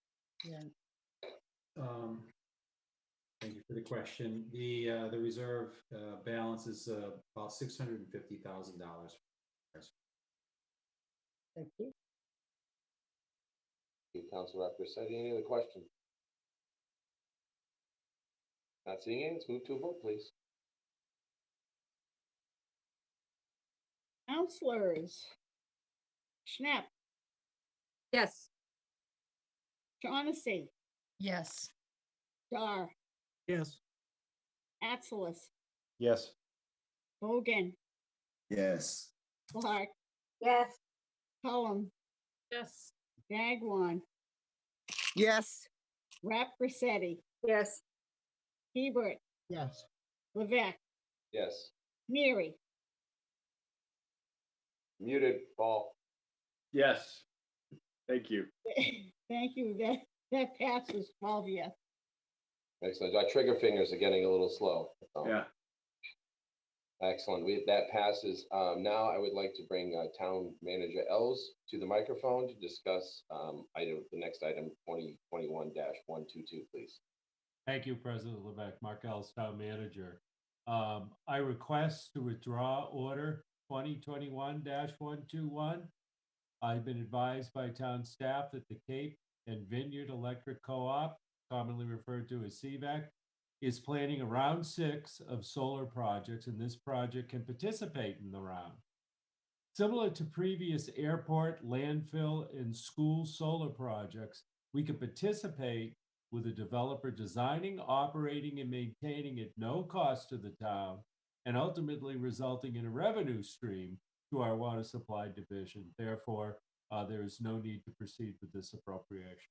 Yeah. Thank you for the question. The reserve balance is about $650,000. Thank you. Thank you, Councilor Rapresetti. Any other questions? Not seeing any. Let's move to a vote, please. Councilors Schnapp, Yes. Shaughnessy, Yes. Dar, Yes. Atzelis, Yes. Bogan, Yes. Clark, Yes. Cullum, Yes. Dagwan, Yes. Rapresetti, Yes. Hebert, Yes. Levesque, Yes. Neary. Muted, Paul. Yes. Thank you. Thank you. That passes 12 yes. Excellent. Our trigger fingers are getting a little slow. Yeah. Excellent. That passes. Now I would like to bring Town Manager Els to the microphone to discuss the next item, 2021-122, please. Thank you, President Levesque. Mark Els, Town Manager. I request to withdraw order 2021-121. I've been advised by town staff that the Cape and Vineyard Electric Co-op, commonly referred to as CVEC, is planning a round 6 of solar projects, and this project can participate in the round. Similar to previous airport, landfill, and school solar projects, we can participate with a developer designing, operating, and maintaining at no cost to the town, and ultimately resulting in a revenue stream to our water supply division. Therefore, there is no need to proceed with this appropriation.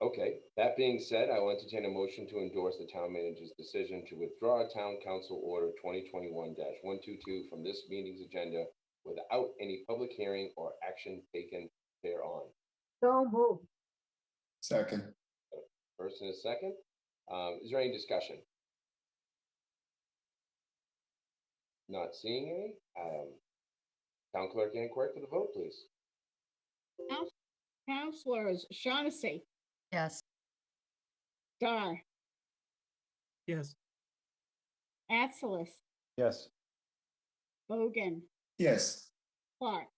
Okay, that being said, I will entertain a motion to endorse the town manager's decision to withdraw Town Council Order 2021-122 from this meeting's agenda without any public hearing or action taken thereon. So moved. Second. First and a second. Is there any discussion? Not seeing any. Town Clerk Ann Quirk for the vote, please. Councilors Shaughnessy, Yes. Starr, Yes. Atsalas, Yes. Bogan, Yes. Clark,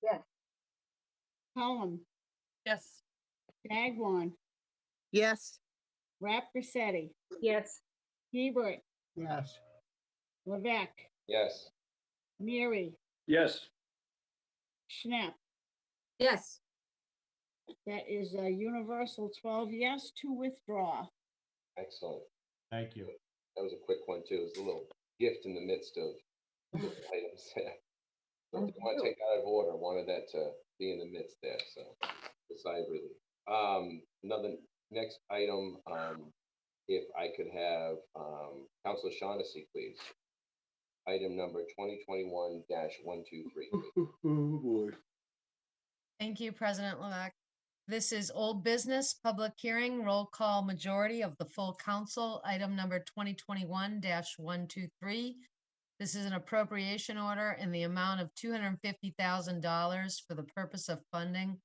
Yes. Cullum, Yes. Dagwan, Yes. Rapp Rossetti, Yes. Hebert, Yes. Levesque, Yes. Neary, Yes. Schnapp. Yes. That is a universal 12 yes to withdraw. Excellent. Thank you. That was a quick one too. It was a little gift in the midst of different items. So didn't want to take that out of order. Wanted that to be in the midst there. So decided really. Another next item. If I could have Councilor Shaughnessy, please. Item number 2021-123. Oh boy. Thank you, President Levesque. This is old business, public hearing, roll call majority of the full council, item number 2021-123. This is an appropriation order in the amount of $250,000 for the purpose of funding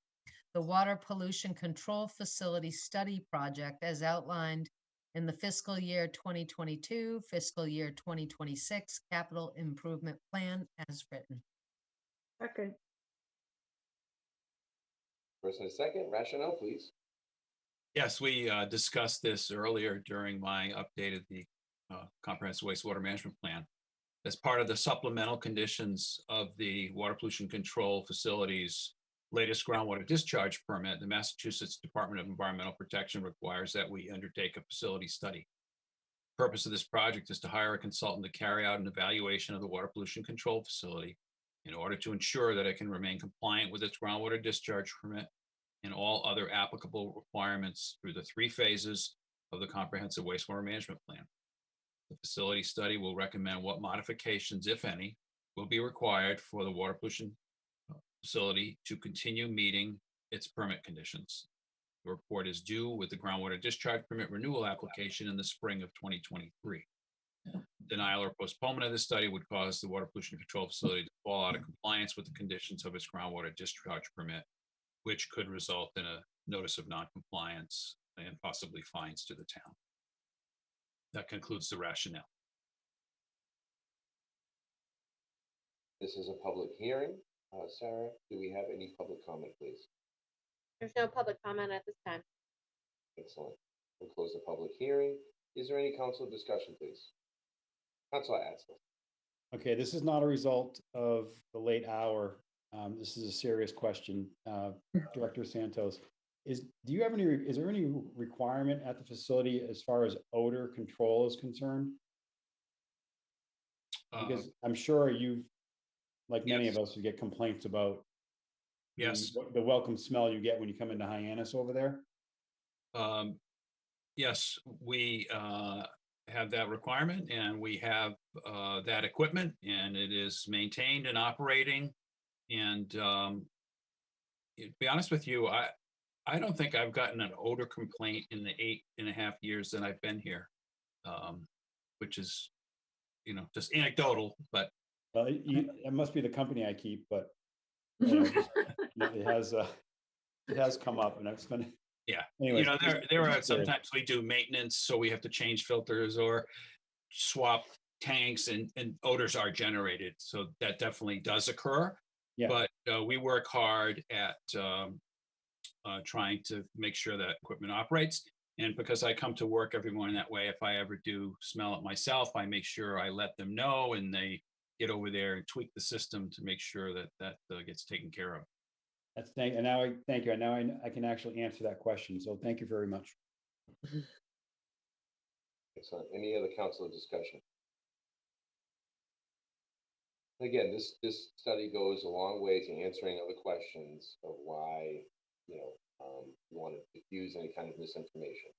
the Water Pollution Control Facility Study Project as outlined in the fiscal year 2022, fiscal year 2026 capital improvement plan as written. Second. First and a second. Rationale, please. Yes, we discussed this earlier during my update of the comprehensive wastewater management plan. As part of the supplemental conditions of the water pollution control facility's latest groundwater discharge permit, the Massachusetts Department of Environmental Protection requires that we undertake a facility study. The purpose of this project is to hire a consultant to carry out an evaluation of the water pollution control facility in order to ensure that it can remain compliant with its groundwater discharge permit and all other applicable requirements through the 3 phases of the comprehensive wastewater management plan. The facility study will recommend what modifications, if any, will be required for the water pollution facility to continue meeting its permit conditions. The report is due with the groundwater discharge permit renewal application in the spring of 2023. Denial or postponement of this study would cause the water pollution control facility to fall out of compliance with the conditions of its groundwater discharge permit, which could result in a notice of noncompliance and possibly fines to the town. That concludes the rationale. This is a public hearing. Sarah, do we have any public comment, please? There's no public comment at this time. Excellent. We'll close the public hearing. Is there any council discussion, please? Councilor Atzel. Okay, this is not a result of the late hour. This is a serious question. Director Santos, is there any requirement at the facility as far as odor control is concerned? Because I'm sure you've, like many of us, you get complaints about the welcome smell you get when you come into Hyannis over there. Yes, we have that requirement, and we have that equipment, and it is maintained and operating. And to be honest with you, I don't think I've gotten an odor complaint in the 8.5 years that I've been here, which is, just anecdotal, but It must be the company I keep, but it has come up, and it's been. yeah. Anyways, There are just curious. sometimes we do maintenance, so we have to change filters or swap tanks, and odors are generated. So that definitely does occur. Yeah. But we work hard at trying to make sure that equipment operates. And because I come to work every morning that way, if I ever do smell it myself, I make sure I let them know, and they get over there and tweak the system to make sure that gets taken care of. Thank you. And now I can actually answer that question. So thank you very much. Excellent. Any other council discussion? Again, this study goes a long way to answering other questions of why, you want to diffuse any kind of misinformation.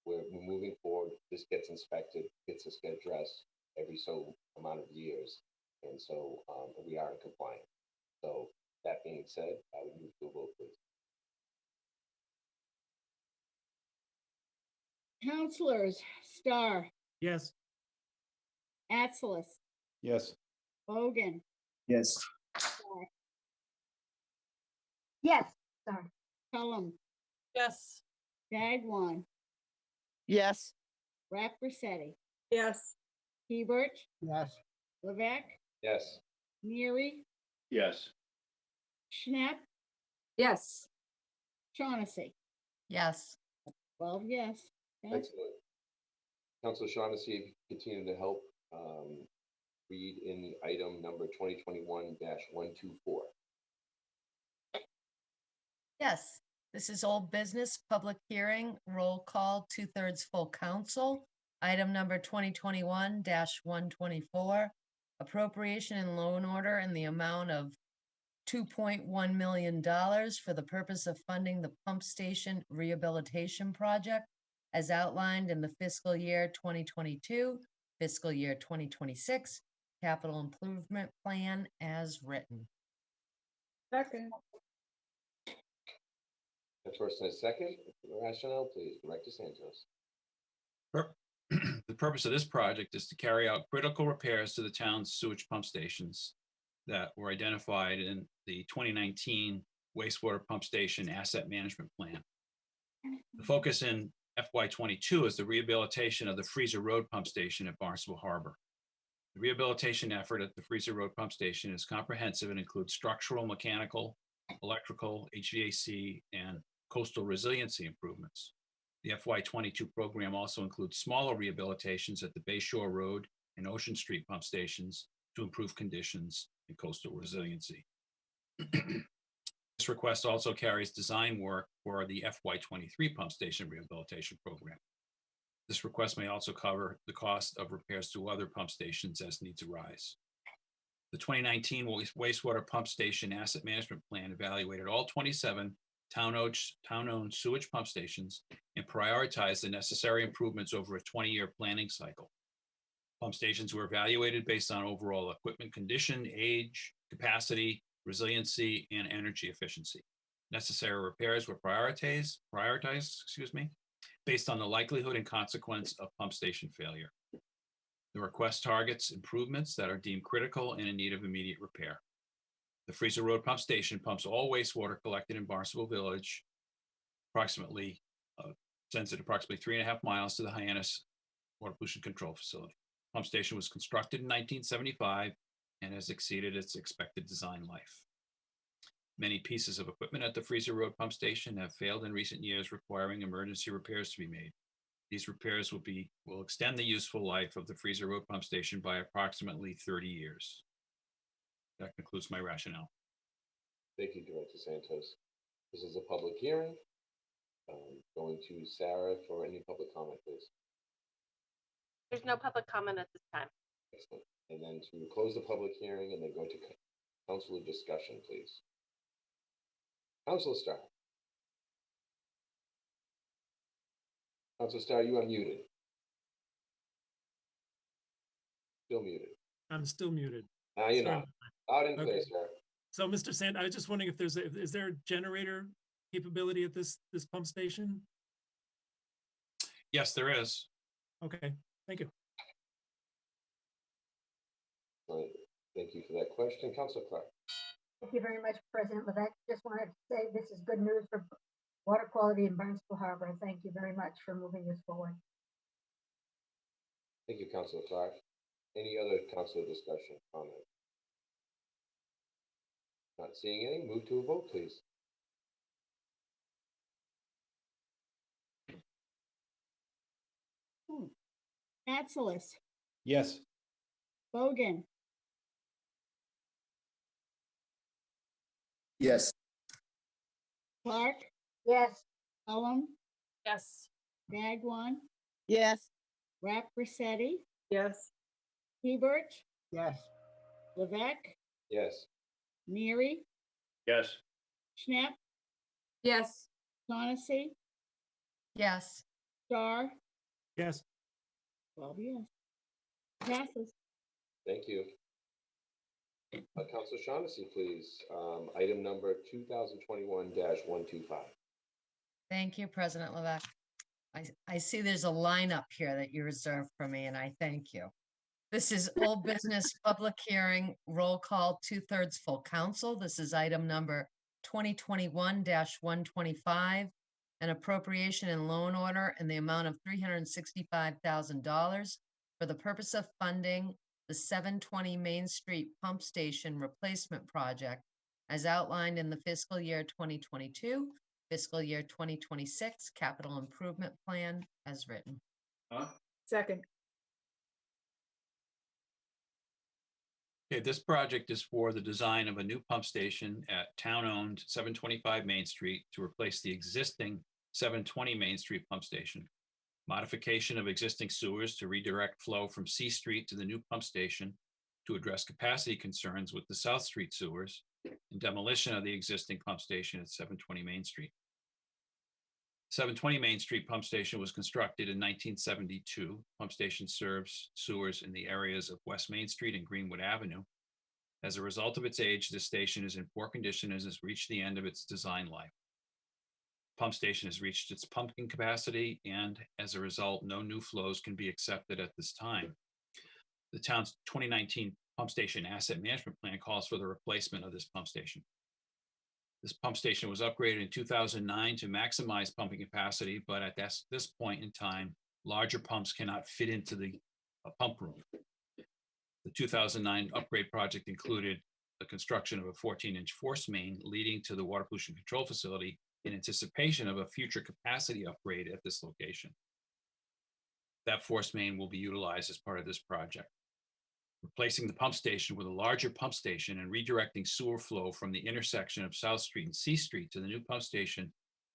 We're moving forward. This gets inspected, gets addressed every so amount of years. And so we are in compliance. So that being said, I would move to a vote, please. Counselors, Starr, Yes. Atzelis, Yes. Bogan, Yes. Starr, Yes, sorry. Cullum, Yes. Dagwan, Yes. Rapp Rossetti, Yes. Hebert, Yes. Levesque, Yes. Neary, Yes. Schnapp, Yes. Shaughnessy. Yes. 12 yes. Yes. Excellent. Councilor Shaughnessy, if you continue to help read in the item number 2021-124. Yes, this is old business, public hearing, roll call, 2/3 full council. Item number 2021-124, appropriation and loan order in the amount of $2.1 million for the purpose of funding the pump station rehabilitation project as outlined in the fiscal year 2022, fiscal year 2026 capital improvement plan as written. Second. The first and a second, rationale, please, Director Santos. The purpose of this project is to carry out critical repairs to the town's sewage pump stations that were identified in the 2019 wastewater pump station asset management plan. The focus in FY22 is the rehabilitation of the Freezer Road pump station at Barnstable Harbor. The rehabilitation effort at the Freezer Road pump station is comprehensive and includes structural, mechanical, electrical, HVAC, and coastal resiliency improvements. The FY22 program also includes smaller rehabilitations at the Bayshore Road and Ocean Street pump stations to improve conditions and coastal resiliency. This request also carries design work for the FY23 pump station rehabilitation program. This request may also cover the cost of repairs to other pump stations as needs arise. The 2019 wastewater pump station asset management plan evaluated all 27 town-owned sewage pump stations and prioritized the necessary improvements over a 20-year planning cycle. Pump stations were evaluated based on overall equipment condition, age, capacity, resiliency, and energy efficiency. Necessary repairs were prioritized, based on the likelihood and consequence of pump station failure. The request targets improvements that are deemed critical and in need of immediate repair. The Freezer Road pump station pumps all wastewater collected in Barnstable Village, sends it approximately 3.5 miles to the Hyannis Water Pollution Control Facility. Pump station was constructed in 1975 and has exceeded its expected design life. Many pieces of equipment at the Freezer Road pump station have failed in recent years, requiring emergency repairs to be made. These repairs will extend the useful life of the Freezer Road pump station by approximately 30 years. That concludes my rationale. Thank you, Director Santos. This is a public hearing. Going to Sarah for any public comment, please. There's no public comment at this time. Excellent. And then to close the public hearing and then go to councilor discussion, please. Councilor Starr. Councilor Starr, you are muted. Still muted. I'm still muted. Now you're Sorry not. about that. Loud and clear, Okay. sir. So, Mr. Sand, I was just wondering if is there a generator capability at this pump station? Yes, there is. Okay, thank you. Right. Thank you for that question. Councilor Clark. Thank you very much, President Levesque. Just wanted to say this is good news for water quality in Barnstable Harbor. Thank you very much for moving this forward. Thank you, Councilor Clark. Any other councilor discussion, comment? Not seeing any, move to a vote, please. Atzelis, Yes. Bogan, Yes. Clark, Yes. Cullum, Yes. Bagwan, Yes. Rapp Rossetti, Yes. Hebert, Yes. Levesque, Yes. Neary, Yes. Schnapp, Yes. Shaughnessy, Yes. Star, Yes. 12 yes. Passes. Thank you. Councilor Shaughnessy, please. Item number 2021-125. Thank you, President Levesque. I see there's a lineup here that you reserved for me, and I thank you. This is old business public hearing, roll call, 2/3 full council. This is item number 2021-125, an appropriation and loan order in the amount of $365,000 for the purpose of funding the 720 Main Street Pump Station Replacement Project as outlined in the fiscal year 2022, fiscal year 2026 capital improvement plan as written. Second. Okay, this project is for the design of a new pump station at town-owned 725 Main Street to replace the existing 720 Main Street pump station. Modification of existing sewers to redirect flow from C Street to the new pump station to address capacity concerns with the South Street sewers, and demolition of the existing pump station at 720 Main Street. 720 Main Street Pump Station was constructed in 1972. Pump station serves sewers in the areas of West Main Street and Greenwood Avenue. As a result of its age, this station is in poor condition and has reached the end of its design life. Pump station has reached its pumping capacity, and as a result, no new flows can be accepted at this time. The town's 2019 Pump Station Asset Management Plan calls for the replacement of this pump station. This pump station was upgraded in 2009 to maximize pumping capacity, but at this point in time, larger pumps cannot fit into the pump room. The 2009 upgrade project included the construction of a 14-inch force main leading to the water pollution control facility in anticipation of a future capacity upgrade at this location. That force main will be utilized as part of this project. Replacing the pump station with a larger pump station and redirecting sewer flow from the intersection of South Street and C Street to the new pump station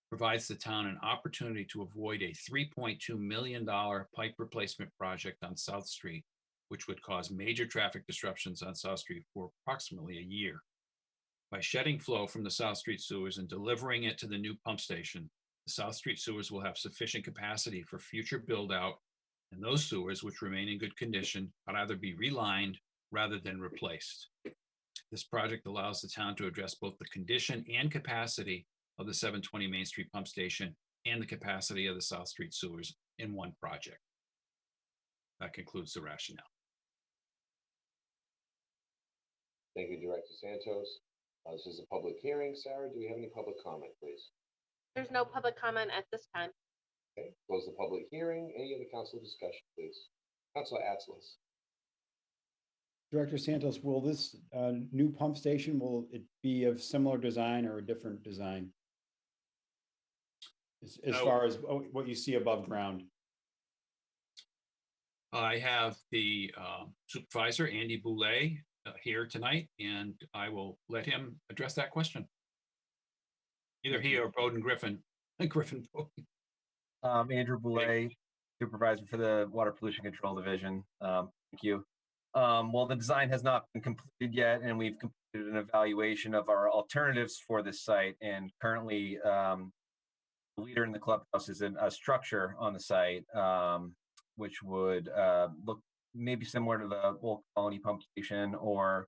provides the town an opportunity to avoid a $3.2 million pipe replacement project on South Street, which would cause major traffic disruptions on South Street for approximately a year. By shedding flow from the South Street sewers and delivering it to the new pump station, the South Street sewers will have sufficient capacity for future build-out, and those sewers, which remain in good condition, could either be relined rather than replaced. This project allows the town to address both the condition and capacity of the 720 Main Street pump station and the capacity of the South Street sewers in one project. That concludes the rationale. Thank you, Director Santos. This is a public hearing. Sarah, do we have any public comment, please? There's no public comment at this time. Okay, close the public hearing. Any other council discussion, please? Councilor Atzelis. Director Santos, will this new pump station, will it be of similar design or a different design? As far as what you see above ground? I have the supervisor, Andy Boulay, here tonight, and I will let him address that question. Either he or Bowden Griffin. Griffin Bowden. Andrew Boulay, supervisor for the Water Pollution Control Division. Thank you. Well, the design has not been completed yet, and we've completed an evaluation of our alternatives for this site. And currently, the leader in the clubhouse is in a structure on the site, which would look maybe similar to the Old Colony Pump Station or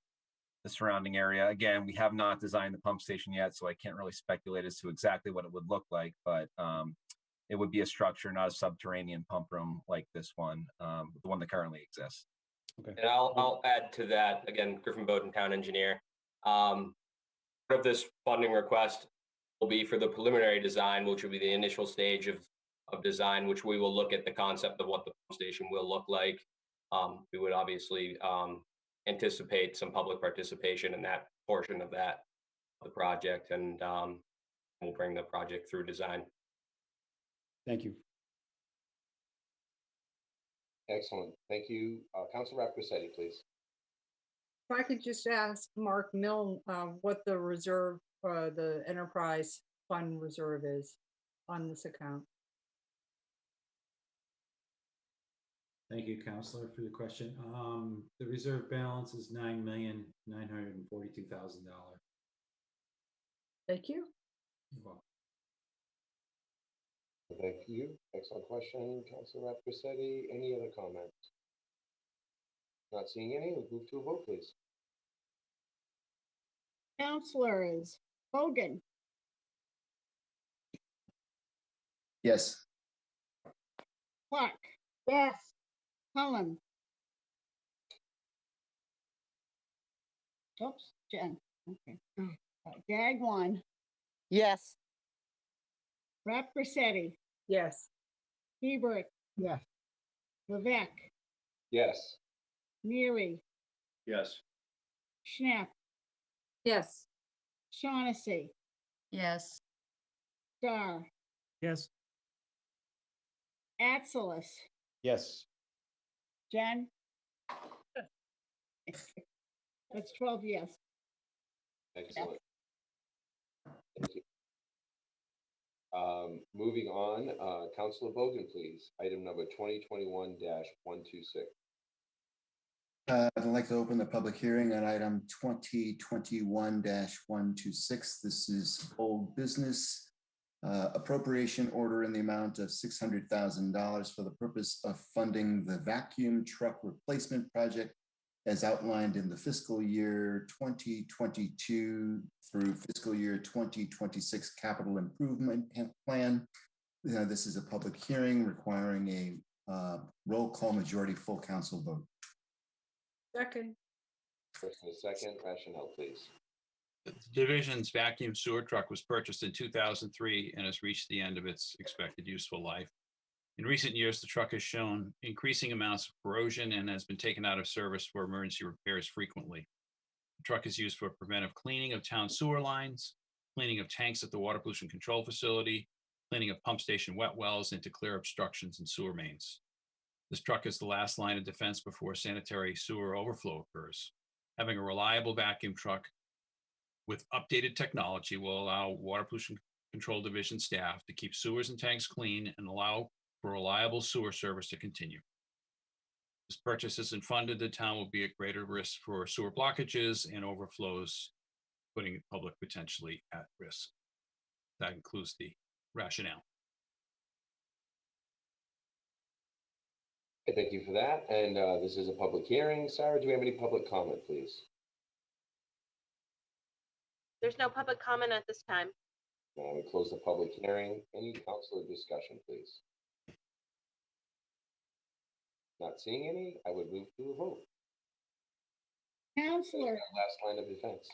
the surrounding area. Again, we have not designed the pump station yet, so I can't really speculate as to exactly what it would look like, but it would be a structure, not a subterranean pump room like this one, the one that currently exists. And I'll add to that, again, Griffin Bowden, town engineer. Part of this funding request will be for the preliminary design, which will be the initial stage of design, which we will look at the concept of what the pump station will look like. We would obviously anticipate some public participation in that portion of the project, and we'll bring the project through design. Thank you. Excellent. Thank you. Council Rep Grissetti, please. If I could just ask Mark Milne what the reserve, the enterprise fund reserve is on this account. Thank you, Councilor, for the question. The reserve balance is $9,942,000. Thank you. You're welcome. Thank you. Excellent question, Council Rep Grissetti. Any other comments? Not seeing any. We'll move to a vote, please. Councilors Bogan, Yes. Clark, Yes. Cullen. Oops, Jen. Okay. Gagwan, Yes. Rep Grissetti, Yes. Hebert, Yes. Levesque, Yes. Neary, Yes. Schnapp, Yes. Shaughnessy, Yes. Starr, Yes. Atzelis, Yes. Jen. That's 12 yes. Excellent. Thank you. Moving on, Councilor Bogan, please. Item number 2021-126. I'd like to open the public hearing on item 2021-126. This is old business. Appropriation order in the amount of $600,000 for the purpose of funding the vacuum truck replacement project as outlined in the fiscal year 2022 through fiscal year 2026 capital improvement plan. This is a public hearing requiring a roll call majority full council vote. Second. First and a second, rationale, please. The division's vacuum sewer truck was purchased in 2003 and has reached the end of its expected useful life. In recent years, the truck has shown increasing amounts of corrosion and has been taken out of service for emergency repairs frequently. The truck is used for preventive cleaning of town sewer lines, cleaning of tanks at the water pollution control facility, cleaning of pump station wet wells, and to clear obstructions in sewer mains. This truck is the last line of defense before sanitary sewer overflow occurs. Having a reliable vacuum truck with updated technology will allow Water Pollution Control Division staff to keep sewers and tanks clean and allow for reliable sewer service to continue. This purchase isn't funded, the town will be at greater risk for sewer blockages and overflows, putting the public potentially at risk. That includes the rationale. Thank you for that. And this is a public hearing. Sarah, do we have any public comment, please? There's no public comment at this time. We close the public hearing. Any councilor discussion, please? Not seeing any, I would move to a vote. Counselor. Last line of defense.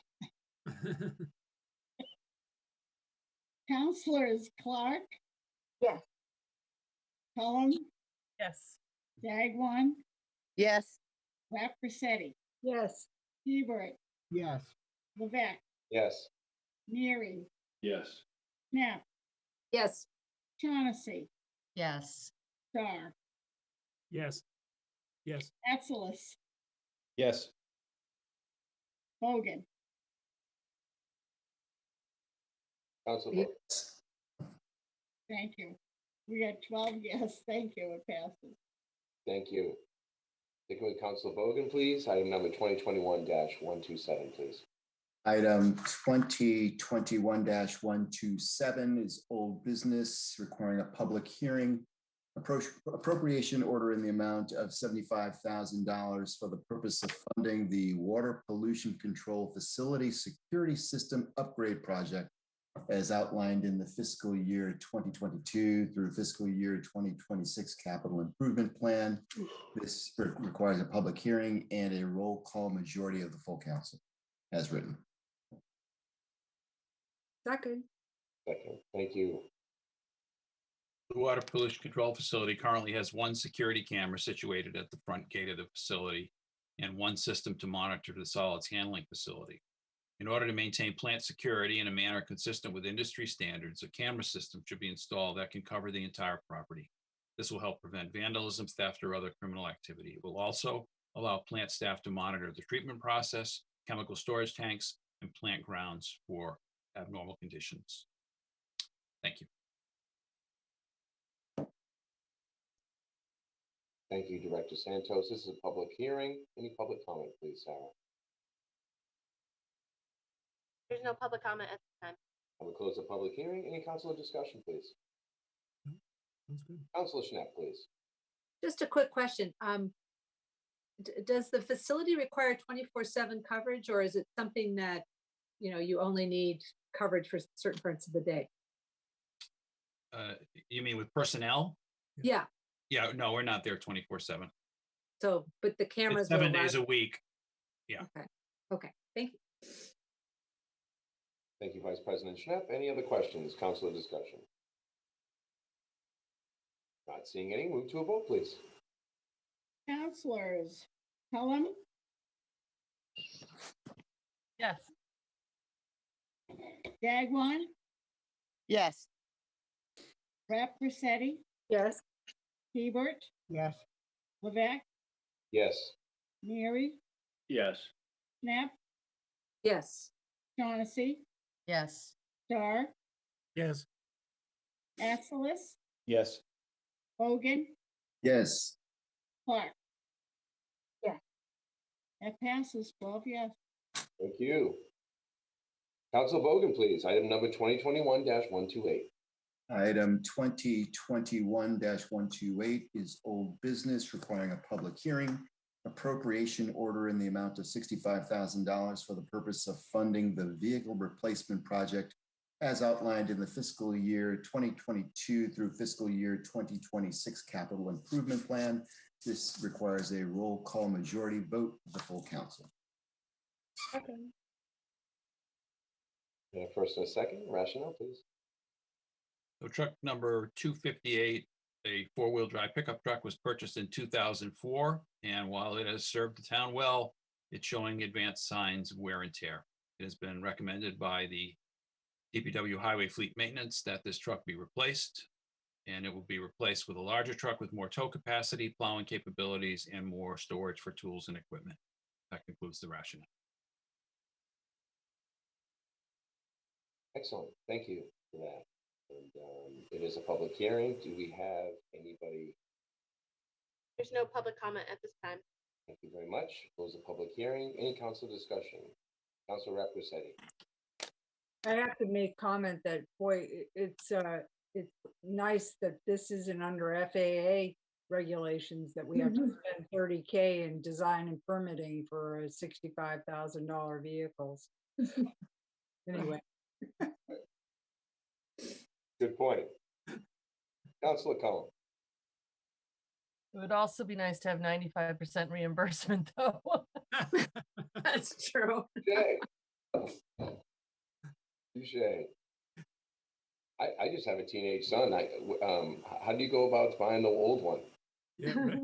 Counselors Clark. Yes. Cullen. Yes. Dagwan. Yes. Rep Grissetti. Yes. Hebert. Yes. Levesque. Yes. Neary. Yes. Knapp. Yes. Shaughnessy. Yes. Starr. Yes. Yes. Atzelis. Yes. Bogan. Council Yes. Thank you. We got 12 yes. Thank you. It passes. Thank you. Sticking with Councilor Bogan, please. Item number 2021-127, please. Item 2021-127 is old business requiring a public hearing appropriation order in the amount of $75,000 for the purpose of funding the Water Pollution Control Facility Security System Upgrade Project as outlined in the fiscal year 2022 through fiscal year 2026 capital improvement plan. This requires a public hearing and a roll call majority of the full council as written. Second. Second, thank you. The Water Pollution Control Facility currently has one security camera situated at the front gate of the facility and one system to monitor the solids handling facility. In order to maintain plant security in a manner consistent with industry standards, a camera system should be installed that can cover the entire property. This will help prevent vandalism, theft, or other criminal activity. It will also allow plant staff to monitor the treatment process, chemical storage tanks, and plant grounds for abnormal conditions. Thank you. Thank you, Director Santos. This is a public hearing. Any public comment, please, Sarah? There's no public comment at this time. I will close the public hearing. Any councilor discussion, please? That's good. Councilor Schnapp, please. Just a quick question. Does the facility require 24/7 coverage, or is it something that, you know, you only need coverage for certain parts of the day? You mean with personnel? Yeah. Yeah, no, we're not there 24/7. So, but the cameras. It's 7 will days a allow- week. Yeah. Okay. Okay. Thank you. Thank you, Vice President Schnapp. Any other questions, councilor discussion? Not seeing any. Move to a vote, please. Counselors, Pelham, Yes. Dagwan, Yes. Rep Rossetti, Yes. Hebert, Yes. Levesque, Yes. Neary, Yes. Knapp, Yes. Shaughnessy, Yes. Starr, Yes. Atzelis, Yes. Bogan, Yes. Clark. Yes. That passes 12 yes. Thank you. Councilor Bogan, please. Item number 2021-128. Item 2021-128 is old business requiring a public hearing. Appropriation order in the amount of $65,000 for the purpose of funding the vehicle replacement project as outlined in the fiscal year 2022 through fiscal year 2026 capital improvement plan. This requires a roll call majority vote of the full council. Okay. First and a second, rationale, please. So truck number 258, a four-wheel drive pickup truck, was purchased in 2004. And while it has served the town well, it's showing advanced signs of wear and tear. It has been recommended by the DPW Highway Fleet Maintenance that this truck be replaced. And it will be replaced with a larger truck with more tow capacity, plowing capabilities, and more storage for tools and equipment. That concludes the rationale. Excellent. Thank you for that. And it is a public hearing. Do we have anybody? There's no public comment at this time. Thank you very much. Close the public hearing. Any council discussion? Councilor Rep Rossetti. I have to make comment that, boy, it's nice that this isn't under FAA regulations that we have to spend $30K in design and permitting for $65,000 vehicles. Anyway. Good point. Councilor Cullen. It would also be nice to have 95% reimbursement, though. That's true. Touche. I just have a teenage son. How do you go about buying the old one? Yeah, right.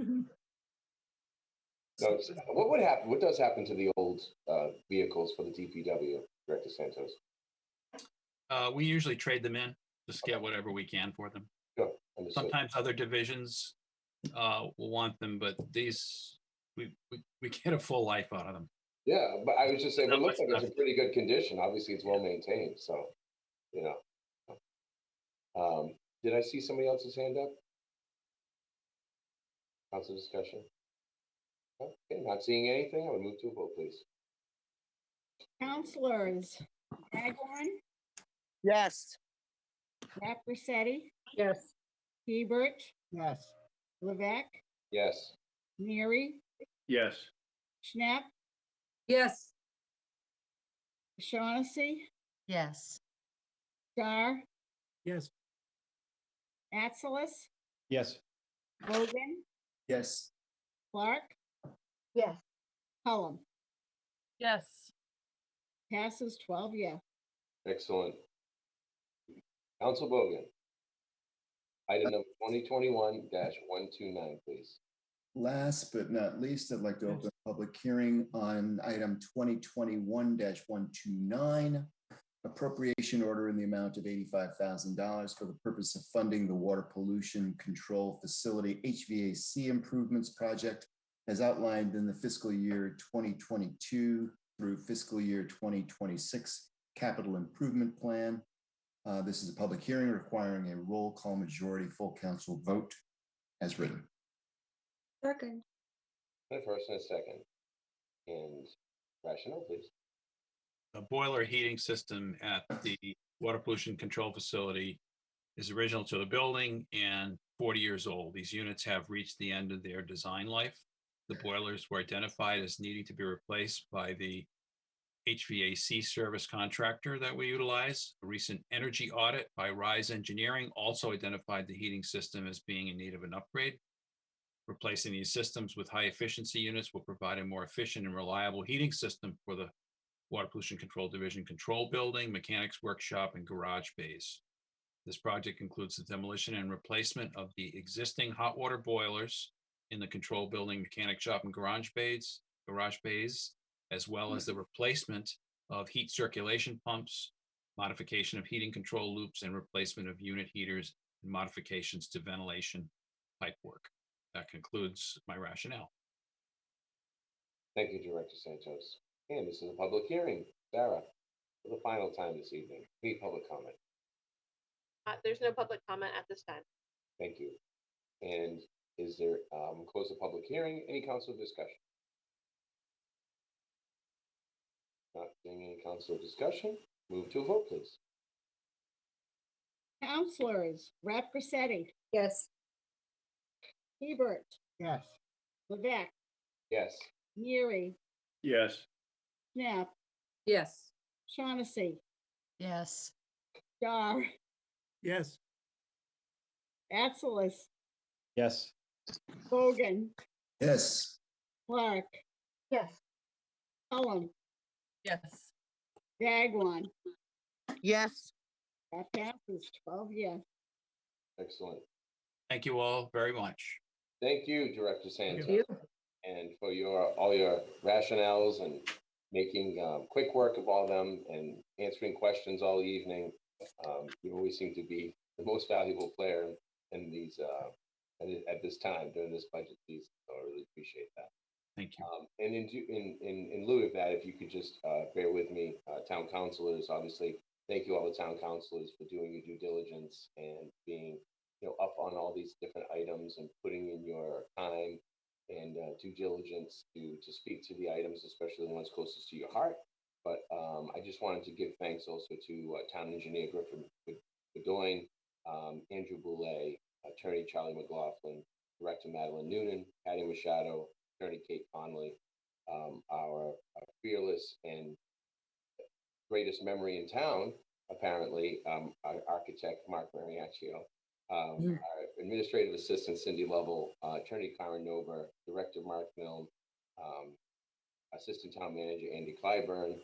No, what would happen? What does happen to the old vehicles for the DPW, Director Santos? We usually trade them in, just get whatever we can for them. Sure, understood. Sometimes other divisions will want them, but these, we get a full life out of them. Yeah, but I was just saying, it Not looks much like it's in stuff. pretty good condition. Obviously, it's well maintained, so, you know. Did I see somebody else's hand up? Council discussion? Okay, not seeing anything. I would move to a vote, please. Counselors, Dagwan, Yes. Rep Rossetti, Yes. Hebert, Yes. Levesque, Yes. Neary, Yes. Schnapp, Yes. Shaughnessy, Yes. Star, Yes. Atzelis, Yes. Bogan, Yes. Clark, Yes. Cullum. Yes. Passes 12 yes. Excellent. Council Bogan. Item number 2021-129, please. Last but not least, I'd like to open a public hearing on item 2021-129, appropriation order in the amount of $85,000 for the purpose of funding the Water Pollution Control Facility HVAC Improvements Project as outlined in the fiscal year 2022 through fiscal year 2026 Capital Improvement Plan. This is a public hearing requiring a roll call majority full council vote as written. Second. A first and a second. And rationale, please. The boiler heating system at the water pollution control facility is original to the building and 40 years old. These units have reached the end of their design life. The boilers were identified as needing to be replaced by the HVAC service contractor that we utilize. A recent energy audit by Rise Engineering also identified the heating system as being in need of an upgrade. Replacing these systems with high efficiency units will provide a more efficient and reliable heating system for the Water Pollution Control Division control building, mechanics workshop, and garage bays. This project includes the demolition and replacement of the existing hot water boilers in the control building, mechanic shop, and garage bays, as well as the replacement of heat circulation pumps, modification of heating control loops, and replacement of unit heaters and modifications to ventilation pipe work. That concludes my rationale. Thank you, Director Santos. And this is a public hearing. Sarah, for the final time this evening, any public comment? There's no public comment at this time. Thank you. And is there, close the public hearing, any council discussion? Not seeing any council discussion, move to a vote, please. Councilors, Rep. Grissetti, Yes. Hebert, Yes. Levesque, Yes. Neary, Yes. Schnapp, Yes. Shaughnessy, Yes. Star, Yes. Atzelis, Yes. Bogan, Yes. Clark, Yes. Cullum, Yes. Dagwan. Yes. That passes 12 yes. Excellent. Thank you all very much. Thank you, Director Santos. Thank you. And for all your rationales and making quick work of all them and answering questions all evening. You always seem to be the most valuable player in these at this time during this budget season. So I really appreciate that. Thank you. And in lieu of that, if you could just bear with me, town councilors, obviously, thank you all the town councilors for doing your due diligence and being up on all these different items and putting in your time and due diligence to speak to the items, especially the ones closest to your heart. But I just wanted to give thanks also to Town Engineer Griffin Bedoin, Andrew Boulay, Attorney Charlie McLaughlin, Director Madeline Noonan, Patty Machado, Attorney Kate Conley, our fearless and greatest memory in town, apparently, our architect Mark Mariaccio, our administrative assistant Cindy Lovell, Attorney Karen Nober, Director Mark Milne, Assistant Town Manager Andy Clyburn,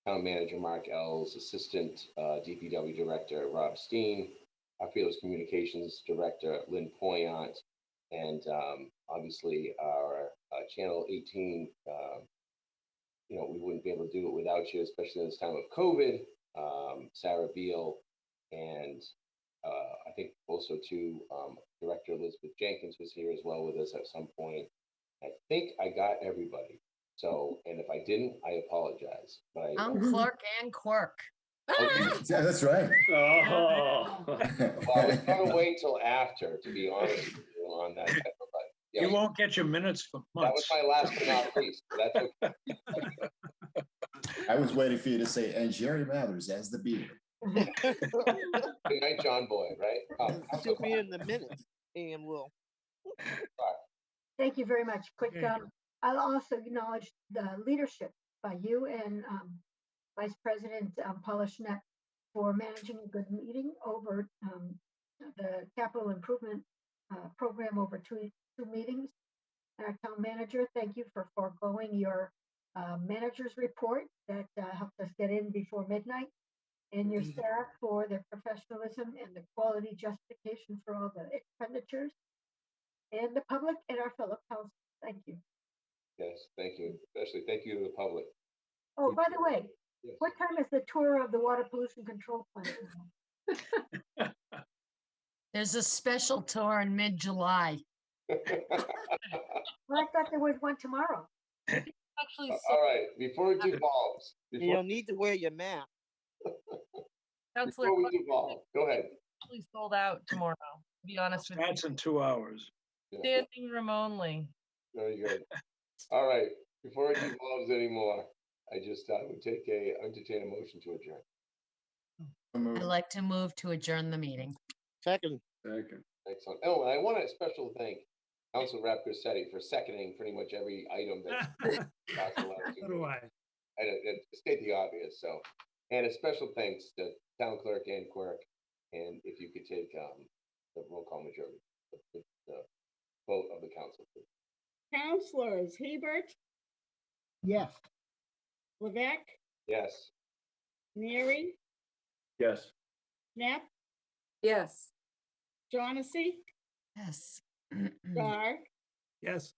Town Manager Mark Ells, Assistant DPW Director Rob Steen, our Fearless Communications Director Lynn Poyant, and obviously our Channel 18. We wouldn't be able to do it without you, especially in this time of COVID. Sarah Beal, and I think also too, Director Elizabeth Jenkins was here as well with us at some point. I think I got everybody. So, and if I didn't, I apologize. But Clark and Quirk. Yeah, that's right. Oh. Well, I was gonna wait till after, to be honest with you, on that. But, yeah, You won't get your minutes for that was months. my last but not least. So that's okay. I was waiting for you to say, and Jerry Mathers as the beard. Good night, John Boyd, right? Should be in the minutes. and we'll. Thank you very much. Quick, Okay. I'll also acknowledge the leadership by you and Vice President Paula Schnepp for managing a good meeting over the capital improvement program over two meetings. Our town manager, thank you for foregoing your manager's report that helped us get in before midnight, and your staff for their professionalism and the quality justification for all the expenditures, and the public and our fellow council. Thank you. Yes, thank you. Especially thank you to the public. Oh, by the way, Yes. what time is the tour of the water pollution control plant? There's a special tour in mid-July. Well, I thought there was one tomorrow. Actually, All right, before it devolves, You don't need to wear your mask. Counselor, before we devolve, go ahead. actually sold out tomorrow, to be honest with you. That's in 2 hours. Standing room only. Very good. All right, before it devolves anymore, I just would entertain a motion to adjourn. I'd like to move to adjourn the meeting. Second. Excellent. Oh, and I want to special thank Council Rep Grissetti for seconding pretty much every item that. So do I. State the obvious. So, and a special thanks to Town Clerk and Quirk. And if you could take the roll call majority, the vote of the council, please. Counselors Hebert, Yes. Levesque, Yes. Neary, Yes. Knapp, Yes. Shaughnessy, Yes. Dar, Yes.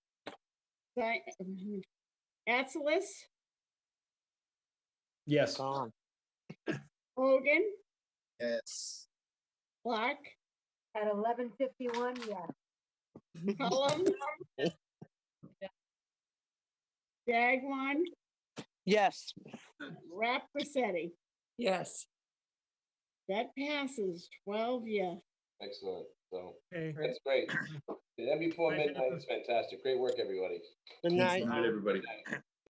Atzelis, Yes. Hogan, Yes. Clark, At 11:51, yes. Cullum, Dagwan, Yes. Rap Grissetti. Yes. That passes 12 yes. Excellent. So Okay. that's great. And before midnight is fantastic. Great work, everybody. Good night. Good night, everybody.